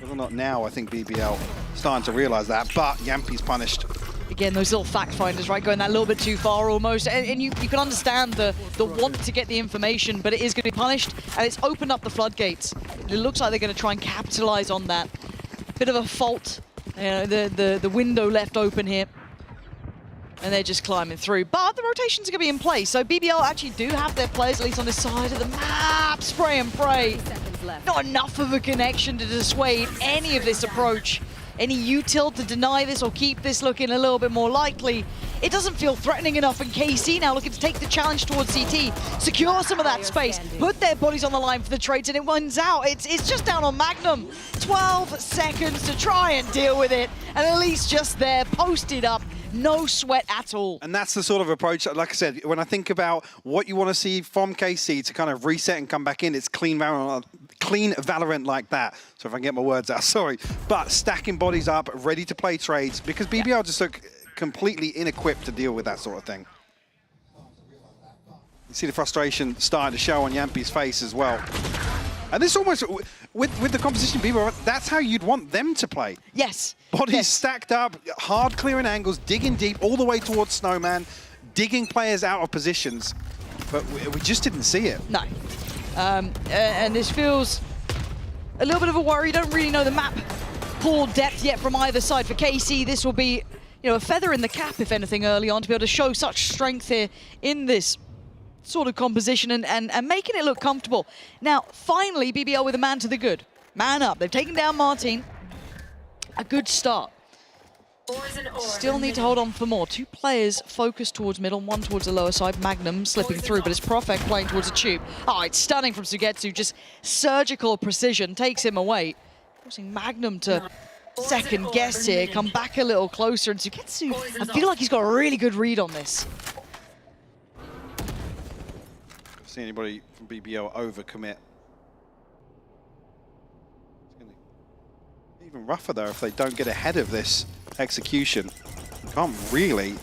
Whether or not now, I think BBL starting to realize that, but Yampi's punished. Again, those little fact finders, right, going that little bit too far almost. And you can understand the want to get the information, but it is going to be punished, and it's opened up the floodgates. It looks like they're going to try and capitalize on that. Bit of a fault, you know, the window left open here. And they're just climbing through. But the rotations are going to be in place. So BBL actually do have their players, at least on this side of the map. Spray and pray. Not enough of a connection to dissuade any of this approach. Any util to deny this or keep this looking a little bit more likely. It doesn't feel threatening enough, and KC now looking to take the challenge towards CT, secure some of that space, put their bodies on the line for the trades, and it wins out. It's just down on Magnum. 12 seconds to try and deal with it, and at least just there, posted up. No sweat at all. And that's the sort of approach, like I said, when I think about what you want to see from KC to kind of reset and come back in, it's clean Valorant like that. So if I can get my words out, sorry. But stacking bodies up, ready to play trades, because BBL just look completely inequipped to deal with that sort of thing. You see the frustration starting to show on Yampi's face as well. And this almost, with the composition, BBL, that's how you'd want them to play. Yes. Bodies stacked up, hard clearing angles, digging deep all the way towards Snowman, digging players out of positions. But we just didn't see it. No. And this feels a little bit of a worry. You don't really know the map pool depth yet from either side. For KC, this will be, you know, a feather in the cap, if anything, early on, to be able to show such strength here in this sort of composition and making it look comfortable. Now, finally, BBL with a man to the good. Man up. They've taken down Martin. A good start. Still need to hold on for more. Two players focused towards middle, one towards the lower side. Magnum slipping through, but it's Profek playing towards a tube. Oh, it's stunning from Sugetsu. Just surgical precision takes him away. Forcing Magnum to second guess here, come back a little closer. And Sugetsu, I feel like he's got a really good read on this. See anybody from BBL overcommit. Even rougher though if they don't get ahead of this execution. Can't really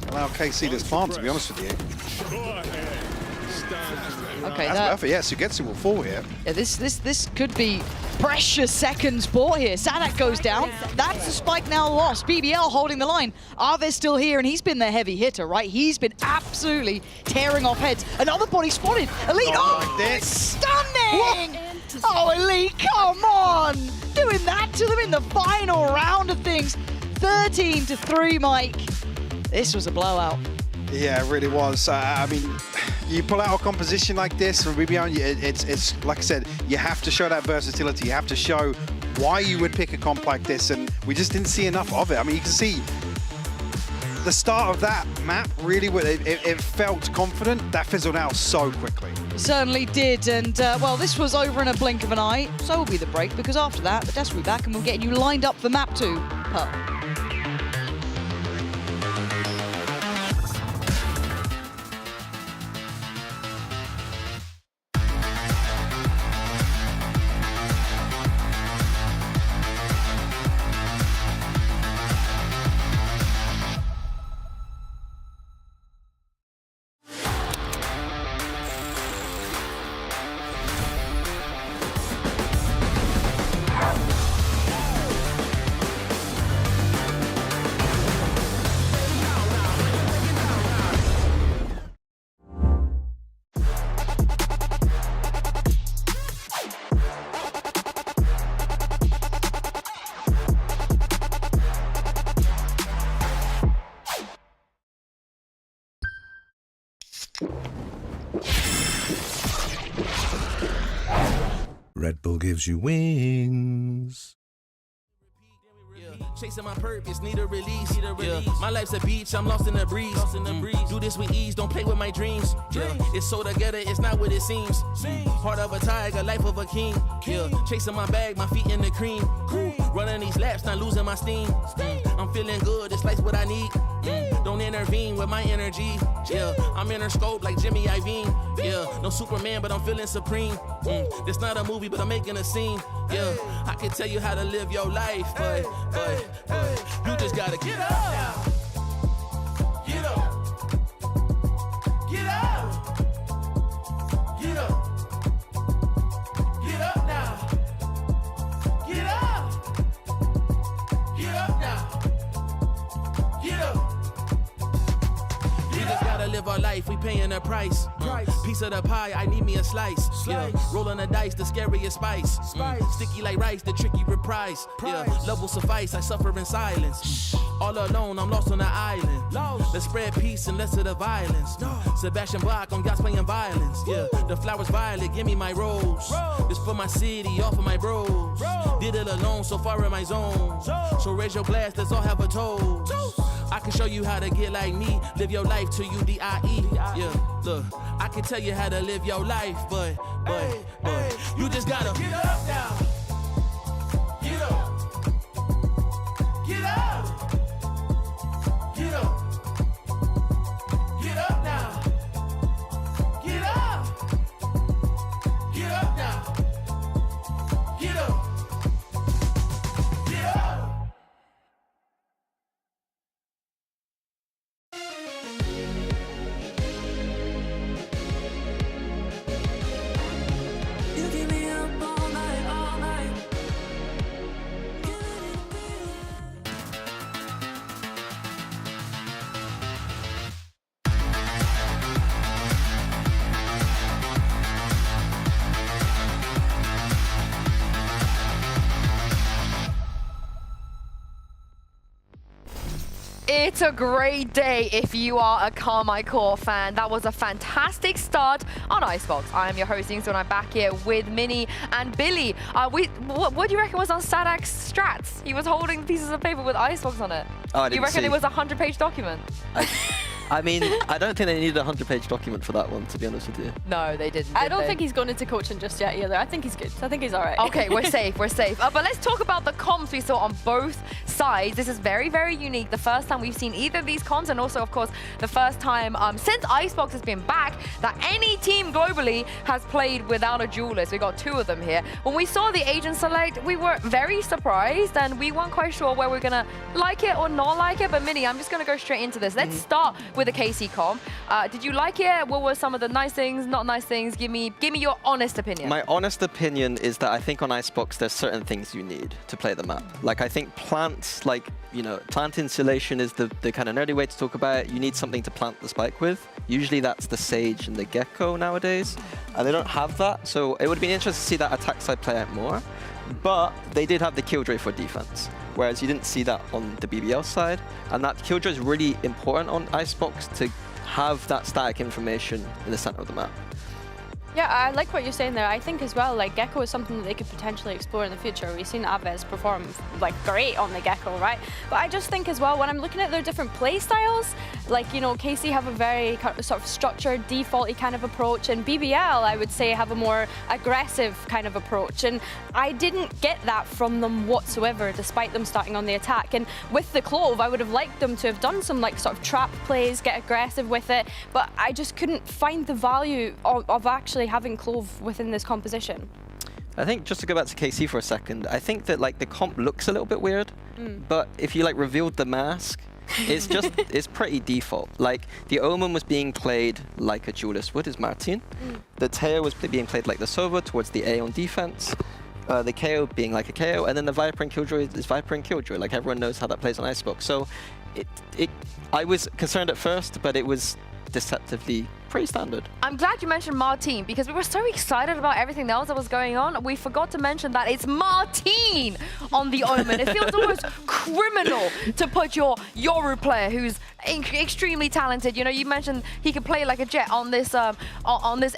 allow KC this plant, to be honest with you. Okay, that's perfect. Yeah, Sugetsu will fall here. Yeah, this could be precious seconds bought here. Sadak goes down. That's the spike now lost. BBL holding the line. Arve's still here, and he's been their heavy hitter, right? He's been absolutely tearing off heads. Another body spotted. Elite, oh, like this. Stunning! Oh, Elite, come on! Doing that to them in the final round of things. 13-3, Mike. This was a blowout. Yeah, it really was. I mean, you pull out a composition like this from BBL, it's like I said, you have to show that versatility. You have to show why you would pick a comp like this, and we just didn't see enough of it. I mean, you can see the start of that map, really, it felt confident. That fizzled out so quickly. Certainly did, and well, this was over in a blink of an eye. So will be the break, because after that, the Desk will be back, and we'll get you lined up for map 2. Red Bull gives you wings. Chasing my purpose, need a release. Yeah. My life's a beach, I'm lost in the breeze. Do this with ease, don't play with my dreams. Yeah. It's so together, it's not what it seems. Heart of a tiger, life of a king. Yeah. Chasing my bag, my feet in the cream. Running these laps, not losing my steam. I'm feeling good, this life's what I need. Don't intervene with my energy. Yeah. I'm in her scope like Jimmy Iovine. Yeah. No Superman, but I'm feeling supreme. This not a movie, but I'm making a scene. Yeah. I can tell you how to live your life, but you just gotta get up. Get up. Get up. Get up. Get up now. Get up. Get up now. Get up. We just gotta live our life. life, we paying a price. Piece of the pie, I need me a slice. Yeah, rolling the dice, the scariest spice. Sticky like rice, the tricky reprise. Yeah, love will suffice, I suffer in silence. All alone, I'm lost on the island. Let's spread peace and less of the violence. Sebastian Bach on yachts playing violence. Yeah, the flowers violet, give me my rose. This for my city, all for my bros. Did it alone, so far in my zone. So raise your glass, let's all have a toast. I can show you how to get like me, live your life till you D-I-E. Yeah, look, I can tell you how to live your life, but you just gotta get up now. Get up. Get up. Get up. Get up now. Get up. Get up now. Get up. Get up. You keep me up all night, all night. It's a great day if you are a Carmichael fan. That was a fantastic start on Icebox. I am your host, Yingsu, and I'm back here with Minnie and Billy. What do you reckon was on Sadak's strats? He was holding pieces of paper with Icebox on it. Oh, I didn't You reckon see. it was a 100-page document? I mean, I don't think they needed a 100-page document for that one, to be honest with you. No, they didn't. I don't think he's gone into coaching just yet either. I think he's good. I think he's all right. Okay, we're safe, we're safe. But let's talk about the comps we saw on both sides. This is very, very unique. The first time we've seen either of these comps, and also, of course, the first time since Icebox has been back that any team globally has played without a duelist. We got 2 of them here. When we saw the agent select, we were very surprised, and we weren't quite sure where we're gonna like it or not like it. But Minnie, I'm just gonna go straight into this. Let's start with the KC comp. Did you like it? What were some of the nice things, not nice things? Give me your honest opinion. My honest opinion is that I think on Icebox there's certain things you need to play the map. Like I think plants, like, you know, plant insulation is the kind of nerdy way to talk about it. You need something to plant the spike with. Usually that's the Sage and the Gecko nowadays. And they don't have that, so it would have been interesting to see that attack side play out more. But they did have the Killjoy for defense, whereas you didn't see that on the BBL side. And that Killjoy is really important on Icebox to have that static information in the center of the map. Yeah, I like what you're saying there. I think as well, like, Gecko is something that they could potentially explore in the future. We've seen Aves perform, like, great on the Gecko, right? But I just think as well, when I'm looking at their different play styles, like, you know, KC have a very sort of structured, defaulty kind of approach, and BBL, I would say, have a more aggressive kind of approach. And I didn't get that from them whatsoever, despite them starting on the attack. And with the Clove, I would have liked them to have done some, like, sort of trap plays, get aggressive with it, but I just couldn't find the value of actually having Clove within this composition. I think just to go back to KC for a second, I think that like the comp looks a little bit weird, but if you like revealed the mask, it's just, it's pretty default. Like the Omen was being played like a duelist would, is Martin. The Teo was being played like the Sova towards the A on defense. The KO being like a KO, and then the Viper and Killjoy is Viper and Killjoy. Like everyone knows how that plays on Icebox. So I was concerned at first, but it was deceptively pretty standard. I'm glad you mentioned Martine because we were so excited about everything else that was going on. We forgot to mention that it's Martine on the Omen. It feels almost criminal to put your Yoru player who's extremely talented. You know, you mentioned he could play like a jet on this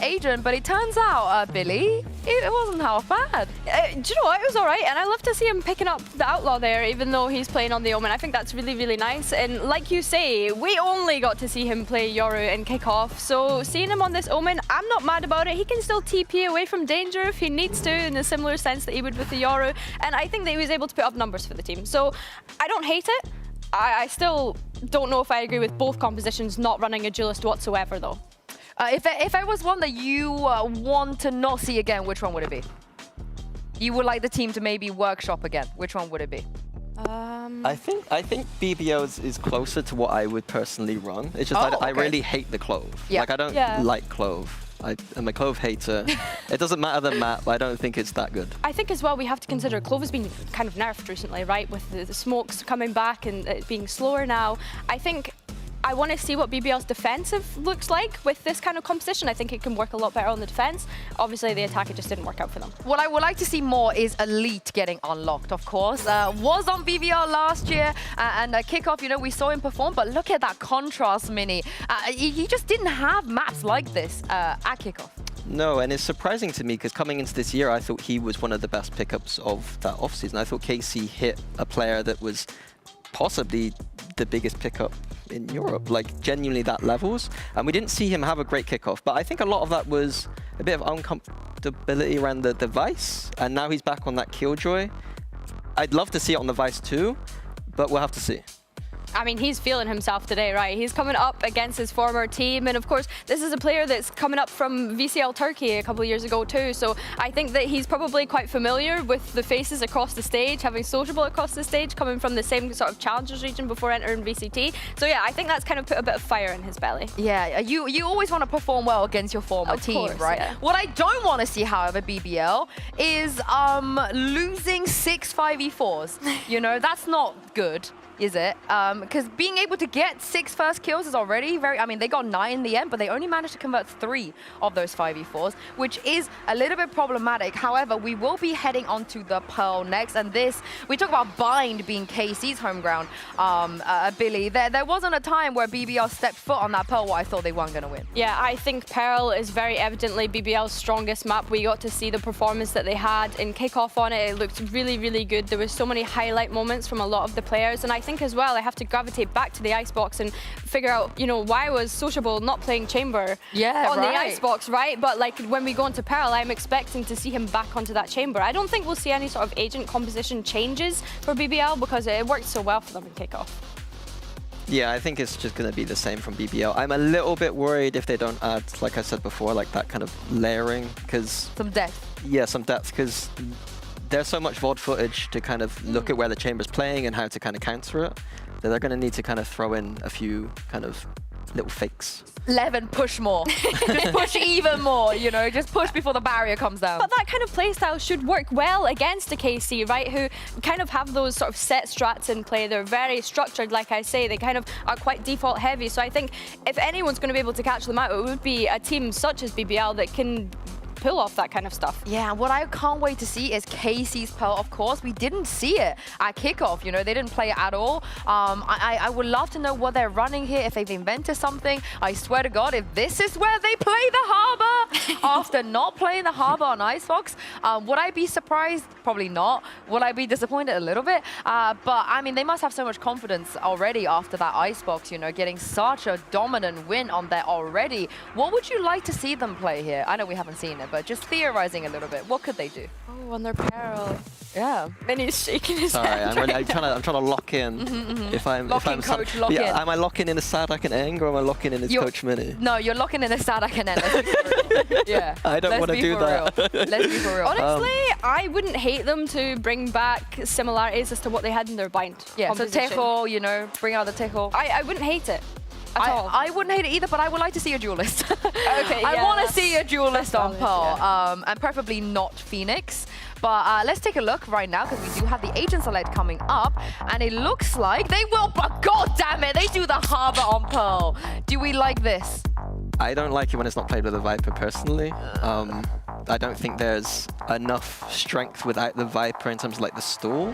agent, but it turns out, Billy, it wasn't half bad. Do you know what? It was all right, and I love to see him picking up the Outlaw there, even though he's playing on the Omen. I think that's really, really nice. And like you say, we only got to see him play Yoru and kick off, so seeing him on this Omen, I'm not mad about it. He can still TP away from danger if he needs to, in a similar sense that he would with the Yoru, and I think that he was able to put up numbers for the team. So I don't hate it. I still don't know if I agree with both compositions not running a duelist whatsoever, though. If I was one that you want to not see again, which one would it be? You would like the team to maybe workshop again. Which one would it be? I think BBO is closer to what I would personally run. It's just I really hate the Clove. Yeah. Like I don't like Clove. I'm a Clove hater. It doesn't matter the map. I don't think it's that good. I think as well we have to consider Clove has been kind of nerfed recently, right? With the smokes coming back and it being slower now. I think I want to see what BBL's defensive looks like with this kind of competition. I think it can work a lot better on the defense. Obviously, the attack, it just didn't work out for them. What I would like to see more is Elite getting unlocked, of course. Was on BBL last year, and Kickoff, you know, we saw him perform, but look at that contrast mini. He just didn't have maps like this at Kickoff. No, and it's surprising to me because coming into this year, I thought he was one of the best pickups of that offseason. I thought KC hit a player that was possibly the biggest pickup in Europe, like genuinely that levels. And we didn't see him have a great kickoff, but I think a lot of that was a bit of uncomfortability around the device. And now he's back on that Killjoy. I'd love to see it on the Vice too, but we'll have to see. I mean, he's feeling himself today, right? He's coming up against his former team. And of course, this is a player that's coming up from VCL Turkey a couple of years ago too. So I think that he's probably quite familiar with the faces across the stage, having sociable across the stage, coming from the same sort of challengers region before entering VCT. So yeah, I think that's kind of put a bit of fire in his belly. Yeah, you always want to perform well against your former team, course, right? yeah. What I don't want to see, however, BBL, is losing 6 5v4s. You know, that's not good. Is it? Because being able to get 6 first kills is already very... I mean, they got 9 in the end, but they only managed to convert 3 of those 5v4s, which is a little bit problematic. However, we will be heading onto the Pearl next, and this... We talk about Bind being KC's home ground, Billy. There wasn't a time where BBL stepped foot on that Pearl where I thought they weren't going to win. Yeah, I think Pearl is very evidently BBL's strongest map. We got to see the performance that they had in kickoff on it. It looked really, really good. There was so many highlight moments from a lot of the players, and I think as well I have to gravitate back to the Icebox and figure out, you know, why was Sociable not playing Chamber on the Icebox, right? But like when we go into Pearl, I'm expecting to see him back onto that Chamber. I don't think we'll see any sort of agent composition changes for BBL because it worked so well for them in kickoff. Yeah, I think it's just going to be the same from BBL. I'm a little bit worried if they don't add, like I said before, like that kind of layering, because... Some depth. Yeah, some depth, because there's so much VOD footage to kind of look at where the Chamber's playing and how to kind of counter it, that they're going to need to kind of throw in a few kind of little fakes. Levin, push more. Just push even more, you know, just push before the barrier comes down. But that kind of playstyle should work well against a KC, right, who kind of have those sort of set strats in play. They're very structured, like I say. They kind of are quite default heavy. So I think if anyone's going to be able to catch them out, it would be a team such as BBL that can pull off that kind of stuff. Yeah, what I can't wait to see is KC's Pearl, of course. We didn't see it at kickoff, you know, they didn't play it at all. I would love to know what they're running here, if they've invented something. I swear to God, if this is where they play the Harbor after not playing the Harbor on Icebox, would I be surprised? Probably not. Would I be disappointed? A little bit. But I mean, they must have so much confidence already after that Icebox, you know, getting such a dominant win on there already. What would you like to see them play here? I know we haven't seen it, but just theorizing a little bit, what could they do? Oh, on their Pearl. Yeah. Benny's shaking his Sorry, head. I'm trying to lock in. If I'm coach, lock in. Am I locking in a Sadak and Eng, or am I locking in his Coach Mini? No, you're locking in a Sadak and Eng. Yeah. I don't want to do that. Let's be for real. Honestly, I wouldn't hate them to bring back similarities as to what they had in their Bind. Yeah, so composition. Tejo, you know, bring out the Tejo. I wouldn't hate it. I wouldn't hate it either, but I would like to see a duelist. Okay, I yeah, want to see a duelist on valid, Pearl, yeah. and preferably not Phoenix. But let's take a look right now, because we do have the Agent Select coming up, and it looks like they will, but god damn it, they do the Harbor on Pearl. Do we like this? I don't like it when it's not played with a Viper, personally. I don't think there's enough strength without the Viper in terms of like the stall.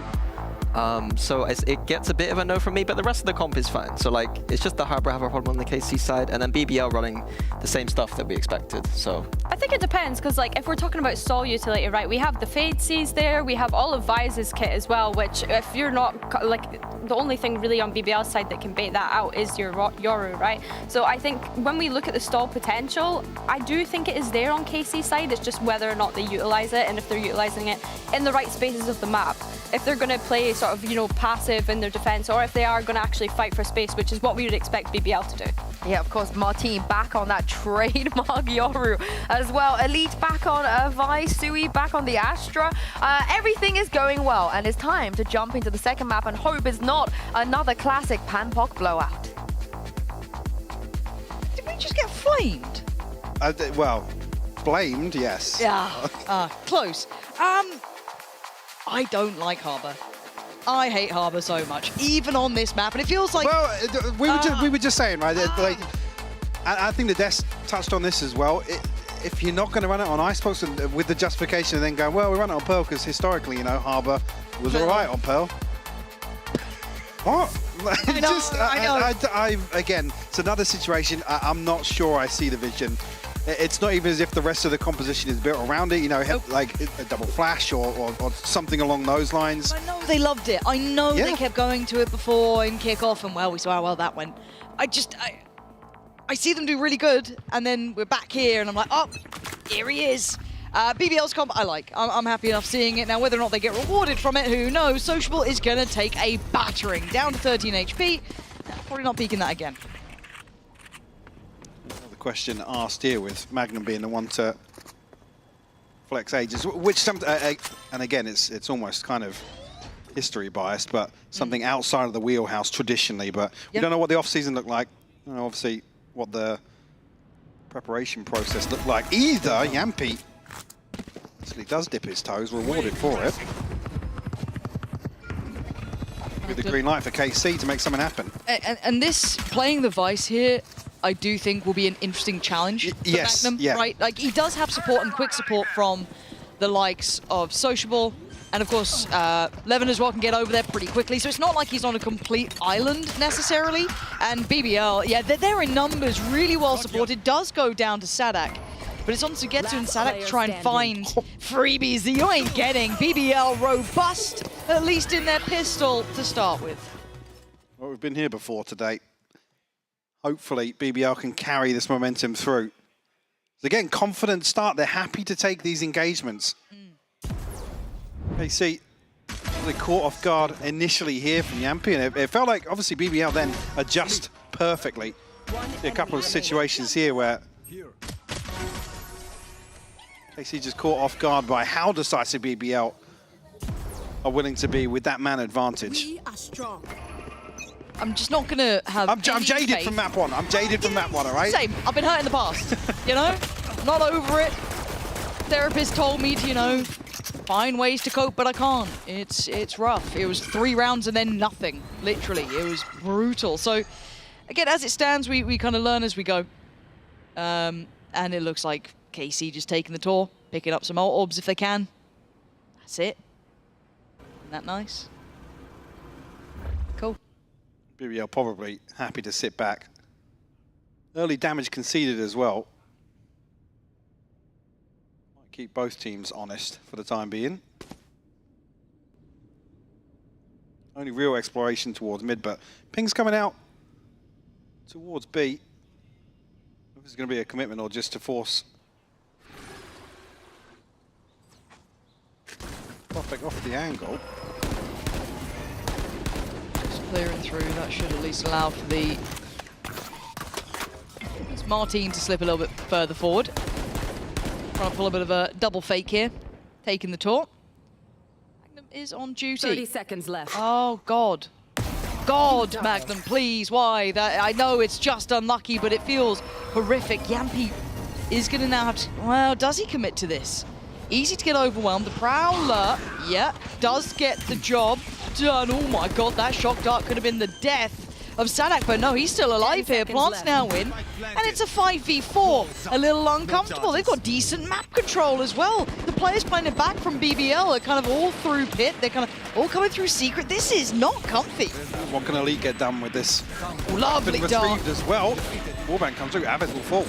So it gets a bit of a no from me, but the rest of the comp is fine. So like, it's just the Harbor have a problem on the KC side, and then BBL running the same stuff that we expected, so. I think it depends, because like, if we're talking about stall utility, right, we have the Fade Seas there, we have all of Vize's kit as well, which if you're not, like, the only thing really on BBL's side that can bait that out is your Yoru, right? So I think when we look at the stall potential, I do think it is there on KC's side, it's just whether or not they utilize it, and if they're utilizing it in the right spaces of the map. If they're going to play sort of, you know, passive in their defense, or if they are going to actually fight for space, which is what we would expect BBL to do. Yeah, of course, Martin back on that trademark Yoru as well. Elite back on Vi, Sui back on the Astra. Everything is going well, and it's time to jump into the second map and hope it's not another classic Panpoc blowout. Did we just get flamed? Well, blamed, yes. Yeah, close. I don't like Harbor. I hate Harbor so much, even on this map, and it feels like... Well, we were just saying, right? Like, I think the Des touched on this as well. If you're not going to run it on Icebox with the justification and then go, well, we run it on Pearl because historically, you know, Harbor was all right on Pearl. What? I know. Again, it's another situation. I'm not sure I see the vision. It's not even as if the rest of the composition is built around it, you know, like a double flash or something along those lines. I know they loved it. I know they kept going to it before in kickoff, and well, we saw how well that went. I see them do really good, and then we're back here, and I'm like, oh, here he is. BBL's comp I like. I'm happy enough seeing it. Now, whether or not they get rewarded from it, who knows? Sociable is going to take a battering. Down to 13 HP. Probably not peeking that again. The question asked here with Magnum being the one to flex ages, which and again, it's almost kind of history biased, but something outside of the wheelhouse traditionally. But we don't know what the off-season looked like. You know, obviously, what the preparation process looked like. Either Yampi actually does dip his toes, rewarded for it. With the green light for KC to make something happen. And this, playing the Vice here, I do think will be an interesting challenge for Magnum, right? Like, he does have support and quick support from the likes of Sociable, and of course, Levin as well can get over there pretty quickly, so it's not like he's on a complete island necessarily. And BBL, yeah, they're in numbers, really well supported, does go down to Sadak, but it's on Sugetsu and Sadak to try and find freebies that you ain't getting. BBL robust, at least in their pistol to start with. Well, we've been here before today. Hopefully, BBL can carry this momentum through. So again, confident start. They're happy to take these engagements. KC, they caught off guard initially here from Yampi, and it felt like, obviously, BBL then adjust perfectly. See a couple of situations here where KC just caught off guard by how decisive BBL are willing to be with that man advantage. We are strong. I'm just not going to have I'm jaded from map one. I'm jaded from map one, all right? Same. I've been hurt in the past, you know? Not over it. Therapist told me to, you know, find ways to cope, but I can't. It's rough. It was 3 rounds and then nothing, literally. It was brutal. So, again, as it stands, we kind of learn as we go. And it looks like KC just taking the tour, picking up some ult orbs if they can. That's it. Isn't that nice? Cool. BBL probably happy to sit back. Early damage conceded as well. Might keep both teams honest for the time being. Only real exploration towards mid, but ping's coming out towards B. If this is going to be a commitment or just to force Prophet off the angle. Clearing through, that should at least allow for the Martin to slip a little bit further forward. Trying to pull a bit of a double fake here, taking the tour. Magnum is on duty. 30 seconds left. Oh, God. God, Magnum, please, why? I know it's just unlucky, but it feels horrific. Yampi is going to now have to, well, does he commit to this? Easy to get overwhelmed. The Prowler, yeah, does get the job done. Oh my God, that shock dart could have been the death of Sadak, but no, he's still alive here. Plant's now in, and it's a 5v4. A little uncomfortable. They've got decent map control as well. The players playing it back from BBL are kind of all through pit. They're kind of all coming through secret. This is not comfy. What can Elite get done with this? Lovely dart. As well. Warband comes through. Avid will fall.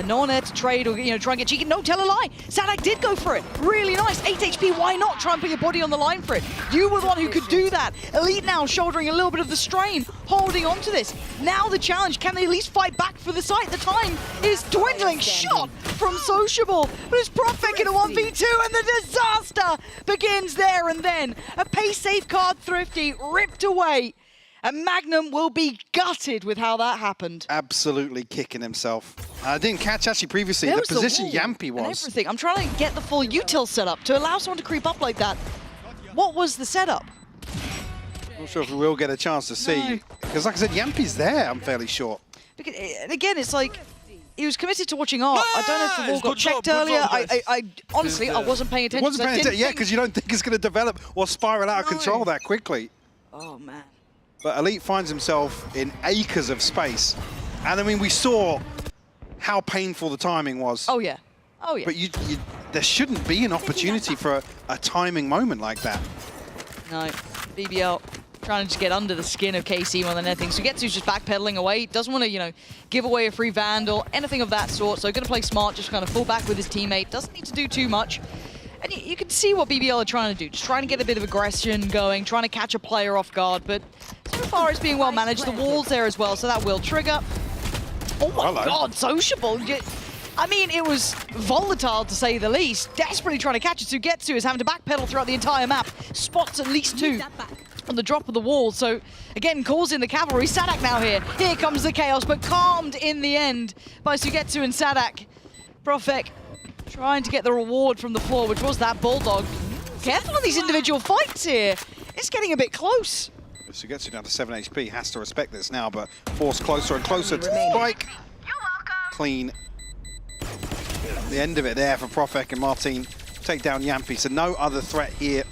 No one there to trade or, you know, try and get cheeky. No, tell a lie. Sadak did go for it. Really nice. 8 HP. Why not try and put your body on the line for it? You were the one who could do that. Elite now shouldering a little bit of the strain, holding on to this. Now the challenge, can they at least fight back for the site? The time is dwindling. Shot from Sociable. But it's Prophet in a 1v2, and the disaster begins there and then. A pace safe card Thrifty ripped away. And Magnum will be gutted with how that happened. Absolutely kicking himself. I didn't catch actually previously the position Yampi was. And everything. I'm trying to get the full util setup to allow someone to creep up like that. What was the setup? Not sure if we will get a chance to see. Because like I said, Yampi's there, I'm fairly sure. Because, and again, it's like, he was committed to watching art. I don't know if the wall got checked earlier. I honestly, I wasn't paying attention. Wasn't paying attention, yeah, because you don't think it's going to develop or spiral out of control that quickly. Oh, man. But Elite finds himself in acres of space. And I mean, we saw how painful the timing was. Oh, yeah. Oh, yeah. But there shouldn't be an opportunity for a timing moment like that. No, BBL trying to just get under the skin of KC more than anything. Sugetsu's just backpedaling away. Doesn't want to, you know, give away a free Vandal, anything of that sort. So going to play smart, just kind of fall back with his teammate. Doesn't need to do too much. And you can see what BBL are trying to do. Just trying to get a bit of aggression going, trying to catch a player off guard. But so far it's being well managed. The wall's there as well, so that will trigger. Oh my God, Sociable. I mean, it was volatile to say the least. Desperately trying to catch it. Sugetsu is having to backpedal throughout the entire map. Spots at least 2 on the drop of the wall. So again, calls in the cavalry. Sadak now here. Here comes the chaos, but calmed in the end by Sugetsu and Sadak. Profek trying to get the reward from the floor, which was that Bulldog. Careful of these individual fights here. It's getting a bit close. Sugetsu down to 7 HP, has to respect this now, but forced closer and closer to Spike. Clean. The end of it there for Profek and Martin. Take down Yampi, so no other threat here.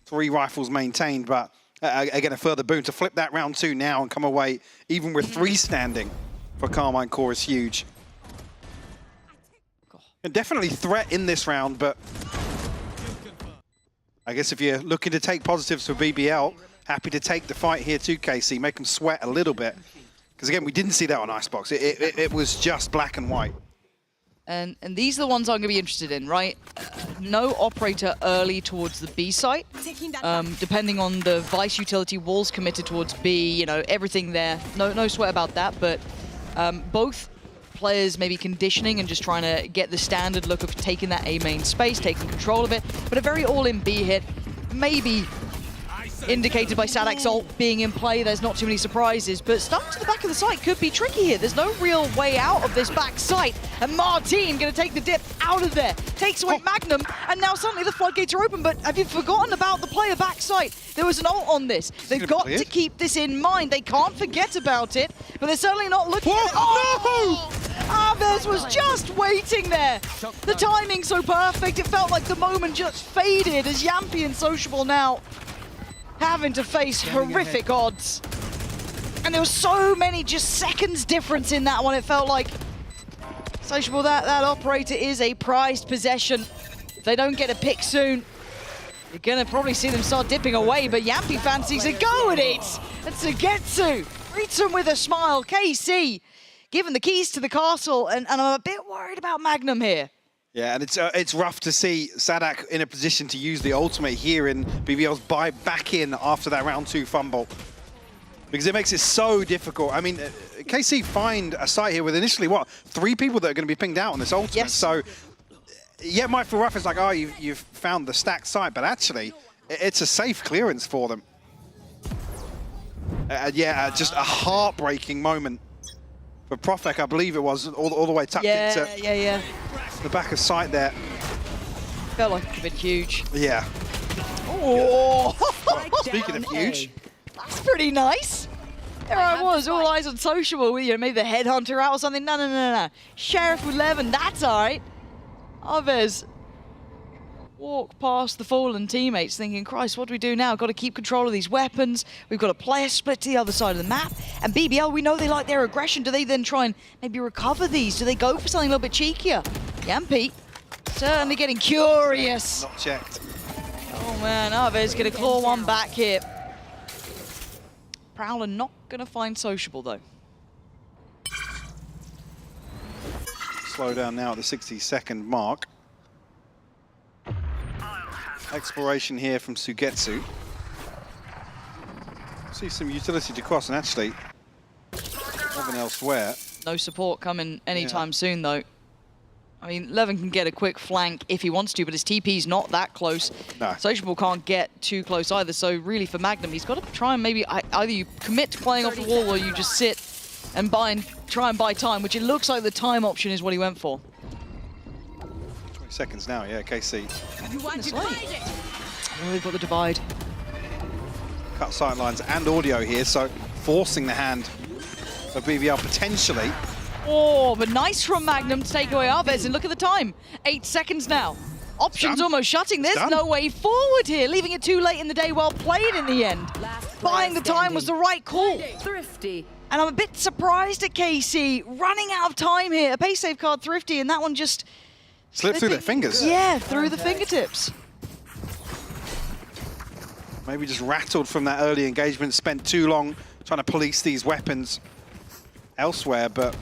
3 rifles maintained, but again, a further boon to flip that round 2 now and come away, even with 3 standing for Carmine Core is huge. And definitely threat in this round, but I guess if you're looking to take positives for BBL, happy to take the fight here too, KC, make them sweat a little bit. Because again, we didn't see that on Icebox. It was just black and white. And these are the ones I'm going to be interested in, right? No operator early towards the B site. Depending on the Vice utility, walls committed towards B, you know, everything there. No sweat about that, but both players maybe conditioning and just trying to get the standard look of taking that A main space, taking control of it, but a very all-in B hit. Maybe indicated by Sadak's ult being in play, there's not too many surprises, but stuff to the back of the site could be tricky here. There's no real way out of this back site, and Martin gonna take the dip out of there, takes away Magnum, and now suddenly the floodgates are open, but have you forgotten about the player back site? There was an ult on this. They've got to keep this in mind. They can't forget about it, but they're certainly not looking at it. Oh! Aves was just waiting there. The timing so perfect, it felt like the moment just faded as Yampi and Sociable now having to face horrific odds. And there was so many just seconds difference in that one, it felt like. Sociable, that operator is a prized possession. If they don't get a pick soon, you're gonna probably see them start dipping away, but Yampi fancies a go at it. And Sugetsu greets him with a smile. KC given the keys to the castle, and I'm a bit worried about Magnum here. Yeah, and it's rough to see Sadak in a position to use the ultimate here in BBL's buy back in after that round 2 fumble. Because it makes it so difficult. I mean, KC find a site here with initially, 3 people that are going to be pinged out on this ultimate. Yes. So, yeah, it might feel rough. It's like, oh, you've found the stacked site, but actually, it's a safe clearance for them. Just a heartbreaking moment for Profek, I believe it was, all the way tucked into the back of sight there. Felt like it could have been huge. Yeah. Oh! Speaking of huge. That's pretty nice. There I was, all eyes on Sociable, you know, maybe the headhunter out or something. No. Sheriff 11, that's all right. Aves walk past the fallen teammates thinking, Christ, what do we do now? Got to keep control of these weapons. We've got a player split to the other side of the map. And BBL, we know they like their aggression. Do they then try and maybe recover these? Do they go for something a little bit cheekier? Yampi certainly getting curious. Not checked. Oh man, Aves gonna claw one back here. Prowler not gonna find Sociable though. Slow down now at the 60-second mark. Exploration here from Sugetsu. See some utility to cross, and actually nothing elsewhere. No support coming anytime soon though. I mean, Levin can get a quick flank if he wants to, but his TP's not that close. No. Sociable can't get too close either, so really for Magnum, he's got to try and maybe either you commit to playing off the wall or you just sit and try and buy time, which it looks like the time option is what he went for. 20 seconds now, yeah, KC. Oh, they've got the divide. Cut sight lines and audio here, so forcing the hand of BBL potentially. Oh, but nice from Magnum to take away Arvez, and look at the time. 8 seconds now. Options almost shutting. There's no way forward here, leaving it too late in the day. Well played in the end. Buying the time was the right call. Thrifty. And I'm a bit surprised at KC running out of time here. A pace save card Thrifty, and that one just slipped through their fingers. Yeah, through the fingertips. Maybe just rattled from that early engagement, spent too long trying to police these weapons elsewhere, but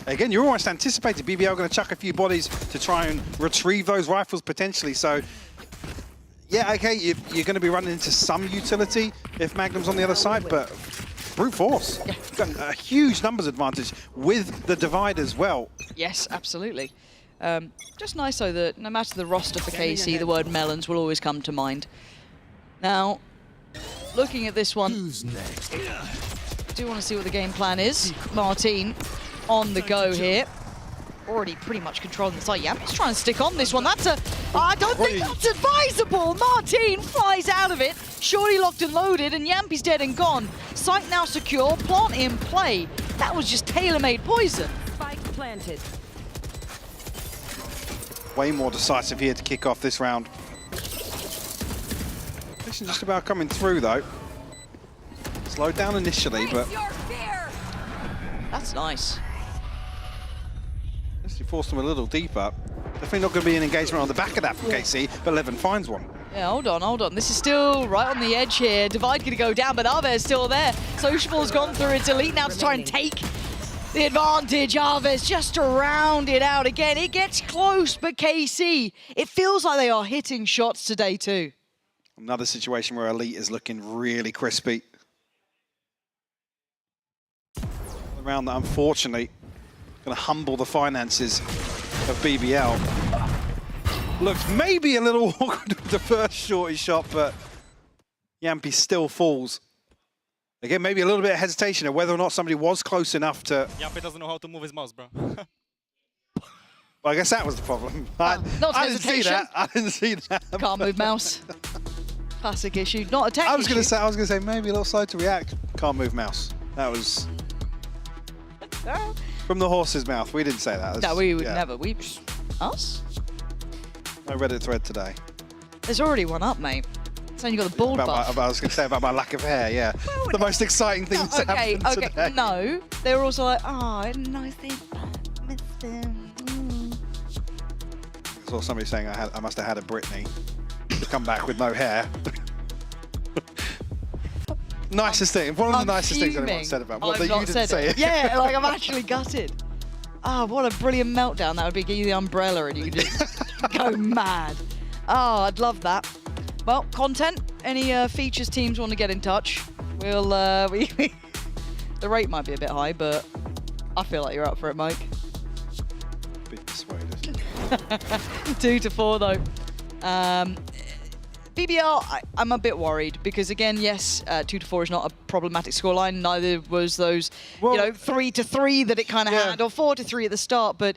again, you almost anticipated BBL going to chuck a few bodies to try and retrieve those rifles potentially. So, yeah, okay, you're going to be running into some utility if Magnum's on the other side, but brute force. Yeah. Got a huge numbers advantage with the divide as well. Yes, absolutely. Just nice though that no matter the roster for KC, the word melons will always come to mind. Now, looking at this one, who's next? Do want to see what the game plan is. Martin on the go here. Already pretty much controlling the site. Yampy's trying to stick on this one. That's a... I don't think that's advisable. Martin flies out of it. Shorty locked and loaded, and Yampy's dead and gone. Site now secure, plant in play. That was just tailor-made poison. Spike planted. Way more decisive here to kick off this round. This is just about coming through, though. Slowed down initially, but... That's nice. Actually forced them a little deeper. Definitely not going to be an engagement on the back of that from KC, but Levin finds one. Yeah, hold on. This is still right on the edge here. Divide going to go down, but Arvez still there. Sociable's gone through. It's Elite now to try and take the advantage. Arvez just to round it out again. It gets close, but KC, it feels like they are hitting shots today too. Another situation where Elite is looking really crispy. A round that unfortunately going to humble the finances of BBL. Looks maybe a little awkward with the first shorty shot, but Yampy still falls. Again, maybe a little bit of hesitation of whether or not somebody was close enough to... Yampy doesn't know how to move his mouse, bro. Well, I guess that was the problem. I didn't see that. I didn't see that. Can't move mouse. Classic issue, not a tech I was issue. going to say maybe a little slow to react. Can't move mouse. That was from the horse's mouth. We didn't say that. No, we would never. Us? I read a thread today. There's already one up, mate. Saying you got the bald buff. I was going to say about my lack of hair. Yeah, the most exciting thing that's happened today. No, they were also like, oh, nice thing. Missed him. I saw somebody saying I must have had a Britney. Come back with no hair. Nicest thing. One of the nicest things anyone said about me. You didn't say it. Yeah, like I'm actually gutted. Ah, what a brilliant meltdown that would be. Give you the umbrella and you could just go mad. Oh, I'd love that. Well, content. Any features teams want to get in touch? We'll. The rate might be a bit high, but I feel like you're up for it, Mike. Bit persuaded. 2 to 4 though. BBL, I'm a bit worried because again, yes, 2 to 4 is not a problematic scoreline. Neither was those, 3 to 3 that it kind of had, or 4 to 3 at the start. But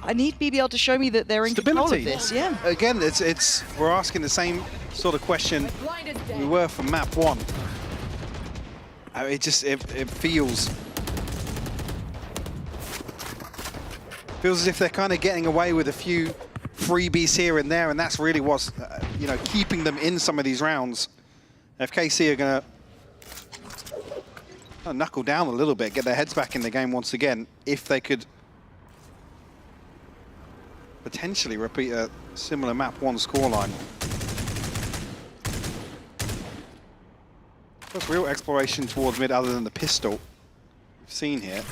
I need BBL to show me that they're in control of this. Yeah. Again, we're asking the same sort of question we were from map 1. It feels as if they're kind of getting away with a few freebies here and there, and that's really what's keeping them in some of these rounds. FKC are going to knuckle down a little bit, get their heads back in the game once again, if they could potentially repeat a similar map 1 scoreline. There's real exploration towards mid other than the pistol we've seen here.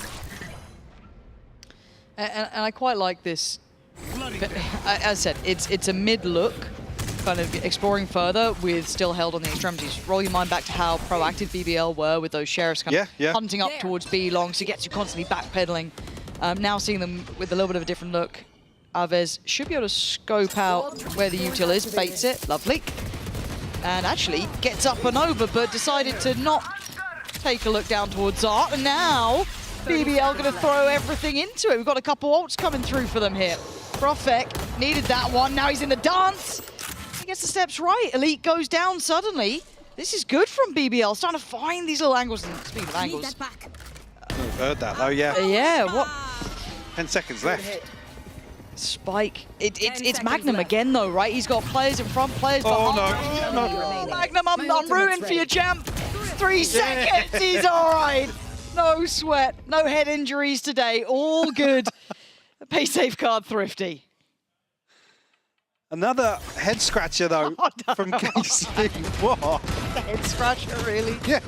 And I quite like this. As I said, it's a mid-look, kind of exploring further with still held on the extremities. Roll your mind back to how proactive BBL were with those sheriffs kind of hunting up towards B long, so it gets you constantly backpedaling. Now seeing them with a little bit of a different look. Arvez should be able to scope out where the util is, baits it, lovely. And actually gets up and over, but decided to not take a look down towards Art. And now BBL going to throw everything into it. We've got a couple ults coming through for them here. Profek needed that one. Now he's in the dance. He gets the steps right. Elite goes down suddenly. This is good from BBL. Starting to find these little angles. And speaking of angles, Heard that though, yeah. Yeah, what? 10 seconds left. Spike. It's Magnum again though, right? He's got players in front, players behind. no. Magnum, I'm rooting for you, champ. 3 seconds, he's all right. No sweat, no head injuries today, all good. Pay safe card, Thrifty. Another head scratcher though from KC. What? Head scratcher, really? Yeah.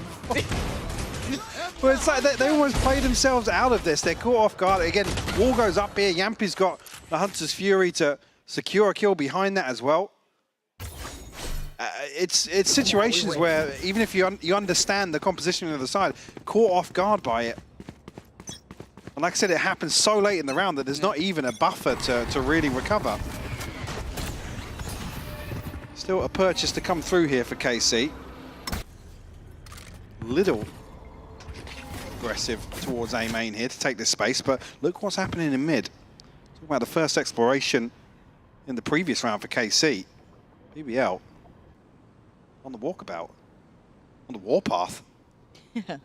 Well, it's like they almost play themselves out of this. They're caught off guard. Again, wall goes up here. Yampi's got the Hunter's Fury to secure a kill behind that as well. It's situations where even if you understand the composition of the side, caught off guard by it. And like I said, it happens so late in the round that there's not even a buffer to really recover. Still a purchase to come through here for KC. Little aggressive towards A main here to take this space, but look what's happening in mid. Talking about the first exploration in the previous round for KC. BBL on the walkabout, on the warpath. Yeah.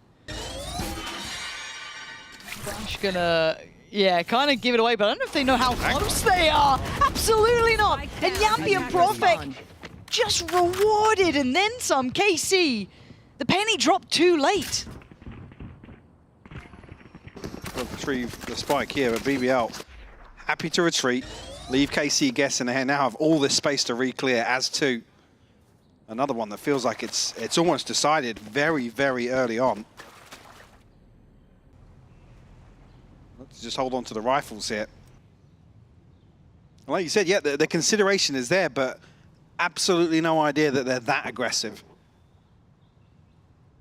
Flash gonna, kind of give it away, but I don't know if they know how close they are. Absolutely not. And Yampi and Profek just rewarded and then some. KC, the penny dropped too late. We'll retrieve the spike here, but BBL happy to retreat, leave KC guessing ahead, now have all this space to re-clear as to another one that feels like it's almost decided very, very early on. Let's just hold on to the rifles here. Like you said, yeah, the consideration is there, but absolutely no idea that they're that aggressive.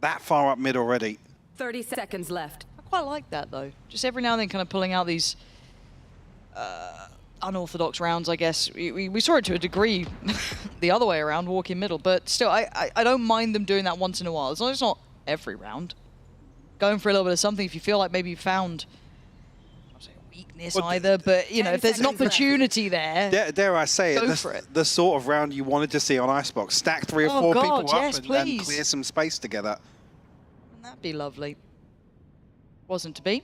That far up mid already. 30 seconds left. I quite like that though. Just every now and then kind of pulling out these unorthodox rounds, I guess. We saw it to a degree the other way around, walking middle, but still, I don't mind them doing that once in a while, as long as it's not every round. Going for a little bit of something if you feel like maybe you found, I don't say a weakness either, but you know, if there's an opportunity there, dare I say go it, for it. the sort of round you wanted to see on Icebox. Stack 3 or 4 God, people yes, up and please. clear some space together. Wouldn't that be lovely? Wasn't to be.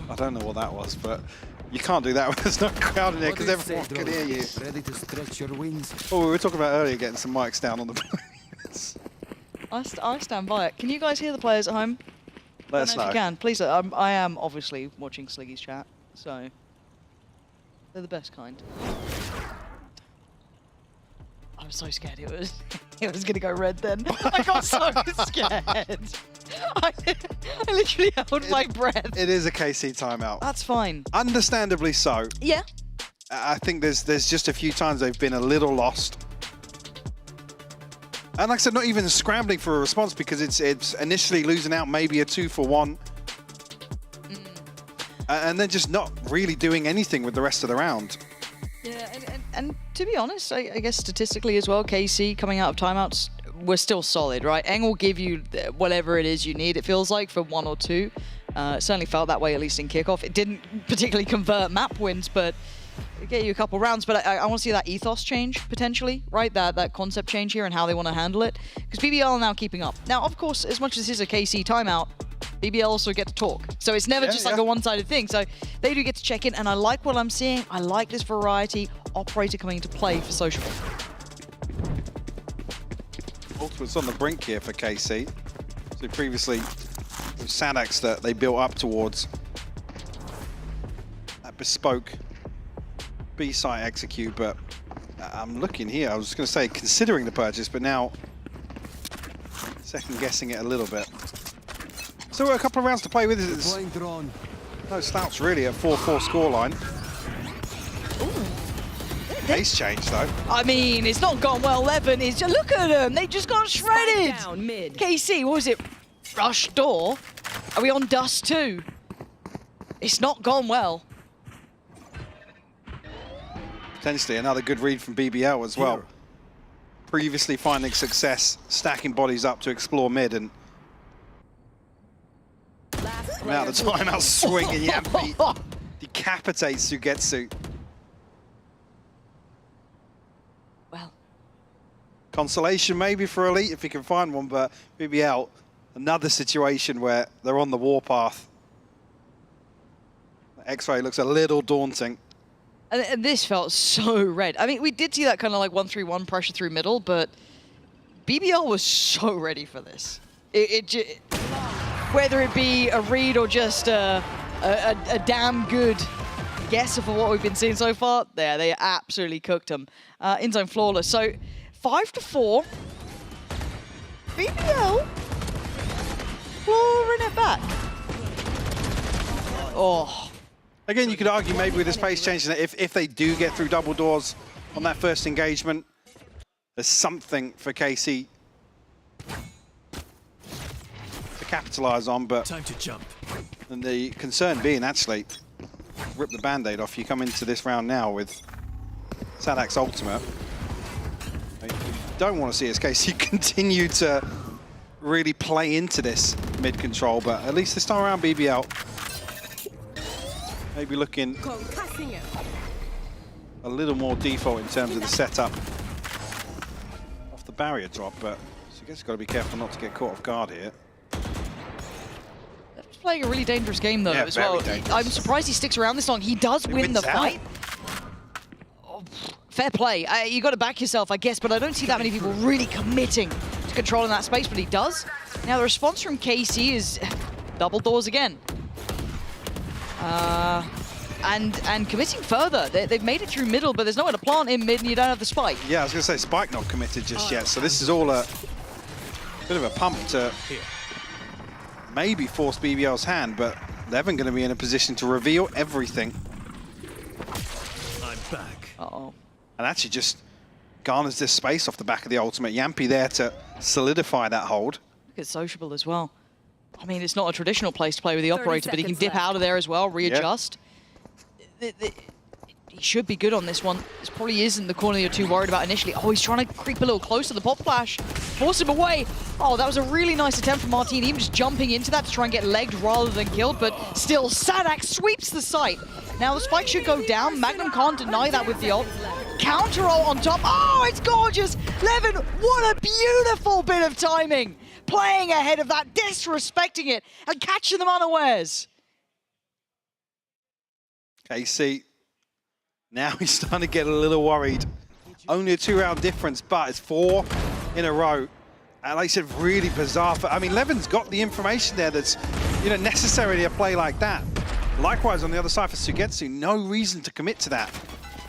I don't know what that was, but you can't do that when there's no crowd in there because everyone can hear you. Ready to stretch your wings? Oh, we were talking about earlier getting some mics down on the players. I stand by it. Can you guys hear the players at home? Let us If know. you can, please. I am obviously watching Sliggy's chat, so they're the best kind. I was so scared it was gonna go red then. I got so scared. I literally held my breath. It is a KC timeout. That's fine. Understandably so. Yeah. I think there's just a few times they've been a little lost. And like I said, not even scrambling for a response because it's initially losing out maybe a 2-for-1. And then just not really doing anything with the rest of the round. Yeah, and to be honest, I guess statistically as well, KC coming out of timeouts, we're still solid, right? Eng will give you whatever it is you need, it feels like, for 1 or 2. It certainly felt that way, at least in kickoff. It didn't particularly convert map wins, but it get you a couple rounds. But I want to see that ethos change, potentially, right? That concept change here and how they want to handle it. Because BBL are now keeping up. Now, of course, as much as this is a KC timeout, BBL also get to talk. So it's never just like a one-sided thing. So they do get to check in, and I like what I'm seeing. I like this variety. Operator coming into play for Social. Ultimate's on the brink here for KC. So previously, it was Sadax that they built up towards that bespoke B-site execute, but I'm looking here. I was going to say considering the purchase, but now second guessing it a little bit. So a couple of rounds to play with. It's no slouch really at 4-4 scoreline. Pace change though. I mean, it's not gone well, Levin. It's just, look at them. They just got shredded. Down mid. KC, what was it? Rush door? Are we on dust too? It's not gone well. Potentially another good read from BBL as well. Previously finding success, stacking bodies up to explore mid and coming out of the timeout swinging Yampi decapitates Sugetsu. Well. Consolation maybe for Elite if he can find one, but BBL Another situation where they're on the warpath. X-Ray looks a little daunting. And this felt so red. I mean, we did see that kind of like 1-3-1 pressure through middle, but BBL was so ready for this. Whether it be a read or just a damn good guess of what we've been seeing so far, they absolutely cooked them. In-zone flawless. So 5-4. BBL clawing it back. Oh. Again, you could argue maybe with this pace change that if they do get through double doors on that first engagement, there's something for KC to capitalize on, but time to jump. And the concern being actually rip the band-aid off. You come into this round now with Sadak's ultimate. You don't want to see as KC continue to really play into this mid-control, but at least this time around BBL maybe looking a little more default in terms of the setup off the barrier drop, but so I guess you've got to be careful not to get caught off guard here. He's playing a really dangerous game though Yeah, as well. dangerous. I'm surprised he sticks around this long. He does win the fight. Oh, fair play. You got to back yourself, I guess, but I don't see that many people really committing to controlling that space, but he does. Now the response from KC is double doors again. And committing further. They've made it through middle, but there's nowhere to plant in mid and you don't have the spike. Yeah, I was going to say Spike not committed just yet, so this is all a bit of a pump to maybe force BBL's hand, but Levin going to be in a position to reveal everything. I'm back. Uh-oh. And actually just garners this space off the back of the ultimate. Yampi there to solidify that hold. Look at Sociable as well. I mean, it's not a traditional place to play with the operator, but he can dip out of there as well, readjust. He should be good on this one. This probably isn't the corner you're too worried about initially. Oh, he's trying to creep a little closer. The pop flash force him away. Oh, that was a really nice attempt from Martin, even just jumping into that to try and get legged rather than killed, but still, Sadak sweeps the site. Now the spike should go down. Magnum can't deny that with the ult. Counter ult on top. Oh, it's gorgeous. Levin, what a beautiful bit of timing. Playing ahead of that, disrespecting it, and catching them unawares. KC, now he's starting to get a little worried. Only a 2-round difference, but it's 4 in a row. And like I said, really bizarre. But I mean, Levin's got the information there that's, necessary to a play like that. Likewise, on the other side for Sugetsu, no reason to commit to that.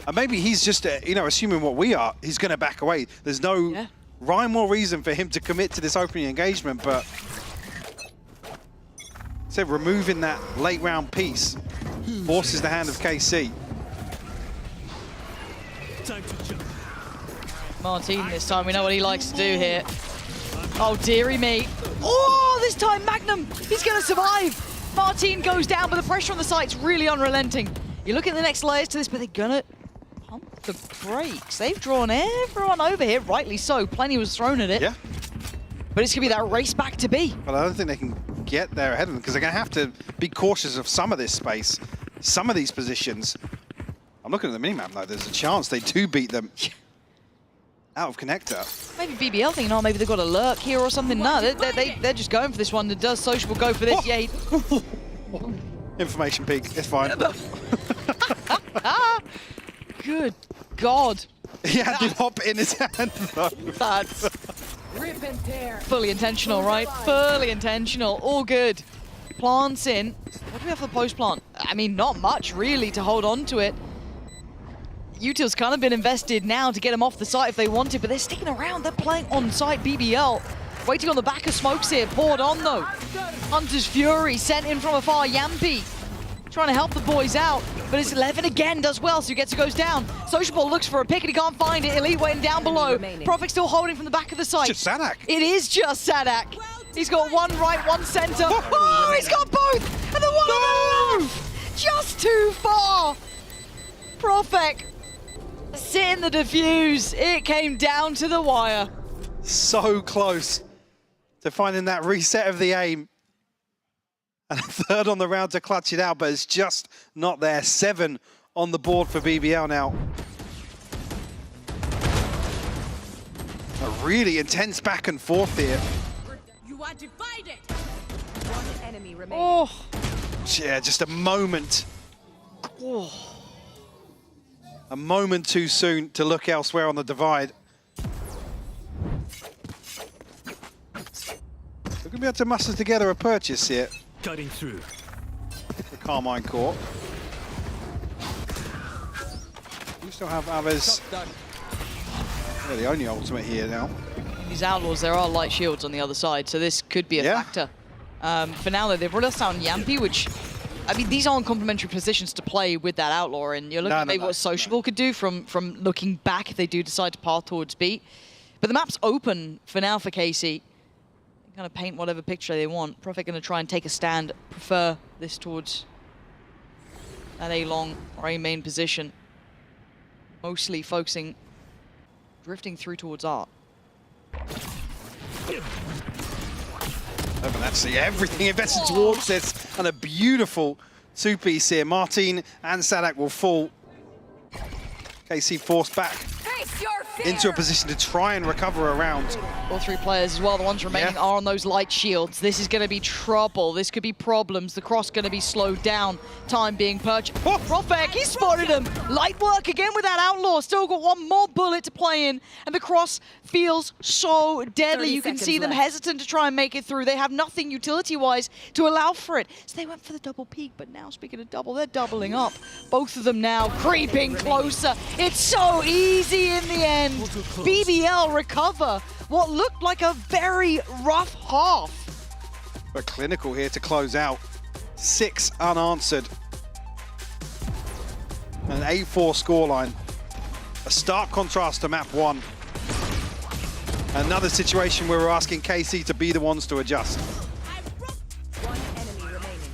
And maybe he's just, assuming what we are, he's going to back away. There's no rhyme or reason for him to commit to this opening engagement, but so removing that late round piece forces the hand of KC. Martin this time, we know what he likes to do here. Oh, dearie me. Oh, this time Magnum, he's going to survive. Martin goes down, but the pressure on the site's really unrelenting. You look at the next layers to this, but they're going to pump the brakes. They've drawn everyone over here, rightly so. Plenty was thrown at it. Yeah. But it's going to be that race back to B. But I don't think they can get there ahead of them because they're going to have to be cautious of some of this space, some of these positions. I'm looking at the minimap though. There's a chance they do beat them out of connector. Maybe BBL thinking, oh, maybe they've got a lurk here or something. No, they're just going for this one. Does Sociable go for this? Oh. Yeah. Information peak. It's fine. Good God. He had the hop in his hand though. That's fully intentional, right? Fully intentional. All good. Plants in. What do we have for the post plant? I mean, not much really to hold on to it. Util's kind of been invested now to get them off the site if they wanted, but they're sticking around. They're playing on site. BBL waiting on the back of smokes here. Poured on though. Hunter's Fury sent in from afar. Yampi trying to help the boys out, but it's 11 again, does well, so Sugetsu goes down. Sociable looks for a pick and he can't find it. Elite waiting down below. Profik still holding from the back of the site. It's just Sadak. It is just Sadak. He's got one right, one center. Oh, he's got both! And the one on the left! Just too far! Profik sitting the defuse. It came down to the wire. So close to finding that reset of the aim. And a third on the round to clutch it out, but it's just not there. 7 on the board for BBL now. A really intense back and forth here. squad divided. One enemy remaining. Oh, Yeah, just a moment. Oh. A moment too soon to look elsewhere on the divide. We're going to be able to muster together a purchase here. Cutting through. The Carmine Court. We still have Aves. They're the only ultimate here now. these Outlaws, there are light shields on the other side, so this could be a factor. For now, though, they've brought us down Yampi, which, I mean, these aren't complementary positions to play with that Outlaw, and you're looking at maybe what Sociable could do from looking back if they do decide to path towards B. But the map's open for now for KC. They kind of paint whatever picture they want. Prophet going to try and take a stand, prefer this towards that A-long or A-main position. Mostly focusing, drifting through towards Art. Actually, everything invested towards this, and a beautiful two-piece here. Martin and Sadak will fall. KC forced back into a position to try and recover around. All three players as well, the ones remaining are on those light shields. This is going to be trouble. This could be problems. The cross going to be slowed down. Time being purchased. Oh, Profek, he spotted him. Light work again with that Outlaw. Still got one more bullet to play in. And the cross feels so deadly. You can see them hesitant to try and make it through. They have nothing utility-wise to allow for it. So they went for the double peek, but now speaking of double, they're doubling up. Both of them now creeping closer. It's so easy in the end. BBL recover what looked like a very rough half. But Clinical here to close out. 6 unanswered. An 8-4 scoreline. A stark contrast to map 1. Another situation where we're asking KC to be the ones to adjust. One enemy remaining.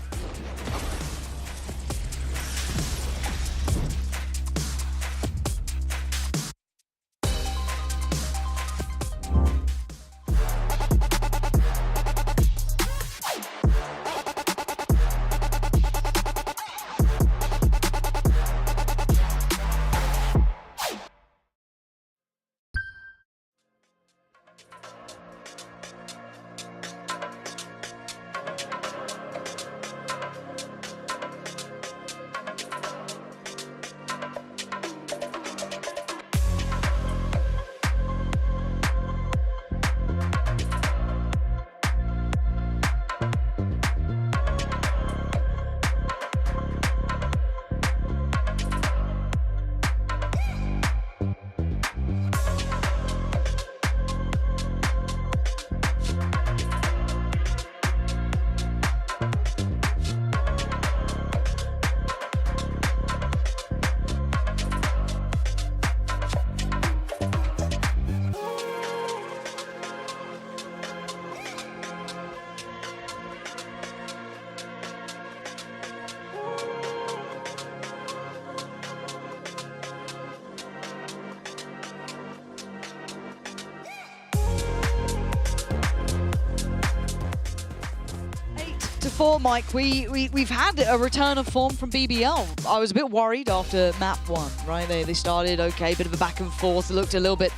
Mike, we've had a return of form from BBL. I was a bit worried after map 1, right? They started okay, bit of a back and forth. It looked a little bit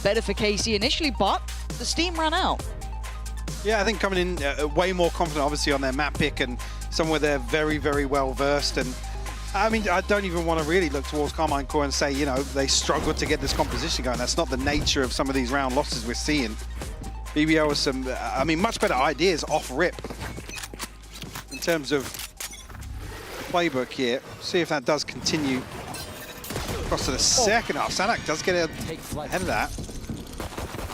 better for KC initially, but the steam ran out. Yeah, I think coming in way more confident, obviously, on their map pick, and somewhere they're very, very well versed. And I mean, I don't even want to really look towards Carmine Core and say, you know, they struggled to get this composition going. That's not the nature of some of these round losses we're seeing. BBL with some, I mean, much better ideas off rip. In terms of the playbook here, see if that does continue across to the second half. Sadak does get ahead of that.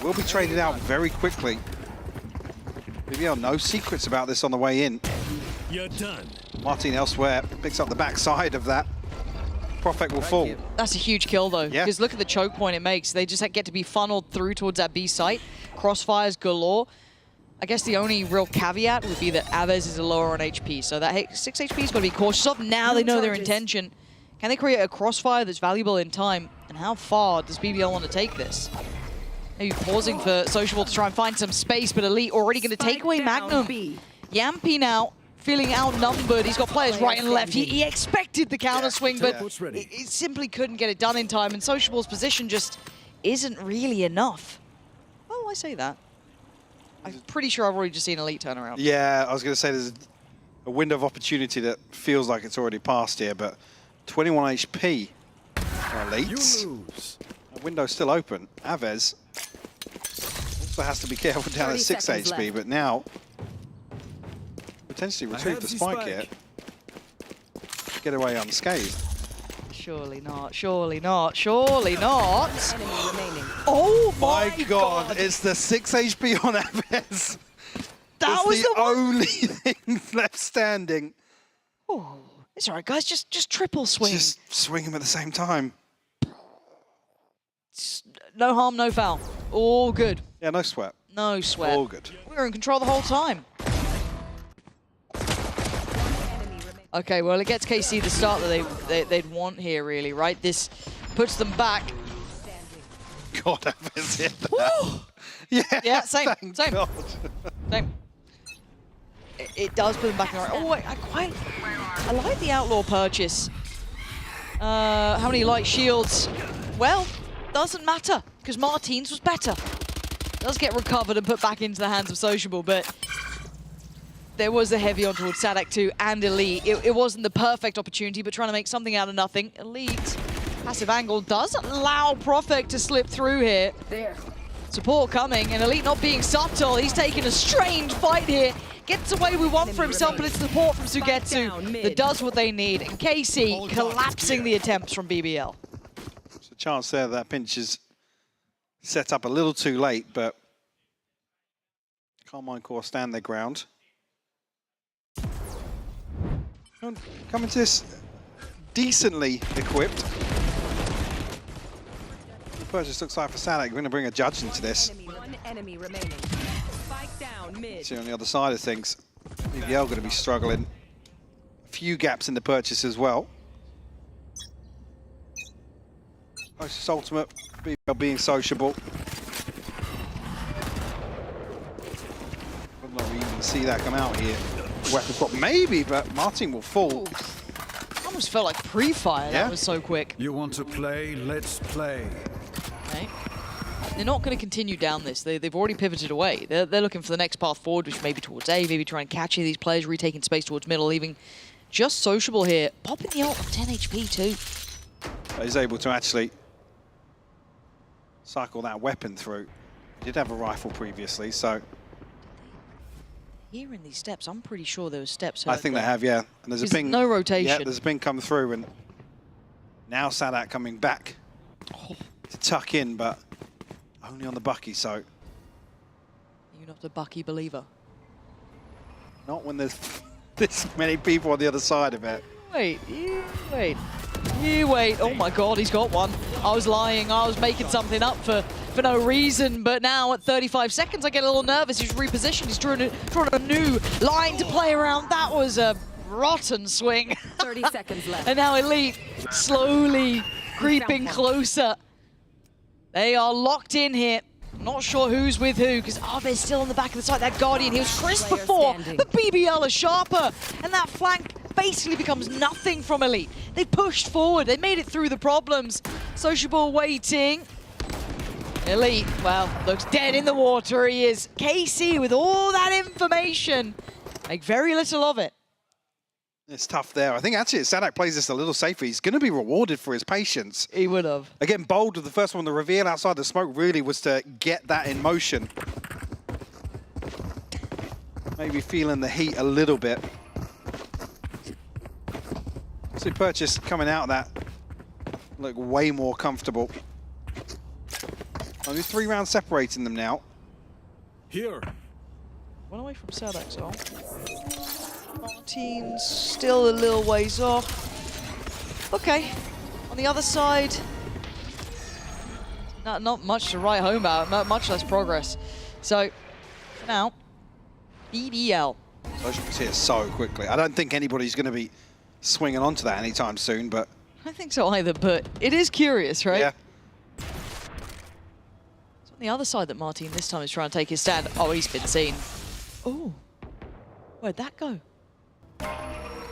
Will be traded out very quickly. BBL, no secrets about this on the way in. You're done. Martin elsewhere picks up the backside of that. Prophet will fall. That's a huge kill, though, because look at the choke point it makes. They just get to be funneled through towards that B site. Crossfires galore. I guess the only real caveat would be that Aves is lower on HP, so that 6 HP is going to be cautious of. Now they know their intention. Can they create a crossfire that's valuable in time? And how far does BBL want to take this? Maybe pausing for Sociable to try and find some space, but Elite already going to take away Magnum. Yampi now feeling outnumbered. He's got players right and left. He expected the counter swing, but he simply couldn't get it done in time, and Sociable's position just isn't really enough. Oh, I say that. I'm pretty sure I've already just seen Elite turn around. Yeah, I was going to say there's a window of opportunity that feels like it's already passed here, but 21 HP for Elites. That window's still open. Aves also has to be careful down at 6 HP, left. but now potentially retrieve the spike here. Get away unscathed. Surely not, surely not, surely not. Enemy remaining. Oh My God, it's the 6 HP on Aves. That was the the one. only thing left standing. Oh, it's all right, guys. Just triple swing. Just swing him at the same time. No harm, no foul. All good. Yeah, no sweat. No sweat. All good. We were in control the whole time. Okay, well, it gets KC the start that they'd want here, really, right? This puts them back. God, Aves hit that. Yeah, same. Thank God. Same. It does put them back in the right. Oh, I like the Outlaw purchase. How many light shields? Well, doesn't matter, because Martin's was better. Does get recovered and put back into the hands of Sociable, but there was a heavy on towards Sadak 2 and Elite. It wasn't the perfect opportunity, but trying to make something out of nothing. Elite, passive angle does allow Profek to slip through here. There. Support coming, and Elite not being subtle. He's taking a strange fight here. Gets away with one for himself, but it's support from Sugetsu that does what they need. And KC collapsing the attempts from BBL. There's a chance there that pinch is set up a little too late, but Carmine Core stand their ground. Coming to this decently equipped. The purchase looks like for Sadak, we're going to bring a judge into this. One enemy remaining. Spike down mid. See on the other side of things, BBL going to be struggling. A few gaps in the purchase as well. Closest ultimate, BBL being sociable. Whether or not we even see that come out here. Weapon swap, maybe, but Martin will fall. Almost felt like pre-fire. Yeah. That was so quick. You want to play? Let's play. Okay. They're not going to continue down this. They've already pivoted away. They're looking for the next path forward, which may be towards A, maybe try and catch these players, retaking space towards middle, leaving just Sociable here. Popping the ult on 10 HP too. He's able to actually cycle that weapon through. He did have a rifle previously, so Here in these steps, I'm pretty sure there were steps. I think they have, yeah. And there's a Because ping. no rotation. Yeah, there's a ping come through, and now Sadak coming back to tuck in, but only on the Bucky, so You're not a Bucky believer. not when there's this many people on the other side of it. Wait, you wait. You wait. Oh my God, he's got one. I was lying. I was making something up for no reason, but now at 35 seconds, I get a little nervous. He's repositioned. He's drawn a new line to play around. That was a rotten swing. 30 seconds left. And now Elite slowly creeping closer. They are locked in here. Not sure who's with who, because Aves still on the back of the side. That Guardian, he was crisp before, but BBL is sharper. And that flank basically becomes nothing from Elite. They pushed forward. They made it through the problems. Sociable waiting. Elite, well, looks dead in the water. He is. KC with all that information. Make very little of it. It's tough there. I think actually Sadak plays this a little safer. He's going to be rewarded for his patience. He would have. Again, bold with the first one. The reveal outside the smoke really was to get that in motion. Maybe feeling the heat a little bit. So purchase coming out of that look way more comfortable. Only 3 rounds separating them now. Here. One away from Sadak, so. Martin's still a little ways off. Okay, on the other side, not much to write home about, much less progress. So, for now, BBL. Sociable's here so quickly. I don't think anybody's going to be swinging onto that anytime soon, but I don't think so either, but it is curious, right? yeah. It's on the other side that Martin this time is trying to take his stand. Oh, he's been seen. Oh, where'd that go?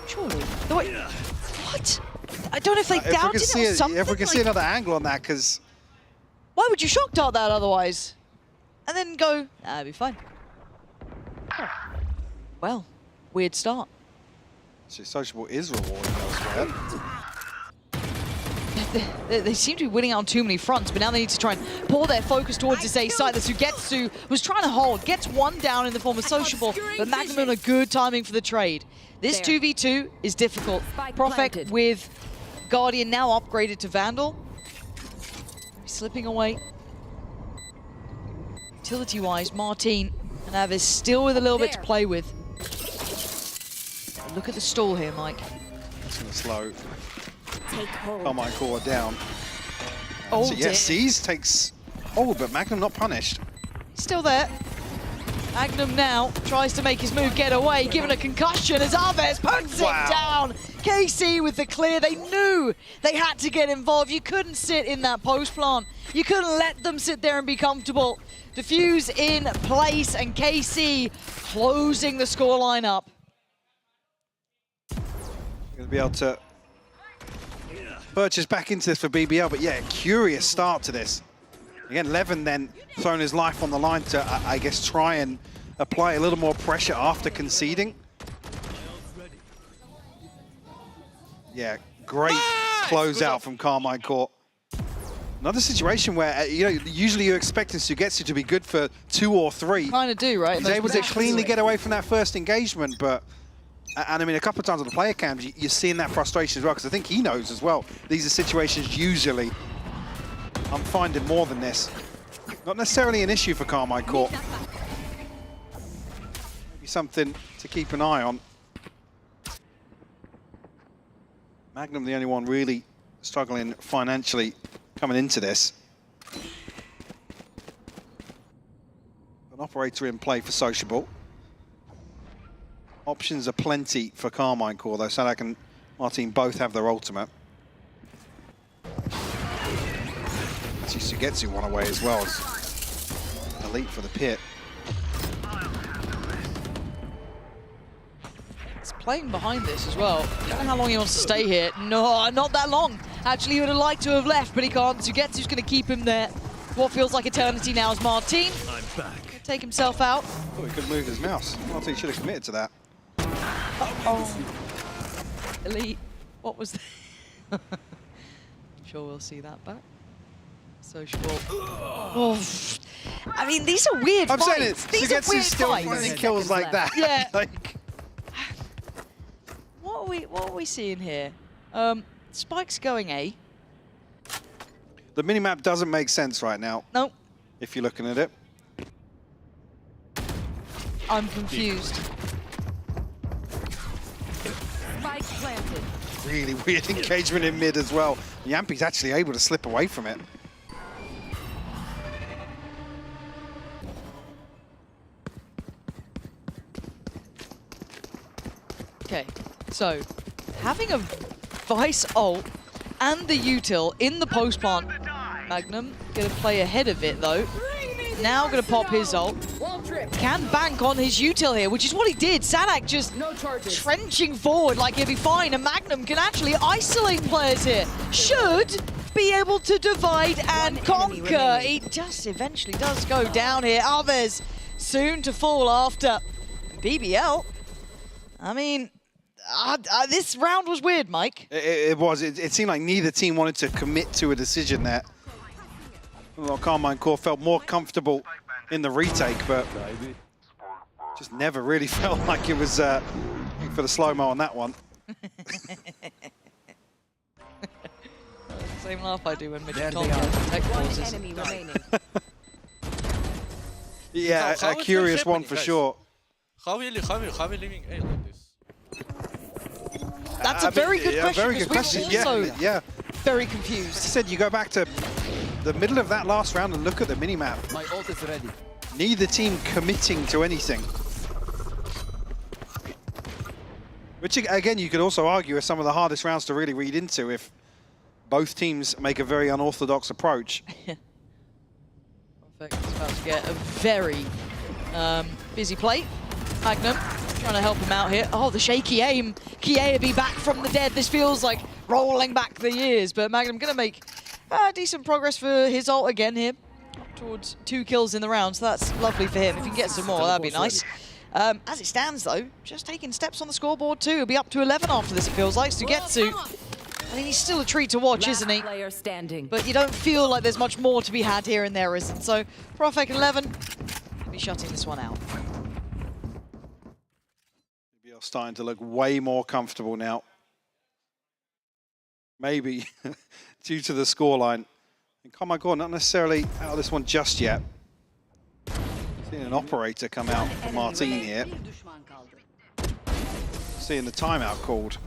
Surely. What? I don't know if they doubted it or something. If we can see another angle on that, because why would you shock dart that otherwise? And then go, it'd be fine. Well, weird start. Actually, Sociable is rewarding elsewhere. They seem to be winning on too many fronts, but now they need to try and pull their focus towards this A side. The Sugetsu was trying to hold, gets one down in the form of Sociable, but Magnum on a good timing for the trade. This 2v2 is difficult. Profek with Guardian now upgraded to Vandal. Slipping away. Utility-wise, Martin and Avis still with a little bit to play with. Look at the stall here, Mike. It's going to slow. Take hold. Carmine Core down. Oh, so yes, Seas takes... Oh, but Magnum not punished. Still there. Magnum now tries to make his move get away, given a concussion as Aves puts it down. KC with the clear. They knew they had to get involved. You couldn't sit in that post plant. You couldn't let them sit there and be comfortable. Diffuse in place, and KC closing the scoreline up. Going to be able to purchase back into this for BBL, but yeah, curious start to this. Again, Levin then throwing his life on the line to, I guess, try and apply a little more pressure after conceding. Yeah, great closeout from Carmine Court. Another situation where, you know, usually you're expecting Sugetsu to be good for 2 or 3. Kind of do, right? He's able to cleanly get away from that first engagement, but... And I mean, a couple of times on the player cams, you're seeing that frustration as well, because I think he knows as well. These are situations usually I'm finding more than this. Not necessarily an issue for Carmine Court. Maybe something to keep an eye on. Magnum the only one really struggling financially coming into this. An operator in play for Sociable. Options are plenty for Carmine Core, though. Sadak and Martin both have their ultimate. Actually, Sugetsu one away as well as elite for the pit. He's playing behind this as well. I don't know how long he wants to stay here. No, not that long. Actually, he would have liked to have left, but he can't. Sugetsu's going to keep him there. What feels like eternity now is Martin. I'm back. Take himself out. Oh, he could have moved his mouse. Martin should have committed to that. Oh, elite. What was that? Sure, we'll see that back. Sociable. Oh, I mean, these are weird I'm fights. saying it. These are weird still fights. finding kills like that. Yeah. Like, What are we seeing here? Spike's going A. the minimap doesn't make sense right now. Nope. If you're looking at it. I'm confused. Spike planted. Really weird engagement in mid as well. Yampi's actually able to slip away from it. Okay, so having a Vice ult and the util in the post plant. Magnum gonna play ahead of it though. Now gonna pop his ult. Can bank on his util here, which is what he did. Sadak just trenching forward like he'll be fine, and Magnum can actually isolate players here. Should be able to divide and conquer. It just eventually does go down here. Aves soon to fall after BBL. I mean, this round was weird, Mike. It was. It seemed like neither team wanted to commit to a decision there. Well, Carmine Core felt more comfortable in the retake, but just never really felt like it was for the slow-mo on that one. Same laugh I do when Mitchell Thompson tech pauses. Enemy remaining. Yeah, How a is curious that one happening, for guys? sure. How we living A like this? That's a very good question. Very good because question. we're also Yeah. very confused. As I said, you go back to the middle of that last round and look at the minimap. My ult is ready. Neither team committing to anything. Which, again, you could also argue are some of the hardest rounds to really read into if both teams make a very unorthodox approach. Perfect. He's about to get a very busy plate. Magnum trying to help him out here. Oh, the shaky aim. Kiea be back from the dead. This feels like rolling back the years, but Magnum going to make decent progress for his ult again here. Up towards 2 kills in the round, so that's lovely for him. If he can get some more, that'd be nice. As it stands, though, just taking steps on the scoreboard, too. He'll be up to 11 after this, it feels like. Sugetsu, I mean, he's still a treat to watch, isn't he? Player standing. But you don't feel like there's much more to be had here and there, isn't? So, Profek 11 will be shutting this one out. BBL starting to look way more comfortable now. Maybe due to the scoreline. And oh my God, not necessarily out of this one just yet. Seeing an operator come out for Martin here. Seeing the timeout called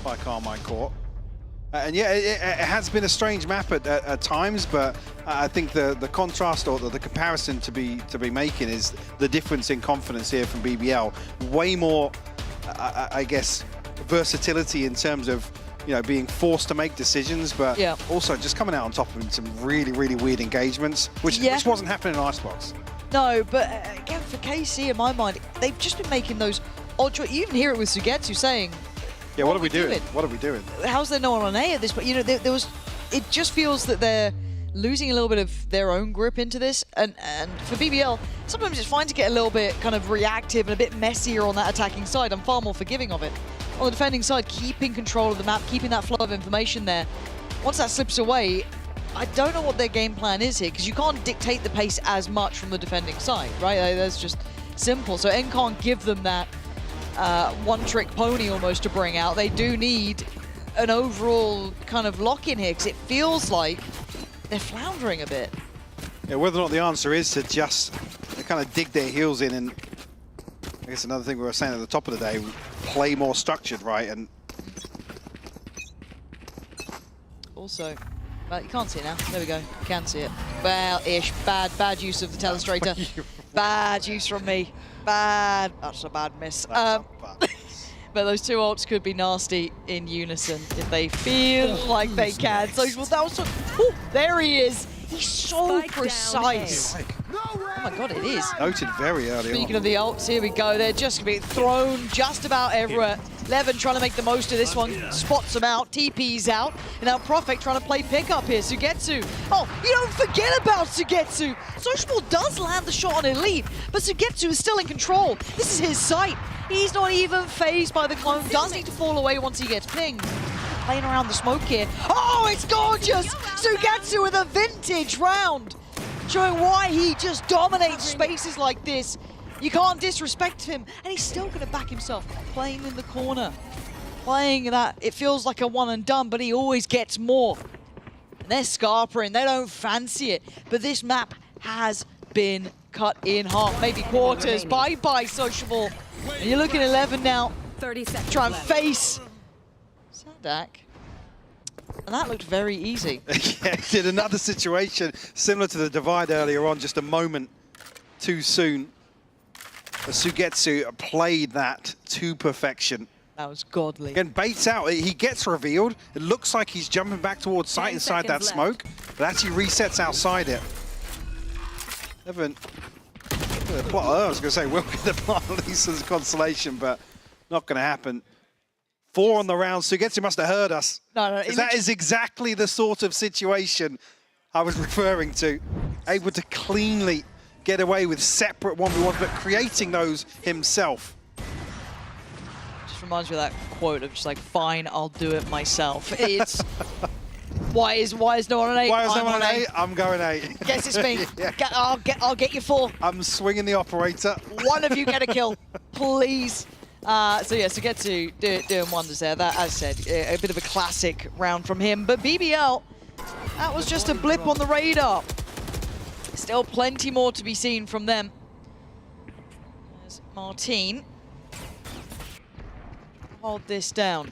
by Carmine Court. And yeah, it has been a strange map at times, but I think the contrast or the comparison to be making is the difference in confidence here from BBL. Way more, I guess, versatility in terms of, you know, being forced to make decisions, but also just coming out on top of some really, really weird engagements, which wasn't happening in Icebox. No, but again, for KC, in my mind, they've just been making those odd choices. You even hear it with Sugetsu saying, yeah, what are we doing? What are we doing? How's there no one on A at this point? You know, there was, it just feels that they're losing a little bit of their own grip into this, and for BBL, sometimes it's fine to get a little bit kind of reactive and a bit messier on that attacking side. I'm far more forgiving of it. On the defending side, keeping control of the map, keeping that flow of information there. Once that slips away, I don't know what their game plan is here, because you can't dictate the pace as much from the defending side, right? That's just simple. So N can't give them that one-trick pony almost to bring out. They do need an overall kind of lock-in here, because it feels like they're floundering a bit. Yeah, whether or not the answer is to just kind of dig their heels in, and I guess another thing we were saying at the top of the day, play more structured, right? And also, well, you can't see it now. There we go. You can see it. Well-ish. Bad use of the telestrator. Bad use from me. Bad. That's a bad miss. But those two ults could be nasty in unison if they feel like they can. So that was so. Ooh, there he is. He's so precise. Oh my God, it is. Noted very early on. Speaking of the ults, here we go. They're just going to be thrown just about everywhere. Levin trying to make the most of this one. Spots him out. TP's out. And now Profek trying to play pickup here. Sugetsu. Oh, you don't forget about Sugetsu. Sociable does land the shot on Elite, but Sugetsu is still in control. This is his site. He's not even phased by the clone. Does need to fall away once he gets pinged. Playing around the smoke here. Oh, it's gorgeous! Sugetsu with a vintage round. Showing why he just dominates spaces like this. You can't disrespect him. And he's still going to back himself. Playing in the corner. Playing that, it feels like a one and done, but he always gets more. And they're scarpering. They don't fancy it. But this map has been cut in half. Maybe quarters. Bye-bye, Sociable. And you're looking at 11 now. 30 seconds Try and left. face Sadak. And that looked very easy. Yeah, it did. Another situation similar to the divide earlier on, just a moment too soon. Sugetsu played that to perfection. That was godly. Again, baits out. He gets revealed. It looks like he's jumping back towards sight inside that smoke, but actually resets outside it. Evan, I was going to say, we'll get the plot at least as a consolation, but not going to happen. 4 on the round. Sugetsu must have heard us. No, that is exactly the sort of situation I was referring to. Able to cleanly get away with separate 1v1s, but creating those himself. Just reminds me of that quote of just like, fine, I'll do it myself. It's, why is no one on A? Why is no one on A? I'm going A. Guess it's me. Yeah. I'll get you 4. I'm swinging the operator. One of you get a kill, please. So yeah, Sugetsu doing wonders there. That, as said, a bit of a classic round from him. But BBL, that was just a blip on the radar. Still plenty more to be seen from them. There's Martin. Hold this down.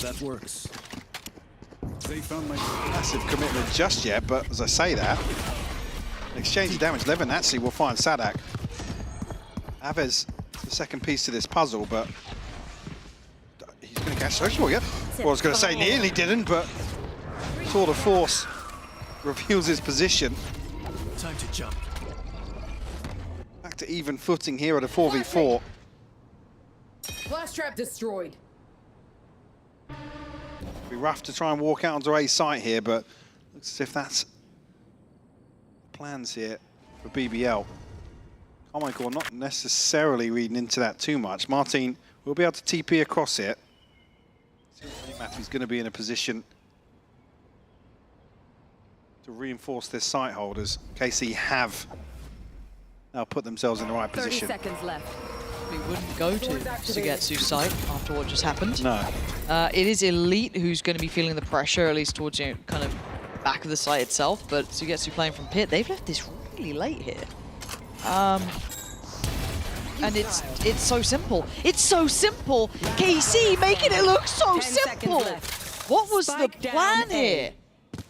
That works. They found my massive commitment just yet, but as I say that, exchange of damage. Levin actually will find Sadak. Aves, the second piece to this puzzle, but he's going to catch Sociable, yeah? Well, I was going to say nearly didn't, but Sword of Force reveals his position. Time to jump. Back to even footing here at a 4v4. Blast trap destroyed. Be rough to try and walk out onto A site here, but looks as if that's plans here. for BBL. Carmichael not necessarily reading into that too much. Martin will be able to TP across it. Matthew's going to be in a position to reinforce their sight holders. KC have now put themselves in the right 30 position. seconds left. We wouldn't go to Sugetsu's site after what just happened. No. It is Elite who's going to be feeling the pressure, at least towards, you know, kind of back of the site itself, but Sugetsu playing from pit. They've left this really late here. And it's so simple. It's so simple. KC making it look so simple. What was the plan here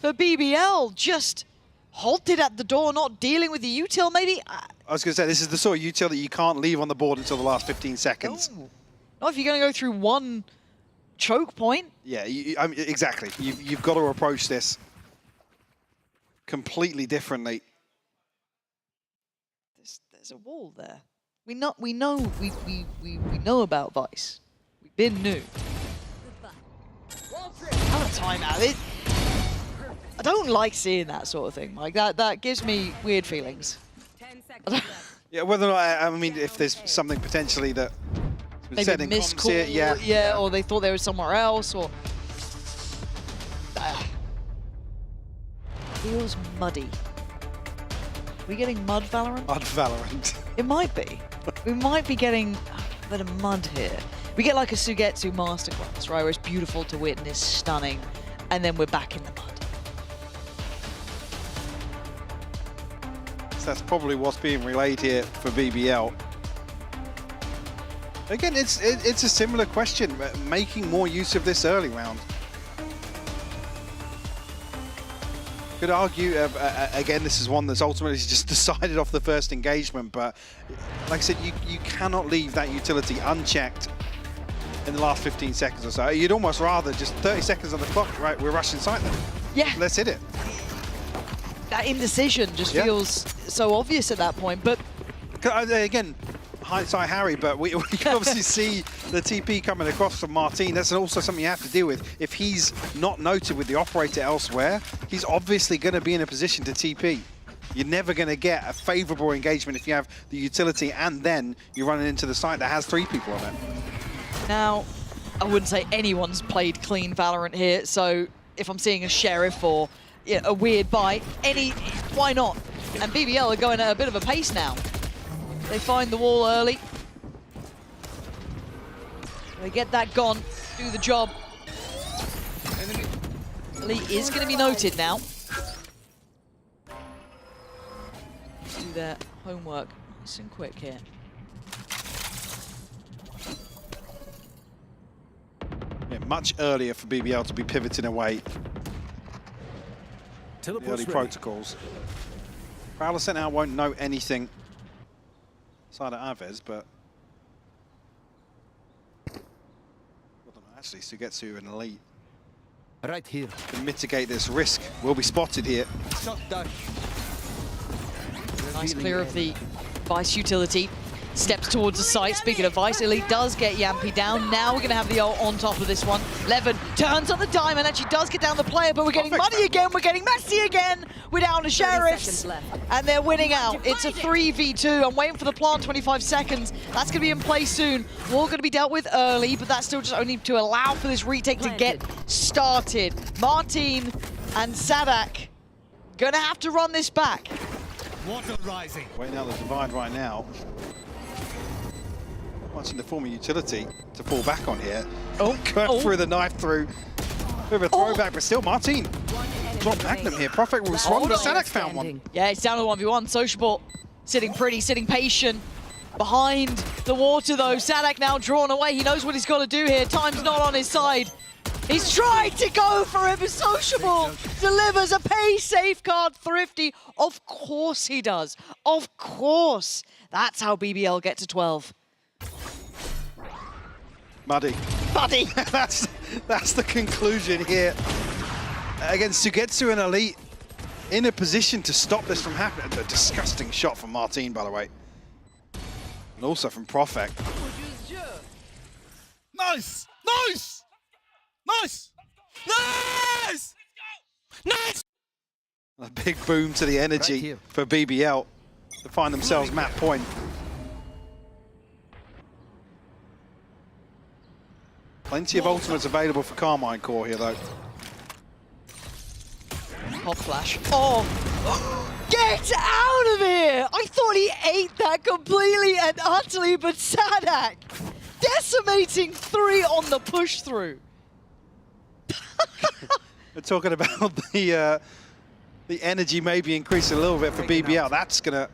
for BBL? Just halted at the door, not dealing with the util, maybe? I was going to say, this is the sort of util that you can't leave on the board until the last 15 seconds. No. Not if you're going to go through one choke point. Yeah, I mean, exactly. You've got to approach this completely differently. There's a wall there. We know about Vice. We've been new. Have a timeout. I don't like seeing that sort of thing, Mike. That gives me weird feelings. 10 seconds left. Yeah, whether or not, I mean, if there's something potentially that Maybe said in missed comms call, here, yeah. or they thought they were somewhere else, or feels muddy. Are we getting mud Valorant? Mud Valorant. It might be. We might be getting a bit of mud here. We get like a Sugetsu masterclass, right, where it's beautiful to witness, stunning, and then we're back in the mud. So that's probably what's being relayed here for BBL. Again, it's a similar question, making more use of this early round. Could argue, again, this is one that's ultimately just decided off the first engagement, but like I said, you cannot leave that utility unchecked in the last 15 seconds or so. You'd almost rather just 30 seconds on the clock, right, we're rushing sight then. Yeah. Let's hit it. That indecision just feels so obvious at that point, but... Again, hindsight Harry, but we can obviously see the TP coming across from Martin. That's also something you have to deal with. If he's not noted with the operator elsewhere, he's obviously going to be in a position to TP. You're never going to get a favorable engagement if you have the utility and then you're running into the site that has 3 people on it. Now, I wouldn't say anyone's played clean Valorant here, so if I'm seeing a Sheriff or a weird buy, why not? And BBL are going at a bit of a pace now. They find the wall early. They get that gone, do the job. Elite is going to be noted now. Let's do their homework nice and quick here. Yeah, much earlier for BBL to be pivoting away. The early protocols. Prowler sent out won't know anything side of Aves, but actually Sugetsu and Elite right here to mitigate this risk will be spotted here. Nice clear of the Vice utility. Steps towards the site. Speaking of Vice, Elite does get Yampy down. Now we're going to have the ult on top of this one. Levin turns on the dime and actually does get down the player, but we're getting muddy again. We're getting messy again. We're down to Sheriffs, and they're winning out. It's a 3v2. I'm waiting for the plant, 25 seconds. That's going to be in play soon. Wall going to be dealt with early, but that's still just only to allow for this retake to get started. Martin and Sadak going to have to run this back. Water rising. Waiting out the divide right now. Watching the former utility to fall back on here. Going through the knife through. Bit of a throwback, but still Martin. Drop Magnum here. Prophet will respond, but Sadak found one. Yeah, it's down to 1v1. Sociable sitting pretty, sitting patient. Behind the water though, Sadak now drawn away. He knows what he's got to do here. Time's not on his side. He's trying to go for it, but Sociable delivers a pay safeguard thrifty. Of course he does. Of course. That's how BBL get to 12. Muddy. Muddy! that's the conclusion here. Again, Sugetsu and Elite in a position to stop this from happening. A disgusting shot from Martin, by the way. And also from Profek. Nice! Nice! Nice! Nice! Nice! A big boom to the energy for BBL. to find themselves map point. Plenty of ultimates available for Carmine Core here, though. Hot flash. Oh! Get out of here! I thought he ate that completely and utterly, but Sadak decimating 3 on the push through. We're talking about the energy maybe increasing a little bit for BBL. That's gonna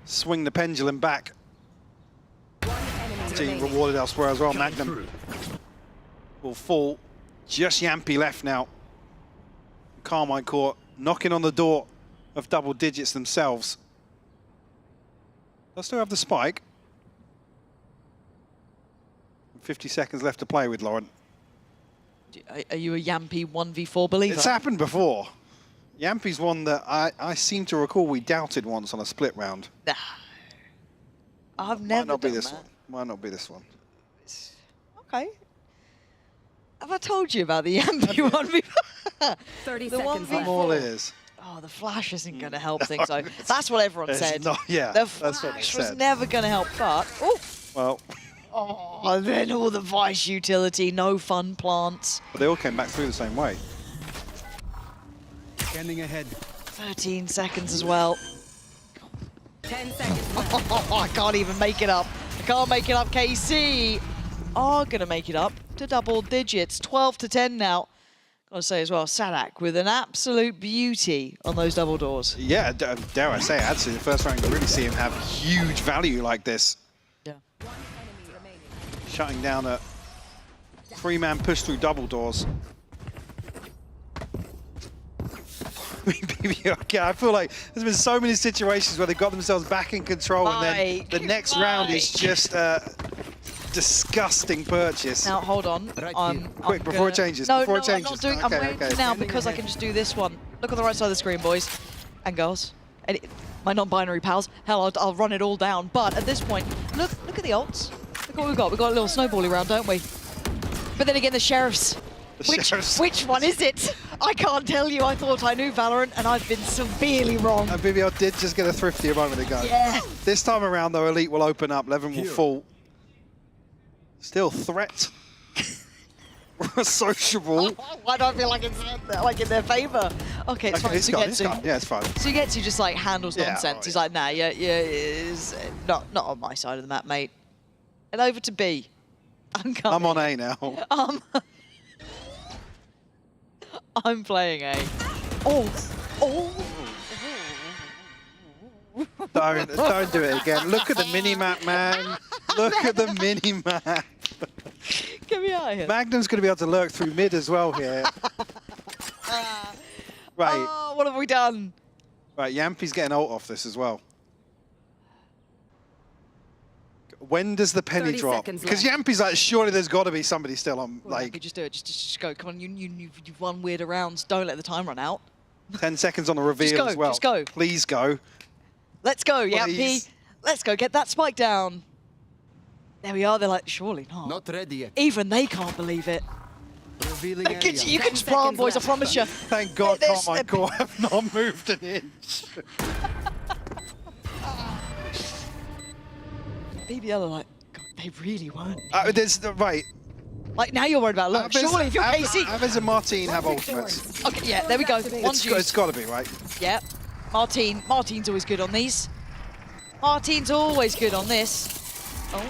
swing the pendulum back. Team rewarded elsewhere as well. Magnum will fall. Just Yampy left now. Carmine Core knocking on the door of double digits themselves. They'll still have the spike. 50 seconds left to play with, Lauren. Are you a Yampy 1v4 believer? It's happened before. Yampy's one that I seem to recall we doubted once on a split round. Nah. I've never Might not be done this that. one. Might not be this one. Okay. Have I told you about the Yampy 1v4? 30 The seconds 1v4. I'm all ears. Oh, the flash isn't going to help things, though. That's what everyone It's said. not- yeah, the that's what they flash was said. never going to help, but... Oh, Well, and then all the Vice utility, no fun plants. but they all came back through the same way. Scanning ahead. 13 seconds as well. 10 seconds. I can't even make it up. I can't make it up. KC are going to make it up to double digits. 12 to 10 now. Got to say as well, Sadak with an absolute beauty on those double doors. Yeah, dare I say, actually, the first round, you really see him have huge value like this. Yeah. Shutting down a 3-man push through double doors. Okay, I feel like there's been so many situations where they got themselves back in control, and then the next round is just a disgusting purchase. Now, hold on. Quick, before it changes. No, before no, it changes. I'm not doing. I'm waiting now because I can just do this one. Look on the right side of the screen, boys and girls. And my non-binary pals. Hell, I'll run it all down. But at this point, look at the ults. Look what we've got. We've got a little snowbally round, don't we? But then again, the sheriffs. Which one is it? I can't tell you. I thought I knew Valorant, and I've been severely wrong. And BBL did just get a thrifty a moment ago. Yeah. This time around, though, Elite will open up. Levin will fall. Still threat. Sociable. Why do I feel like it's like in their favour? Okay, it's fine. It's gone. Yeah, it's fine. Sugetsu just like handles Yeah, nonsense. alright. He's like, nah, yeah, it's not on my side of the map, mate. And over to B. I'm on A now. I'm playing A. Oh. Don't do it again. Look at the mini-map, man. Look at the mini-map. Get me out of here. Magnum's going to be able to lurk through mid as well here. Right. Oh, what have we done? Right, Yampy's getting ult off this as well. When does the penny 30 drop? seconds Because left. Yampy's like, surely there's got to be somebody still on, Well, like, Yampy, just do it. Just go. Come on, you've won weirder rounds. Don't let the time run out. 10 seconds on the reveal Just go, as well. just go. Please go. Let's go, Yampy. Please. Let's go get that spike down. There we are. They're like, surely not. Not ready yet. Even they can't believe it. Revealing You can area. just plant, boys. I promise you. Thank God There's- Carmine Core have not moved an inch. BBL are like, God, they really weren't. Right. Like, now you're worried about luck. Surely, if you're KC. Avaz and Martin have ultimates. Okay, yeah, there we go. One's It's used. got to be, right? Yeah. Martin's always good on these. Martin's always good on this. Oh.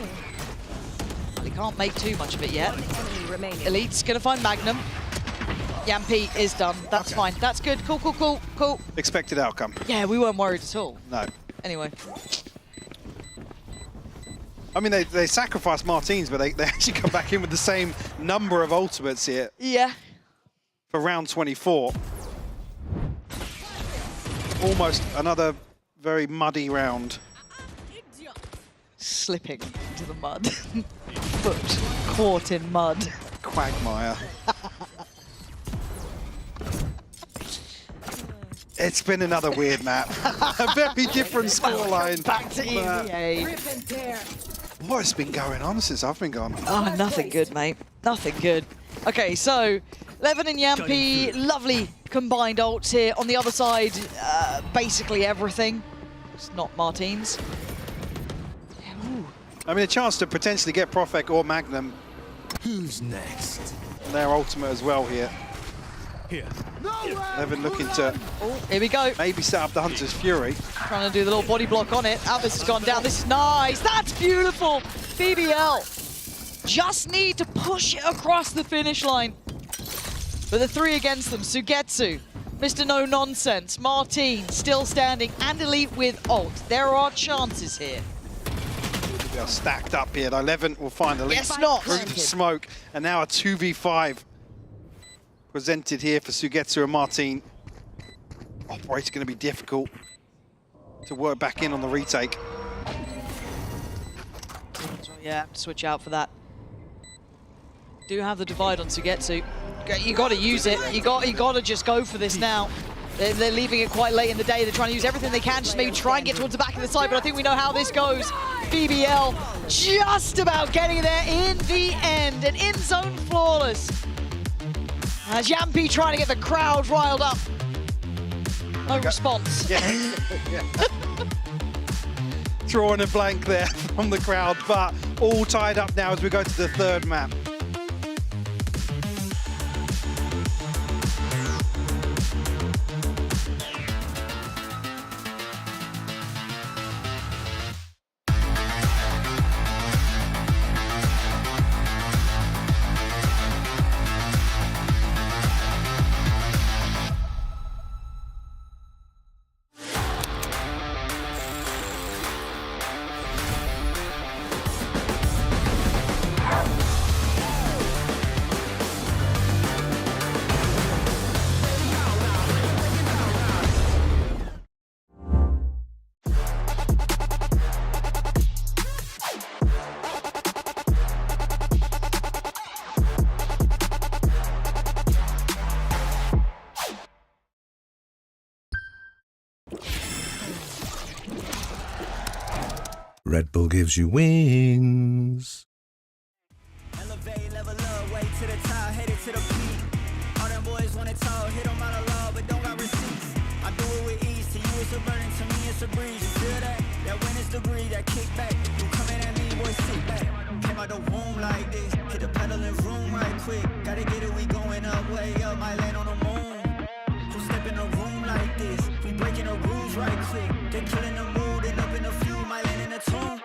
Well, he can't make too much of it yet. Elite's going to find Magnum. Yampy is done. That's fine. That's good. Cool. Expected outcome. Yeah, we weren't worried at all. No. Anyway. I mean, they sacrificed Martins, but they actually come back in with the same number of ultimates here Yeah. for round 24. Almost another very muddy round. Slipping into the mud. Foot caught in mud. Quagmire. It's been another weird map. A very different scoreline. Back to EMEA. Rip and tear. What's been going on since I've been gone? Oh, nothing good, mate. Nothing good. Okay, so Levin and Yampy, lovely combined ults here. On the other side, basically everything. It's not Martins. Ooh. I mean, a chance to potentially get Profek or Magnum. Who's next? Their ultimate as well here. Here. Evan looking to Here we go. maybe set up the Hunter's Fury. Trying to do the little body block on it. Atlas has gone down. This is nice. That's beautiful. BBL just need to push it across the finish line. But the three against them, Sugetsu, Mr. No Nonsense, Martin still standing, and Elite with ult. There are chances here. They are stacked up here. 11 will find Elite. Yes, not. Through the smoke. And now a 2v5 presented here for Sugetsu and Martin. Oh boy, it's going to be difficult to work back in on the retake. So yeah, switch out for that. Do have the divide on Sugetsu. You got to use it. You got to just go for this now. They're leaving it quite late in the day. They're trying to use everything they can, just maybe try and get towards the back of the side. But I think we know how this goes. BBL just about getting there in the end. An in-zone flawless. As Yampi trying to get the crowd riled up. No response. Yeah. Drawing a blank there from the crowd, but all tied up now as we go to the third map. Red Bull gives you wings. Elevate, level up, way to the top, headed to the peak. All them boys wanna talk, hit them out of law, but don't got receipts. I do it with ease, to you it's a burden, to me it's a breeze. You feel that? That witness degree, that kickback. You coming at me, boy, sit back. Came out the womb like this, hit the pedal and room right quick. Gotta get it, we going up, way up, might land on the moon. Who step in a room like this? We breaking the rules right quick. They killing the mood and up in the few, might land in the tomb.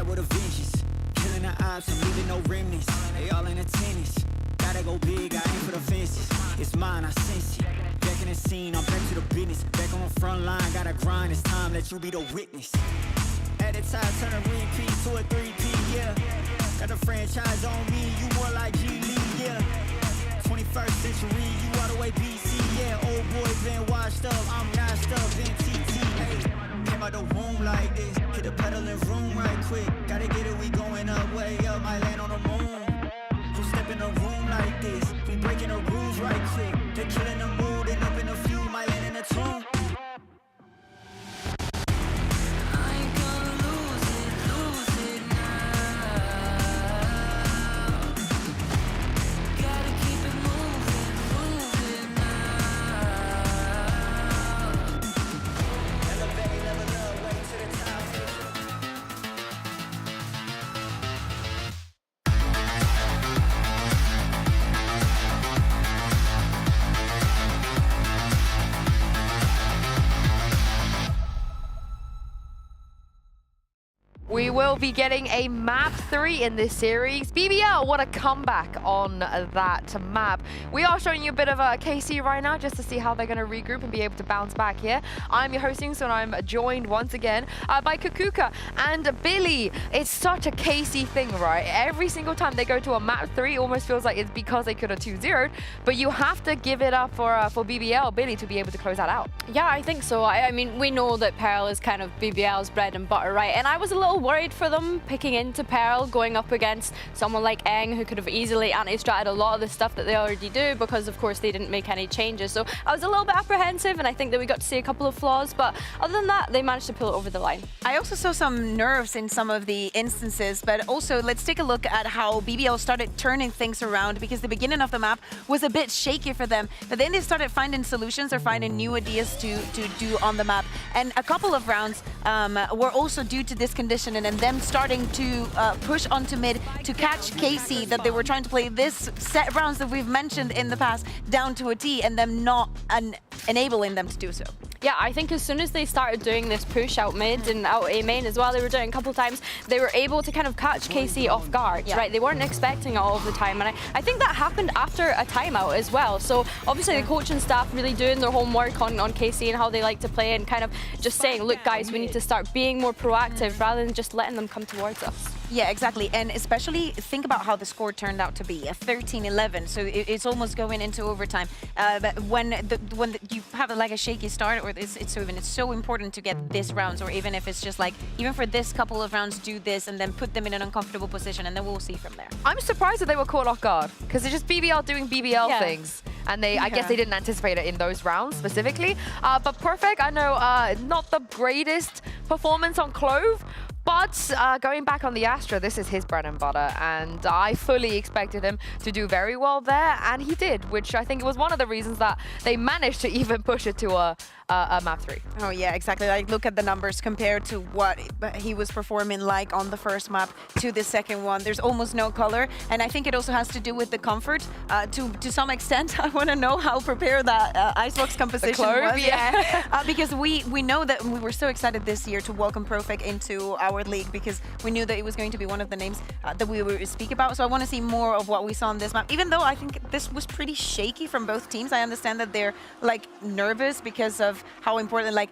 With a vengeance, killing the ops and leaving no remnants. They all in attendance. Gotta go big, I aim for the fences. It's mine, I sense it. Back in the scene, I'm back to the business. Back on the front line, gotta grind. It's time, let you be the witness. At the time, turn a repeat to a 3P, yeah. Got the franchise on me, you more like G League, yeah. 21st century, you all the way BC, yeah. Old boy been washed up, I'm nashed up in TT, hey. Came out the womb like this, hit the pedal and room right quick. Gotta get it, we going up, way up, might land on the moon. Who step in a room like this? We breaking the rules right quick. They killing the mood and up in a few, might land in a tomb. we will be getting a map 3 in this series. BBL, what a comeback on that map. We are showing you a bit of a KC right now just to see how they're going to regroup and be able to bounce back here. I'm your hosting, so I'm joined once again by Kukuka and Billy. It's such a KC thing, right? Every single time they go to a map 3, it almost feels like it's because they could have 2-0'd, but you have to give it up for BBL, Billy, to be able to close that out. Yeah, I think so. I mean, we know that Pearl is kind of BBL's bread and butter, right? And I was a little worried for them picking into Pearl, going up against someone like Eng, who could have easily anti-stratted a lot of the stuff that they already do, because of course they didn't make any changes. So I was a little bit apprehensive, and I think that we got to see a couple of flaws, but other than that, they managed to pull it over the line. I also saw some nerves in some of the instances, but also let's take a look at how BBL started turning things around, because the beginning of the map was a bit shaky for them, but then they started finding solutions or finding new ideas to do on the map. And a couple of rounds were also due to this conditioning and them starting to push onto mid to catch KC, that they were trying to play this set rounds that we've mentioned in the past down to a T, and them not enabling them to do so. Yeah, I think as soon as they started doing this push out mid and out A main as well, they were doing a couple of times, they were able to kind of catch KC off guard, right? They weren't expecting it all of the time, and I think that happened after a timeout as well. So obviously the coaching staff really doing their homework on KC and how they like to play, and kind of just saying, look guys, we need to start being more proactive rather than just letting them come towards us. Yeah, exactly. And especially think about how the score turned out to be, a 13-11. So it's almost going into overtime. But when you have like a shaky start, or it's so important to get this rounds, or even if it's just like, even for this couple of rounds, do this and then put them in an uncomfortable position, and then we'll see from there. I'm surprised that they were caught off guard, because it's just BBL doing BBL things. And I guess they didn't anticipate it in those rounds specifically. But Perfect, I know not the greatest performance on Clove, but going back on the Astra, this is his bread and butter, and I fully expected him to do very well there, and he did, which I think was one of the reasons that they managed to even push it to a map 3. Oh yeah, exactly. Like, look at the numbers compared to what he was performing like on the first map to the second one. There's almost no color, and I think it also has to do with the comfort. To some extent, I want to know how prepared that Icebox composition was. Yeah. Because we know that we were so excited this year to welcome Perfect into our league, because we knew that it was going to be one of the names that we would speak about. So I want to see more of what we saw on this map, even though I think this was pretty shaky from both teams. I understand that they're like nervous because of how important, like,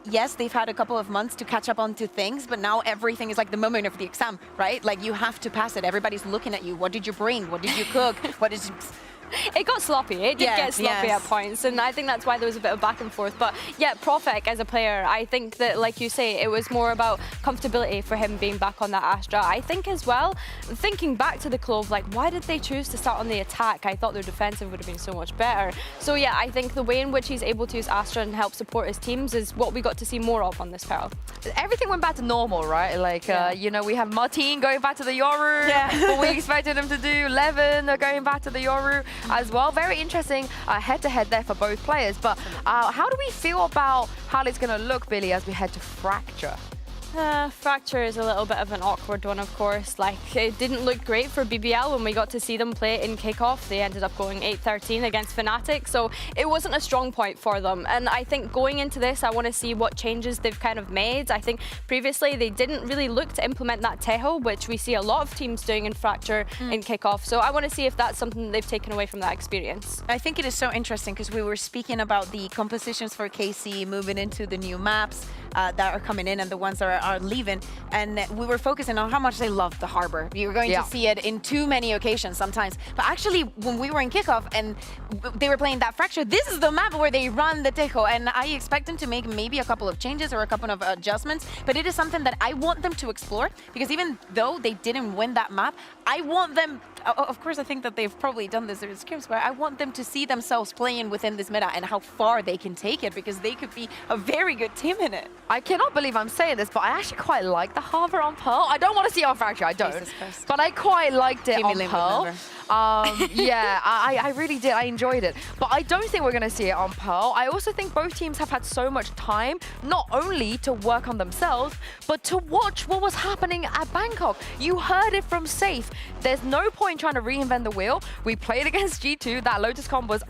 yes, they've had a couple of months to catch up onto things, but now everything is like the moment of the exam, right? Like, you have to pass it. Everybody's looking at you. What did you bring? What did you cook? What did you... It got sloppy. It did get sloppy at points, and I think that's why there was a bit of back and forth. But yeah, Profek as a player, I think that, like you say, it was more about comfortability for him being back on that Astra. I think as well, thinking back to the Clove, like, why did they choose to start on the attack? I thought their defensive would have been so much better. So yeah, I think the way in which he's able to use Astra and help support his teams is what we got to see more of on this Pearl. Everything went back to normal, right? Like, you know, we have Martin going back to the Yoru, what we expected him to do. Levin going back to the Yoru as well. Very interesting head-to-head there for both players. But how do we feel about how it's going to look, Billy, as we head to Fracture? Fracture is a little bit of an awkward one, of course. Like, it didn't look great for BBL when we got to see them play it in kickoff. They ended up going 8-13 against Fnatic, so it wasn't a strong point for them. And I think going into this, I want to see what changes they've kind of made. I think previously they didn't really look to implement that Teho, which we see a lot of teams doing in Fracture in kickoff. So I want to see if that's something they've taken away from that experience. I think it is so interesting, because we were speaking about the compositions for KC moving into the new maps that are coming in and the ones that are leaving, and we were focusing on how much they loved the harbor. You were going to see it in too many occasions sometimes, but actually when we were in kickoff and they were playing that Fracture, this is the map where they run the Tejo, and I expect them to make maybe a couple of changes or a couple of adjustments, but it is something that I want them to explore, because even though they didn't win that map, I want them, of course I think that they've probably done this in scrims, but I want them to see themselves playing within this meta and how far they can take it, because they could be a very good team in it. I cannot believe I'm saying this, but I actually quite like the Harbor on Pearl. I don't want to see it on Fracture, I don't. But I quite liked it on Pearl. Yeah, I really did. I enjoyed it. But I don't think we're going to see it on Pearl. I also think both teams have had so much time, not only to work on themselves, but to watch what was happening at Bangkok. You heard it from Safe. There's no point trying to reinvent the wheel. We played against G2. That Lotus comp was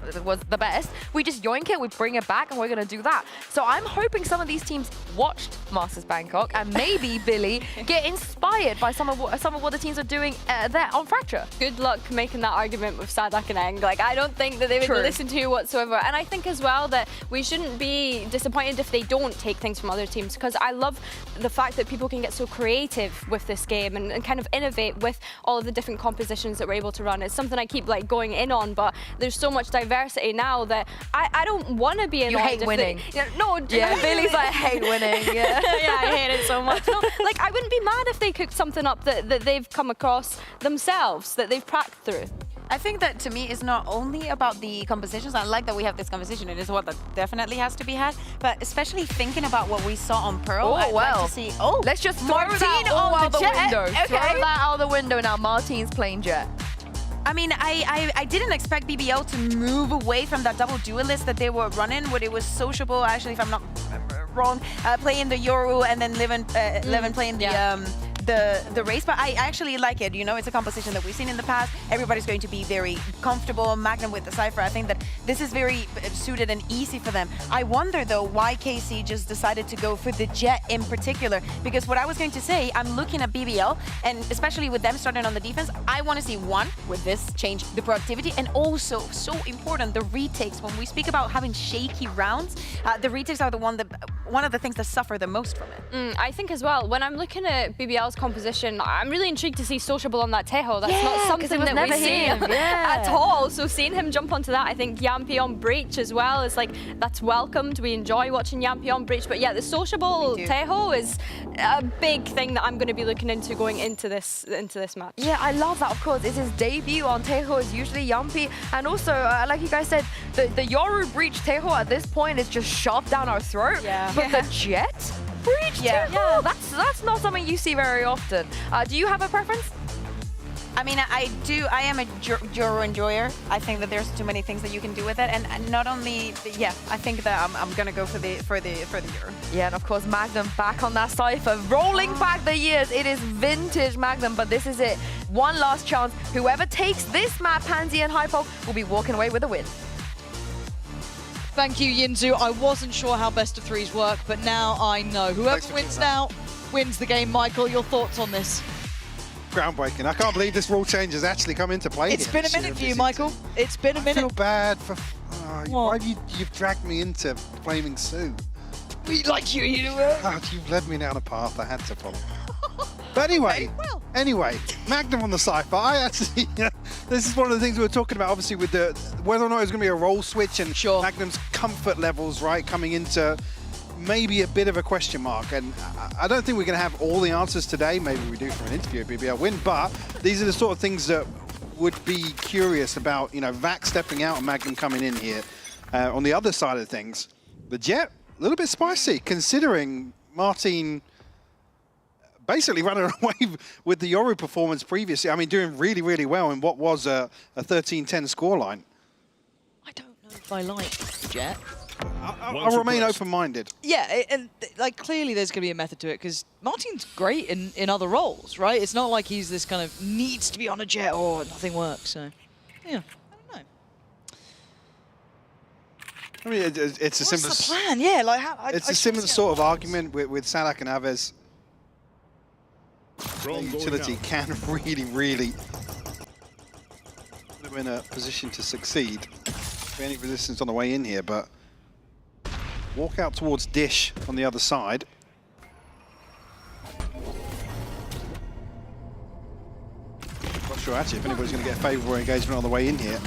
the best. We just yoink it, we bring it back, and we're going to do that. So I'm hoping some of these teams watched Masters Bangkok and maybe, Billy, get inspired by some of what the teams are doing there on Fracture. Good luck making that argument with Sadak and Eng. Like, I don't think that they would True. listen to you whatsoever. And I think as well that we shouldn't be disappointed if they don't take things from other teams, because I love the fact that people can get so creative with this game and kind of innovate with all of the different compositions that we're able to run. It's something I keep like going in on, but there's so much diversity now that I don't want to be annoyed. You hate if winning. No, Yeah, Billy's like, I hate winning. Yeah. Yeah, I hate it so much. No, like, I wouldn't be mad if they cooked something up that they've come across themselves, that they've cracked through. I think that to me it's not only about the compositions. I like that we have this conversation. It is what that definitely has to be had. But especially thinking about what we saw on Pearl. Oh, well. Like to see, let's just throw Martine that all on out the the jet. window. Okay. Throw that out the window now. Martine's playing jet. I mean, I didn't expect BBL to move away from that double duelist that they were running, where it was sociable. Actually, if I'm not wrong, playing the Yoru and then Levin playing the race. But I actually like it. You know, it's a composition that we've seen in the past. Everybody's going to be very comfortable. Magnum with the Cypher. I think that this is very suited and easy for them. I wonder though why KC just decided to go for the Jet in particular. Because what I was going to say, I'm looking at BBL, and especially with them starting on the defense, I want to see one with this change the productivity, and also so important the retakes. When we speak about having shaky rounds, the retakes are one of the things that suffer the most from it. I think as well, when I'm looking at BBL's composition, I'm really intrigued to see Sociable on that Tejo. That's not something that we see at all. So seeing him jump onto that, I think Yampy on Breach as well is like, that's welcomed. We enjoy watching Yampy on Breach. But yeah, the Sociable Tejo is a big thing that I'm going to be looking into going into this match. Yeah, I love that. Of course, it's his debut on Tejo. Is usually Yampy, and also like you guys said, the Yoru Breach Tejo at this point is just shoved down our throat. Yeah. But the Jet Breach Tejo, that's not something you see very often. Do you have a preference? I mean, I do. I am a Joro enjoyer. I think that there's too many things that you can do with it, and not only, I think that I'm gonna go for the Joro. Yeah, and of course Magnum back on that Cypher, rolling back the years. It is vintage Magnum, but this is it. One last chance. Whoever takes this map, Pansy and Hypok, will be walking away with a win. Thank you, Yinzu. I wasn't sure how best of threes work, but now I know. Whoever wins now wins the game. Michael, your thoughts on this? Groundbreaking. I can't believe this rule change has actually come into play. It's been a minute for you, Michael. It's been a minute. I feel bad for... why have you've dragged me into blaming Sue? We like you. You've led me down a path I had to follow. But anyway, Magnum on the Cypher. I actually, this is one of the things we were talking about, obviously, with whether or not it's going to be a role switch and Magnum's comfort levels, right, coming into maybe a bit of a question mark. And I don't think we're going to have all the answers today. Maybe we do for an interview at BBL Win, but these are the sort of things that would be curious about, Vac stepping out and Magnum coming in here. On the other side of things, the Jet, a little bit spicy, considering Martine basically running away with the Yoru performance previously. I mean, doing really, really well in what was a 13-10 scoreline. I don't know if I like Jet. I'll remain open-minded. Yeah, and like clearly there's going to be a method to it, because Martine's great in other roles, right? It's not like he's this kind of needs to be on a Jet or nothing works. So, yeah, I don't know. I mean, it's a similar... What's the plan? Yeah, like it's a similar sort of argument with Sadak and Aves. The utility can really, really put them in a position to succeed. Any resistance on the way in here, but walk out towards Dish on the other side. Not sure actually if anybody's going to get a favourable engagement on the way in here.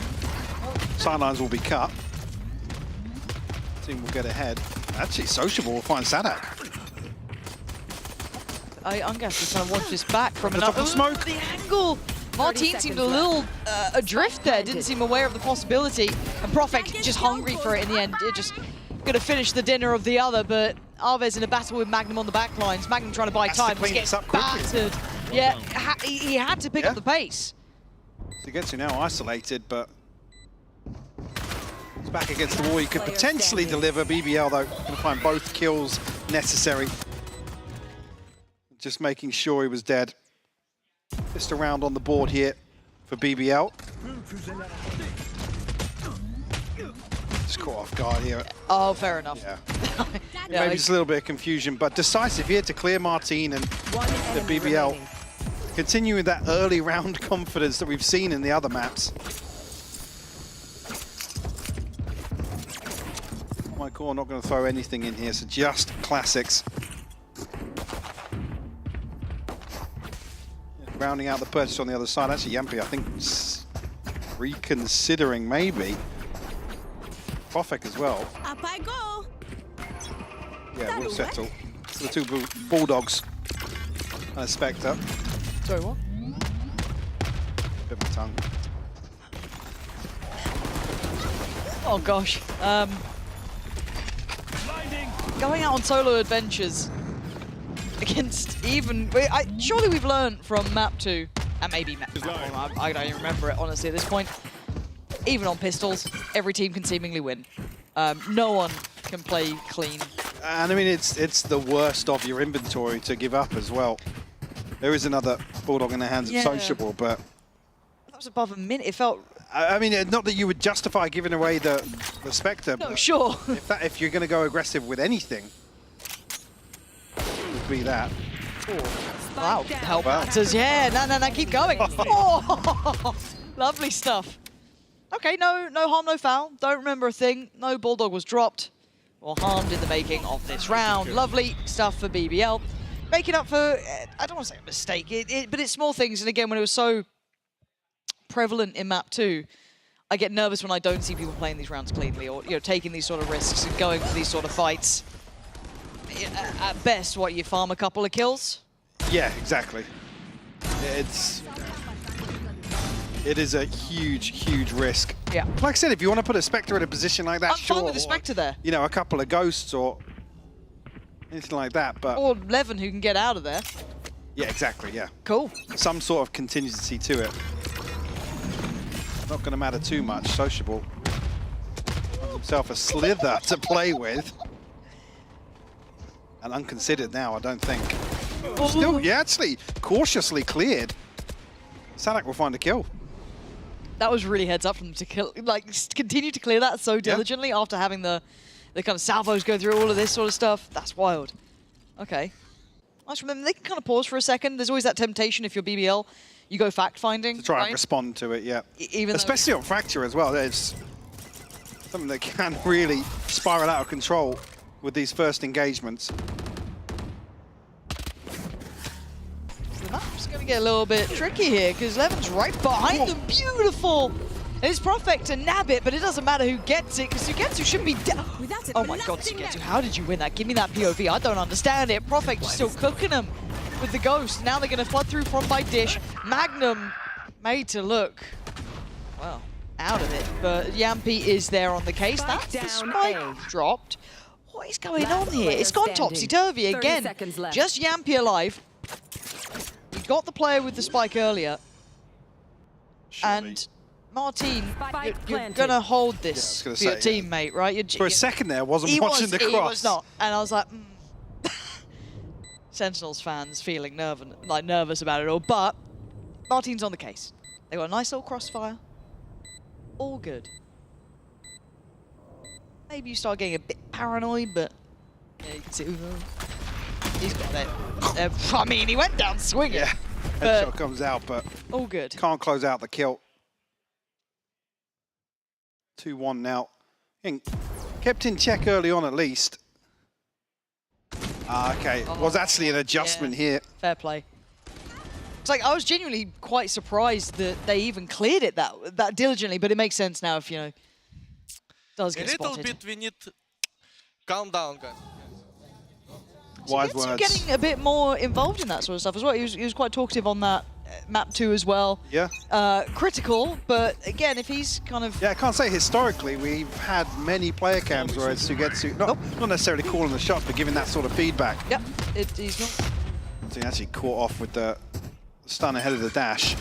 Sidelines will be cut. Team will get ahead. Actually, Sociable will find Sadak. I'm going to have to kind of watch this back from the top of smoke. The angle. Martine seemed a little adrift there, didn't seem aware of the possibility. And Profek just hungry for it in the end. It just going to finish the dinner of the other, but Aves in a battle with Magnum on the back lines. Magnum trying to buy time, just gets battered. Yeah, he had to pick up the pace. Sugetsu now isolated, but he's back against the wall. He could potentially deliver. BBL, though, going to find both kills necessary. Just making sure he was dead. Just a round on the board here for BBL. Just caught off guard here. Oh, fair enough. Yeah. Yeah, Maybe just a little bit of confusion, but decisive here to clear Martin and the BBL. Continuing that early round confidence that we've seen in the other maps. My core not going to throw anything in here, so just classics. Rounding out the purchase on the other side. Actually, Yampi, I think, reconsidering maybe. Profek as well. Up I go. Yeah, we'll settle. The two Bulldogs and a Spectre. Sorry, what? Bit my tongue. Oh gosh. Going out on solo adventures against even... surely we've learned from map 2, and maybe map 1, I don't even remember it honestly at this point. Even on pistols, every team can seemingly win. No one can play clean. And I mean, it's the worst of your inventory to give up as well. There is another Bulldog in the hands of Sociable, but... That was above a minute, it felt... I mean, not that you would justify giving away the Spectre. No, sure. If you're going to go aggressive with anything, it would be that. Wow, help matters. Yeah, no, keep going. Oh, lovely stuff. Okay, no harm, no foul. Don't remember a thing. No Bulldog was dropped or harmed in the making of this round. Lovely stuff for BBL. Making up for, I don't want to say a mistake, but it's small things. And again, when it was so prevalent in map 2, I get nervous when I don't see people playing these rounds cleanly or taking these sort of risks and going for these sort of fights. At best, you farm a couple of kills? Yeah, exactly. It is a huge risk. Yeah. Like I said, if you want to put a Spectre in a position like that, I'm fine with the Spectre there. A couple of Ghosts or anything like that, but... Or Levin who can get out of there. Yeah, exactly, yeah. Cool. Some sort of contingency to it. Not going to matter too much. Sociable. Finds himself a Slither to play with. And unconsidered now, I don't think. Still, yeah, actually, cautiously cleared. Sanak will find a kill. That was really heads up from them to kill, continue to clear that so diligently after having the kind of salvos go through all of this sort of stuff. That's wild. Okay. Nice from them. They can kind of pause for a second. There's always that temptation if you're BBL. You go fact-finding, to try and respond to it, yeah. Even especially on Fracture as well. It's something that can really spiral out of control with these first engagements. The map's going to get a little bit tricky here because Levin's right behind them. Beautiful! It's Profek to nab it, but it doesn't matter who gets it because Sugetsu should be down. Oh my god, Sugetsu, how did you win that? Give me that POV. I don't understand it. Profek still cooking them with the Ghost. Now they're going to flood through from by Dish. Magnum made to look, well, out of it. But Yampi is there on the case. That's the spike dropped. What is going on here? It's gone topsy-turvy again. Just Yampi alive. We got the player with the spike earlier. And Martin, you're going to hold this for your teammate, right? For a second there, I wasn't watching the cross. He was not. And I was like, Sentinels fans feeling nervous about it all. But Martin's on the case. They got a nice little crossfire. All good. Maybe you start getting a bit paranoid, but yeah, you can see. He's got that. I mean, he went down swinging. Yeah, headshot comes out, but all good. Can't close out the kill. 2-1 now. Kept in check early on at least. Okay, was actually an adjustment here. Fair play. It's like I was genuinely quite surprised that they even cleared it that diligently, but it makes sense now if does get spotted. A little bit we need to calm down, guys. Wise words. Getting a bit more involved in that sort of stuff as well. He was quite talkative on that map 2 as well. Yeah. Critical, but again, if he's kind of... Yeah, I can't say historically we've had many player cams where it's Sugetsu, not necessarily calling the shots, but giving that sort of feedback. Yep, he's not. So he actually caught off with the stun ahead of the dash.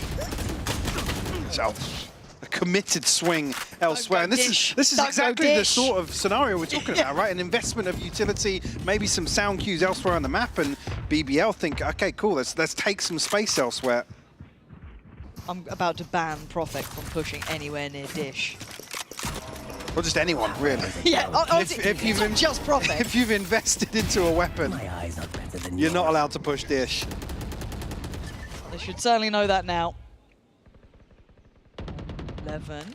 A committed swing elsewhere. And this is exactly the sort of scenario we're talking about, right? An investment of utility, maybe some sound cues elsewhere on the map, and BBL think, okay, cool, let's take some space elsewhere. I'm about to ban Profek from pushing anywhere near Dish. Or just anyone, really. Yeah, if you've just Profek. If you've invested into a weapon, you're not allowed to push Dish. They should certainly know that now. 11.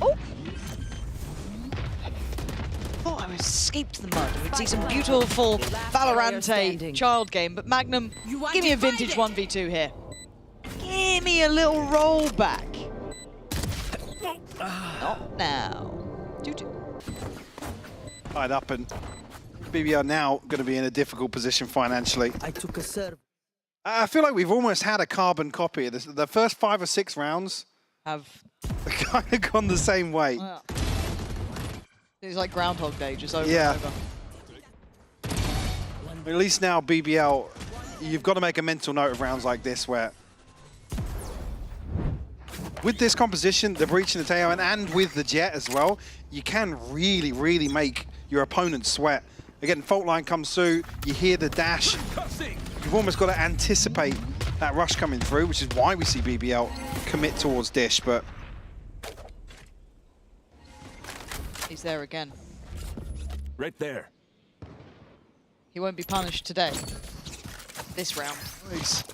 Oh! Oh, I escaped the mud. We'd see some beautiful VALORANT child game, but Magnum, give me a vintage 1v2 here. Give me a little rollback. Not now. Tied up, and BBL now going to be in a difficult position financially. I took a serve. I feel like we've almost had a carbon copy of this. The first 5 or 6 rounds have kind of gone the same way. Well, it's like Groundhog Day, just over Yeah. and over. At least now, BBL, you've got to make a mental note of rounds like this where, with this composition, the breach and the tail, and with the jet as well, you can really, really make your opponent sweat. Again, fault line comes through, you hear the dash. You've almost got to anticipate that rush coming through, which is why we see BBL commit towards Dish, but... He's there again. Right there. He won't be punished today. This round. Nice.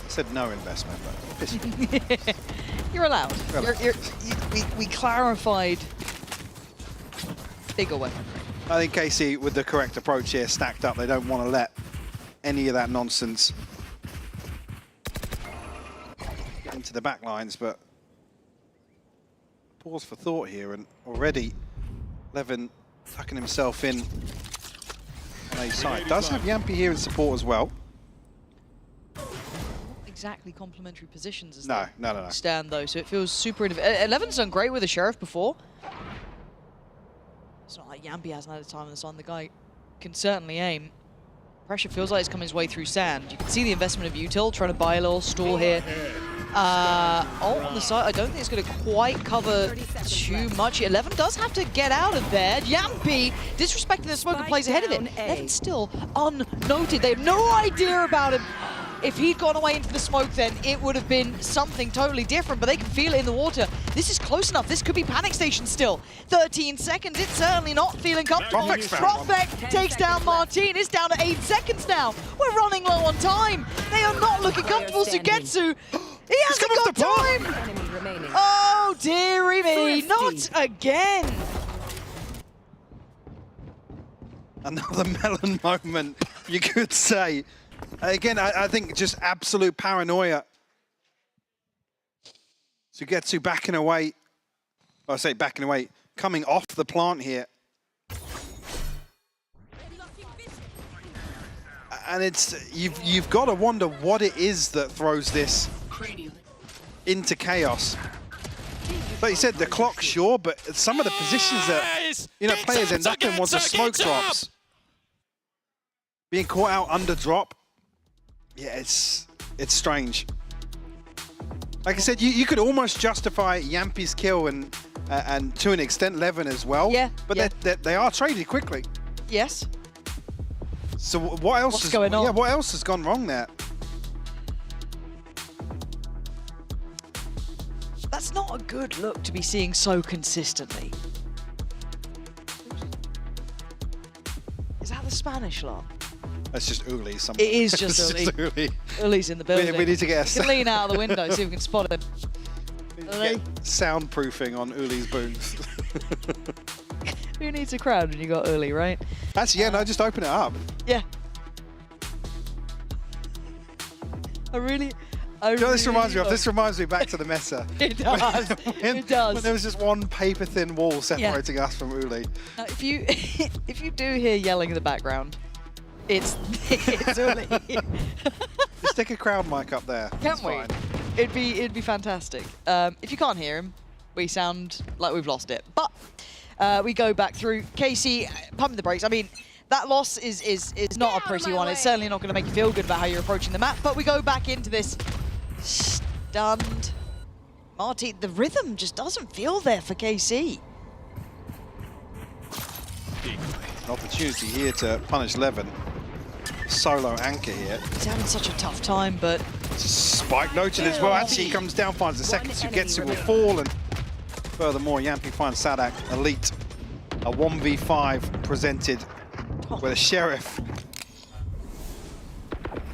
I said no investment, but... You're allowed. We clarified bigger weapon. I think KC, with the correct approach here, stacked up. They don't want to let any of that nonsense get into the back lines, but pause for thought here, and already Levin tucking himself in on a side. Does have Yampy here in support as well. Exactly complementary positions as No. stand though, so it feels super innovative. Levin's done great with the Sheriff before. It's not like Yampy hasn't had a time on the sun. The guy can certainly aim. Pressure feels like it's coming his way through sand. You can see the investment of Util trying to buy a little stall here. On the side, I don't think it's going to quite cover too much. 11 does have to get out of there. Yampy disrespecting the smoke and plays ahead of it. 11's still unnoted. They have no idea about him. If he'd gone away into the smoke, then it would have been something totally different, but they can feel it in the water. This is close enough. This could be panic station still. 13 seconds. It's certainly not feeling comfortable. Profek takes down Martin. It's down to 8 seconds now. We're running low on time. They are not looking comfortable. Sugetsu, he hasn't got time. Oh, dearie me. Not again. Another melon moment, you could say. Again, I think just absolute paranoia. Sugetsu backing away. I say backing away, coming off the plant here. And it's you've got to wonder what it is that throws this into chaos. Like you said, the clock, sure, but some of the positions that players end up in was the smoke drops. Being caught out under drop. Yeah, it's strange. Like I said, you could almost justify Yampy's kill and to an extent Levin as well. Yeah. But they are traded quickly. Yes. So what else What's going on? Yeah, what else has gone wrong there? That's not a good look to be seeing so consistently. Is that the Spanish lot? That's just Uli. It is just Uli. Uli's in the building. We need to get We can lean out of the window, see if we can spot him. Get soundproofing on Uli's booth. Who needs a crowd when you got Uli, right? Actually, yeah, no, just open it up. Yeah. You know what this reminds me of? This reminds me back to the meta. It does. It does. When there was just one paper-thin wall separating us from Uli. Now, if you do hear yelling in the background, it's Uli. Just stick a crowd mic up there. Can't we? It'd be fantastic. If you can't hear him, we sound like we've lost it. But we go back through. KC pumping the brakes. I mean, that loss is not a pretty one. It's certainly not going to make you feel good about how you're approaching the map. But we go back into this stunned. Martin, the rhythm just doesn't feel there for KC. An opportunity here to punish Levin. Solo anchor here. He's having such a tough time, but... Spike noted as well. Actually, he comes down, finds the second. Sugetsu will fall, and furthermore, Yampi finds Sadak elite. A 1v5 presented with a Sheriff.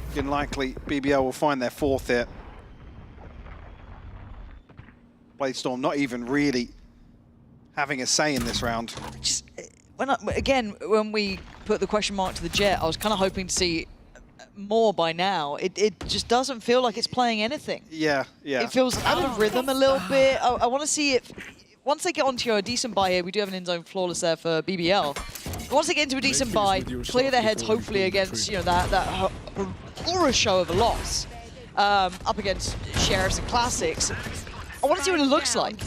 Looking likely BBL will find their fourth here. Bladestorm not even really having a say in this round. Just, when we put the question mark to the Jet, I was kind of hoping to see more by now. It just doesn't feel like it's playing anything. Yeah. It feels out of rhythm a little bit. I want to see it. Once they get onto a decent buy here, we do have an in-zone flawless there for BBL. Once they get into a decent buy, clear their heads hopefully against that horror show of a loss up against Sheriffs and Classics. I want to see what it looks like.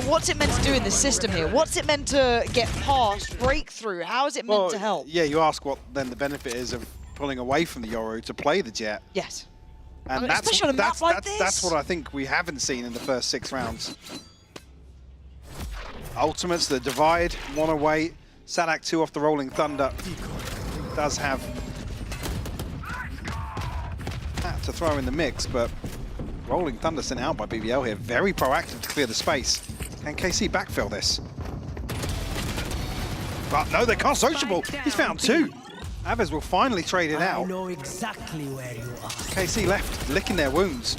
What's it meant to do in the system here? What's it meant to get past, breakthrough? How is it meant to help? Yeah, you ask what then the benefit is of pulling away from the Yoru to play the Jet. Yes. And especially on a map like this. That's what I think we haven't seen in the first 6 rounds. Ultimates, the divide, one away. Sadak 2 off the Rolling Thunder. Does have that to throw in the mix, but Rolling Thunder sent out by BBL here. Very proactive to clear the space. Can KC backfill this? But no, they can't sociable. He's found 2. Avez will finally trade it out. I know exactly where you are. KC left, licking their wounds.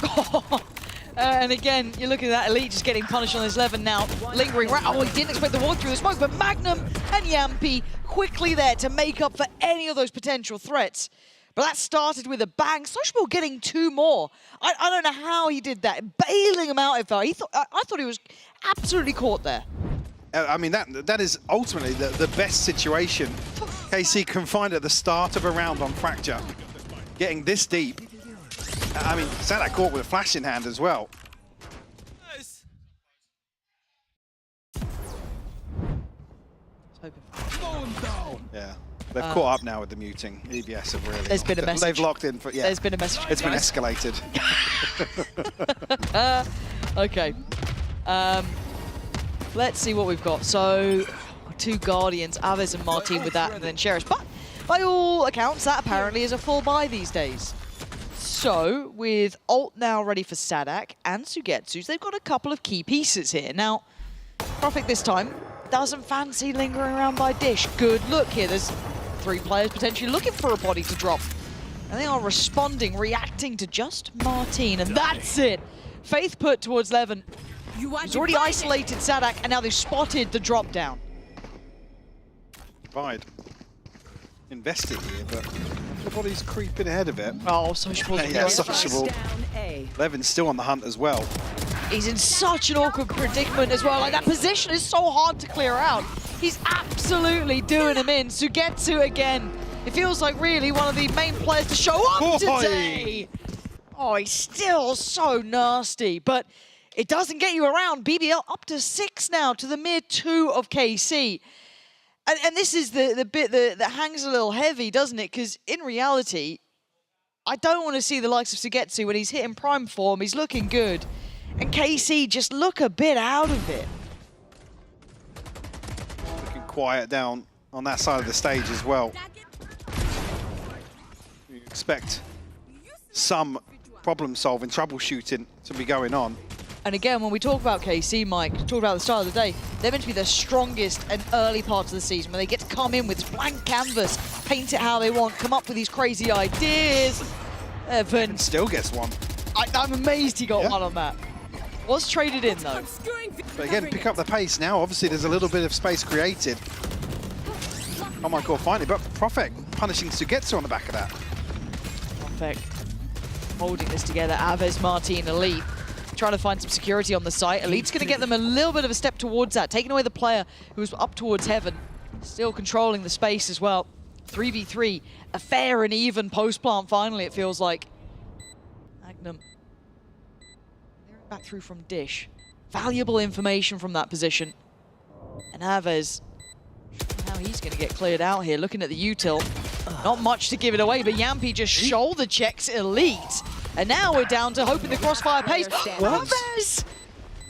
And again, you're looking at that Elite just getting punished on this Levin now. Lingering right. Oh, he didn't expect the walk through the smoke, but Magnum and Yampi quickly there to make up for any of those potential threats. But that started with a bang. Sociable getting 2 more. I don't know how he did that. Bailing him out, it felt. I thought he was absolutely caught there. I mean, that is ultimately the best situation KC can find at the start of a round on Fracture. Getting this deep. I mean, Sadak caught with a flash in hand as well. Yeah. They've caught up now with the muting. EBS have really... There's been a message. They've locked in for... Yeah. There's been a message. It's been escalated. Okay. Let's see what we've got. So, 2 Guardians, Avez and Martin with that, and then Sheriff. But by all accounts, that apparently is a full buy these days. So, with ult now ready for Sadak and Sugetsu, they've got a couple of key pieces here. Now, Profik this time doesn't fancy lingering around by Dish. Good look here. There's 3 players potentially looking for a body to drop. And they are responding, reacting to just Martin, and that's it. Faith put towards Levin. He's already isolated Sadak, and now they've spotted the drop down. Divide. Invested here, but everybody's creeping ahead of it. Oh, Sociable. Yeah, Sociable. Levin's still on the hunt as well. He's in such an awkward predicament as well. Like, that position is so hard to clear out. He's absolutely doing him in. Sugetsu again. It feels like really one of the main players to show up today. Oh, he's still so nasty, but it doesn't get you around. BBL up to 6 now to the mere 2 of KC. And this is the bit that hangs a little heavy, doesn't it? Because in reality, I don't want to see the likes of Sugetsu when he's hitting prime form. He's looking good. And KC just look a bit out of it. Looking quiet down on that side of the stage as well. You expect some problem-solving, troubleshooting to be going on. And again, when we talk about KC, Mike, talk about the start of the day, they're meant to be the strongest and early parts of the season when they get to come in with this blank canvas, paint it how they want, come up with these crazy ideas. Evan still gets one. I'm amazed he got one on that. Was traded in though. But again, pick up the pace now. Obviously, there's a little bit of space created. Oh my god, finally, but Profik punishing Sugetsu on the back of that. Profik holding this together. Avez, Martin, Elite trying to find some security on the site. Elite's going to get them a little bit of a step towards that, taking away the player who's up towards heaven. Still controlling the space as well. 3v3, a fair and even post-plant finally, it feels like. Magnum. Back through from Dish. Valuable information from that position. And Avez Now he's going to get cleared out here. Looking at the util, not much to give it away, but Yampy just shoulder checks Elite. And now we're down to hoping the crossfire pays. Alves!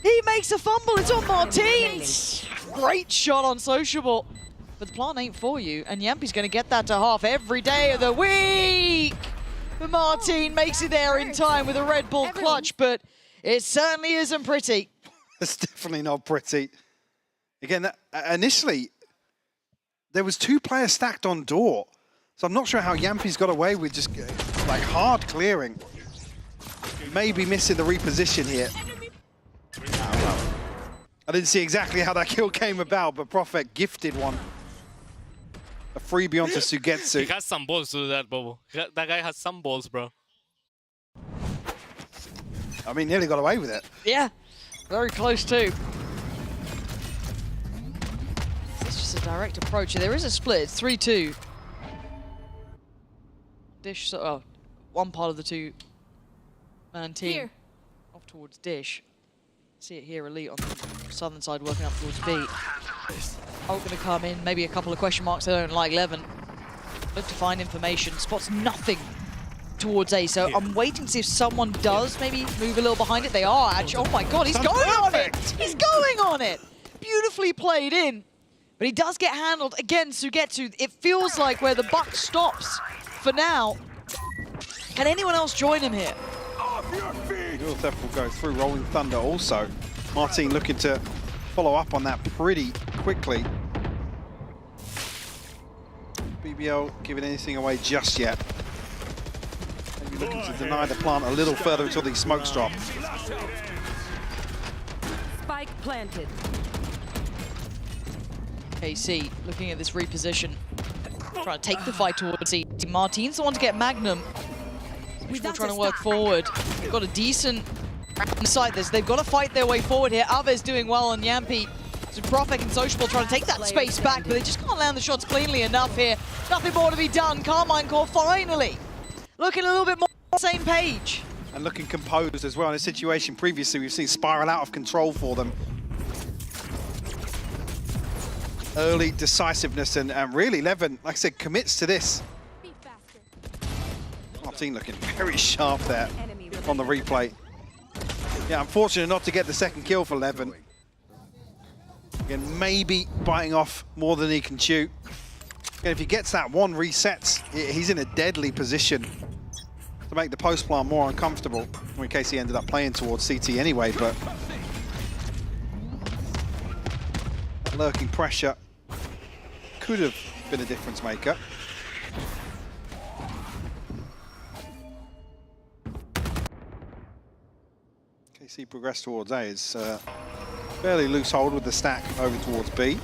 He makes a fumble. It's on Martins. Great shot on Sociable. But the plant ain't for you, and Yampy's going to get that to half every day of the week. But Martin makes it there in time with a Red Bull clutch, but it certainly isn't pretty. It's definitely not pretty. Again, initially, there was 2 players stacked on door. So I'm not sure how Yampy's got away with just like hard clearing. Maybe missing the reposition here. I didn't see exactly how that kill came about, but Prophet gifted one. A freebie onto Sugetsu. He has some balls to do that, Bobo. That guy has some balls, bro. I mean, nearly got away with it. Yeah, very close too. It's just a direct approach. There is a split. It's 3-2. Dish, one part of the 2-man team Here. off towards Dish. See it here, Elite on the southern side working up towards B. Ult going to come in, maybe a couple of question marks. They don't like Levin. Look to find information, spots nothing towards A, so I'm waiting to see if someone does maybe move a little behind it. They are actually, oh my god, he's going on it! He's going on it! Beautifully played in, but he does get handled. Again, Sugetsu, it feels like where the buck stops for now. Can anyone else join him here? Dual Theft will go through Rolling Thunder also. Martin looking to follow up on that pretty quickly. BBL giving anything away just yet. Maybe looking to deny the plant a little further until these smokes drop. Spike planted. KC looking at this reposition. Trying to take the fight towards C. Martin's the one to get Magnum. We're trying to work forward. They've got a decent site. They've got to fight their way forward here. Aves doing well on Yampy. So Prophet and Sociable trying to take that space back, but they just can't land the shots cleanly enough here. Nothing more to be done. Carmine Core finally looking a little bit more on the same page. And looking composed as well. In a situation previously, we've seen spiral out of control for them. Early decisiveness and really Levin, like I said, commits to this. Martin looking very sharp there on the replay. Yeah, unfortunate not to get the second kill for Levin. Again, maybe biting off more than he can chew. Again, if he gets that one resets, he's in a deadly position to make the post plant more uncomfortable. In case he ended up playing towards CT anyway, but lurking pressure could have been a difference maker. KC progressed towards A. It's fairly loose hold with the stack over towards B.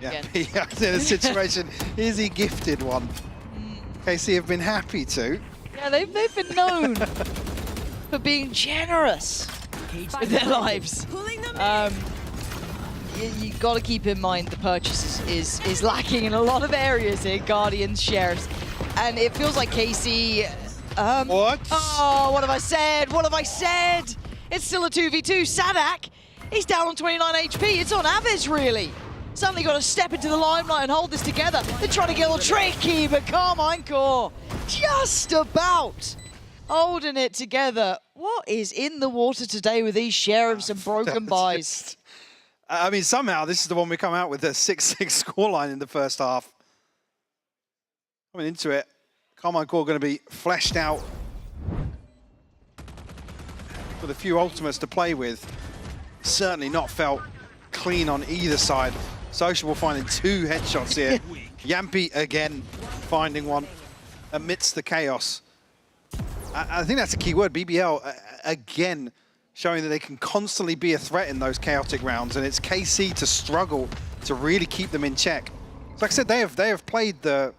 Yeah, he's in a situation. Is he gifted one? KC have been happy to. Yeah, they've been known for being generous with their lives. You got to keep in mind the purchase is lacking in a lot of areas here. Guardians, Sheriffs, and it feels like KC. What? Oh, what have I said? What have I said? It's still a 2v2. Sadak, he's down on 29 HP. It's on Aves, really. Suddenly got to step into the limelight and hold this together. They're trying to get a little tricky, but Carmine Core just about holding it together. What is in the water today with these Sheriffs and broken buys? I mean, somehow this is the one we come out with a 6-6 scoreline in the first half. Coming into it, Carmine Core going to be fleshed out with a few ultimates to play with. Certainly not felt clean on either side. Sociable finding 2 headshots here. Yampy again finding one amidst the chaos. I think that's a key word. BBL again showing that they can constantly be a threat in those chaotic rounds, and it's KC to struggle to really keep them in check. So like I said, they have played the,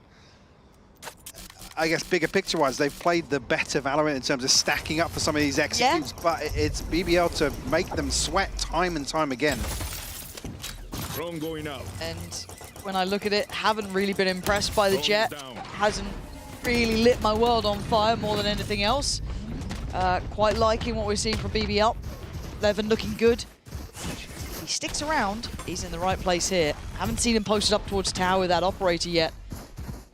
I guess bigger picture-wise, they've played the better Valorant in terms of stacking up for some of these executes, but it's BBL to make them sweat time and time again. Drone going out. And when I look at it, haven't really been impressed by the Jet. Hasn't really lit my world on fire more than anything else. Quite liking what we're seeing from BBL. Levin looking good. He sticks around, he's in the right place here. Haven't seen him posted up towards tower with that operator yet.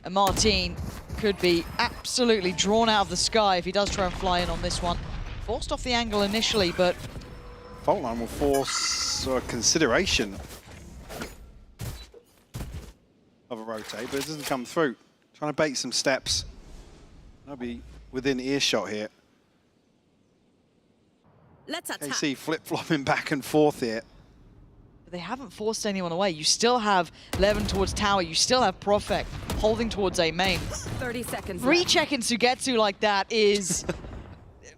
And Martin could be absolutely drawn out of the sky if he does try and fly in on this one. Forced off the angle initially, but... Fault line will force a consideration of a rotate, but it doesn't come through. Trying to bait some steps. That'll be within earshot here. Let's attack. KC flip-flopping back and forth here. But they haven't forced anyone away. You still have Levin towards tower. You still have Profek holding towards A main. 30 seconds. Rechecking Sugetsu like that is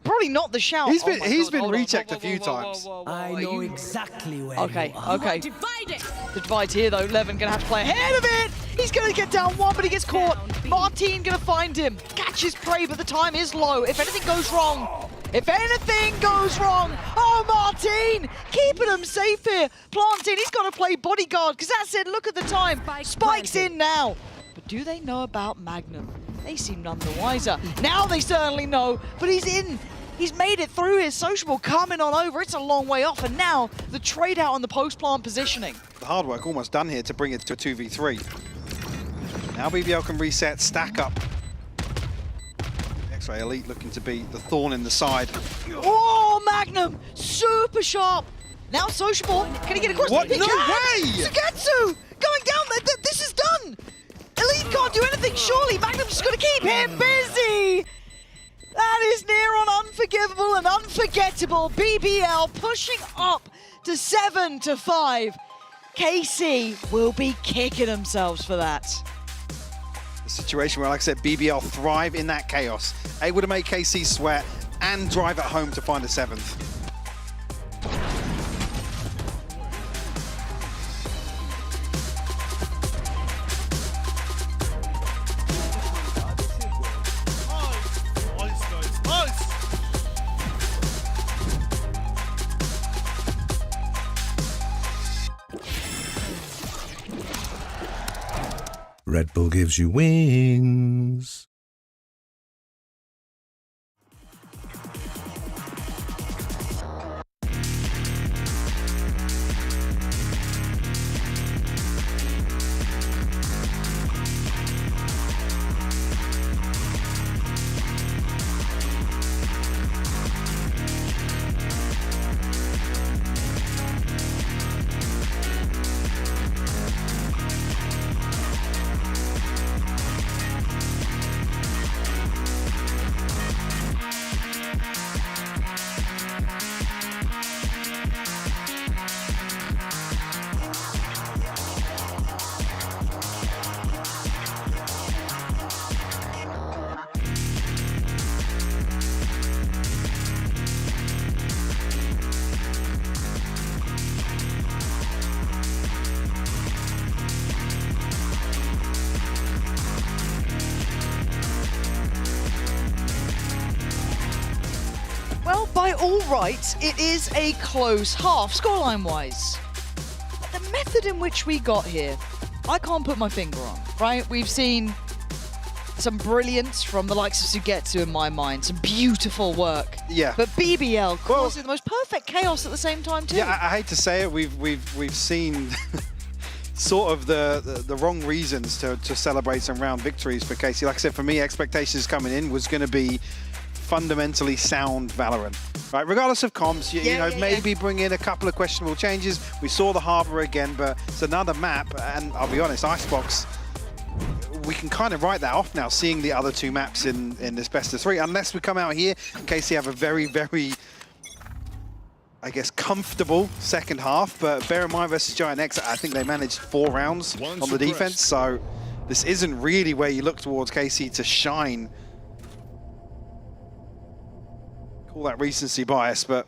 probably not the shout. He's been rechecked a few times. I know exactly where Okay, you are. okay. The divide here though, Levin gonna have to play ahead of it. He's gonna get down one, but he gets caught. Martin gonna find him. Catches prey, but the time is low. If anything goes wrong, oh, Martin! Keeping him safe here. Planting, he's got to play bodyguard, because that's it, look at the time. Spike's in now. But do they know about Magnum? They seem none the wiser. Now they certainly know, but he's in. He's made it through his sociable, coming on over. It's a long way off, and now the trade out on the post-plant positioning. The hard work almost done here to bring it to a 2v3. Now BBL can reset, stack up. X-Ray Elite looking to be the thorn in the side. Oh, Magnum! Super sharp! Now sociable. Can he get across? What? He No can! way! Sugetsu! Going down there. This is done! Elite can't do anything, surely. Magnum's just going to keep him busy! That is near on unforgivable and unforgettable. BBL pushing up to 7-5. KC will be kicking themselves for that. A situation where, like I said, BBL thrive in that chaos. Able to make KC sweat and drive it home to find a 7th. Red Bull gives you wings. Well, by all rights, it is a close half, scoreline-wise. But the method in which we got here, I can't put my finger on, right? We've seen some brilliance from the likes of Sugetsu in my mind, some beautiful work. Yeah. But BBL causing the most perfect chaos at the same time too. Yeah, I hate to say it, we've seen sort of the wrong reasons to celebrate some round victories for KC. Like I said, for me, expectations coming in was going to be fundamentally sound Valorant, right? Regardless of comps, you know, maybe bring in a couple of questionable changes. We saw the Harbor again, but it's another map, and I'll be honest, Icebox, we can kind of write that off now, seeing the other two maps in this best of 3, unless we come out here and KC have a very, very, I guess, comfortable second half. But bear in mind versus Giant X, I think they managed 4 rounds on the defense, so this isn't really where you look towards KC to shine. Call that recency bias, but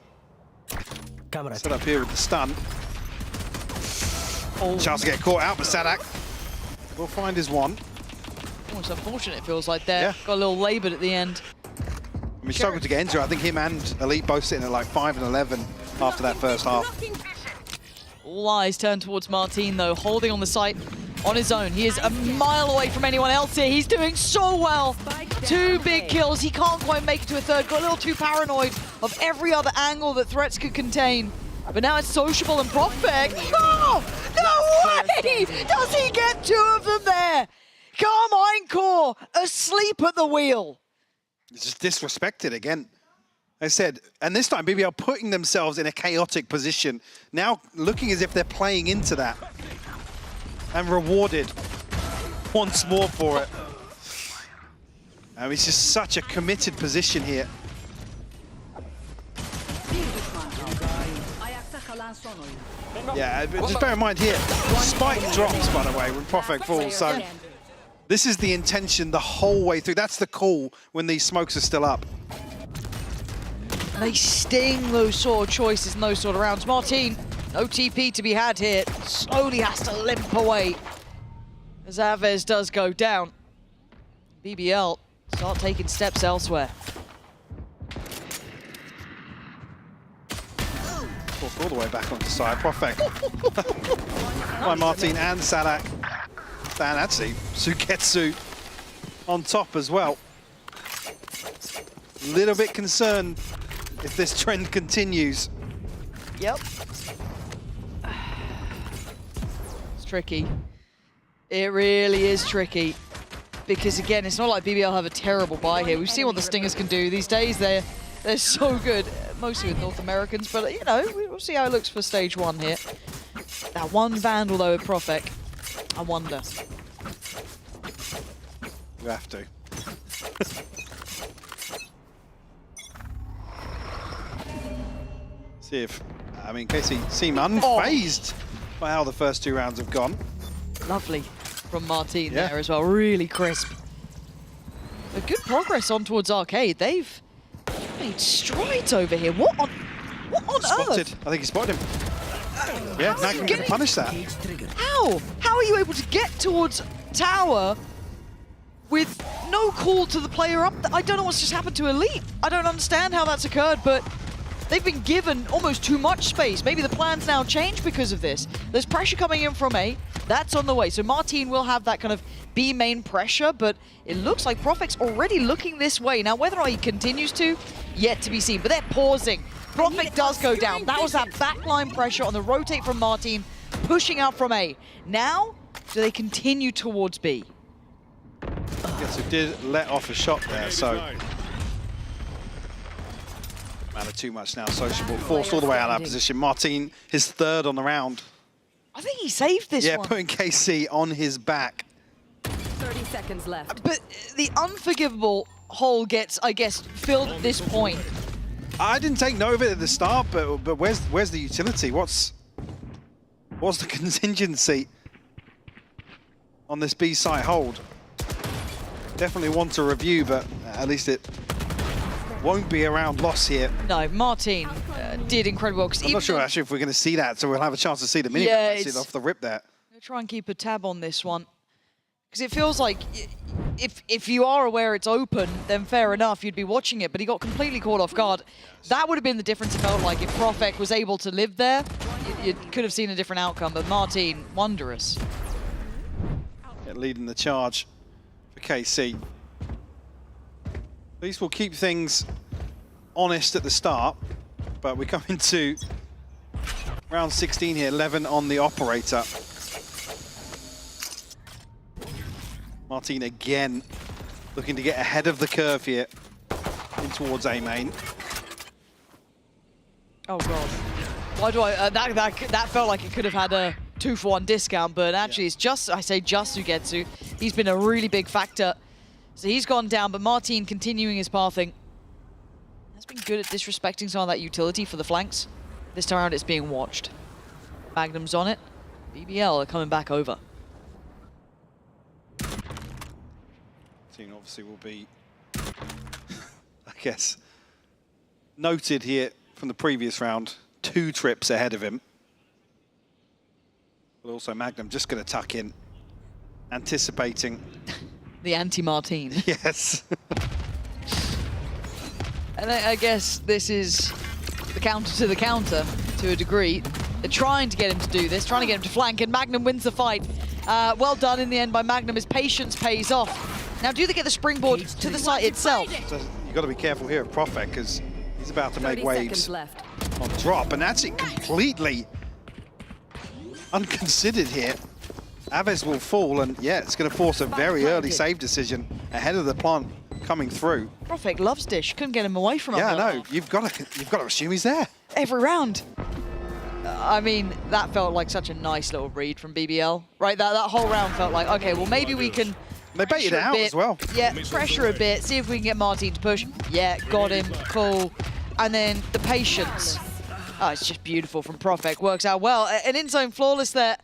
set up here with the stun. Chance to get caught out, but Sadak will find his one. Oh, it's unfortunate, it feels like there. Got a little laboured at the end. I mean, struggled to get into it. I think him and Elite both sitting at like 5 and 11 after that first half. All eyes turn towards Martin, though, holding on the site on his own. He is a mile away from anyone else here. He's doing so well. 2 big kills. He can't quite make it to a third. Got a little too paranoid of every other angle that threats could contain. But now it's Sociable and Profek. Oh, no way! Does he get 2 of them there? Carmine Core asleep at the wheel. It's just disrespected again. I said, and this time BBL putting themselves in a chaotic position. Now looking as if they're playing into that. And rewarded once more for it. It's just such a committed position here. Yeah, just bear in mind here, Spike drops, by the way, when Profek falls. So this is the intention the whole way through. That's the call when these smokes are still up. They sting those sort of choices and those sort of rounds. Martin, no TP to be had here. Slowly has to limp away as Aves does go down. BBL start taking steps elsewhere. All the way back onto side. Profek by Martin and Sadak. And actually, Sugetsu on top as well. Little bit concerned if this trend continues. Yep. It's tricky. It really is tricky. Because again, it's not like BBL have a terrible buy here. We've seen what the Stingers can do these days. They're so good, mostly with North Americans, but you know, we'll see how it looks for stage 1 here. That one Vandal though with Profek, I wonder. You have to. See if, I mean, Casey seem unfazed by how the first 2 rounds have gone. Lovely from Martin there as well, really crisp. But good progress on towards Arcade. They've made strides over here. What on Spotted. earth? I think he spotted him. Yeah, Magnum can punish that. How? How are you able to get towards tower with no call to the player up? I don't know what's just happened to Elite. I don't understand how that's occurred, but they've been given almost too much space. Maybe the plans now change because of this. There's pressure coming in from A. That's on the way. So Martin will have that kind of B main pressure, but it looks like Profek's already looking this way. Now, whether or not he continues to, yet to be seen. But they're pausing. Profek does go down. That was that backline pressure on the rotate from Martin, pushing out from A. Now, do they continue towards B? Yes, it did let off a shot there, so matter too much now. Sociable forced all the way out of that position. Martin, his 3rd on the round. I think he saved this one. Yeah, putting KC on his back. 30 seconds left. But the unforgivable hole gets, I guess, filled at this point. I didn't take note of it at the start, but where's the utility? What's the contingency on this B site hold? Definitely want to review, but at least it won't be around loss here. No, Martin did incredible. I'm not sure actually if we're going to see that, so we'll have a chance to see the minute. Yeah, See it off the rip there. I'm gonna try and keep a tab on this one. Because it feels like if you are aware it's open, then fair enough, you'd be watching it, but he got completely caught off guard. That would have been the difference, it felt like, if Profek was able to live there, you could have seen a different outcome, but Martin, wondrous. Yeah, leading the charge for KC. At least we'll keep things honest at the start, but we come into round 16 here, 11 on the operator. Martin again looking to get ahead of the curve here in towards A main. Oh god. Why do I, that felt like it could have had a 2-for-1 discount, but actually it's just, I say just Sugetsu. He's been a really big factor. So he's gone down, but Martin continuing his pathing. Has been good at disrespecting some of that utility for the flanks. This time around it's being watched. Magnum's on it. BBL are coming back over. Team obviously will be, I guess, noted here from the previous round. 2 trips ahead of him. But also Magnum just going to tuck in, anticipating. The anti-Martin. Yes. And I guess this is the counter to the counter, to a degree. They're trying to get him to do this, trying to get him to flank, and Magnum wins the fight. Well done in the end by Magnum. His patience pays off. Now, do they get the springboard to the site itself? So you've got to be careful here of Profek, because He's about to make 30 waves seconds left. on drop, and that's it completely unconsidered here. Aves will fall, and yeah, it's going to force a very early save decision ahead of the plant coming through. Prophet loves Dish. Couldn't get him away from him. Yeah, no, you've got to assume he's there. Every round. I mean, that felt like such a nice little read from BBL, right? That whole round felt like, okay, well, maybe we can. They baited it out as well. Yeah, pressure a bit, see if we can get Martin to push. Yeah, got him, cool. And then the patience. Oh, it's just beautiful from Prophet. Works out well. An in-zone flawless there.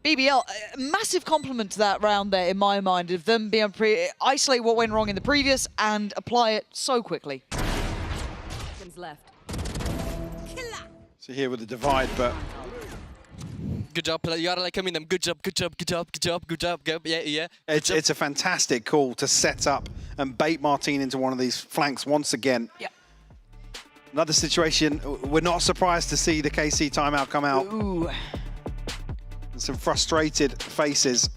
BBL, a massive compliment to that round there, in my mind, of them being able to isolate what went wrong in the previous and apply it so quickly. Seconds left. So here with the divide, but good job. You gotta like, I mean, good job, good job, good job, good job, good job, good, yeah, yeah. it's a fantastic call to set up and bait Martin into one of these flanks once again. Yeah. Another situation, we're not surprised to see the KC timeout come out. Ooh. And some frustrated faces.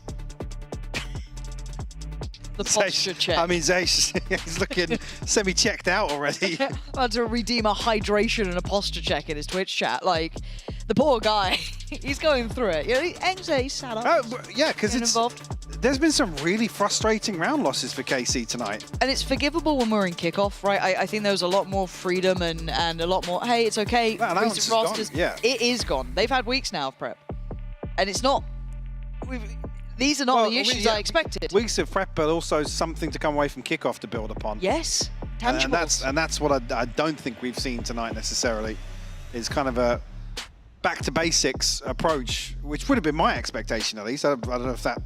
The posture check. I mean, Zaysh, he's looking semi-checked out already. Had to redeem a hydration and a posture check in his Twitch chat. Like, the poor guy, he's going through it. You know, he's sat up. Oh, yeah, because there's been some really frustrating round losses for KC tonight. And it's forgivable when we're in kickoff, right? I think there was a lot more freedom and a lot more, hey, it's okay. That allowance is gone, yeah. It is gone. They've had weeks now of prep. And it's not... These are not the issues I expected. Weeks of prep, but also something to come away from kickoff to build upon. Yes, tangible. And that's what I don't think we've seen tonight necessarily. Is kind of a back to basics approach, which would have been my expectation at least. I don't know if that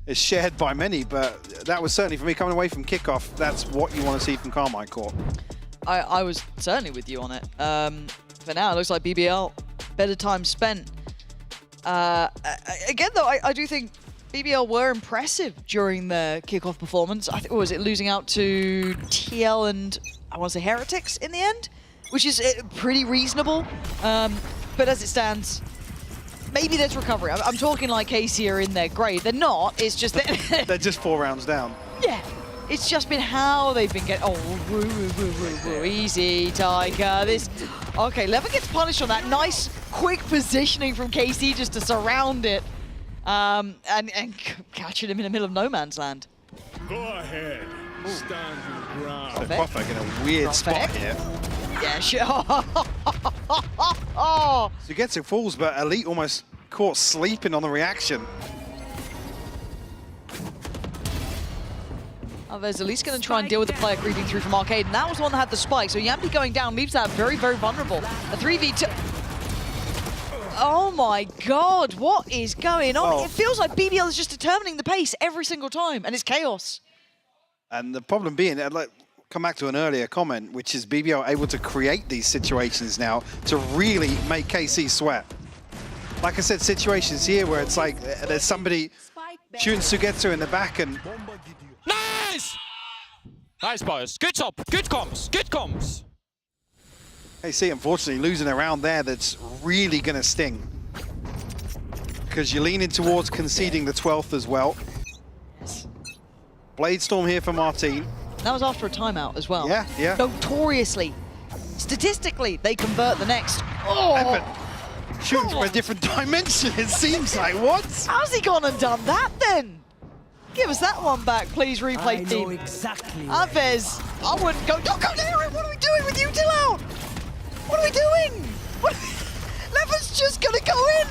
is shared by many, but that was certainly for me coming away from kickoff. That's what you want to see from Carmine Court. I was certainly with you on it. For now, it looks like BBL better time spent. Again, though, I do think BBL were impressive during the kickoff performance. I think, was it losing out to TL and, I want to say, Heretics in the end? Which is pretty reasonable. But as it stands, maybe there's recovery. I'm talking like KC are in their grade. They're not. It's just that... They're just 4 rounds down. Yeah. It's just been how they've been getting... Oh, woo, woo, woo, woo, woo. Easy, Tiger. This... Okay, Lever gets punished on that. Nice, quick positioning from KC just to surround it. And catching him in the middle of no man's land. Go ahead. Stand your ground. So Prophet in a weird spot here. Yeah, sure. So gets it falls, but Elite almost caught sleeping on the reaction. There's at least going to try and deal with the player creeping through from Arcade, and that was the one that had the spike, so Yampi going down leaves that very, very vulnerable. A 3v2. Oh my god, what is going on? Oh. It feels like BBL is just determining the pace every single time, and it's chaos. And the problem being, I'd like come back to an earlier comment, which is BBL able to create these situations now to really make KC sweat. Like I said, situations here where it's like there's somebody shooting Sugetsu in the back and... Nice! Nice, boys. Good job. Good comms. Good comms. KC, unfortunately, losing a round there that's really going to sting. Because you're leaning towards conceding the 12th as well. Blade Storm here for Martin. That was after a timeout as well. Yeah, yeah. Notoriously, statistically, they convert the next. Oh! Shooting from a different dimension, it seems like. What? How's he gone and done that then? Give us that one back, please, replay team. Exactly. Aves, I wouldn't go. Don't go near it. What are we doing with you till out? What are we doing? Lever's just gonna go in.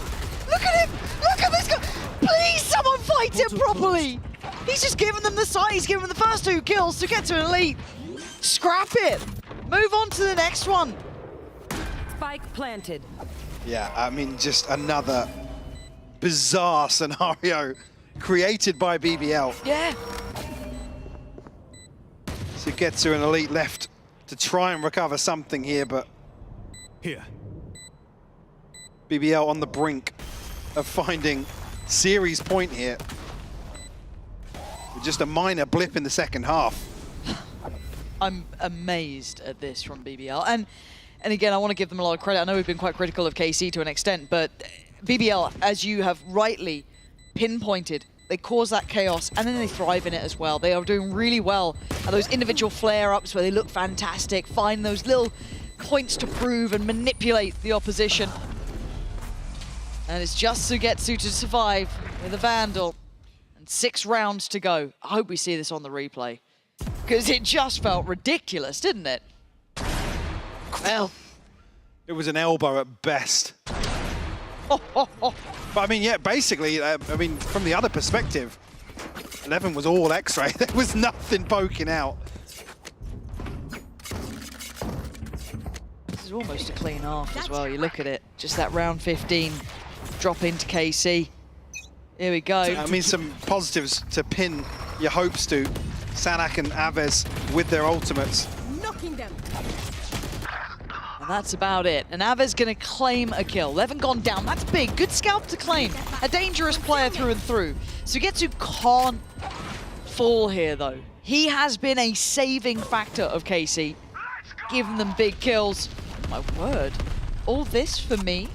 Look at him. Look at this guy. Please, someone fight him properly. He's just giving them the side. He's giving them the first 2 kills to get to an elite. Scrap it. Move on to the next one. Spike planted. Yeah, I mean, just another bizarre scenario created by BBL. Yeah. So gets to an elite left to try and recover something here, but here. BBL on the brink of finding series point here. With just a minor blip in the second half. I'm amazed at this from BBL. And again, I want to give them a lot of credit. I know we've been quite critical of KC to an extent, but BBL, as you have rightly pinpointed, they cause that chaos, and then they thrive in it as well. They are doing really well at those individual flare-ups where they look fantastic, find those little points to prove and manipulate the opposition. And it's just Sugetsu to survive with a Vandal. And 6 rounds to go. I hope we see this on the replay, because it just felt ridiculous, didn't it? Well, it was an elbow at best. But I mean, yeah, basically, I mean, from the other perspective, 11 was all X-ray. There was nothing poking out. This is almost a clean half as well. You look at it, just that round 15 drop into KC. Here we go. I mean, some positives to pin your hopes to. Sanak and Aves with their ultimates. Knocking them. And that's about it. And Aves gonna claim a kill. 11 gone down, that's big. Good scalp to claim. A dangerous player through and through. Sugetsu can't fall here though. He has been a saving factor of KC, giving them big kills. My word, all this for me?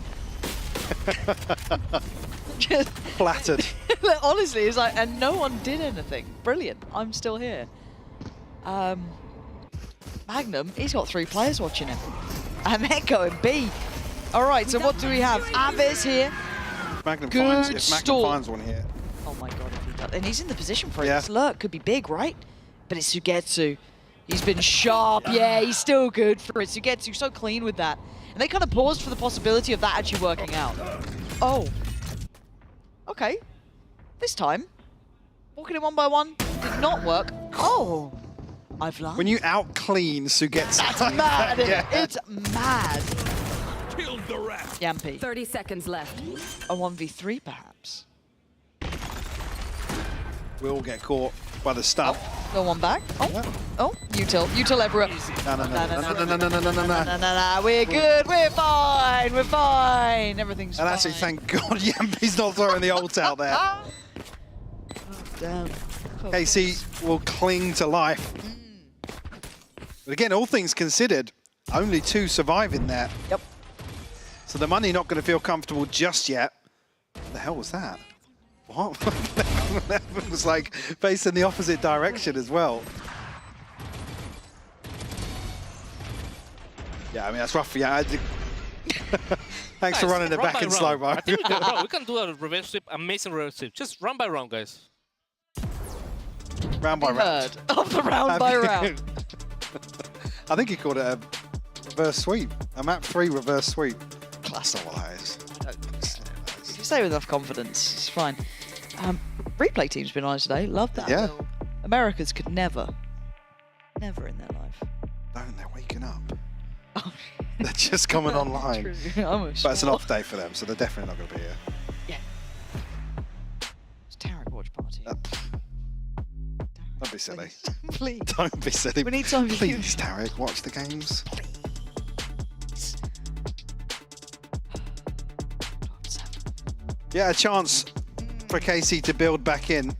Just flattered. Honestly, it's like, and no one did anything. Brilliant, I'm still here. Magnum, he's got 3 players watching him. And they're going B. All right, so what do we have? Aves here. Magnum Good finds, if Magnum stall. finds one here. Oh my god, if he does. And he's in the position for it. This lurk could be big, right? But it's Sugetsu. He's been sharp. Yeah, he's still good for it. Sugetsu so clean with that. And they kind of paused for the possibility of that actually working out. Oh. Okay. This time, walking in 1 by 1 did not work. Oh. I've lied. When you out-clean Sugetsu. That's mad. Yeah. It's mad. Killed the ref. Yampy. 30 seconds left. A 1v3 perhaps. Will get caught by the stun. No one back. Oh, util everywhere. No. We're good. We're fine. We're fine. Everything's fine. And actually, thank God Yampy's not throwing the ult out there. Oh, damn. KC will cling to life. But again, all things considered, only 2 surviving there. Yep. So the money not going to feel comfortable just yet. What the hell was that? What? That was like facing the opposite direction as well. Yeah, I mean, that's rough. Yeah, thanks for running it back in slow-mo. I think we can do a reverse sweep, amazing reverse sweep. Just round by round, guys. Round by round. Of the round by round. I think he called it a reverse sweep. A map 3 reverse sweep. Class wise. If you say with enough confidence, it's fine. Replay team's been on today. Love that. Yeah. Americans could never in their life. Don't, they're waking up. They're just coming online. But it's an off day for them, so they're definitely not going to be here. Yeah. It's Tarek watch party. Don't be silly. Please. Don't be silly. We need time for you. Please, Tarek, watch the games. Yeah, a chance for KC to build back in.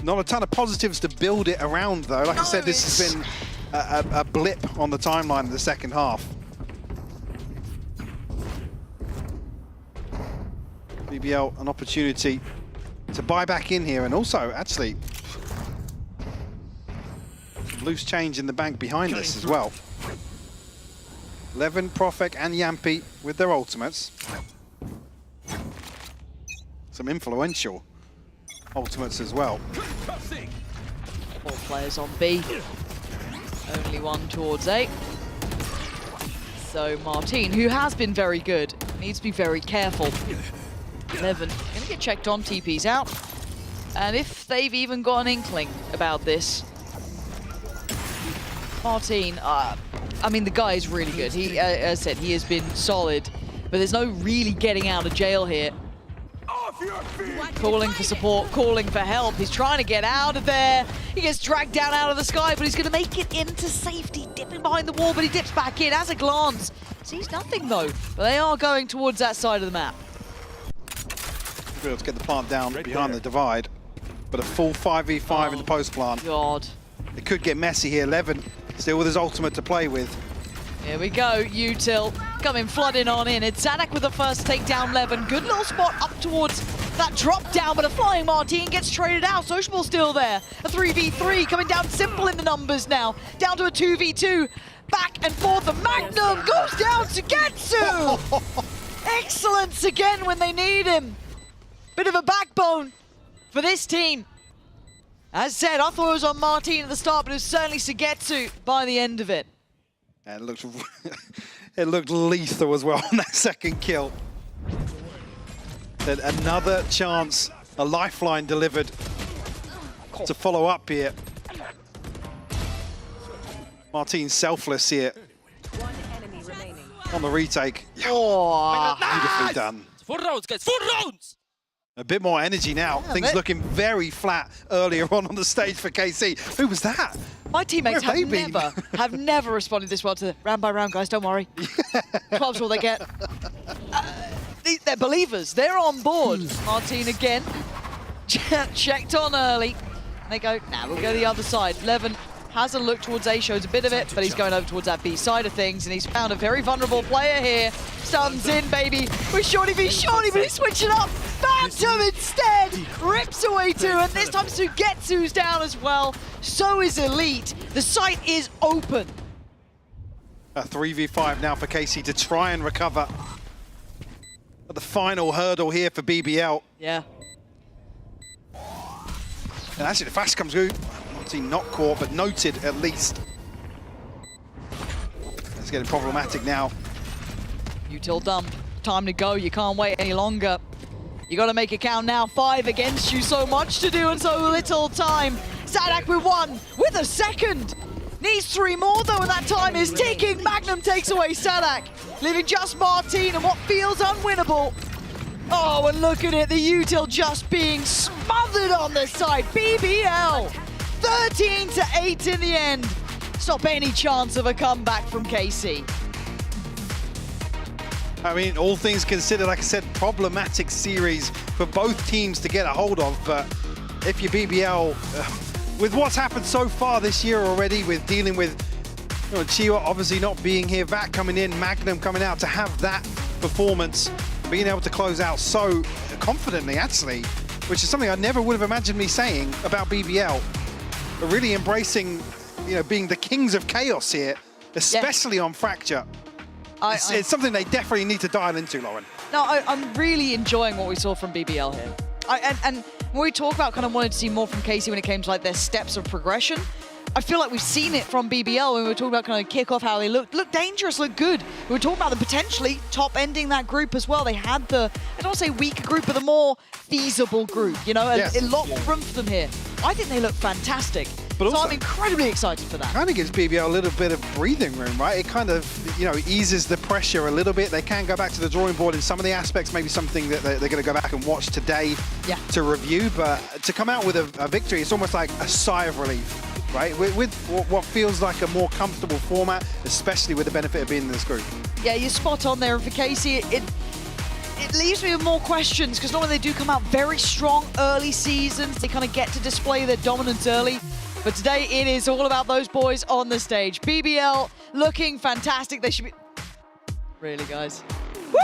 Not a ton of positives to build it around, though. Like I said, this has been a blip on the timeline in the second half. BBL, an opportunity to buy back in here, and also, actually, loose change in the bank behind us as well. Levin, Profek, and Yampy with their ultimates. Some influential ultimates as well. 4 players on B. Only 1 towards A. So Martin, who has been very good, needs to be very careful. 11 gonna get checked on, TP's out. And if they've even got an inkling about this, Martin, I mean, the guy is really good. He, as I said, he has been solid, but there's no really getting out of jail here. Calling for support, calling for help. He's trying to get out of there. He gets dragged down out of the sky, but he's going to make it into safety, dipping behind the wall, but he dips back in. Has a glance. Sees nothing, though. But they are going towards that side of the map. Be able to get the plant down behind the divide, but a full 5v5 in the post plant. God. It could get messy here. Levin still with his ultimate to play with. Here we go, util coming flooding on in. It's Zanak with the first takedown, Levin. Good little spot up towards That drop down, but a flying Martin gets traded out. Sociable still there. A 3v3 coming down simple in the numbers now. Down to a 2v2. Back and forth. The Magnum goes down to Getsu. Excellence again when they need him. Bit of a backbone for this team. As said, I thought it was on Martin at the start, but it was certainly Sugetsu by the end of it. And it looked lethal as well on that second kill. Then another chance, a lifeline delivered to follow up here. Martin's selfless here on the retake. Oh, beautifully done. 4 rounds, guys, 4 rounds! A bit more energy now. Yeah, Things looking very flat earlier on the stage for KC. Who was that? My teammates Where have they been? have never responded this well to the round by round, guys, don't worry. 12's all they get. They're believers, they're on board. Martin again, checked on early. They go, nah, we'll go the other side. Levin has a look towards A, shows a bit of it, but he's going over towards that B side of things, and he's found a very vulnerable player here. Stuns in, baby, with Shorty v Shorty, but he's switching up. Phantom instead, rips away two, and this time Sugetsu's down as well. So is Elite. The site is open. A 3v5 now for KC to try and recover. But the final hurdle here for BBL. Yeah. And actually the flash comes through. Martin not caught, but noted at least. It's getting problematic now. Util dump. Time to go. You can't wait any longer. You got to make it count now. 5 against you. So much to do and so little time. Sadak with 1, with a second. Needs 3 more though, and that time is ticking. Magnum takes away Sadak, leaving just Martin and what feels unwinnable. Oh, and look at it. The Util just being smothered on the side. BBL 13-8 in the end. Stop any chance of a comeback from KC. I mean, all things considered, like I said, problematic series for both teams to get a hold of. But if you're BBL, with what's happened so far this year already, with dealing with Chiwa obviously not being here, Vat coming in, Magnum coming out, to have that performance, being able to close out so confidently, actually, which is something I never would have imagined me saying about BBL. But really embracing, being the kings of chaos here, especially on Fracture. It's something they definitely need to dial into, Lauren. No, I'm really enjoying what we saw from BBL here. And when we talk about kind of wanting to see more from KC when it came to like their steps of progression, I feel like we've seen it from BBL when we were talking about kind of kickoff, how they look dangerous, look good. We were talking about them potentially top-ending that group as well. They had the, I don't want to say weaker group, but the more feasible group, a lot more room for them here. I think they look fantastic. But so also, I'm incredibly excited for that. Kind of gives BBL a little bit of breathing room, right? It kind of, eases the pressure a little bit. They can go back to the drawing board in some of the aspects, maybe something that they're going to go back and watch today to review. But to come out with a victory, it's almost like a sigh of relief, right? With what feels like a more comfortable format, especially with the benefit of being in this group. Yeah, you're spot on there. And for KC, it leaves me with more questions, because normally they do come out very strong early seasons. They kind of get to display their dominance early. But today it is all about those boys on the stage. BBL looking fantastic. They should be... Really, guys? Woo!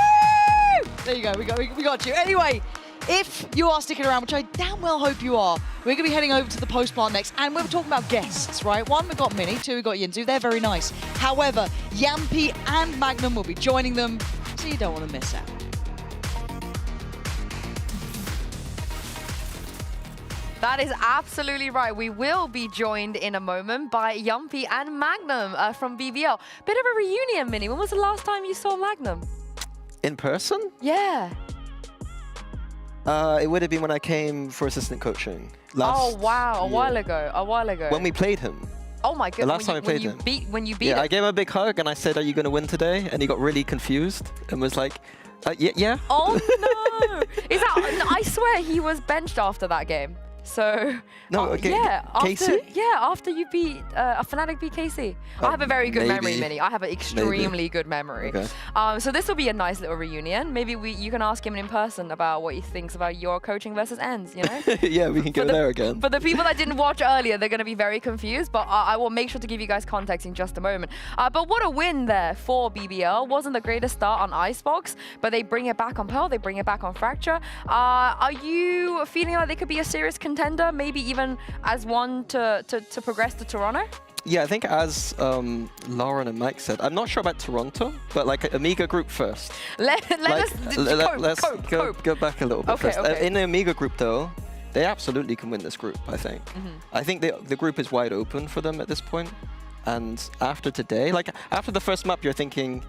There you go. We got you. Anyway, if you are sticking around, which I damn well hope you are, we're going to be heading over to the post plant next. And we're talking about guests, right? 1, we've got Mini. 2, we've got Yinzu. They're very nice. However, Yampi and Magnum will be joining them, so you don't want to miss out. That is absolutely right. We will be joined in a moment by Yumpy and Magnum from BBL. Bit of a reunion, Minnie. When was the last time you saw Magnum? In person? Yeah. It would have been when I came for assistant coaching. A while ago. When we played him. Oh my goodness. The last time I played him. When you beat him. I gave him a big hug and I said, "Are you going to win today?" And he got really confused and was like, yeah. Oh no! I swear he was benched after that game. So No, okay, yeah, KC? after you beat a Fnatic beat KC. I have a very good memory, Minnie. I have an extremely good memory. Okay. So this will be a nice little reunion. Maybe you can ask him in person about what he thinks about your coaching versus ends. You know? Yeah, we can go there again. For the people that didn't watch earlier, they're going to be very confused. But I will make sure to give you guys context in just a moment. But what a win there for BBL. Wasn't the greatest start on Icebox, but they bring it back on Pearl. They bring it back on Fracture. Are you feeling like they could be a serious contender, maybe even as one to progress to Toronto? Yeah, I think as Lauren and Mike said, I'm not sure about Toronto, but like Amiga group first. Let's go back a little bit first. Okay. In the Amiga group though, they absolutely can win this group, I think. I think the group is wide open for them at this point. And after today, like after the first map, you're thinking,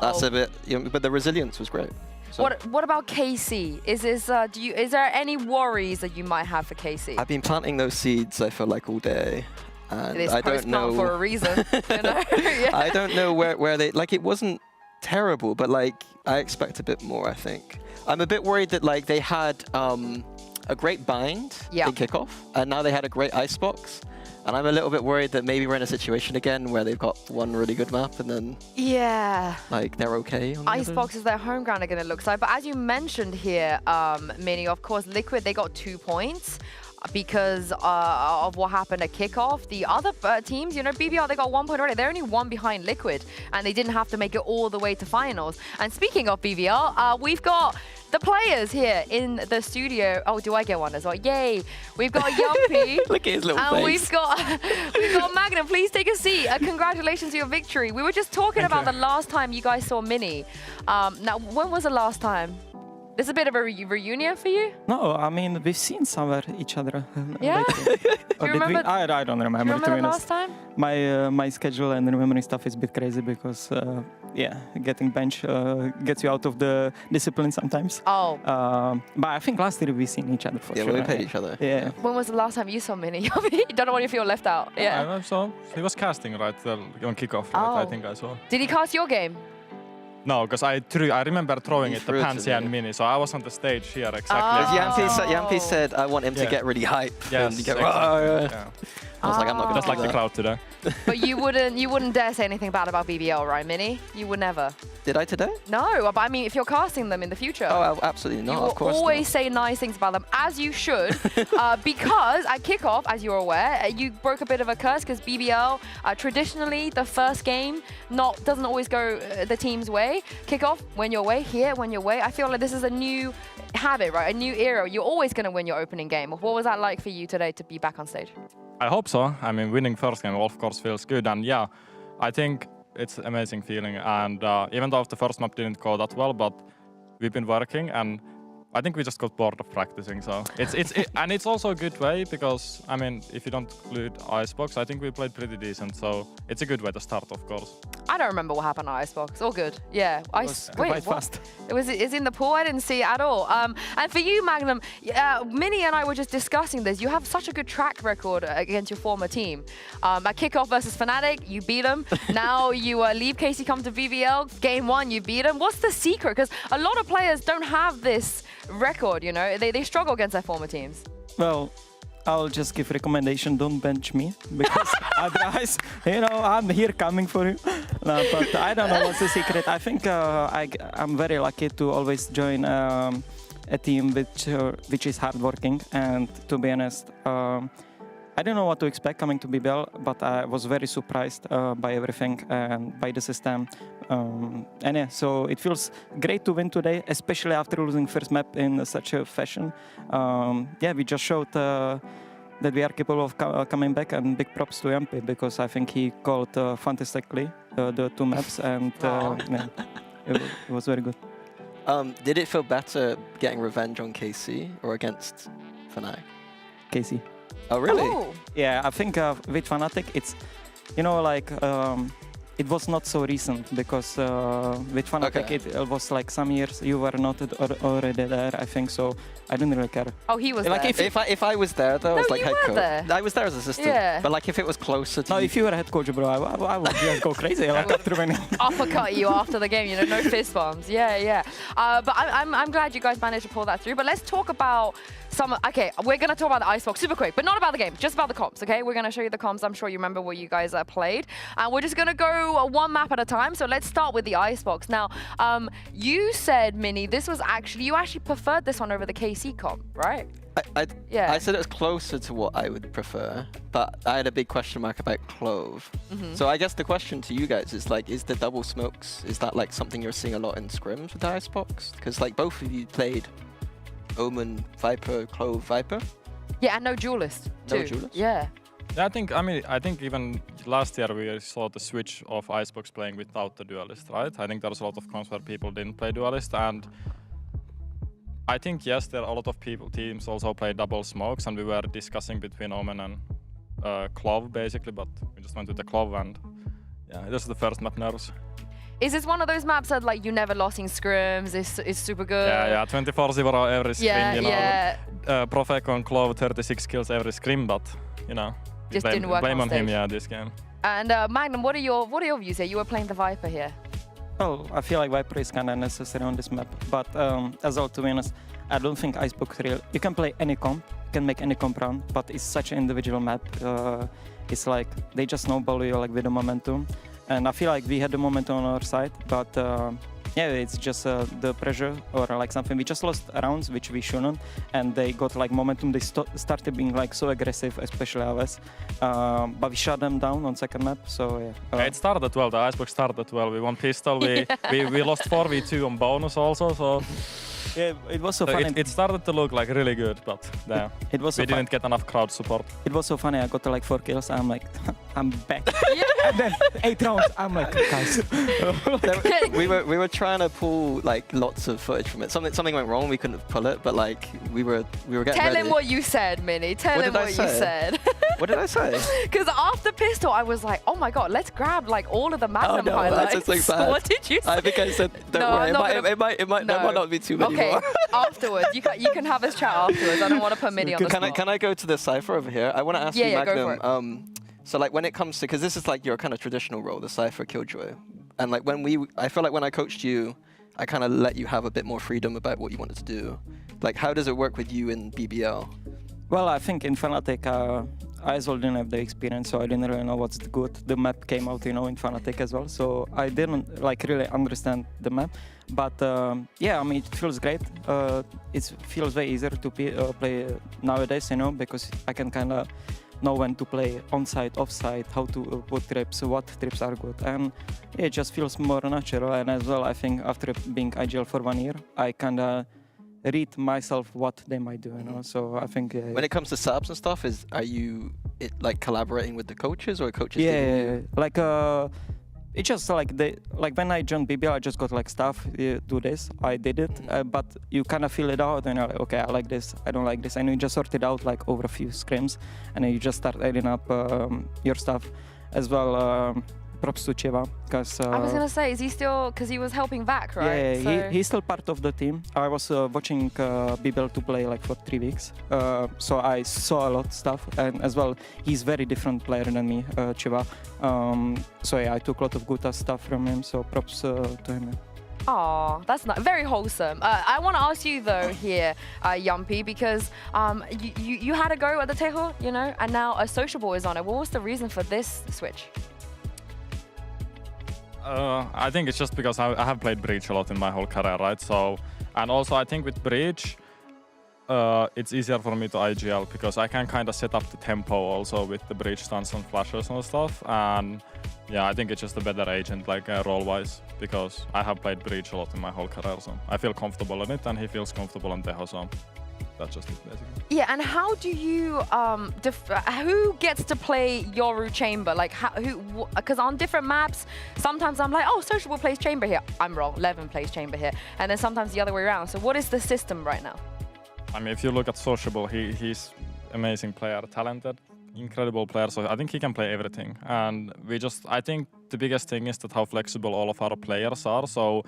that's a bit, you know, but the resilience was great. So. What about KC? Is there any worries that you might have for KC? I've been planting those seeds, I feel like, all day. And It is I don't know for a reason. You know? Yeah. I don't know where they, like, it wasn't terrible, but like I expect a bit more, I think. I'm a bit worried that like they had a great bind in kickoff, and now they had a great icebox. And I'm a little bit worried that maybe we're in a situation again where they've got one really good map and then like they're okay. On Icebox is their home ground again, it looks like. But as you mentioned here, Minnie, of course, Liquid, they got 2 points because of what happened at kickoff. The other teams, you know, BBL, they got 1 point already. They're only 1 behind Liquid, and they didn't have to make it all the way to finals. And speaking of BBL, we've got the players here in the studio. Oh, do I get one as well? Yay! We've got Yumpy. Look at his little and face. we've got Magnum. Please take a seat. Congratulations to your victory. We were just talking about the last time you guys saw Minnie. Now, when was the last time? This is a bit of a reunion for you? No, I mean, we've seen each other. Yeah? Or did we? I don't remember, Do you to be remember honest. last time? My schedule and remembering stuff is a bit crazy because, yeah, getting bench gets you out of the discipline sometimes. Oh. But I think last year we've seen each other for sure. Yeah, we played each other. Yeah. When was the last time you saw Minnie? Don't want you to feel left out. Yeah. I saw. He was casting right there on kickoff. Right? I think I saw. Did he cast your game? No, because I remember throwing it to Pansy and Minnie, so I was on the stage here exactly. Yampi said, I want him to get really hype. Yes, and get, exactly. I was like, I'm not going to Just like the crowd today. But you wouldn't dare say anything bad about BBL, right, Minnie? You would never. Did I today? No, but I mean, if you're casting them in the future. Oh, absolutely not, of course You always say nice things about them, as you should, because at kickoff, as you're aware, you broke a bit of a curse because BBL, traditionally, the first game doesn't always go the team's way. Kickoff, when your way, here, when your way. I feel like this is a new habit, right? A new era. You're always going to win your opening game. What was that like for you today to be back on stage? I hope so. I mean, winning first game, of course, feels good. And yeah, I think it's an amazing feeling. And even though the first map didn't go that well, but we've been working, and I think we just got bored of practicing. So and it's also a good way because, I mean, if you don't include Icebox, I think we played pretty decent. So it's a good way to start, of course. I don't remember what happened at Icebox. All good. Yeah. Wait, fast. It's in the pool. I didn't see it at all. And for you, Magnum, Minnie and I were just discussing this. You have such a good track record against your former team. At kickoff versus Fnatic, you beat them. Now you leave KC, come to VBL. Game 1, you beat them. What's the secret? Because a lot of players don't have this record, you know. They struggle against their former teams. Well, I'll just give recommendation, don't bench me, because otherwise, you know, I'm here coming for you. No, but I don't know what's the secret. I think I'm very lucky to always join a team which is hardworking, and to be honest, I don't know what to expect coming to BBL, but I was very surprised by everything and by the system. And yeah, so it feels great to win today, especially after losing first map in such a fashion. Yeah, we just showed that we are capable of coming back, and big props to Yumpy because I think he called fantastically the 2 maps, and yeah, it was very good. Did it feel better getting revenge on KC or against Fnatic? KC. Oh, really? Oh. Yeah, I think with Fnatic, it's, you know, like, it was not so recent because with Fnatic it was like some years you were not already there, I think, so I didn't really care. Oh, he was like there. If I was there though, as like head coach. There. I was there as assistant. Yeah. But like if it was closer to No, if you were head coach, bro, I would just go crazy like after winning. Uppercut you after the game, you know, no fist bumps. Yeah, yeah. But I'm glad you guys managed to pull that through. But let's talk about Okay, we're gonna talk about the Icebox super quick, but not about the game, just about the comps, okay? We're gonna show you the comps. I'm sure you remember what you guys played. And we're just gonna go one map at a time. So let's start with the Icebox. Now, you said, Minnie, you actually preferred this one over the KC comp, right? I said it was closer to what I would prefer, but I had a big question mark about Clove. So I guess the question to you guys is like, is the double smokes, is that like something you're seeing a lot in scrims with the Icebox? Because like both of you played Omen, Viper, Clove, Viper. Yeah, and no duelist too. No duelist? Yeah. Yeah, I think even last year we saw the switch of Icebox playing without the duelist, right? I think there's a lot of comps where people didn't play duelist, and I think yes, there are a lot of teams also play double smokes, and we were discussing between Omen and Clove basically, but we just went with the Clove, and yeah, this is the first map nerves. Is this one of those maps that like you never lost in scrims? It's super good. Yeah, 24-0 every scrim, Yeah, you know. yeah. Profeco and Clove 36 kills every scrim, but you know, Just didn't work blame on on him, stage. yeah, this game. And Magnum, what are your views here? You were playing the Viper here. Well, I feel like Viper is kind of necessary on this map, but as well, to be honest, I don't think Icebox real. You can play any comp, you can make any comp run, but it's such an individual map. It's like they just snowball you like with the momentum, and I feel like we had the momentum on our side, but yeah, it's just the pressure or like something. We just lost rounds, which we shouldn't, and they got like momentum. They started being like so aggressive, especially ours, but we shut them down on second map. So yeah. It started well. The Icebox started well. We won pistol. We lost 4v2 on bonus also. So yeah, it was so funny. It started to look like really good, but yeah, it was so we didn't get enough crowd support. It was so funny. I got like 4 kills. I'm like, I'm back. And then 8 rounds. I'm like, guys. we were trying to pull like lots of footage from it. Something went wrong. We couldn't pull it, but like we were getting Tell ready. him what you said, Minnie. Tell him what you said. What did I say? Because after pistol, I was like, oh my god, let's grab like all of the Magnum highlights. That's just like bad. What did you say? I think I said, don't worry. It might not be too many Okay, more. afterwards. You can have us chat afterwards. I don't want to put Minnie on the spot. Can I go to the Cypher over here? I want to ask you, Magnum. Go for it. So like when it comes to, because this is like your kind of traditional role, the Cypher Killjoy, and like I feel like when I coached you, I kind of let you have a bit more freedom about what you wanted to do. Like how does it work with you in BBL? Well, I think in Fnatic, I as well didn't have the experience, so I didn't really know what's good. The map came out, in Fnatic as well, so I didn't like really understand the map. But yeah, I mean, it feels great. It feels way easier to play nowadays, because I can kind of know when to play on-site, off-site, how to put trips, what trips are good, and it just feels more natural. And as well, I think after being IGL for 1 year, I kind of read myself what they might do, So I think when it comes to subs and stuff, are you like collaborating with the coaches or coaches? Yeah, like it's just like when I joined BBL, I just got like stuff, do this, I did it, but you kind of feel it out, and you're like, okay, I like this, I don't like this, and you just sort it out like over a few scrims, and then you just start adding up your stuff as well. Props to Cheva, because I was gonna say, is he still, because he was helping back, right? Yeah, he's still part of the team. I was watching BBL to play like for 3 weeks, so I saw a lot of stuff, and as well, he's very different player than me, Cheva. So yeah, I took a lot of good stuff from him, so props to him. Oh, that's not very wholesome. I want to ask you though here, Yumpy, because you had a go at the Tejo, and now a sociable is on it. What was the reason for this switch? I think it's just because I have played Breach a lot in my whole career, right? So, and also I think with Breach, it's easier for me to IGL because I can kind of set up the tempo also with the Breach stunts and flashes and stuff. And yeah, I think it's just a better agent, like role-wise, because I have played Breach a lot in my whole career, so I feel comfortable in it, and he feels comfortable on Tejo, so that's just it, basically. Yeah, and how do you, who gets to play Yoru Chamber? Like, because on different maps, sometimes I'm like, oh, Sociable plays Chamber here. I'm wrong, Levin plays Chamber here. And then sometimes the other way around. So what is the system right now? I mean, if you look at Sociable, he's amazing player, talented, incredible player. So I think he can play everything. And I think the biggest thing is that how flexible all of our players are. So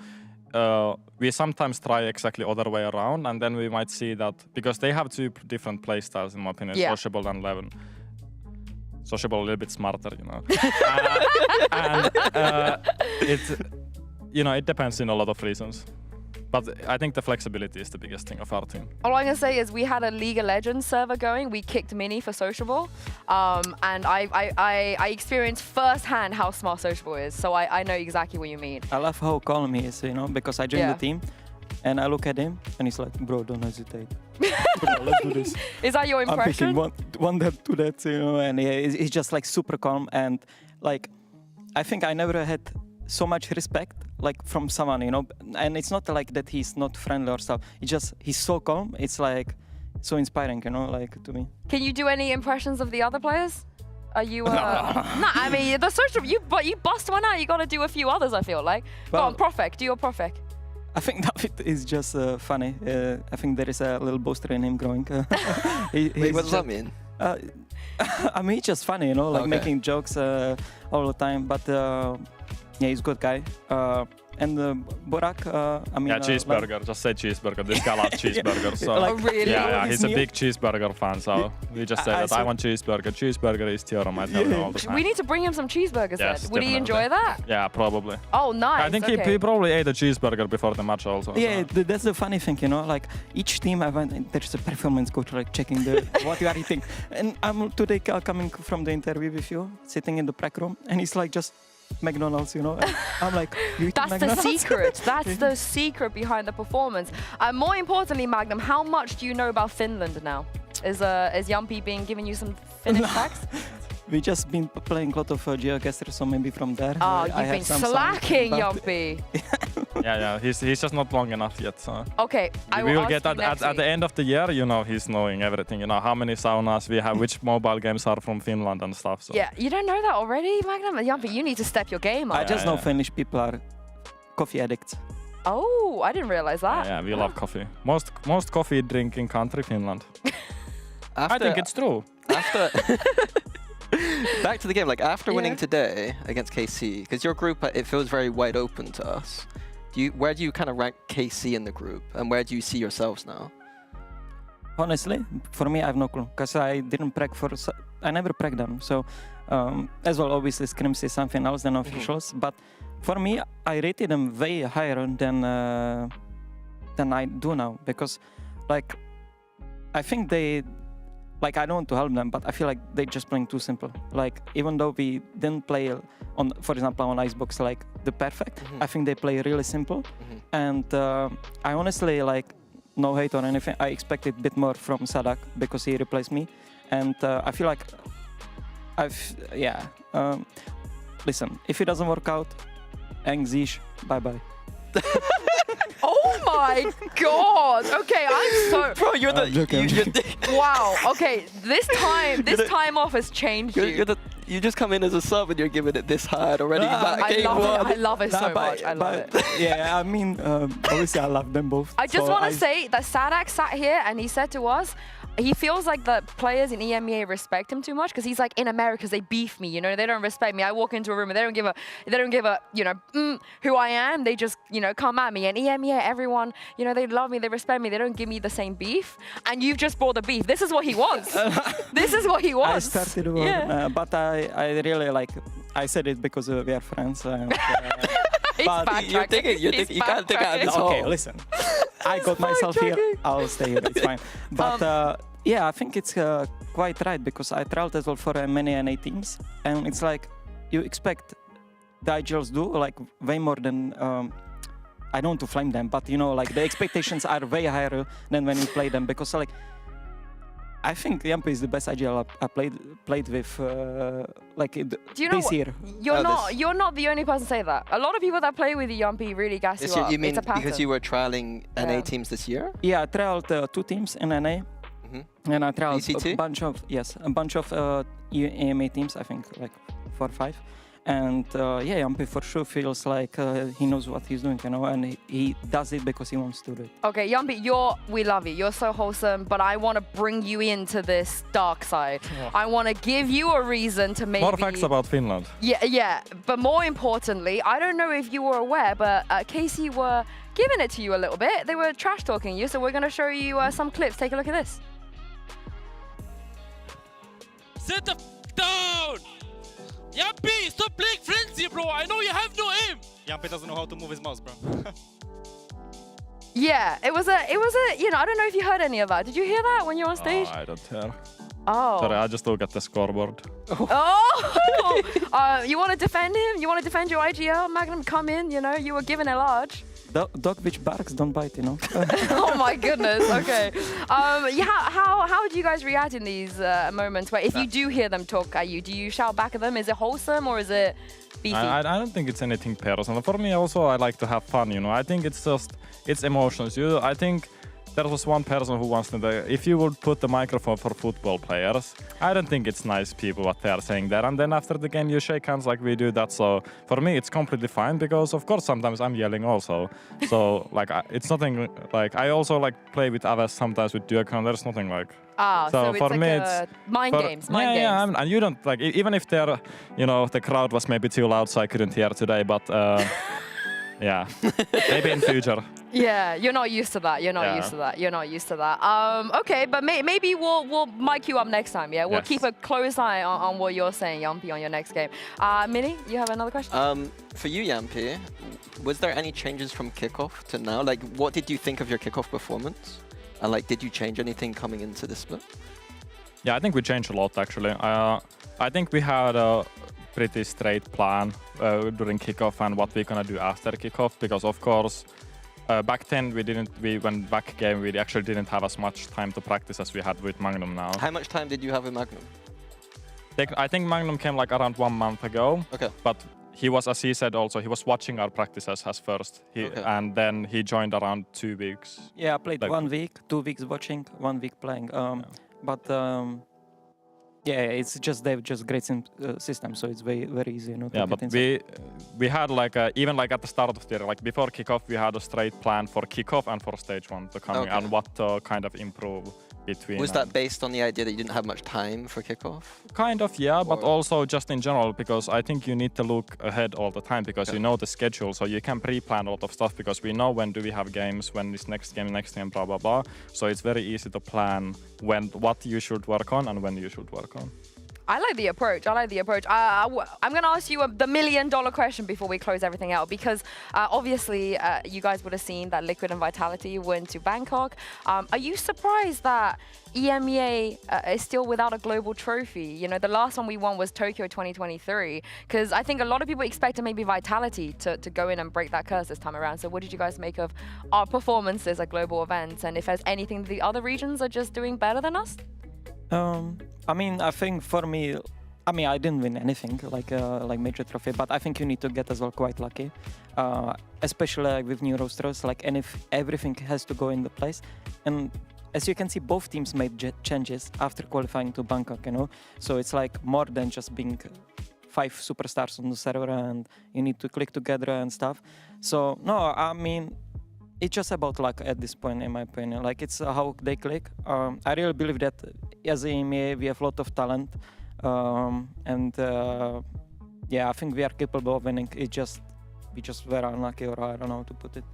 we sometimes try exactly other way around, and then we might see that because they have 2 different play styles, in my opinion, Sociable and Levin. Sociable a little bit smarter, and it depends in a lot of reasons. But I think the flexibility is the biggest thing of our team. All I'm gonna say is we had a League of Legends server going. We kicked Mini for Sociable, and I experienced firsthand how smart Sociable is. So I know exactly what you mean. I love how calm he is, you know, because I joined the team, and I look at him, and he's like, "Bro, don't hesitate. Bro, let's do this." Is that your impression? I'm picking one that, two that, you know, and he's just like super calm, and like, I think I never had so much respect like from someone, you know, and it's not like that he's not friendly or stuff. He's so calm. It's like so inspiring, you know, like to me. Can you do any impressions of the other players? Are you? No, I mean the social. You bust one out. You got to do a few others. I feel like. Go on, Profek. Do your Profek. I think David is just funny. I think there is a little booster in him growing. Wait, what does that mean? I mean, he's just funny, you know, like making jokes all the time. But yeah, he's a good guy. And Burak, I mean... Yeah, cheeseburger. Just say cheeseburger. This guy loves cheeseburger. So oh, really? Yeah, he's a big cheeseburger fan. So we just say that I want cheeseburger. Cheeseburger is theorem. I tell him all the time. We need to bring him some cheeseburgers yes, then. Would he enjoy that? Yeah, probably. Oh, nice. I think he probably ate a cheeseburger before the match also. Yeah, so. that's the funny thing, you know, like each team I went, there's a performance coach like checking the what you are eating. And I'm today coming from the interview with you, sitting in the prep room, and he's like just McDonald's, you know. And I'm like, you that's McDonald's? The secret. That's the secret behind the performance. More importantly, Magnum, how much do you know about Finland now? Is Jumpy giving you some Finnish facts? We just been playing a lot of GeoGuessr, so maybe from there. Oh, you've been slacking, Jumpy. Yeah, he's just not long enough yet. So. Okay, I will We will ask get you next at the end of the year, you know, he's knowing everything. You know, how many saunas we have, which mobile games are from Finland and stuff. So. Yeah, you don't know that already, Magnum? Jumpy, you need to step your game up. I just know Finnish people are coffee addicts. Oh, I didn't realize that. Yeah, we love coffee. Most coffee drinking country, Finland. I think it's true. After back to the game, like after winning today against KC, because your group, it feels very wide open to us. Where do you kind of rank KC in the group, and where do you see yourselves now? Honestly, for me, I have no clue, because I didn't preg I never preg them. So, as well, obviously, scrims is something else than officials. But for me, I rated them way higher than I do now, because, like, I think they. Like, I don't want to help them, but I feel like they're just playing too simple. Like, even though we didn't play on, for example, on Icebox, like the perfect, I think they play really simple. And I honestly, like, no hate or anything, I expected a bit more from Sadak because he replaced me. And I feel like listen, if it doesn't work out, Engzish, bye-bye. Oh my god! Okay, I'm so. Bro, you're the. Wow. Okay, this time off has changed you. You just come in as a sub and you're giving it this hard already. I love it so much. I love it. Yeah, I mean, obviously I love them both. I just want to say that Sadak sat here and he said to us, he feels like the players in EMEA respect him too much because he's like, in America they beef me, you know, they don't respect me. I walk into a room and they don't give a you know, who I am. They just, you know, come at me. And EMEA, everyone, you know, they love me, they respect me. They don't give me the same beef. And you've just brought the beef. This is what he wants. This is what he wants. I started but I really like. I said it because we are friends. And, but you can't take it out this hole. Okay, listen. I got myself here. I'll stay here. It's fine. But yeah, I think it's quite right because I tried as well for many NA teams, and it's like you expect the IGLs do like way more than. I don't want to flame them, but you know, like the expectations are way higher than when you play them because like. I think Yampi is the best IGL I played with like this year. You're not the only person to say that. A lot of people that play with Yampi really gas you up. You mean it's a pattern. because you were trialing NA teams this year? Yeah, I trialed 2 teams in NA, and I trialed VCT? a bunch of EMEA teams. I think like 4 or 5. And yeah, Yampi for sure feels like he knows what he's doing, you know, and he does it because he wants to do it. Okay, Yampi, we love you. You're so wholesome, but I want to bring you into this dark side. Yeah. I want to give you a reason to maybe... More facts about Finland. Yeah, but more importantly, I don't know if you were aware, but KC were giving it to you a little bit. They were trash talking you, so we're going to show you some clips. Take a look at this. Sit the down! Yampi, stop playing frenzy, bro! I know you have no aim! Yampi doesn't know how to move his mouse, bro. Yeah, it was a, you know, I don't know if you heard any of that. Did you hear that when you were on stage? I don't care. Oh. Sorry, I just look at the scoreboard. Oh! You want to defend him? You want to defend your IGL? Magnum, come in, you know, you were given a large. Dog which barks don't bite, you know. Oh my goodness. Okay. Yeah. How do you guys react in these moments where if you do hear them talk at you, do you shout back at them? Is it wholesome or is it beefy? I don't think it's anything personal. For me, also, I like to have fun. You know, I think it's just emotions. I think there was one person who wants to. If you would put the microphone for football players, I don't think it's nice people what they are saying there. And then after the game, you shake hands like we do that. So for me, it's completely fine because of course sometimes I'm yelling also. So like it's nothing like I also like play with others sometimes with Duke and there's nothing like. So it's for like me, it's mind games. Mind games. Yeah, and you don't like even if they're, you know, the crowd was maybe too loud, so I couldn't hear today, but. Yeah, maybe in future. Yeah, you're not used to that. You're not used to that. You're not used to that. Okay, but maybe we'll mic you up next time. Yeah, we'll keep a close eye on what you're saying, Yampi, on your next game. Minnie, you have another question? For you, Yampi, was there any changes from kickoff to now? Like, what did you think of your kickoff performance? And like, did you change anything coming into the split? Yeah, I think we changed a lot actually. I think we had a pretty straight plan during kickoff and what we're gonna do after kickoff, because of course back then we went back game, we actually didn't have as much time to practice as we had with Magnum now. How much time did you have with Magnum? I think Magnum came like around 1 month ago. Okay. But he was, as he said also, he was watching our practices as first. And then he joined around 2 weeks. Yeah, I played like, 1 week, 2 weeks watching, 1 week playing. But yeah, it's just they've just great system, so it's very easy. You know, yeah, but we had like even like at the start of the year, like before kickoff, we had a straight plan for kickoff and for stage 1 to come and what to kind of improve between. Was that based on the idea that you didn't have much time for kickoff? Kind of, yeah, but also just in general, because I think you need to look ahead all the time because you know the schedule, so you can pre-plan a lot of stuff because we know when do we have games, when is next game, blah, blah, blah. So it's very easy to plan what you should work on and when you should work on. I like the approach. I like the approach. I'm going to ask you the $1 million question before we close everything out, because obviously you guys would have seen that Liquid and Vitality went to Bangkok. Are you surprised that EMEA is still without a global trophy? You know, the last one we won was Tokyo 2023, because I think a lot of people expected maybe Vitality to go in and break that curse this time around. So what did you guys make of our performances at global events? And if there's anything the other regions are just doing better than us? I mean, I think for me, I mean, I didn't win anything like major trophy, but I think you need to get as well quite lucky, especially with new rosters. Like, and if everything has to go into place, and as you can see, both teams made changes after qualifying to Bangkok. You know, so it's like more than just being 5 superstars on the server, and you need to click together and stuff. So no, I mean, it's just about luck at this point, in my opinion. Like, it's how they click. I really believe that as a EMEA, we have a lot of talent. Yeah, I think we are capable of winning. We just were unlucky, or I don't know how to put it.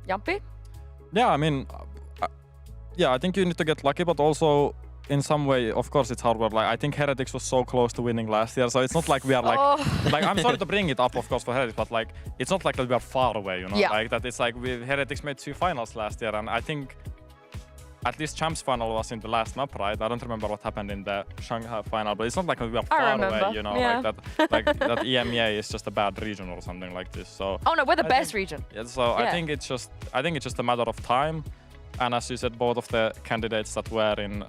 Yampi? Yeah, I mean, yeah, I think you need to get lucky, but also in some way, of course, it's hard work. Like, I think Heretics was so close to winning last year, so it's not like we are like, like, I'm sorry to bring it up, of course, for Heretics, but like, it's not like that we are far away, you know, like that. It's like Heretics made 2 finals last year, and I think at least Champs final was in the last map, right? I don't remember what happened in the Shanghai final, but it's not like we are far away, you know, like that. Like that EMEA is just a bad region or something like this. So. Oh no, we're the best region. Yeah, so I think it's just a matter of time. And as you said, both of the candidates that were in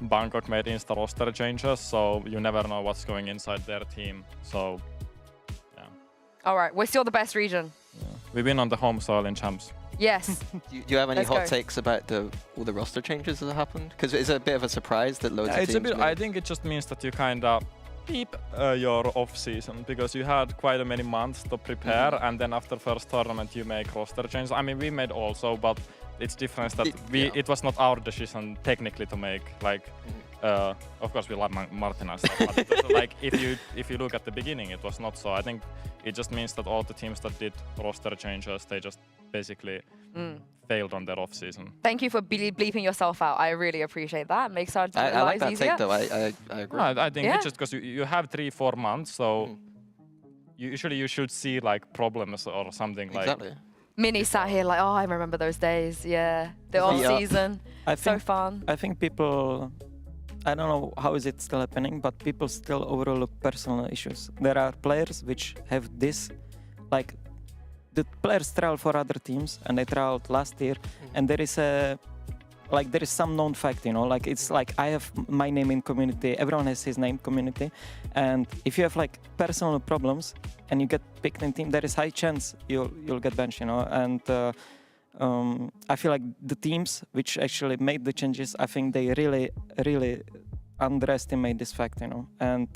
Bangkok made insta roster changes, so you never know what's going inside their team. So, yeah. All right, we're still the best region. Yeah. We've been on the home soil in Champs. Yes. Do you have any hot takes about all the roster changes that happened? Because it's a bit of a surprise that loads of teams made. I think it just means that you kind of keep your off-season, because you had quite a many months to prepare, and then after first tournament you make roster changes. I mean, we made also, but it's different that it was not our decision technically to make. Like, of course we love Martin and stuff, but it was like if you look at the beginning, it was not so. I think it just means that all the teams that did roster changes, they just basically failed on their off season. Thank you for bleeping yourself out. I really appreciate that. Makes our I like lives that easier. take though. I agree. No, I think it's just because you have 3-4 months, so usually you should see like problems or something like. Exactly. Mini sat here like, oh, I remember those days. Yeah, the off season. So fun. I think people, I don't know how is it still happening, but people still overlook personal issues. There are players which have this, like, the players travel for other teams, and they traveled last year, and there is a, like, there is some known fact, you know, like, it's like I have my name in community, everyone has his name community, and if you have like personal problems and you get picked in team, there is high chance you'll get benched, you know, and I feel like the teams which actually made the changes, I think they really underestimate this fact, you know, and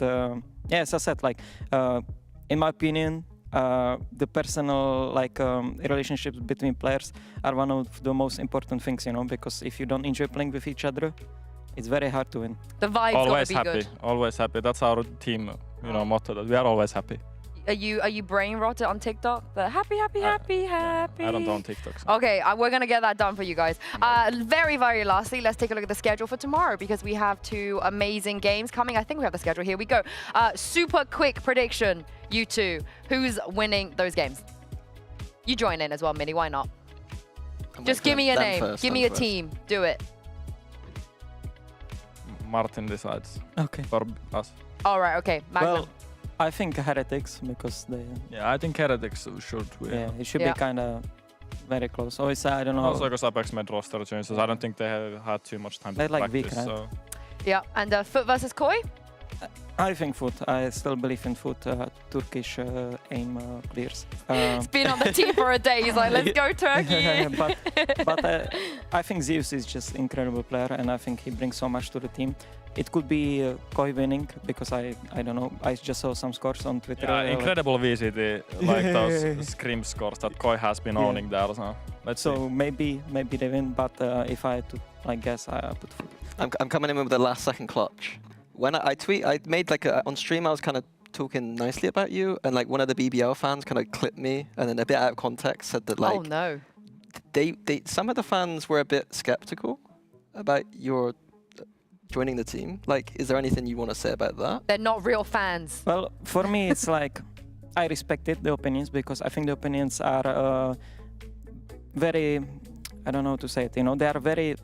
yeah, as I said, like, in my opinion, the personal relationships between players are one of the most important things, you know, because if you don't enjoy playing with each other, it's very hard to win. The vibe's always gotta be happy, good. always happy. That's our team, you know, motto. That we are always happy. Are you brain rotted on TikTok? The happy. I don't go on TikTok. So. Okay, we're gonna get that done for you guys. Very lastly, let's take a look at the schedule for tomorrow because we have 2 amazing games coming. I think we have the schedule here. We go. Super quick prediction, you two. Who's winning those games? You join in as well, Mini. Why not? Just give me a name. Give me a team. Do it. Martin decides. Okay. For us. All right. Okay. Magnum. Well, I think Heretics because they. Yeah, I think Heretics should win. Yeah, it should be kind of very close. Always, I don't know. Also, because Apex made roster changes, I don't think they have had too much time to like practice. weak, right? So. Yeah, and Foot versus Koi. I think Foot. I still believe in Foot. Turkish aim clears. It's been on the team for a day. He's like, let's go Turkey. but I think Zeus is just incredible player, and I think he brings so much to the team. It could be Koi winning because I don't know. I just saw some scores on Twitter. Yeah, incredible VCT, like those scrim scores that Koi has been owning there. So let's see. maybe they win, but if I had to guess, I put Foot. I'm coming in with the last second clutch. When I made like on stream, I was kind of talking nicely about you, and like one of the BBL fans kind of clipped me, and then a bit out of context said that like, oh no, some of the fans were a bit skeptical about your joining the team. Like, is there anything you want to say about that? They're not real fans. Well, for me, it's like I respected the opinions because I think the opinions are very, I don't know how to say it. You know, they are very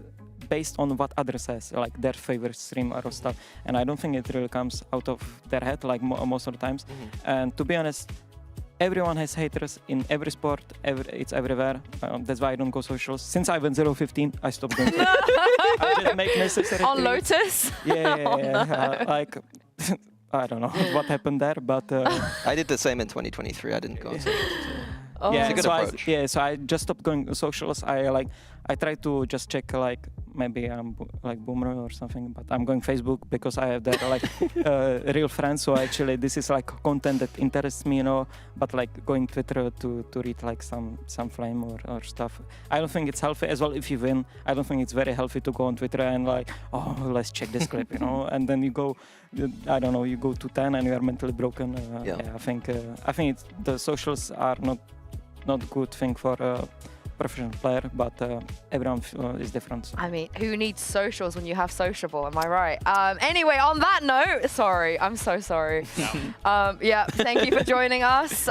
based on what others says, like their favorite streamer or stuff, and I don't think it really comes out of their head like most of the times. And to be honest, everyone has haters in every sport. It's everywhere. That's why I don't go socials. Since I went 0-15, I stopped going. I just make necessary. On Lotus. Yeah. Like I don't know what happened there, but I did the same in 2023. I didn't go on socials. Oh. Yeah, it's a good approach. So I just stopped going socials. I try to just check like maybe I'm like Boomer or something, but I'm going Facebook because I have that like real friends. So actually this is like content that interests me, you know. But like going Twitter to read like some flame or stuff, I don't think it's healthy as well. If you win, I don't think it's very healthy to go on Twitter and like, oh, let's check this clip, you know. And then you go, I don't know, you go to 10 and you are mentally broken. I think the socials are not good thing for a professional player, but everyone is different. So. I mean, who needs socials when you have sociable? Am I right? Anyway, on that note, sorry, I'm so sorry. Yeah, thank you for joining us.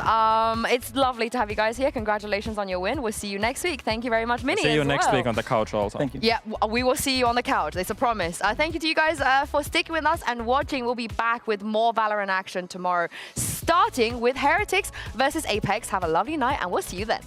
It's lovely to have you guys here. Congratulations on your win. We'll see you next week. Thank you very much, Mini. See you next week on the couch also. Thank you. Yeah, we will see you on the couch. It's a promise. Thank you to you guys for sticking with us and watching. We'll be back with more Valorant action tomorrow, starting with Heretics versus Apex. Have a lovely night, and we'll see you then.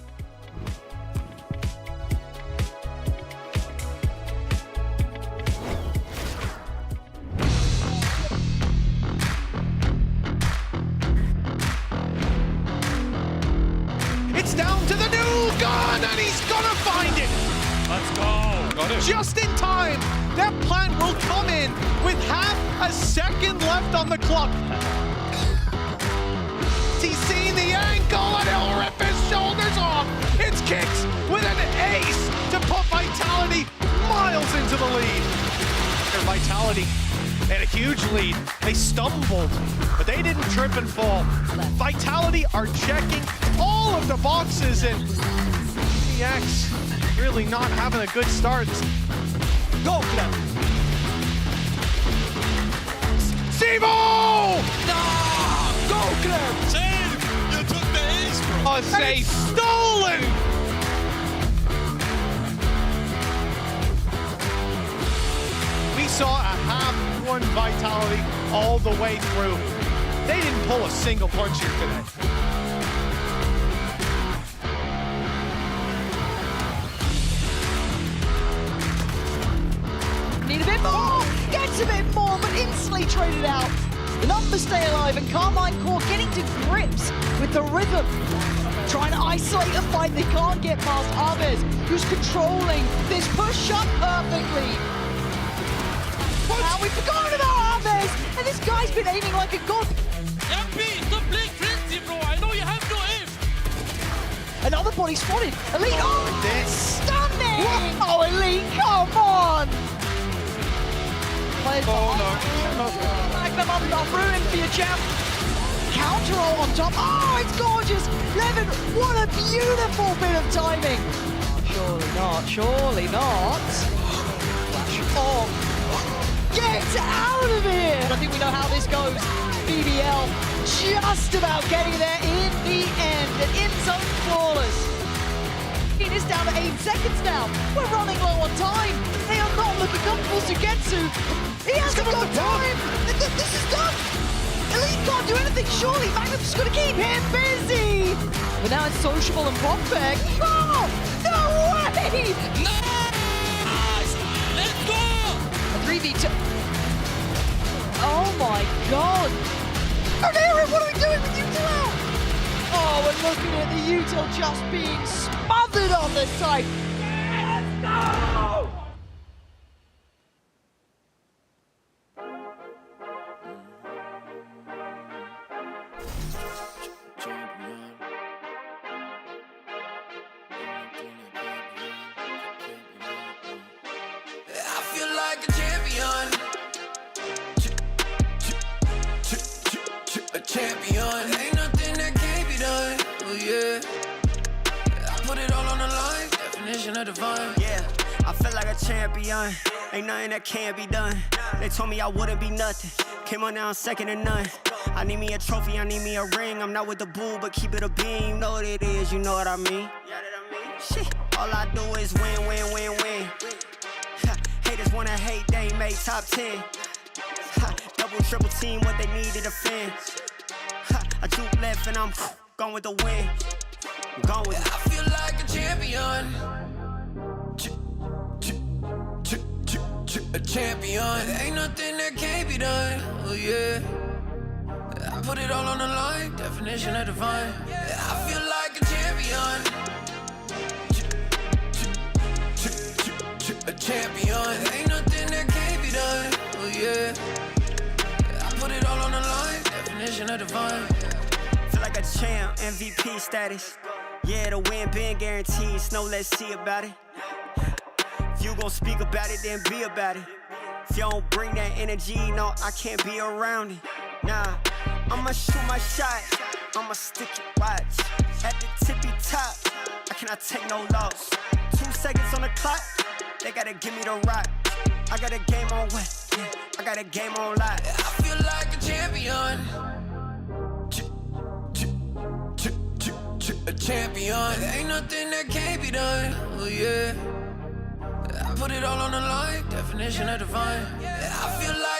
It's down to the new gun, and he's gonna find it! Let's go! Got it. Just in time! That plant will come in with half a second left on the clock. He's seen the ankle, and he'll rip his shoulders off! It's Kicks with an ace to put Vitality miles into the lead. Their Vitality had a huge lead. They stumbled, but they didn't trip and fall. Vitality are checking all of the boxes, and EX really not having a good start. Go, Clem! Sivo! No! Go, Clem! Save! You took the ace, bro! A safe stolen run Vitality all the way through. They didn't pull a single punch here today. Need a bit more, gets a bit more, but instantly traded out. The numbers stay alive, and Carmine Core getting to grips with the rhythm. Trying to isolate a fight, they can't get past Aves, who's controlling this push up perfectly. Now we've forgotten about Aves, and this guy's been aiming like a god. MP, stop playing frenzy, bro. I know you have no aim. Another body spotted. Elite, oh, stunning! Oh, Elite, come on! Magnum up, ruined for your champ. Counter roll on top. Oh, it's gorgeous! Levin, what a beautiful bit of timing. Surely not, surely not. Flash on. Get out of here! I think we know how this goes. BBL just about getting there in the end. And in zone flawless. It is down to 8 seconds now. We're running low on time. They are not looking comfortable. Sugetsu, he hasn't got time. This is done. Elite can't do anything, surely. Magnum's just gonna keep him busy. But now it's Sociable and Prospect. Oh, no way! Nice! Let's go! A 3v2. Oh my god. Aaron, what are we doing with Util? Oh, we're looking at the Util just being smothered on the side. Let's go! I feel like a champion. A champion. Ain't nothing that can't be done. Oh yeah. I put it all on the line. Definition of divine. Yeah, I feel like a champion. Ain't nothing that can't be done. They told me I wouldn't be nothing. Came on now, second to none. I need me a trophy, I need me a ring. I'm not with the bull, but keep it a beam. You know what it is, you know what I mean? Shit, all I do is win, win, win, win. Haters wanna hate, they ain't make top 10. Double, triple team, what they need to defend. I juke left and I'm gone with the win. I'm gone with it. I feel like a champion. A champion. Ain't nothing that can't be done. Oh yeah. I put it all on the line. Definition of divine. I feel like a champion. A champion. Ain't nothing that can't be done. Oh yeah. I put it all on the line. Definition of divine. Feel like a champ, MVP status. Yeah, the win been guaranteed. So let's see about it. If you gon' speak about it, then be about it. If you don't bring that energy, no, I can't be around it. Nah, I'ma shoot my shot. I'ma stick it, watch. At the tippy top, I cannot take no loss. 2 seconds on the clock, they gotta give me the rock. I got a game on what? Yeah, I got a game on live. I feel like a champion. A champion. Ain't nothing that can't be done. Oh yeah. I put it all on the line. Definition of divine. I feel like